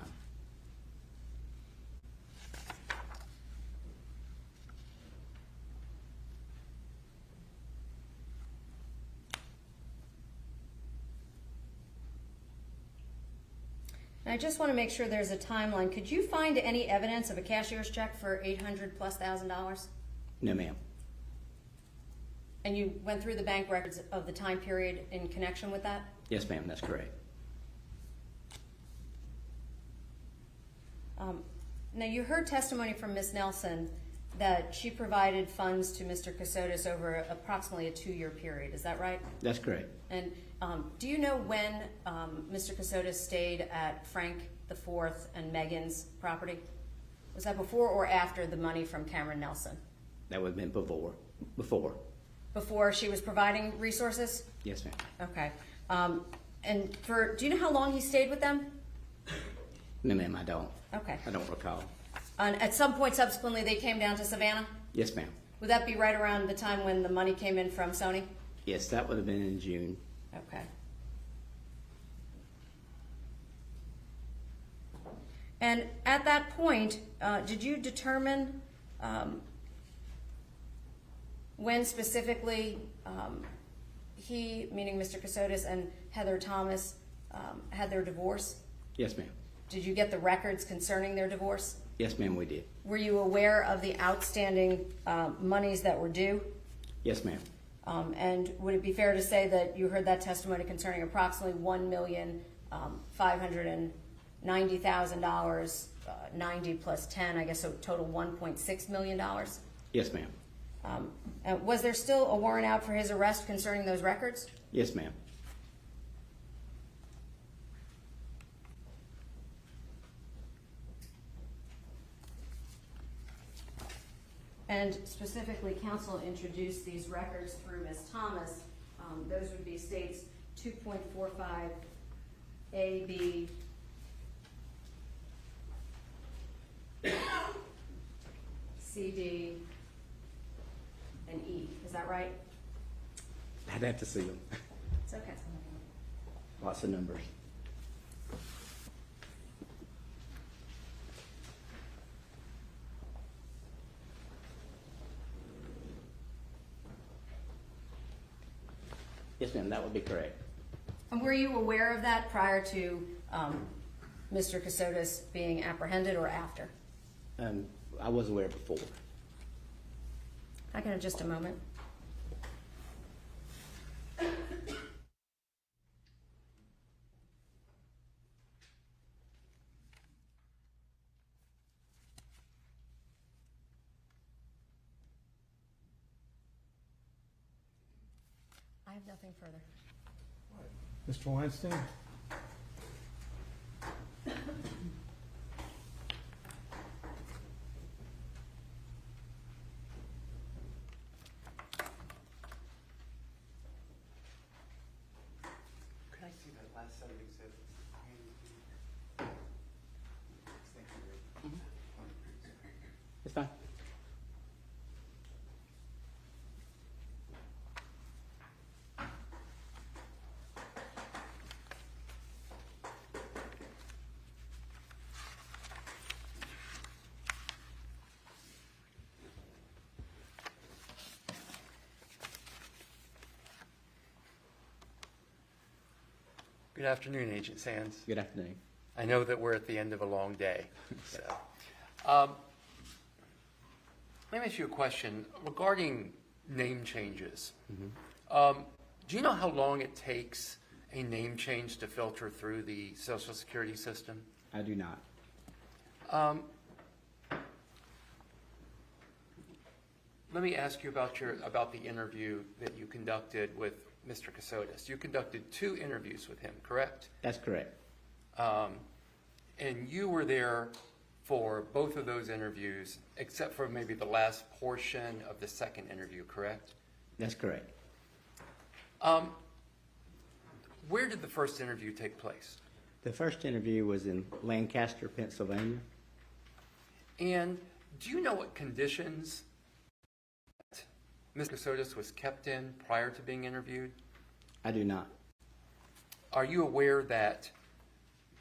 I just want to make sure there's a timeline. Could you find any evidence of a cashier's check for $800,000+? No, ma'am. And you went through the bank records of the time period in connection with that? Yes, ma'am. That's correct. Now, you heard testimony from Ms. Nelson that she provided funds to Mr. Kassotis over approximately a 2-year period. Is that right? That's correct. And do you know when Mr. Kassotis stayed at Frank IV and Megan's property? Was that before or after the money from Cameron Nelson? That would have been before. Before. Before she was providing resources? Yes, ma'am. Okay. And do you know how long he stayed with them? No, ma'am, I don't. Okay. I don't recall. And at some point subsequently they came down to Savannah? Yes, ma'am. Would that be right around the time when the money came in from Sony? Yes, that would have been in June. Okay. And at that point, did you determine when specifically he, meaning Mr. Kassotis, and Heather Thomas had their divorce? Yes, ma'am. Did you get the records concerning their divorce? Yes, ma'am, we did. Were you aware of the outstanding monies that were due? Yes, ma'am. And would it be fair to say that you heard that testimony concerning approximately $1,590,000, 90 plus 10, I guess, so total $1.6 million? Yes, ma'am. And was there still a warrant out for his arrest concerning those records? Yes, ma'am. And specifically, counsel introduced these records through Ms. Thomas. Those would be states 2.45 A, B, C, D, and E. Is that right? I'd have to see them. It's okay. Lots of numbers. Yes, ma'am, that would be correct. And were you aware of that prior to Mr. Kassotis being apprehended or after? I was aware before. If I can have just a moment. I have nothing further. Mr. Weinstein? Could I see that last set of exhibits? It's fine. Good afternoon, Agent Sands. Good afternoon. I know that we're at the end of a long day. So, let me ask you a question regarding name changes. Do you know how long it takes a name change to filter through the Social Security system? I do not. Let me ask you about the interview that you conducted with Mr. Kassotis. You conducted 2 interviews with him, correct? That's correct. And you were there for both of those interviews, except for maybe the last portion of the second interview, correct? That's correct. Where did the first interview take place? The first interview was in Lancaster, Pennsylvania. And do you know what conditions Mr. Kassotis was kept in prior to being interviewed? I do not. Are you aware that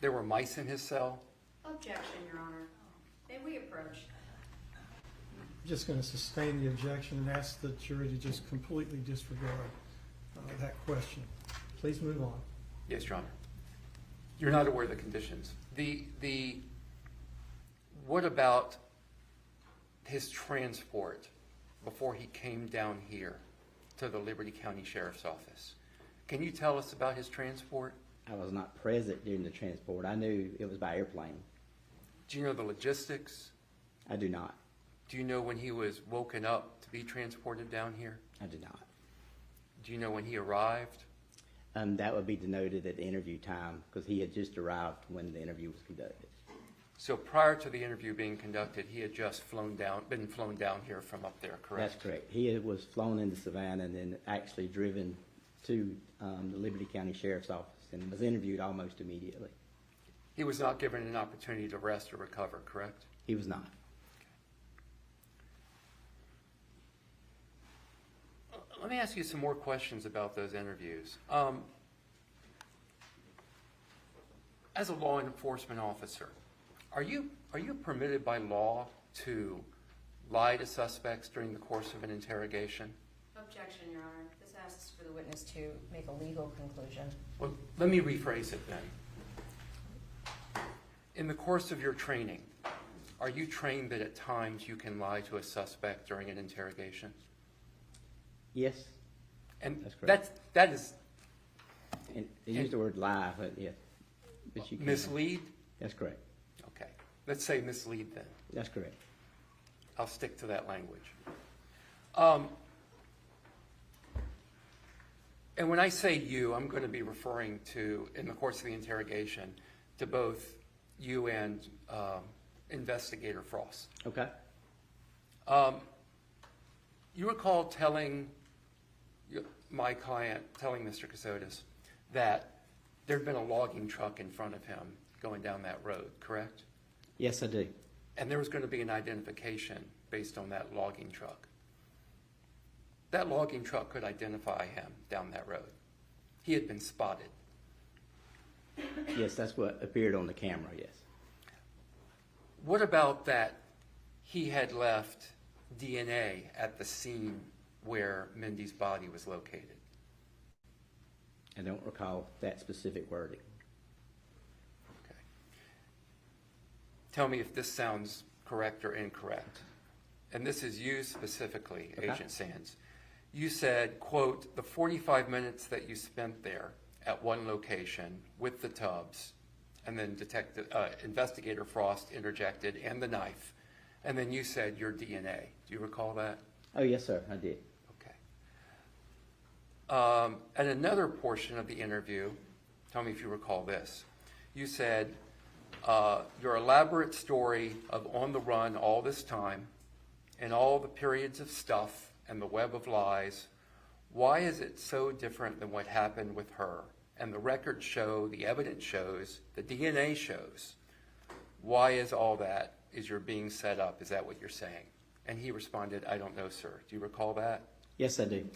there were mice in his cell? Objection, Your Honor. May we approach? I'm just going to sustain the objection and ask the jury to just completely disregard that question. Please move on. Yes, Your Honor. You're not aware of the conditions. What about his transport before he came down here to the Liberty County Sheriff's Office? Can you tell us about his transport? I was not present during the transport. I knew it was by airplane. Do you know the logistics? I do not. Do you know when he was woken up to be transported down here? I do not. Do you know when he arrived? That would be denoted at the interview time because he had just arrived when the interview was conducted. So prior to the interview being conducted, he had just been flown down here from up there, correct? That's correct. He was flown into Savannah and then actually driven to the Liberty County Sheriff's Office and was interviewed almost immediately. He was not given an opportunity to rest or recover, correct? He was not. Let me ask you some more questions about those interviews. As a law enforcement officer, are you permitted by law to lie to suspects during the course of an interrogation? Objection, Your Honor. This asks for for the witness to make a legal conclusion. Well, let me rephrase it then. In the course of your training, are you trained that at times you can lie to a suspect during an interrogation? Yes. And That's correct. that is And they use the word lie, but yeah. But you can. mislead? That's correct. Okay. Let's say mislead then. That's correct. I'll stick to that language. And when I say you, I'm going to be referring to, in the course of the interrogation, to both you and Investigator Frost. Okay. You recall telling my client, telling Mr. Kassotis, that there'd been a logging truck in front of him going down that road, correct? Yes, I do. And there was going to be an identification based on that logging truck. That logging truck could identify him down that road. He had been spotted. Yes, that's what appeared on the camera, yes. What about that he had left DNA at the scene where Mindy's body was located? I don't recall that specific wording. Okay. Tell me if this sounds correct or incorrect. And this is you specifically, Okay. Agent Sands. You said, quote, the 45 minutes that you spent there at one location with the tubs, and then Investigator Frost interjected, and the knife, and then you said your DNA. Do you recall that? Oh, yes, sir, I did. Okay. At another portion of the interview, tell me if you recall this, you said your elaborate story of on the run all this time and all the periods of stuff and the web of lies, why is it so different than what happened with her? And the records show, the evidence shows, the DNA shows. Why is all that? Is you're being set up? Is that what you're saying? And he responded, I don't know, sir. Do you recall that? Yes, I do.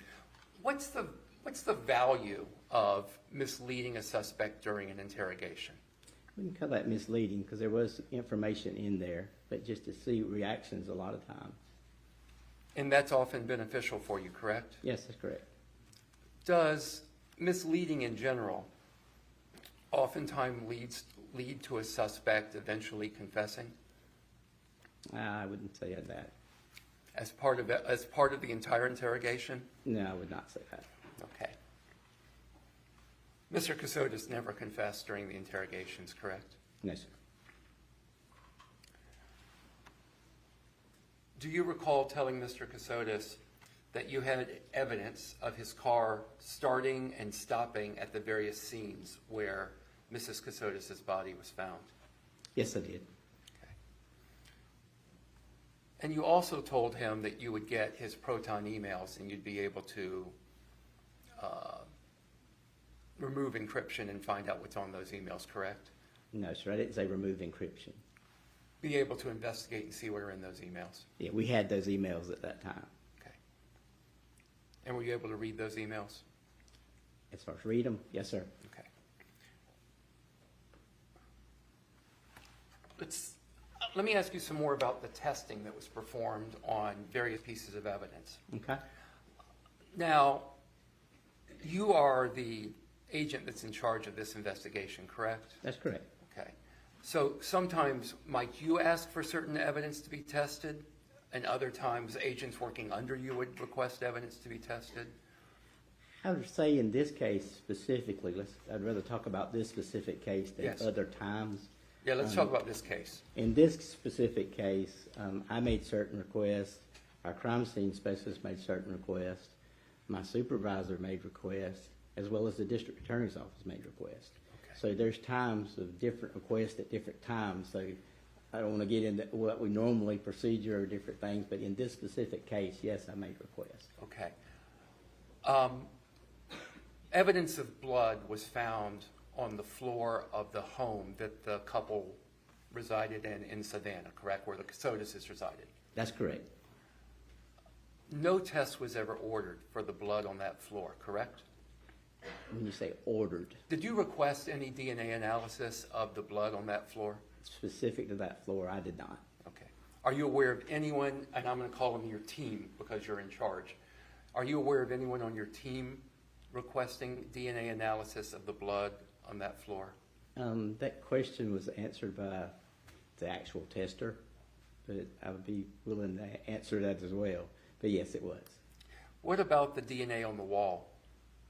What's the value of misleading a suspect during an interrogation? We can call that misleading because there was information in there, but just to see reactions a lot of times. And that's often beneficial for you, correct? Yes, that's correct. Does misleading in general oftentimes lead to a suspect eventually confessing? I wouldn't say that. As part of the entire interrogation? No, I would not say that. Okay. Mr. Kassotis never confessed during the interrogations, correct? No, sir. Do you recall telling Mr. Kassotis that you had evidence of his car starting and stopping at the various scenes where Mrs. Kassotis' body was found? Yes, I did. Okay. And you also told him that you would get his Proton emails and you'd be able to remove encryption and find out what's on those emails, correct? No, sir, I didn't say remove encryption. Be able to investigate and see what are in those emails. Yeah, we had those emails at that time. Okay. And were you able to read those emails? As far as read them, yes, sir. Okay. Let me ask you some more about the testing that was performed on various pieces of evidence. Okay. Now, you are the agent that's in charge of this investigation, correct? That's correct. Okay. So sometimes might you ask for certain evidence to be tested, and other times agents working under you would request evidence to be tested? I would say in this case specifically, I'd rather talk about this specific case than Yes. other times. Yeah, let's talk about this case. In this specific case, I made certain requests. Our crime scene specialist made certain requests. My supervisor made requests, as well as the district attorney's office made requests. So there's times of different requests at different times. So I don't want to get into what we normally procedure or different things, but in this specific case, yes, I made requests. Okay. Evidence of blood was found on the floor of the home that the couple resided in Savannah, correct, where the Kassotis resided? That's correct. No test was ever ordered for the blood on that floor, correct? When you say ordered, Did you request any DNA analysis of the blood on that floor? specific to that floor, I did not. Okay. Are you aware of anyone, and I'm going to call them your team because you're in charge, are you aware of anyone on your team requesting DNA analysis of the blood on that floor? That question was answered by the actual tester, but I would be willing to answer that as well. But yes, it was. What about the DNA on the wall?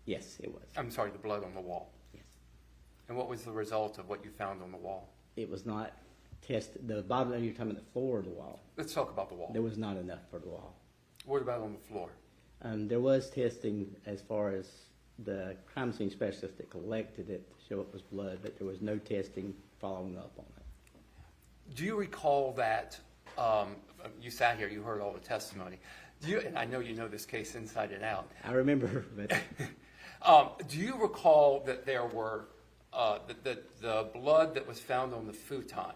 Yes, it was. I'm sorry, the blood on the wall. Yes. And what was the result of what you found on the wall? It was not tested. The bottom, you're talking about the floor or the wall? Let's talk about the wall. There was not enough for the wall. What about on the floor? There was testing as far as the crime scene specialist that collected it to show it was blood, but there was no testing following up on it. Do you recall that, you sat here, you heard all the testimony. And I know you know this case inside and out. I remember, but do you recall that there were, the blood that was found on the futon,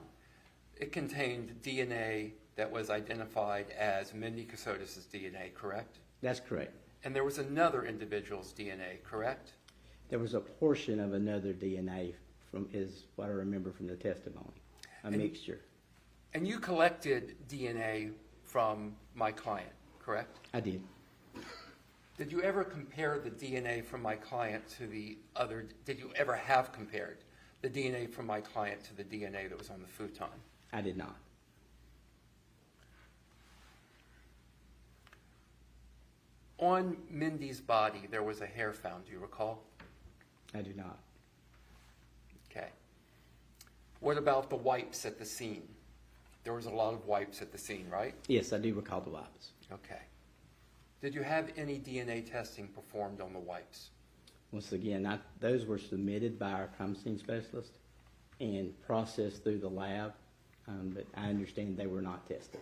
it contained DNA that was identified as Mindi Kassotis' DNA, correct? That's correct. And there was another individual's DNA, correct? There was a portion of another DNA is what I remember from the testimony, a mixture. And you collected DNA from my client, correct? I did. Did you ever compare the DNA from my client to the other, did you ever have compared the DNA from my client to the DNA that was on the futon? I did not. On Mindy's body, there was a hair found, do you recall? I do not. Okay. What about the wipes at the scene? There was a lot of wipes at the scene, right? Yes, I do recall the wipes. Okay. Did you have any DNA testing performed on the wipes? Once again, those were submitted by our crime scene specialist and processed through the lab, but I understand they were not tested.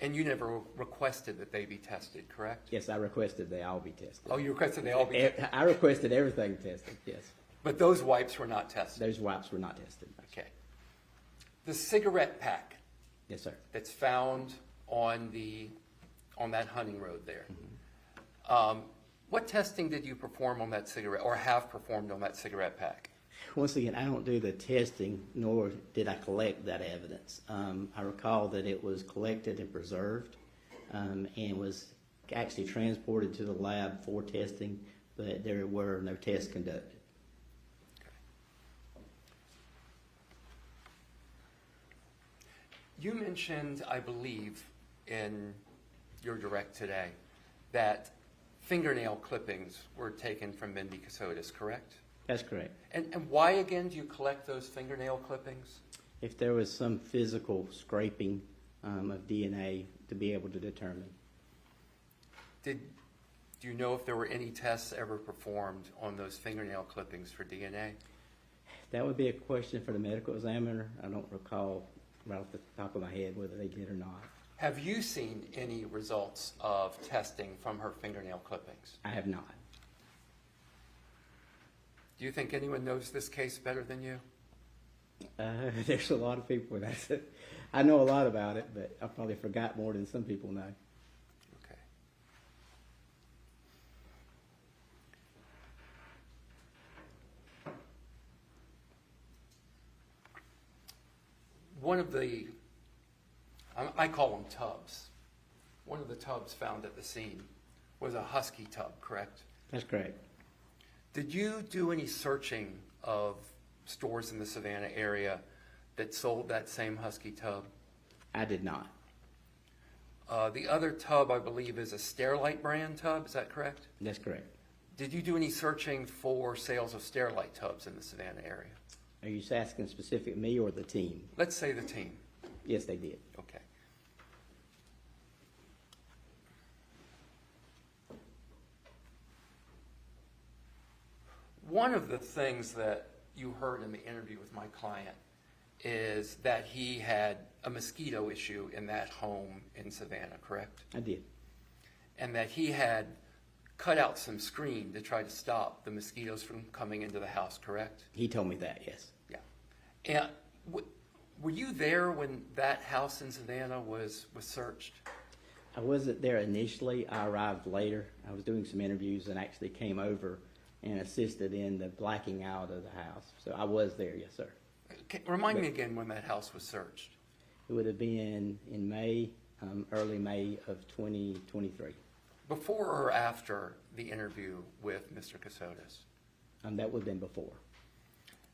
And you never requested that they be tested, correct? Yes, I requested they all be tested. Oh, you requested they all be tested? I requested everything tested, yes. But those wipes were not tested? Those wipes were not tested. Okay. The cigarette pack. Yes, sir. That's found on that hunting road there. What testing did you perform on that cigarette, or have performed on that cigarette pack? Once again, I don't do the testing, nor did I collect that evidence. I recall that it was collected and preserved, and was actually transported to the lab for testing, but there were no tests conducted. You mentioned, I believe, in your direct today, that fingernail clippings were taken from Mindi Kassotis, correct? That's correct. And why, again, do you collect those fingernail clippings? If there was some physical scraping of DNA to be able to determine. Do you know if there were any tests ever performed on those fingernail clippings for DNA? That would be a question for the medical examiner. I don't recall right off the top of my head whether they did or not. Have you seen any results of testing from her fingernail clippings? I have not. Do you think anyone knows this case better than you? There's a lot of people. I know a lot about it, but I probably forgot more than some people know. Okay. One of the, I call them tubs. One of the tubs found at the scene was a husky tub, correct? That's correct. Did you do any searching of stores in the Savannah area that sold that same husky tub? I did not. The other tub, I believe, is a Sterilite brand tub. Is that correct? That's correct. Did you do any searching for sales of Sterilite tubs in the Savannah area? Are you asking specific me or the team? Let's say the team. Yes, they did. Okay. One of the things that you heard in the interview with my client is that he had a mosquito issue in that home in Savannah, correct? I did. And that he had cut out some screen to try to stop the mosquitoes from coming into the house, correct? He told me that, yes. Yeah. And were you there when that house in Savannah was searched? I wasn't there initially. I arrived later. I was doing some interviews and actually came over and assisted in the blacking out of the house. So I was there, yes, sir. Remind me again when that house was searched. It would have been in May, early May of 2023. Before or after the interview with Mr. Kassotis? That would have been before.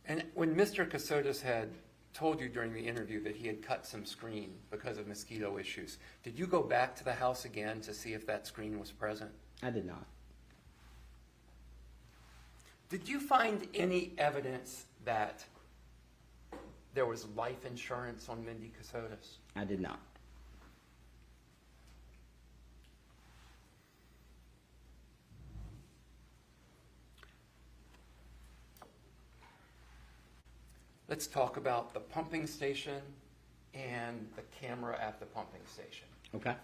And when Mr. Kassotis had told you during the interview that he had cut some screen because of mosquito issues, did you go back to the house again to see if that screen was present? I did not. Did you find any evidence that there was life insurance on Mindi Kassotis? I did not. Let's talk about the pumping station and the camera at the pumping station. Okay.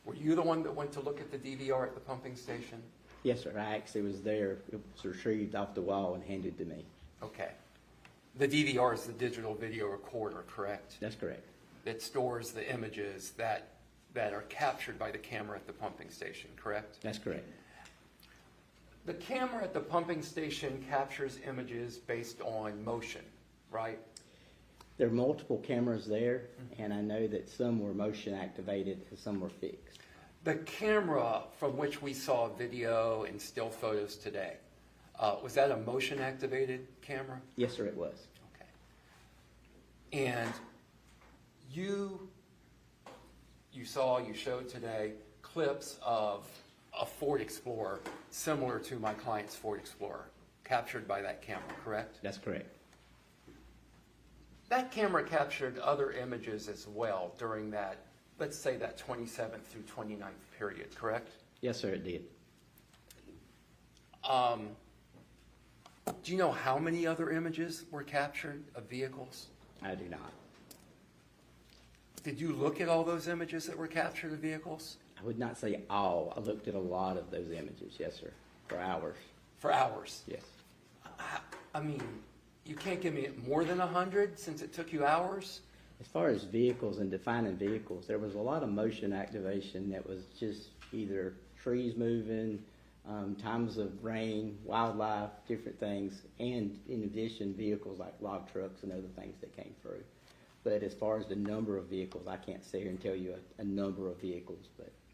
Were you the one that went to look at the DVR at the pumping station? Yes, sir. I actually was there. It was retrieved off the wall and handed to me. Okay. The DVR is the digital video recorder, correct? That's correct. It stores the images that are captured by the camera at the pumping station, correct? That's correct. The camera at the pumping station captures images based on motion, right? There are multiple cameras there, and I know that some were motion activated and some were fixed. The camera from which we saw video and still photos today, was that a motion activated camera? Yes, sir, it was. Okay. And you showed today clips of a Ford Explorer similar to my client's Ford Explorer, captured by that camera, correct? That's correct. That camera captured other images as well during that, let's say that 27th through 29th period, correct? Yes, sir, it did. Do you know how many other images were captured of vehicles? I do not. Did you look at all those images that were captured of vehicles? I would not say all. I looked at a lot of those images, yes, sir, for hours. For hours? Yes. I mean, you can't give me more than 100 since it took you hours? As far as vehicles and defining vehicles, there was a lot of motion activation that was just either trees moving, times of rain, wildlife, different things, and in addition, vehicles like log trucks and other things that came through. But as far as the number of vehicles, I can't sit here and tell you a number of vehicles.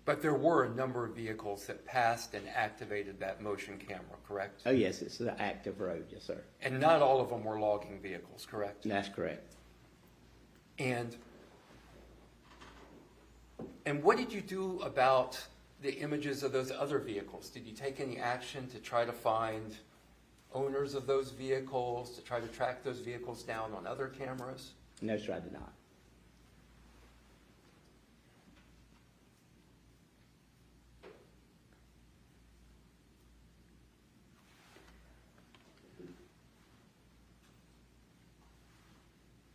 But there were a number of vehicles that passed and activated that motion camera, correct? Oh, yes, it's an active road, yes, sir. And not all of them were logging vehicles, correct? That's correct. And what did you do about the images of those other vehicles? Did you take any action to try to find owners of those vehicles, to try to track those vehicles down on other cameras? No, sir, I did not.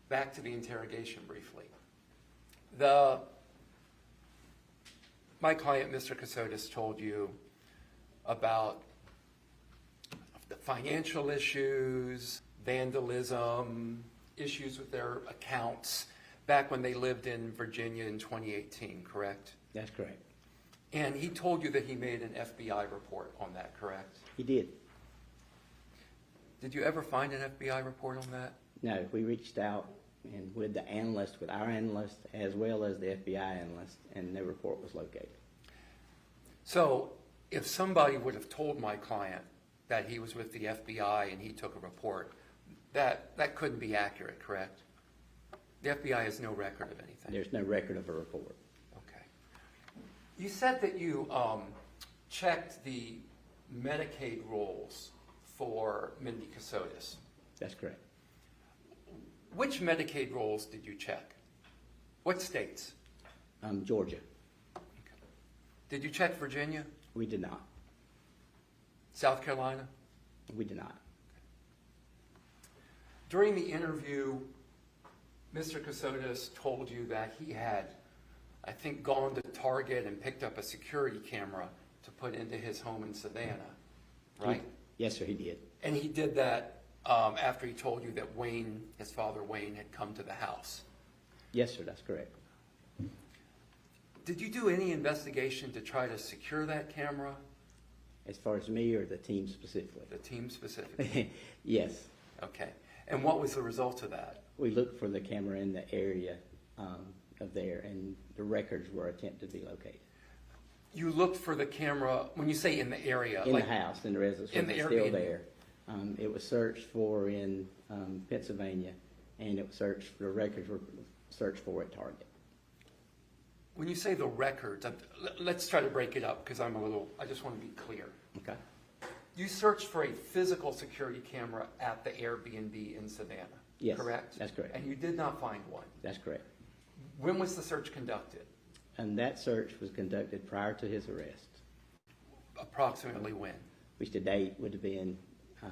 Back to the interrogation briefly. My client, Mr. Kassotis, told you about the financial issues, vandalism, issues with their accounts back when they lived in Virginia in 2018, correct? That's correct. And he told you that he made an FBI report on that, correct? He did. Did you ever find an FBI report on that? No, we reached out and with the analyst, with our analyst, as well as the FBI analyst, and no report was located. So if somebody would have told my client that he was with the FBI and he took a report, that couldn't be accurate, correct? The FBI has no record of anything. There's no record of a report. Okay. You said that you checked the Medicaid rolls for Mindi Kassotis. That's correct. Which Medicaid rolls did you check? What states? Georgia. Okay. Did you check Virginia? We did not. South Carolina? We did not. During the interview, Mr. Kassotis told you that he had, I think, gone to Target and picked up a security camera to put into his home in Savannah, right? Yes, sir, he did. And he did that after he told you that Wayne, his father Wayne, had come to the house. Yes, sir, that's correct. Did you do any investigation to try to secure that camera? As far as me or the team specifically? The team specifically? Yes. Okay. And what was the result of that? We looked for the camera in the area of there, and the records were attempted to be located. You looked for the camera, when you say in the area? In like the house, in the residence, in was the still Airbnb. there. It was searched for in Pennsylvania, and it was searched, the records were searched for at Target. When you say the records, let's try to break it up because I just want to be clear. Okay. You searched for a physical security camera at the Airbnb in Savannah, Yes, correct? that's correct. And you did not find one. That's correct. When was the search conducted? And that search was conducted prior to his arrest, Approximately when? which the date would have been,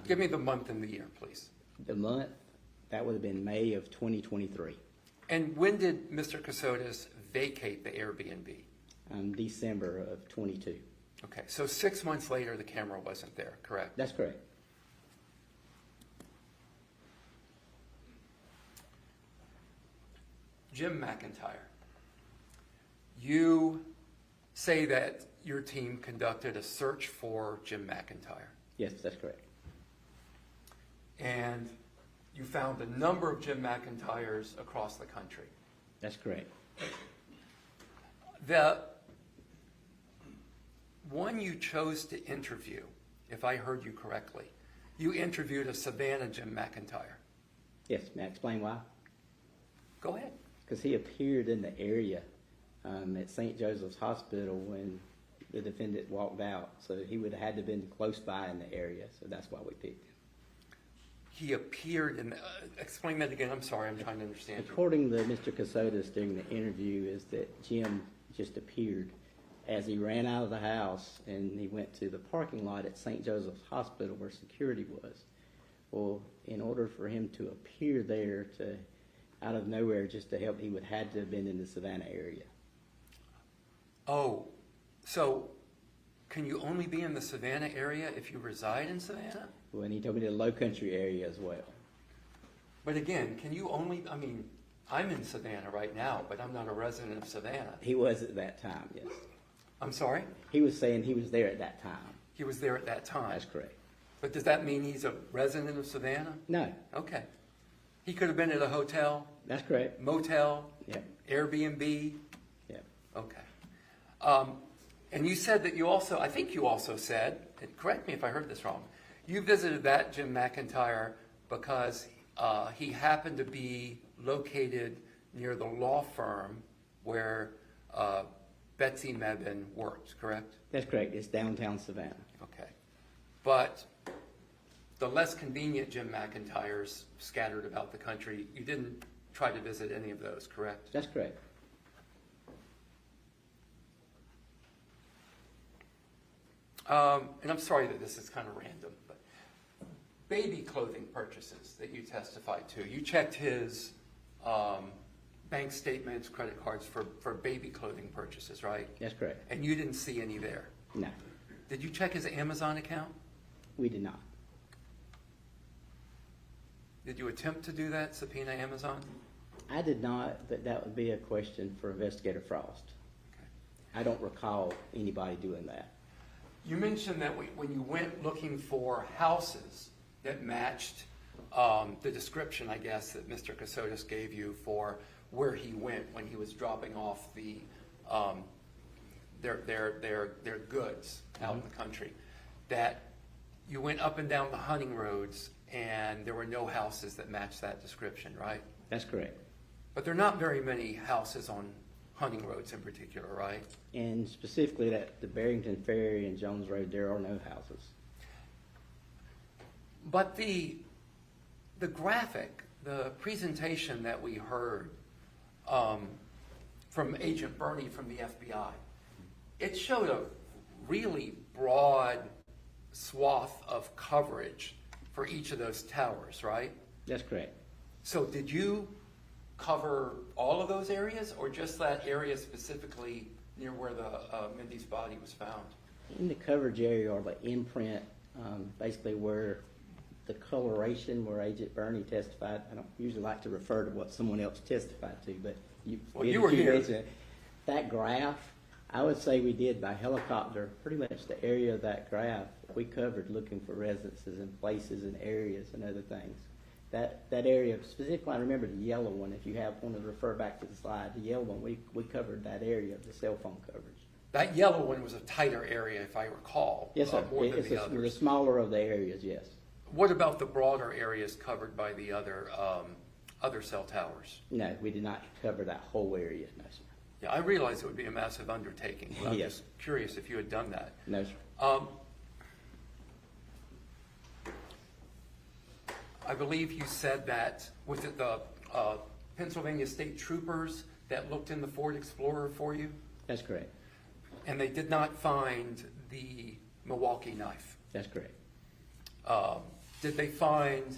Give me the month and the year, please. the month, that would have been May of 2023, And when did Mr. Kassotis vacate the Airbnb? December of 22. Okay, so 6 months later, the camera wasn't there, correct? That's correct. Jim McIntyre, you say that your team conducted a search for Jim McIntyre, Yes, that's correct. and you found a number of Jim McIntyres across the country. That's correct. The one you chose to interview, if I heard you correctly, you interviewed a Savannah Jim McIntyre. Yes, may I explain why? Go ahead. Because he appeared in the area at St. Joseph's Hospital when the defendant walked out. So he would have had to have been close by in the area. So that's why we picked him. He appeared in the, explain that again. I'm sorry, I'm trying to understand. According to Mr. Kassotis during the interview, is that Jim just appeared as he ran out of the house and he went to the parking lot at St. Joseph's Hospital where security was. Well, in order for him to appear there to out of nowhere just to help, he would have had to have been in the Savannah area. Oh, so can you only be in the Savannah area if you reside in Savannah? Well, and he told me the low country area as well. But again, can you only, I mean, I'm in Savannah right now, but I'm not a resident of Savannah. He was at that time, yes. I'm sorry? He was saying he was there at that time. He was there at that time. That's correct. But does that mean he's a resident of Savannah? No. Okay. He could have been at a hotel, That's correct. motel, Yep. Airbnb. Yep. Okay. And you said that you also, I think you also said, and correct me if I heard this wrong, you visited that Jim McIntyre because he happened to be located near the law firm where Betsy Mebane worked, correct? That's correct. It's downtown Savannah. Okay. But the less convenient Jim McIntyres scattered about the country, you didn't try to visit any of those, correct? That's correct. And I'm sorry that this is kind of random, but baby clothing purchases that you testified to, you checked his bank statements, credit cards for baby clothing purchases, right? That's correct. And you didn't see any there? No, Did you check his Amazon account? we did not. Did you attempt to do that, subpoena Amazon? I did not, but that would be a question for Investigator Frost. Okay. I don't recall anybody doing that. You mentioned that when you went looking for houses that matched the description, I guess, that Mr. Kassotis gave you for where he went when he was dropping off the their goods out in the country, that you went up and down the hunting roads and there were no houses that matched that description, right? That's correct. But there are not very many houses on hunting roads in particular, right? And specifically at the Barrington Ferry and Jones Road, there are no houses. But the graphic, the presentation that we heard from Agent Bernie from the FBI, it showed a really broad swath of coverage for each of those towers, right? That's correct. So did you cover all of those areas or just that area specifically near where the Mindi's body was found? In the coverage area or the imprint, basically where the coloration where Agent Bernie testified, I don't usually like to refer to what someone else testified to, but you were here. mentioned that graph, I would say we did by helicopter, pretty much the area of that graph we covered looking for residences and places and areas and other things That area, specifically, I remember the yellow one. If you want to refer back to the slide, the yellow one, we covered that area of the cell phone coverage. That yellow one was a tighter area, if I recall. Yes, sir. More than It's the the others. smaller of the areas, yes. What about the broader areas covered by the other cell towers? No, we did not cover that whole area, no, sir. Yeah, I realize it would be a massive undertaking, but I'm Yes. just curious if you had done that. No, sir. I believe you said that, was it the Pennsylvania State Troopers that looked in the Ford Explorer for you? That's correct. And they did not find the Milwaukee knife? That's correct. Did they find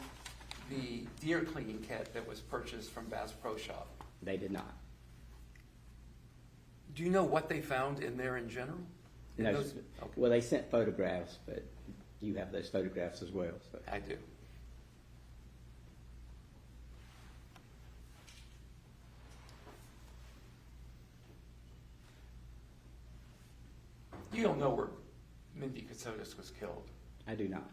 the deer cleaning kit that was purchased from Bass Pro Shop? They did not. Do you know what they found in there in general? No, those- sir. okay. Well, they sent photographs, but you have those photographs as well. So. I do. You don't know where Mindi Kassotis was killed? I do not.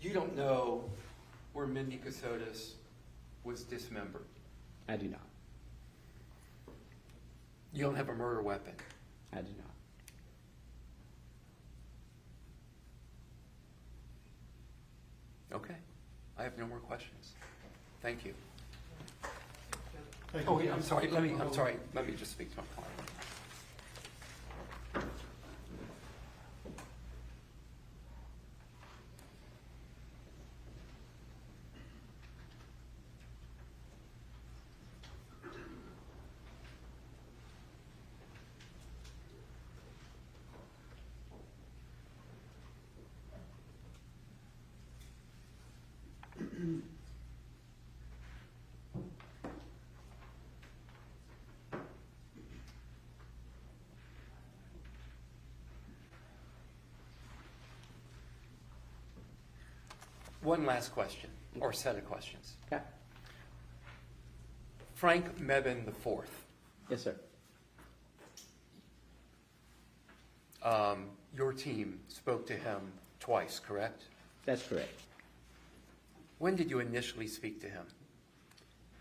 You don't know where Mindi Kassotis was dismembered? I do not. You don't have a murder weapon? I do not. Okay. I have no more questions. Thank you. Thank Oh, you. yeah, I'm sorry. Let me just speak to my client. One last question, or set of questions. Okay. Frank Mebane IV. Yes, sir. Your team spoke to him twice, correct? That's correct. When did you initially speak to him?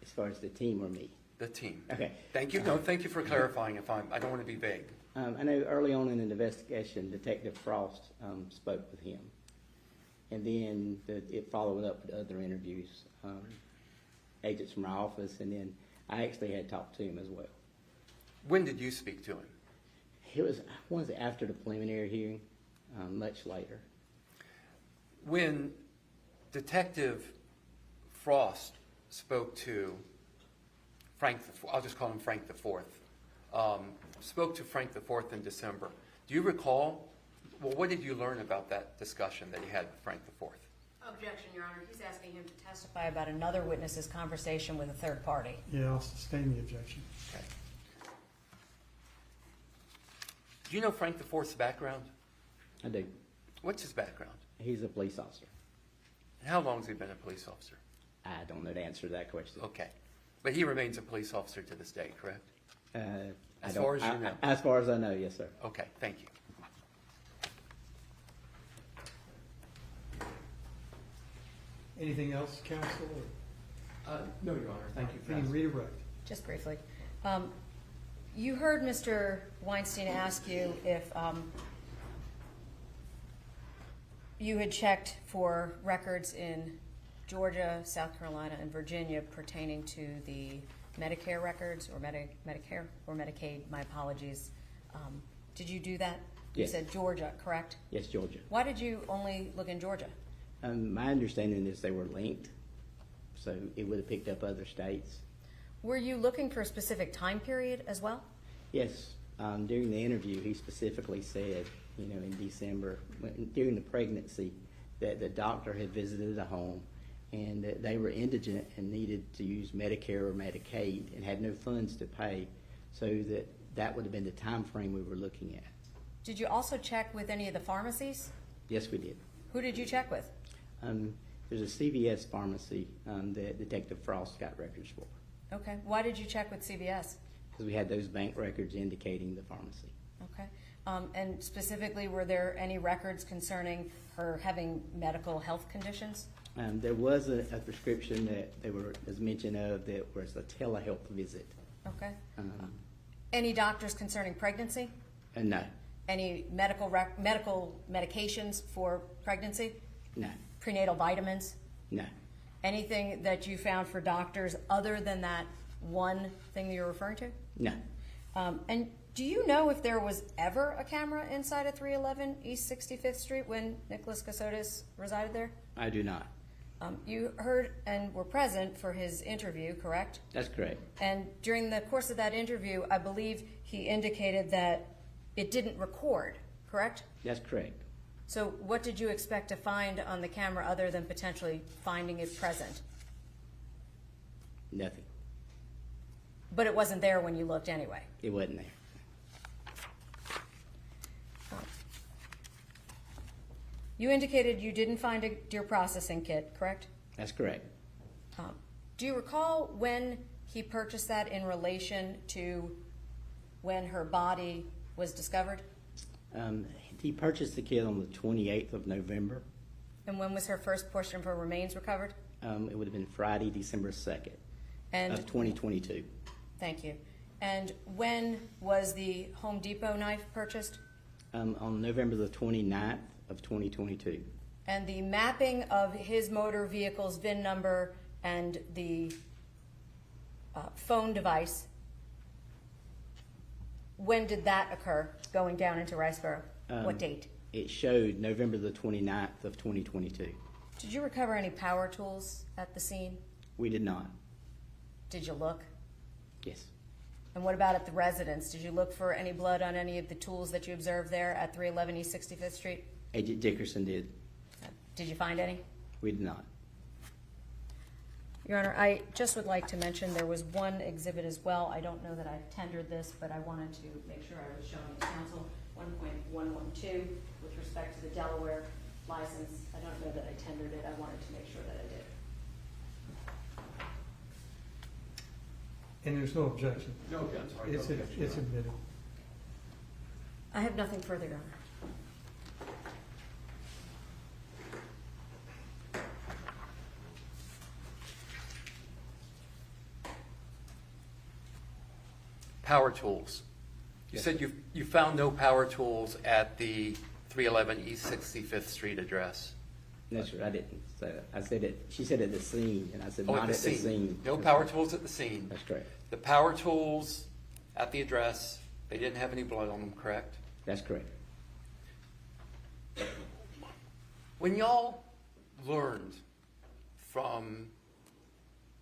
As far as the team or me? The team. Okay. Thank you. No, thank you for clarifying. I don't want to be vague. I know early on in the investigation, Detective Frost spoke with him. And then it followed up with other interviews, agents from our office, and then I actually had talked to him as well. When did you speak to him? It was after the preliminary hearing, much later. When Detective Frost spoke to Frank, I'll just call him Frank the Fourth, spoke to Frank the Fourth in December, do you recall, well, what did you learn about that discussion that he had with Frank the Fourth? Objection, Your Honor. He's asking him to testify about another witness's conversation with a third party. Yeah, I'll sustain the objection. Okay. Do you know Frank the Fourth's background? I do. What's his background? He's a police officer. And how long has he been a police officer? I don't know the answer to that question. Okay. But he remains a police officer to this day, correct? As far as you know? As far as I know, yes, sir. Okay, thank you. Anything else, counsel? No, Your Honor, thank you for Any asking. redirect? Just briefly. You heard Mr. Weinstein ask you if you had checked for records in Georgia, South Carolina, and Virginia pertaining to the Medicare records, or Medicare or Medicaid, my apologies. Did you do that? You Yes. said Georgia, correct? Yes, Georgia. Why did you only look in Georgia? My understanding is they were linked, so it would have picked up other states. Were you looking for a specific time period as well? Yes, during the interview, he specifically said, in December, during the pregnancy, that the doctor had visited a home and that they were indigent and needed to use Medicare or Medicaid and had no funds to pay, so that would have been the time frame we were looking at. Did you also check with any of the pharmacies? Yes, we did. Who did you check with? There's a CVS pharmacy that Detective Frost got records for, Okay. Why did you check with CVS? because we had those bank records indicating the pharmacy. Okay. And specifically, were there any records concerning her having medical health conditions? There was a prescription that was mentioned of that was a telehealth visit. Okay. Any doctors concerning pregnancy? No. Any medical medications for pregnancy? No. Prenatal vitamins? No. Anything that you found for doctors other than that one thing that you're referring to? No. And do you know if there was ever a camera inside of 311 East 65th Street when Nicholas Kassotis resided there? I do not. You heard and were present for his interview, correct? That's correct. And during the course of that interview, I believe he indicated that it didn't record, correct? That's correct. So what did you expect to find on the camera other than potentially finding it present? Nothing. But it wasn't there when you looked anyway? It wasn't there. You indicated you didn't find a deer processing kit, correct? That's correct. Do you recall when he purchased that in relation to when her body was discovered? He purchased the kit on the 28th of November. And when was her first portion of her remains recovered? It would have been Friday, December 2nd of 2022. Thank you. And when was the Home Depot knife purchased? On November the 29th of 2022. And the mapping of his motor vehicle's VIN number and the phone device, when did that occur, going down into Riceboro? What date? It showed November the 29th of 2022. Did you recover any power tools at the scene? We did not. Did you look? Yes. And what about at the residence? Did you look for any blood on any of the tools that you observed there at 311 East 65th Street? Agent Dickerson did. Did you find any? We did not. Your Honor, I just would like to mention there was one exhibit as well. I don't know that I tendered this, but I wanted to make sure I was showing it to counsel. 1.112 with respect to the Delaware license. I don't know that I tendered it. I wanted to make sure that I did. And there's no objection. No objection. Sorry, It's no objection. it's admitted. I have nothing further, Your Honor. Power tools. You said you found no power tools at the 311 East 65th Street address. That's right. I didn't say that. I said it. She said at the scene, and I said Oh, not at the scene. No That's power right. tools at the scene. That's correct. The power tools at the address, they didn't have any blood on them, correct? That's correct. When y'all learned from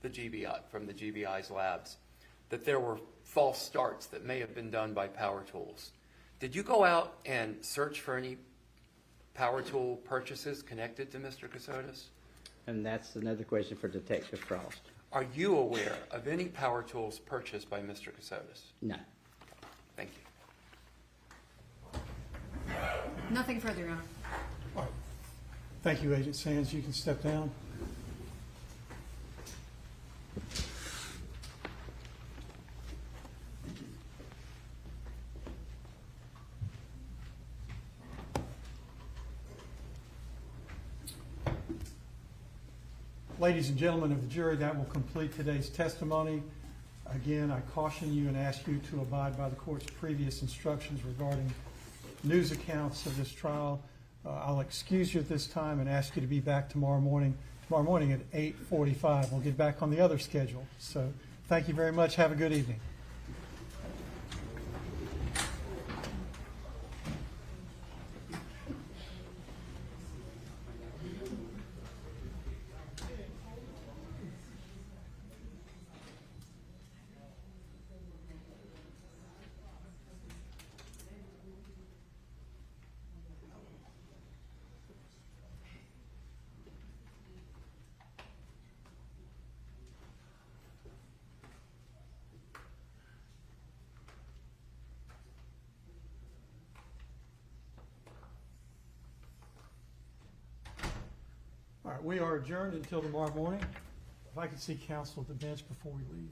the GBI's labs, that there were false starts that may have been done by power tools, did you go out and search for any power tool purchases connected to Mr. Kassotis? And that's another question for Detective Frost. Are you aware of any power tools purchased by Mr. Kassotis? No. Thank you. Nothing further, Your Honor. All right. Thank you, Agent Sands. You can step down. Ladies and gentlemen of the jury, that will complete today's testimony. Again, I caution you and ask you to abide by the court's previous instructions regarding news accounts of this trial. I'll excuse you at this time and ask you to be back tomorrow morning at 8:45. We'll get back on the other schedule. So thank you very much. Have a good evening. All right, we are adjourned until tomorrow morning. If I could see counsel at the bench before we leave.